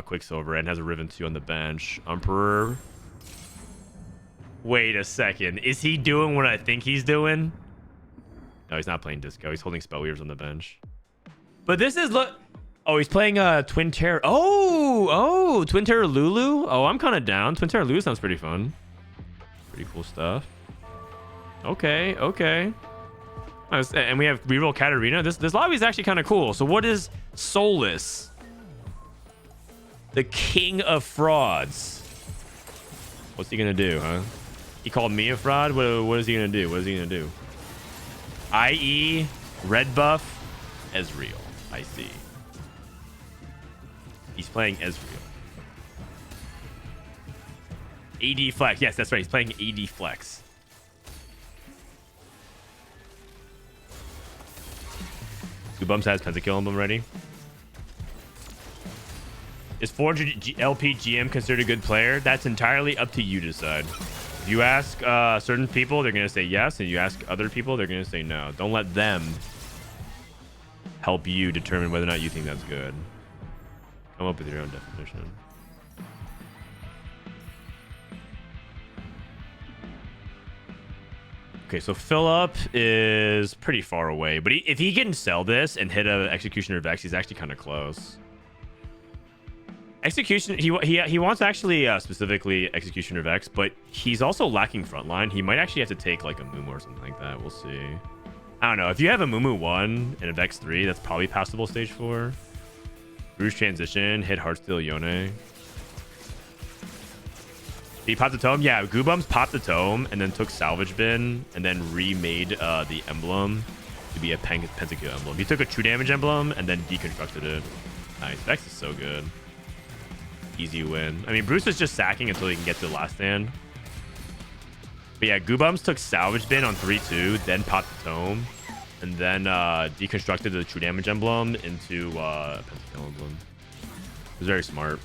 Quicksilver, and has a Riven 2 on the bench. Emperor. Wait a second. Is he doing what I think he's doing? No, he's not playing Disco. He's holding Spellweavers on the bench. But this is oh, he's playing Twin Terror. Oh, Twin Terror Lulu. Oh, I'm kind of down. Twin Terror Lulu sounds pretty fun. Pretty cool stuff. Okay. And we have reroll Katarina. This lobby is actually kind of cool. So what is Solus? The king of frauds. What's he gonna do, huh? He called me a fraud? What is he gonna do? IE, red buff, Ezreal. I see. He's playing Ezreal. AD Flex. Yes, that's right. He's playing AD Flex. Guubums has Pentakill Emblem ready. Is 400 LP GM considered a good player? That's entirely up to you to decide. If you ask certain people, they're going to say yes. And you ask other people, they're going to say no. Don't let them help you determine whether or not you think that's good. Come up with your own definition. Okay, so Philip is pretty far away, but if he can sell this and hit a Executioner Vex, he's actually kind of close. Execution, he wants actually specifically Executioner Vex, but he's also lacking frontline. He might actually have to take like a Mumu or something like that. We'll see. I don't know. If you have a Mumu 1 and a Vex 3, that's probably passable stage 4. Rouge transition, hit Heartsteel Yone. He popped the tome? Yeah, Guubums popped the tome and then took Salvage Bin and then remade the emblem to be a Pentakill emblem. He took a true damage emblem and then deconstructed it. Nice. Vex is so good. Easy win. I mean, Bruce is just sacking until he can get to the last stand. But yeah, Guubums took Salvage Bin on 3-2, then popped the tome, and then deconstructed the true damage emblem into a Pentakill emblem. It was very smart.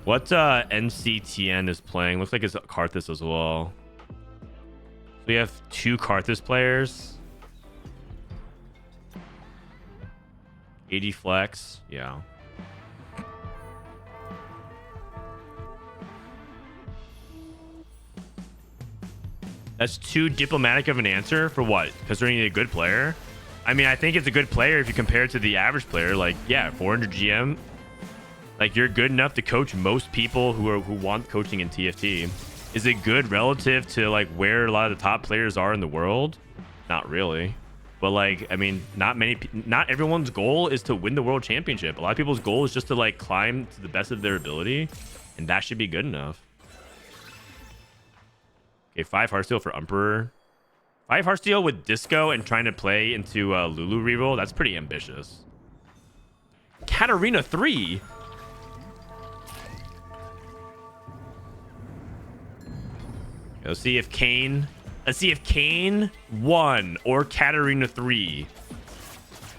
What NCTN is playing? Looks like it's Karthus as well. So we have 2 Karthus players. 80 flex. Yeah. That's too diplomatic of an answer for what? Considering a good player? I mean, I think it's a good player if you compare it to the average player. Like, yeah, 400 GM. Like, you're good enough to coach most people who want coaching in TFT. Is it good relative to like where a lot of the top players are in the world? Not really. But like, I mean, not everyone's goal is to win the world championship. A lot of people's goal is just to like climb to the best of their ability, and that should be good enough. Okay, 5 Heartsteel for Emperor. 5 Heartsteel with Disco and trying to play into Lulu reroll. That's pretty ambitious. Katarina 3. Let's see if Kane 1 or Katarina 3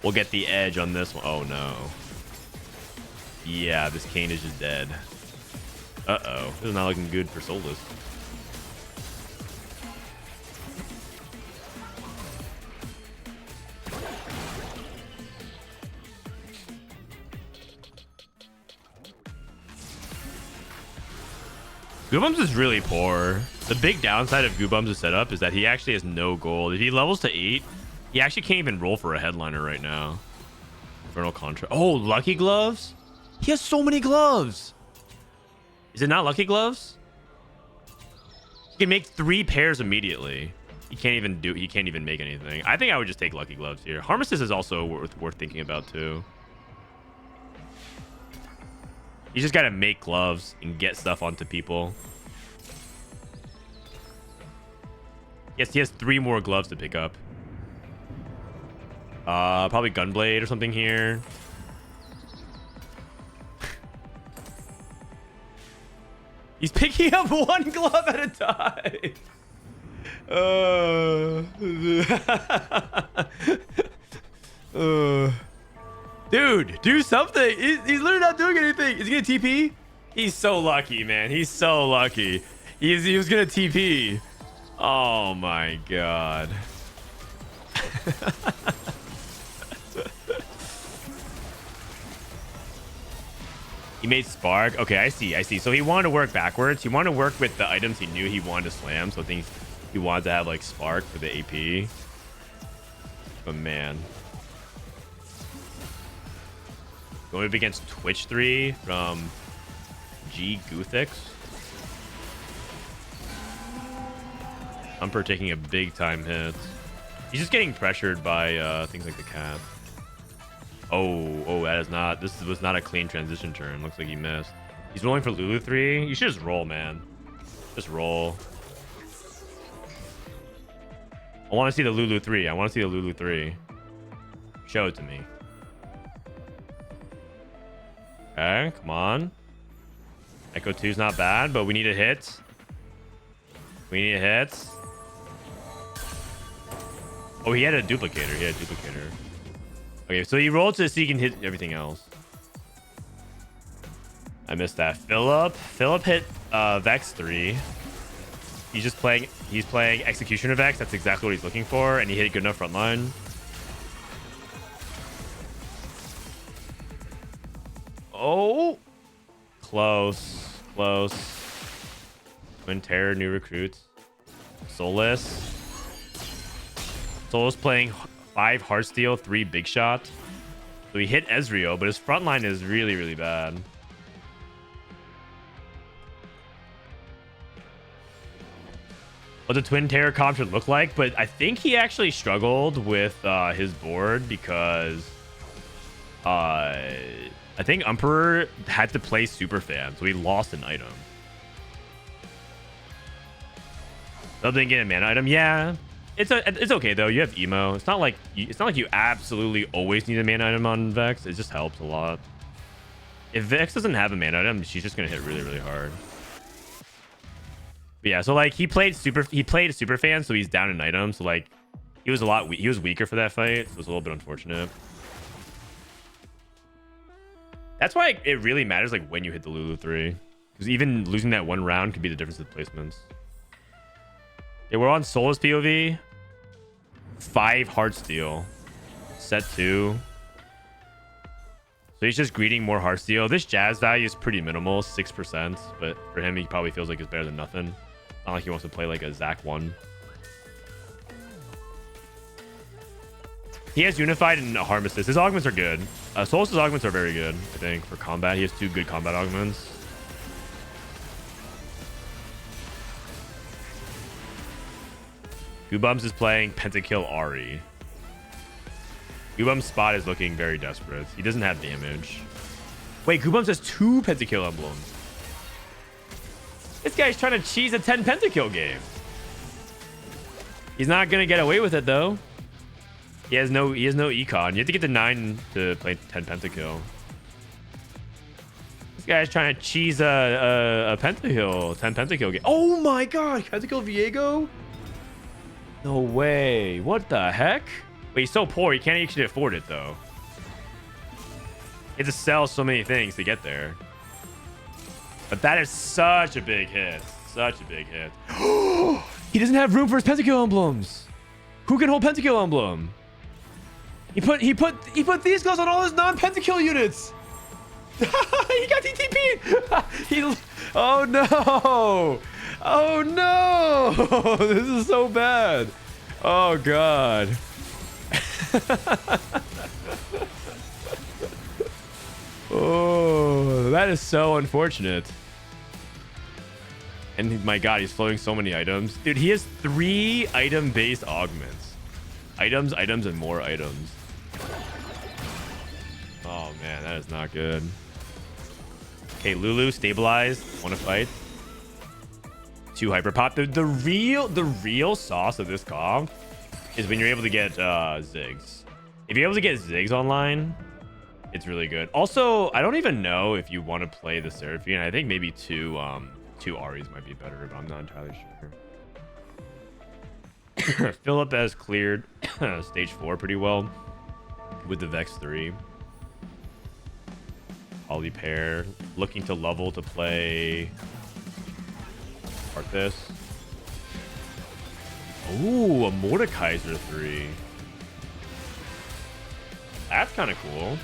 will get the edge on this one. Oh no. Yeah, this Kane is just dead. Uh-oh. This is not looking good for Solus. Guubums is really poor. The big downside of Guubums' setup is that he actually has no gold. If he levels to 8, he actually can't even roll for a headliner right now. Infernal Contra. Oh, Lucky Gloves? He has so many gloves. Is it not Lucky Gloves? He can make 3 pairs immediately. He can't even make anything. I think I would just take Lucky Gloves here. Harmestis is also worth thinking about too. You just gotta make gloves and get stuff onto people. Yes, he has 3 more gloves to pick up. Probably Gunblade or something here. He's picking up 1 glove at a time. Dude, do something. He's literally not doing anything. Is he gonna TP? He's so lucky, man. He's so lucky. He was gonna TP. Oh my god. He made Spark. Okay, I see. So he wanted to work backwards. He wanted to work with the items he knew he wanted to slam. So I think he wanted to have like Spark for the AP. But man. Going up against Twitch 3 from G Guthix. Umper taking a big time hit. He's just getting pressured by things like the cat. Oh, that is not. This was not a clean transition turn. Looks like he missed. He's rolling for Lulu 3. You should just roll, man. Just roll. I want to see the Lulu 3. Show it to me. Okay, come on. Echo 2's not bad, but we need a hit. Oh, he had a duplicator. Okay, so he rolled so he can hit everything else. I missed that. Philip hit Vex 3. He's playing Executioner Vex. That's exactly what he's looking for, and he hit good enough front line. Oh, close. Twin Terror, new recruits. Solus playing 5 Heartsteel, 3 Big Shot. So he hit Ezreal, but his front line is really, really bad. What the Twin Terror comp should look like, but I think he actually struggled with his board because I think Emperor had to play Superfan, so he lost an item. Still didn't get a mana item. Yeah, it's okay though. You have emo. It's not like you absolutely always need a mana item on Vex. It just helps a lot. If Vex doesn't have a mana item, she's just gonna hit really, really hard. But yeah, so like he played Superfan, so he's down an item. So like he was weaker for that fight, so it was a little bit unfortunate. That's why it really matters like when you hit the Lulu 3, because even losing that one round could be the difference with placements. Yeah, we're on Solus POV. 5 Heartsteel. Set 2. So he's just greeting more Heartsteel. This Jazz value is pretty minimal, 6%, but for him, he probably feels like it's better than nothing. Not like he wants to play like a Zac 1. He has Unified and a Harm Assist. His augments are good. Solus's augments are very good, I think, for combat. He has 2 good combat augments. Guubums is playing Pentakill Ahri. Guubums' spot is looking very desperate. He doesn't have damage. Wait, Guubums has 2 Pentakill emblems. This guy's trying to cheese a 10 Pentakill game. He's not gonna get away with it though. He has no econ. You have to get to 9 to play 10 Pentakill. This guy's trying to cheese a Pentakill, 10 Pentakill game. Oh my god, Pentakill Viego? No way. What the heck? Wait, he's so poor, he can't actually afford it though. He has to sell so many things to get there. But that is such a big hit. Such a big hit. He doesn't have room for his Pentakill emblems. Who can hold Pentakill emblem? He put these guys on all his non-Pentakill units. He got TTP. Oh no. Oh no. This is so bad. Oh god. Oh, that is so unfortunate. And my god, he's flowing so many items. Dude, he has 3 item-based augments. Items, and more items. Oh man, that is not good. Okay, Lulu, stabilized. Want to fight? 2 hyper pop. The real sauce of this comp is when you're able to get Ziggs. If you're able to get Ziggs online, it's really good. Also, I don't even know if you want to play the Seraphine. I think maybe 2 Ahris might be better, but I'm not entirely sure. Philip has cleared stage 4 pretty well with the Vex 3. Poly pair looking to level to play Arthas. Ooh, a Mordekaiser 3. That's kind of cool.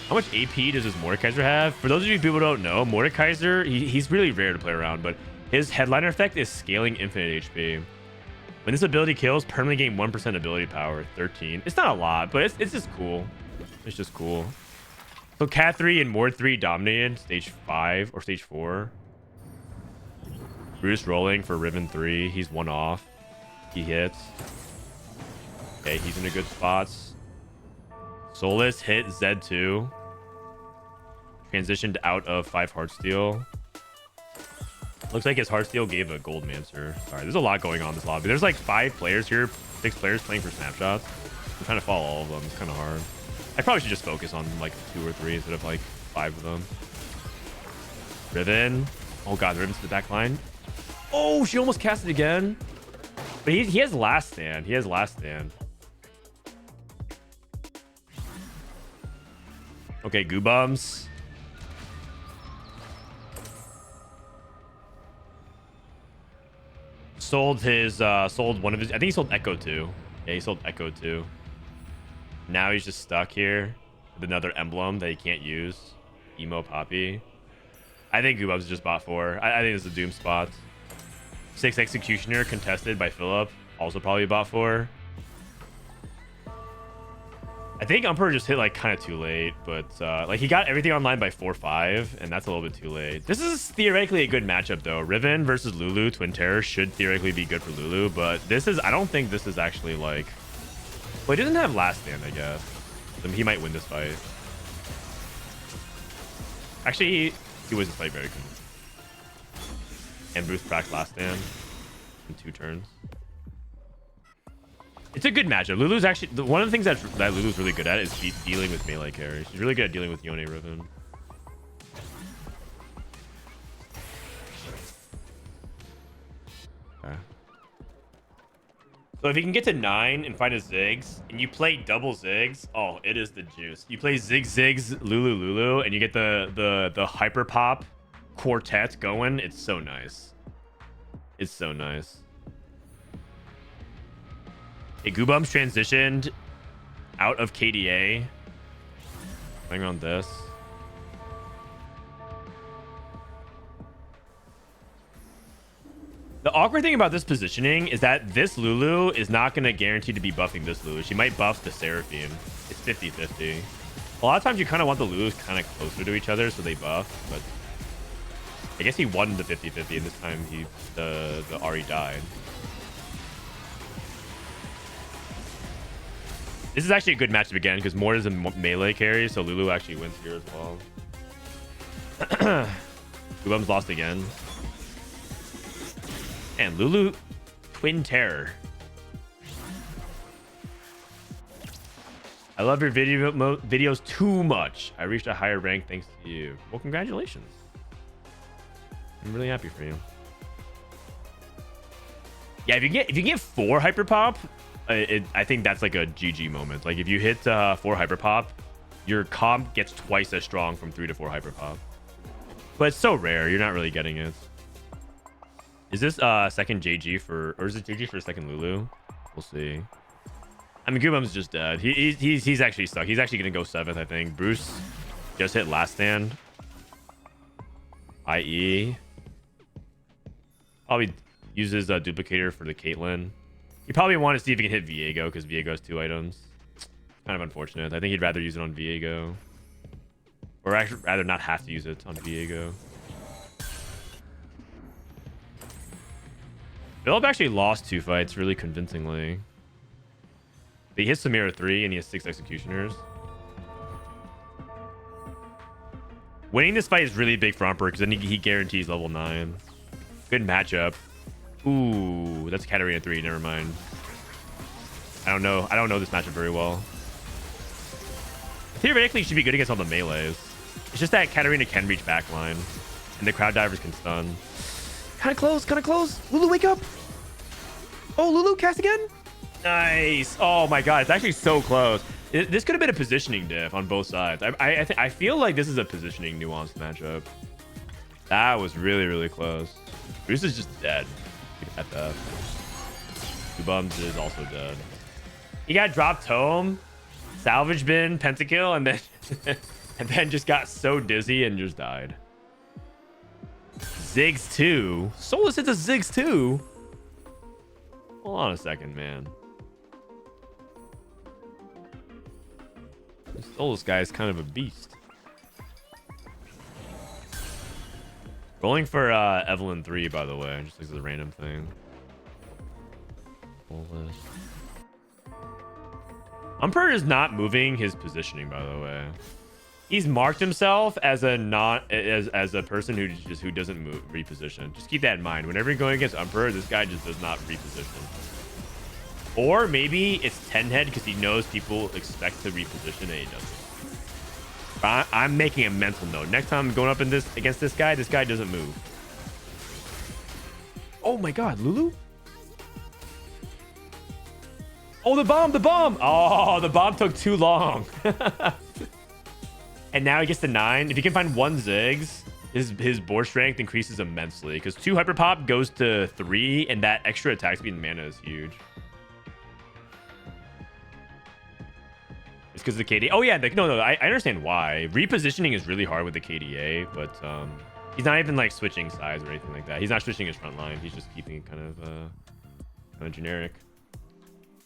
How much AP does this Mordekaiser have? For those of you people who don't know, Mordekaiser, he's really rare to play around, but his headliner effect is scaling infinite HP. When this ability kills, permanently gain 1% ability power, 13. It's not a lot, but it's just cool. It's just cool. So Cat 3 and Mord 3 dominated stage 5 or stage 4. Bruce rolling for Riven 3. He's 1 off. He hits. Okay, he's in a good spots. Solus hit Z2. Transitioned out of 5 Heartsteel. Looks like his Heartsteel gave a Goldmancer. Sorry, there's a lot going on in this lobby. There's like 5 players here, 6 players playing for snapshots. I'm trying to follow all of them. It's kind of hard. I probably should just focus on like 2 or 3 instead of like 5 of them. Riven. Oh god, Riven's to the back line. Oh, she almost cast it again. But he has last stand. He has last stand. Okay, Guubums. Sold one of his, I think he sold Echo 2. Yeah, he sold Echo 2. Now he's just stuck here with another emblem that he can't use. Emo Poppy. I think Guubums just bought 4. I think this is a Doom spot. 6 Executioner contested by Philip. Also probably bought 4. I think Umper just hit like kind of too late, but like he got everything online by 4-5, and that's a little bit too late. This is theoretically a good matchup though. Riven versus Lulu, Twin Terror should theoretically be good for Lulu, but this is, I don't think this is actually like, well, he doesn't have last stand, I guess. So he might win this fight. Actually, he wins this fight very good. And Bruce cracked last stand in 2 turns. It's a good matchup. Lulu's actually, one of the things that Lulu's really good at is dealing with melee carries. She's really good at dealing with Yone Riven. Okay. So if you can get to 9 and find a Ziggs, and you play double Ziggs, oh, it is the juice. You play Ziggs, Lulu, and you get the Hyper Pop quartet going. It's so nice. It's so nice. Hey, Guubums transitioned out of KDA. Playing on this. The awkward thing about this positioning is that this Lulu is not going to guarantee to be buffing this Lulu. She might buff the Seraphine. It's 50-50. A lot of times you kind of want the Lulus kind of closer to each other so they buff, but I guess he won the 50-50 and this time the Ahri died. This is actually a good matchup again because Mort is a melee carry, so Lulu actually wins here as well. Guubums lost again. And Lulu, Twin Terror. I love your videos too much. I reached a higher rank thanks to you. Well, congratulations. I'm really happy for you. Yeah, if you get 4 hyper pop, I think that's like a GG moment. Like if you hit 4 hyper pop, your comp gets twice as strong from 3 to 4 hyper pop. But it's so rare, you're not really getting it. Is this second JG for, or is it JG for second Lulu? We'll see. I mean, Guubums is just dead. He's actually stuck. He's actually gonna go 7th, I think. Bruce just hit last stand. IE. Probably uses a duplicator for the Caitlyn. You probably want to see if he can hit Viego because Viego has 2 items. Kind of unfortunate. I think he'd rather use it on Viego. Or actually rather not have to use it on Viego. Philip actually lost 2 fights really convincingly. But he hits Samira 3 and he has 6 executioners. Winning this fight is really big for Umper because then he guarantees level 9. Good matchup. Ooh, that's Katarina 3. Never mind. I don't know this matchup very well. Theoretically, should be good against all the melees. It's just that Katarina can reach backline, and the crowd divers can stun. Kind of close, kind of close. Lulu, wake up! Oh, Lulu, cast again? Nice. Oh my god, it's actually so close. This could have been a positioning diff on both sides. I feel like this is a positioning nuanced matchup. That was really, really close. Bruce is just dead. At that. Guubums is also dead. He got dropped home, salvage bin, pentakill, and then just got so dizzy and just died. Ziggs 2. Solus hits a Ziggs 2. Hold on a second, man. This Solus guy is kind of a beast. Rolling for Evelyn 3, by the way, just as a random thing. Umper is not moving his positioning, by the way. He's marked himself as a as a person who doesn't move reposition. Just keep that in mind. Whenever you're going against Umper, this guy just does not reposition. Or maybe it's 10 head because he knows people expect to reposition and he doesn't. I'm making a mental note. Next time I'm going up in against this guy doesn't move. Oh my god, Lulu? Oh, the bomb! Oh, the bomb took too long. and now he gets to 9. If he can find 1 Ziggs, his board strength increases immensely because 2 Hyper Pop goes to 3, and that extra attack speed and mana is huge. It's because of the KDA. Oh yeah, no, I understand why. Repositioning is really hard with the KDA, but he's not even like switching sides or anything like that. He's not switching his front line. He's just keeping it kind of generic.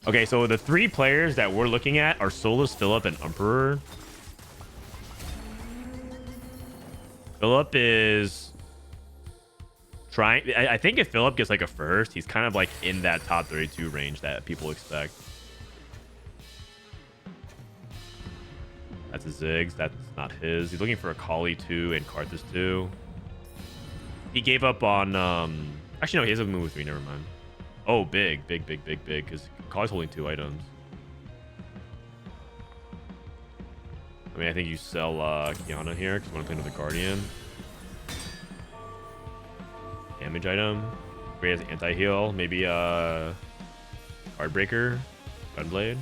Okay, so the 3 players that we're looking at are Solus, Philip, and Emperor. Philip is trying. I think if Philip gets like a first, he's kind of like in that top 32 range that people expect. That's a Ziggs. That's not his. He's looking for a Kali 2 and Karthus 2. He gave up on... Actually, no, he has a move 3. Never mind. Oh, big. Because Kali's holding 2 items. I mean, I think you sell Kiana here because I want to play another Guardian. Damage item. He has anti-heal. Maybe Card Breaker. Gunblade.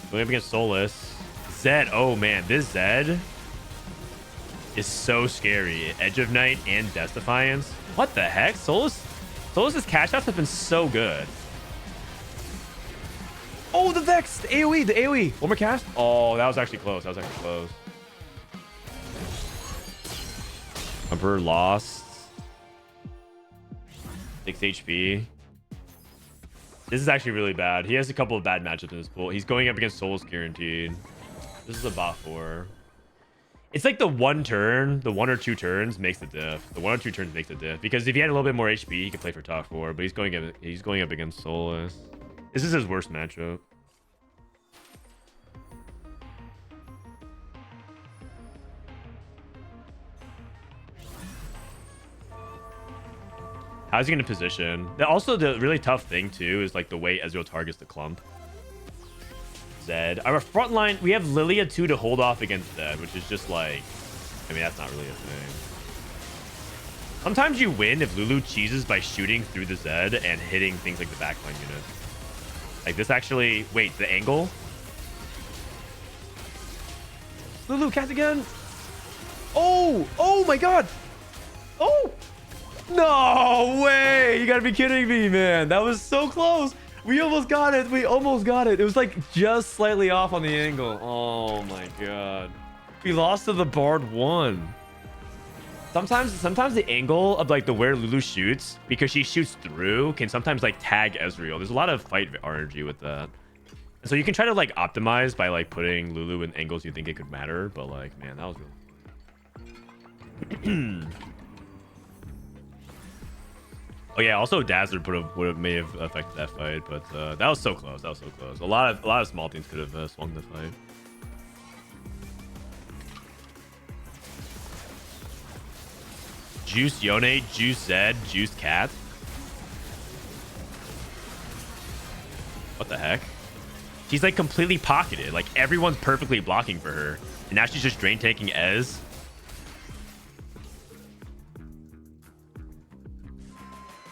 Going up against Solus. Zed. Oh, man. This Zed is so scary. Edge of Night and Death Defiance. What the heck? Solus's cash outs have been so good. Oh, the Vex. The AoE. One more cast. Oh, that was actually close. Emperor lost. 6 HP. This is actually really bad. He has a couple of bad matchups in this pool. He's going up against Solus guaranteed. This is a bot 4. It's like the 1 turn, the 1 or 2 turns makes the diff. The 1 or 2 turns makes the diff. Because if he had a little bit more HP, he could play for top 4. But he's going up against Solus. This is his worst matchup. How's he going to position? Also, the really tough thing, too, is like the way Ezreal targets the clump. Zed. Our front line, we have Lilia 2 to hold off against Zed, which is just like... I mean, that's not really a thing. Sometimes you win if Lulu cheeses by shooting through the Zed and hitting things like the backline units. Like this actually... Wait, the angle? Lulu, cast again! Oh my god! Oh! No way! You gotta be kidding me, man. That was so close. We almost got it. It was like just slightly off on the angle. Oh my god. We lost to the Bard 1. Sometimes the angle of like the where Lulu shoots, because she shoots through, can sometimes like tag Ezreal. There's a lot of fight RNG with that. And so you can try to like optimize by like putting Lulu in angles you think it could matter, but like, man, that was really... Oh yeah, also Dazzler may have affected that fight, but that was so close. A lot of small teams could have swung the fight. Juice Yone, Juice Zed, Juice Cat. What the heck? She's like completely pocketed. Like everyone's perfectly blocking for her, and now she's just drain tanking Ez.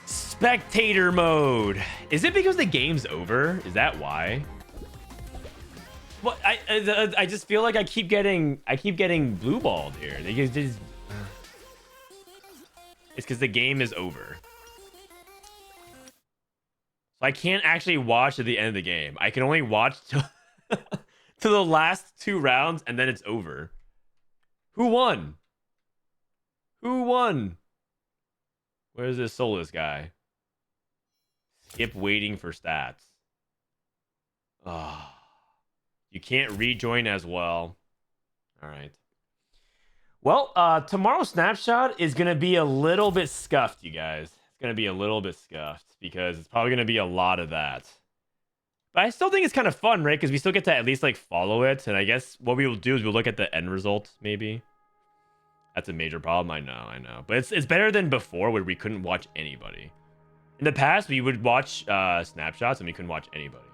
Spectator mode. Is it because the game's over? Is that why? Well, I just feel like I keep getting blue balled here. It's because the game is over. So I can't actually watch at the end of the game. I can only watch till to the last 2 rounds, and then it's over. Who won? Where's this Solus guy? Skip waiting for stats. Oh, you can't rejoin as well. All right. Well, tomorrow's snapshot is going to be a little bit scuffed, you guys. It's going to be a little bit scuffed because it's probably going to be a lot of that. But I still think it's kind of fun, right? Because we still get to at least like follow it. And I guess what we will do is we'll look at the end result, maybe. That's a major problem. I know. But it's better than before where we couldn't watch anybody. In the past, we would watch snapshots and we couldn't watch anybody.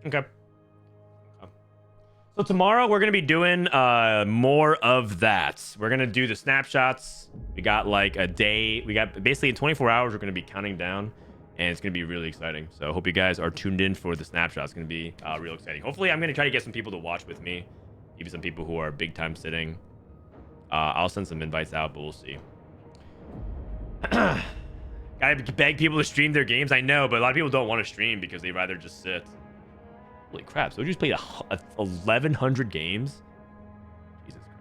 Okay. So tomorrow we're going to be doing more of that. We're going to do the snapshots. We got like a day. We got basically in 24 hours, we're going to be counting down. and it's going to be really exciting. So I hope you guys are tuned in for the snapshot. It's going to be real exciting. Hopefully, I'm going to try to get some people to watch with me. Maybe some people who are big time sitting. I'll send some invites out, but we'll see. Gotta beg people to stream their games. I know, but a lot of people don't want to stream because they'd rather just sit. Holy crap. So we just played 1,100 games. Jesus Christ.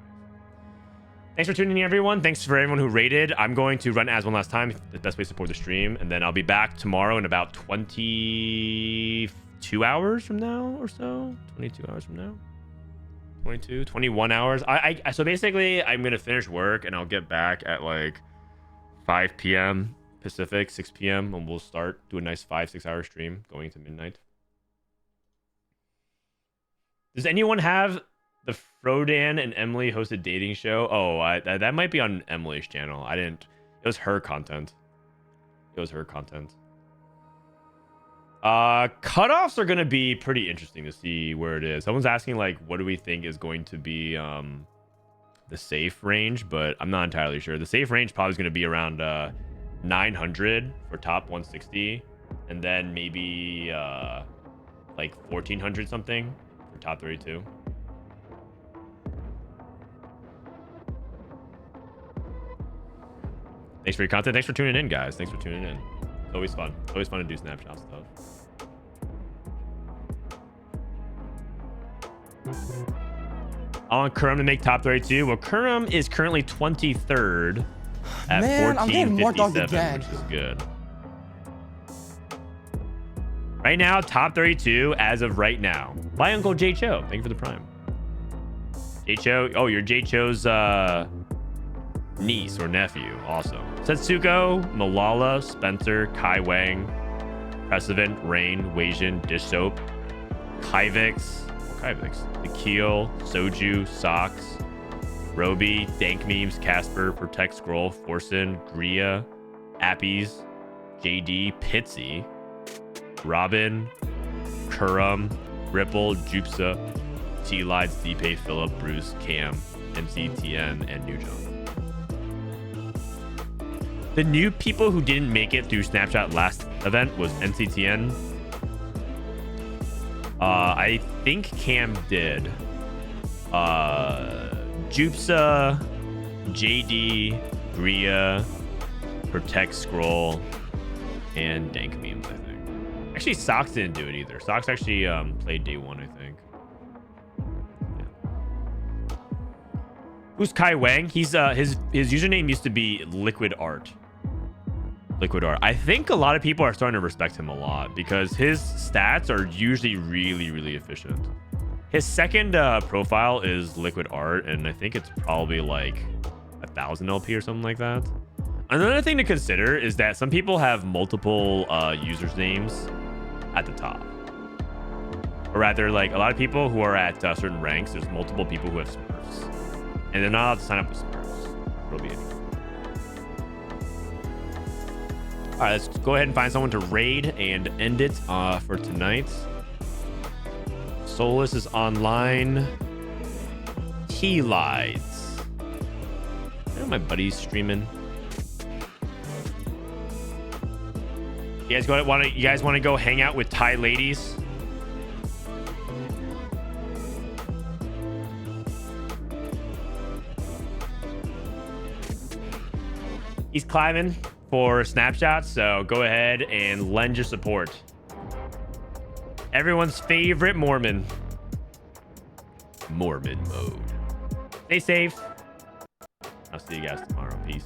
Thanks for tuning in, everyone. Thanks for everyone who rated. I'm going to run as one last time. The best way to support the stream. And then I'll be back tomorrow in about 22 hours from now or so. 22 hours from now. 22, 21 hours. So basically, I'm going to finish work and I'll get back at like 5 p.m. Pacific, 6 p.m. and we'll do a nice 5-6 hour stream going to midnight. Does anyone have the Frodan and Emily hosted dating show? Oh, that might be on Emily's channel. I didn't. It was her content. It was her content. Cutoffs are going to be pretty interesting to see where it is. Someone's asking, like, what do we think is going to be the safe range? But I'm not entirely sure. The safe range probably is going to be around 900 for top 160. And then maybe like 1,400 something for top 32. Thanks for your content. Thanks for tuning in, guys. Thanks for tuning in. It's always fun. It's always fun to do snapshot stuff. I want Kurum to make top 32. Well, Kurum is currently 23rd at 1457, which is good. Right now, top 32 as of right now. Bye, Uncle J Cho. Thank you for the prime. J Cho. Oh, you're J Cho's niece or nephew. Awesome. Setsuko, Malala, Spencer, Kai Wang, Precedent, Rain, Wajan, Dish Soap, Kyvix, Akil, Soju, Socks, Roby, Dank Memes, Casper, Protect Scroll, Forsen, Gria, Appies, JD, Pitsy, Robin, Kurum, Ripple, Jupsa, T-Lides, DPay, Philip, Bruce, Cam, MCTN, and Newjon. The new people who didn't make it through Snapshot last event was MCTN. I think Cam did. Jupsa, JD, Gria, Protect Scroll, and Dank Memes, I think. Actually, Socks didn't do it either. Socks actually played day one, I think. Yeah. Who's Kai Wang? He's his username used to be Liquid Art. Liquid Art. I think a lot of people are starting to respect him a lot because his stats are usually really, really efficient. His second profile is Liquid Art, and I think it's probably like 1,000 LP or something like that. Another thing to consider is that some people have multiple users names at the top. Or rather, like a lot of people who are at certain ranks, there's multiple people who have Smurfs. And they're not allowed to sign up with Smurfs. It'll be interesting. All right, let's go ahead and find someone to raid and end it for tonight. Solus is online. T-Lides. I know my buddy's streaming. You guys want to go hang out with Thai ladies? He's climbing for snapshots, so go ahead and lend your support. Everyone's favorite Mormon. Mormon mode. Stay safe. I'll see you guys tomorrow. Peace.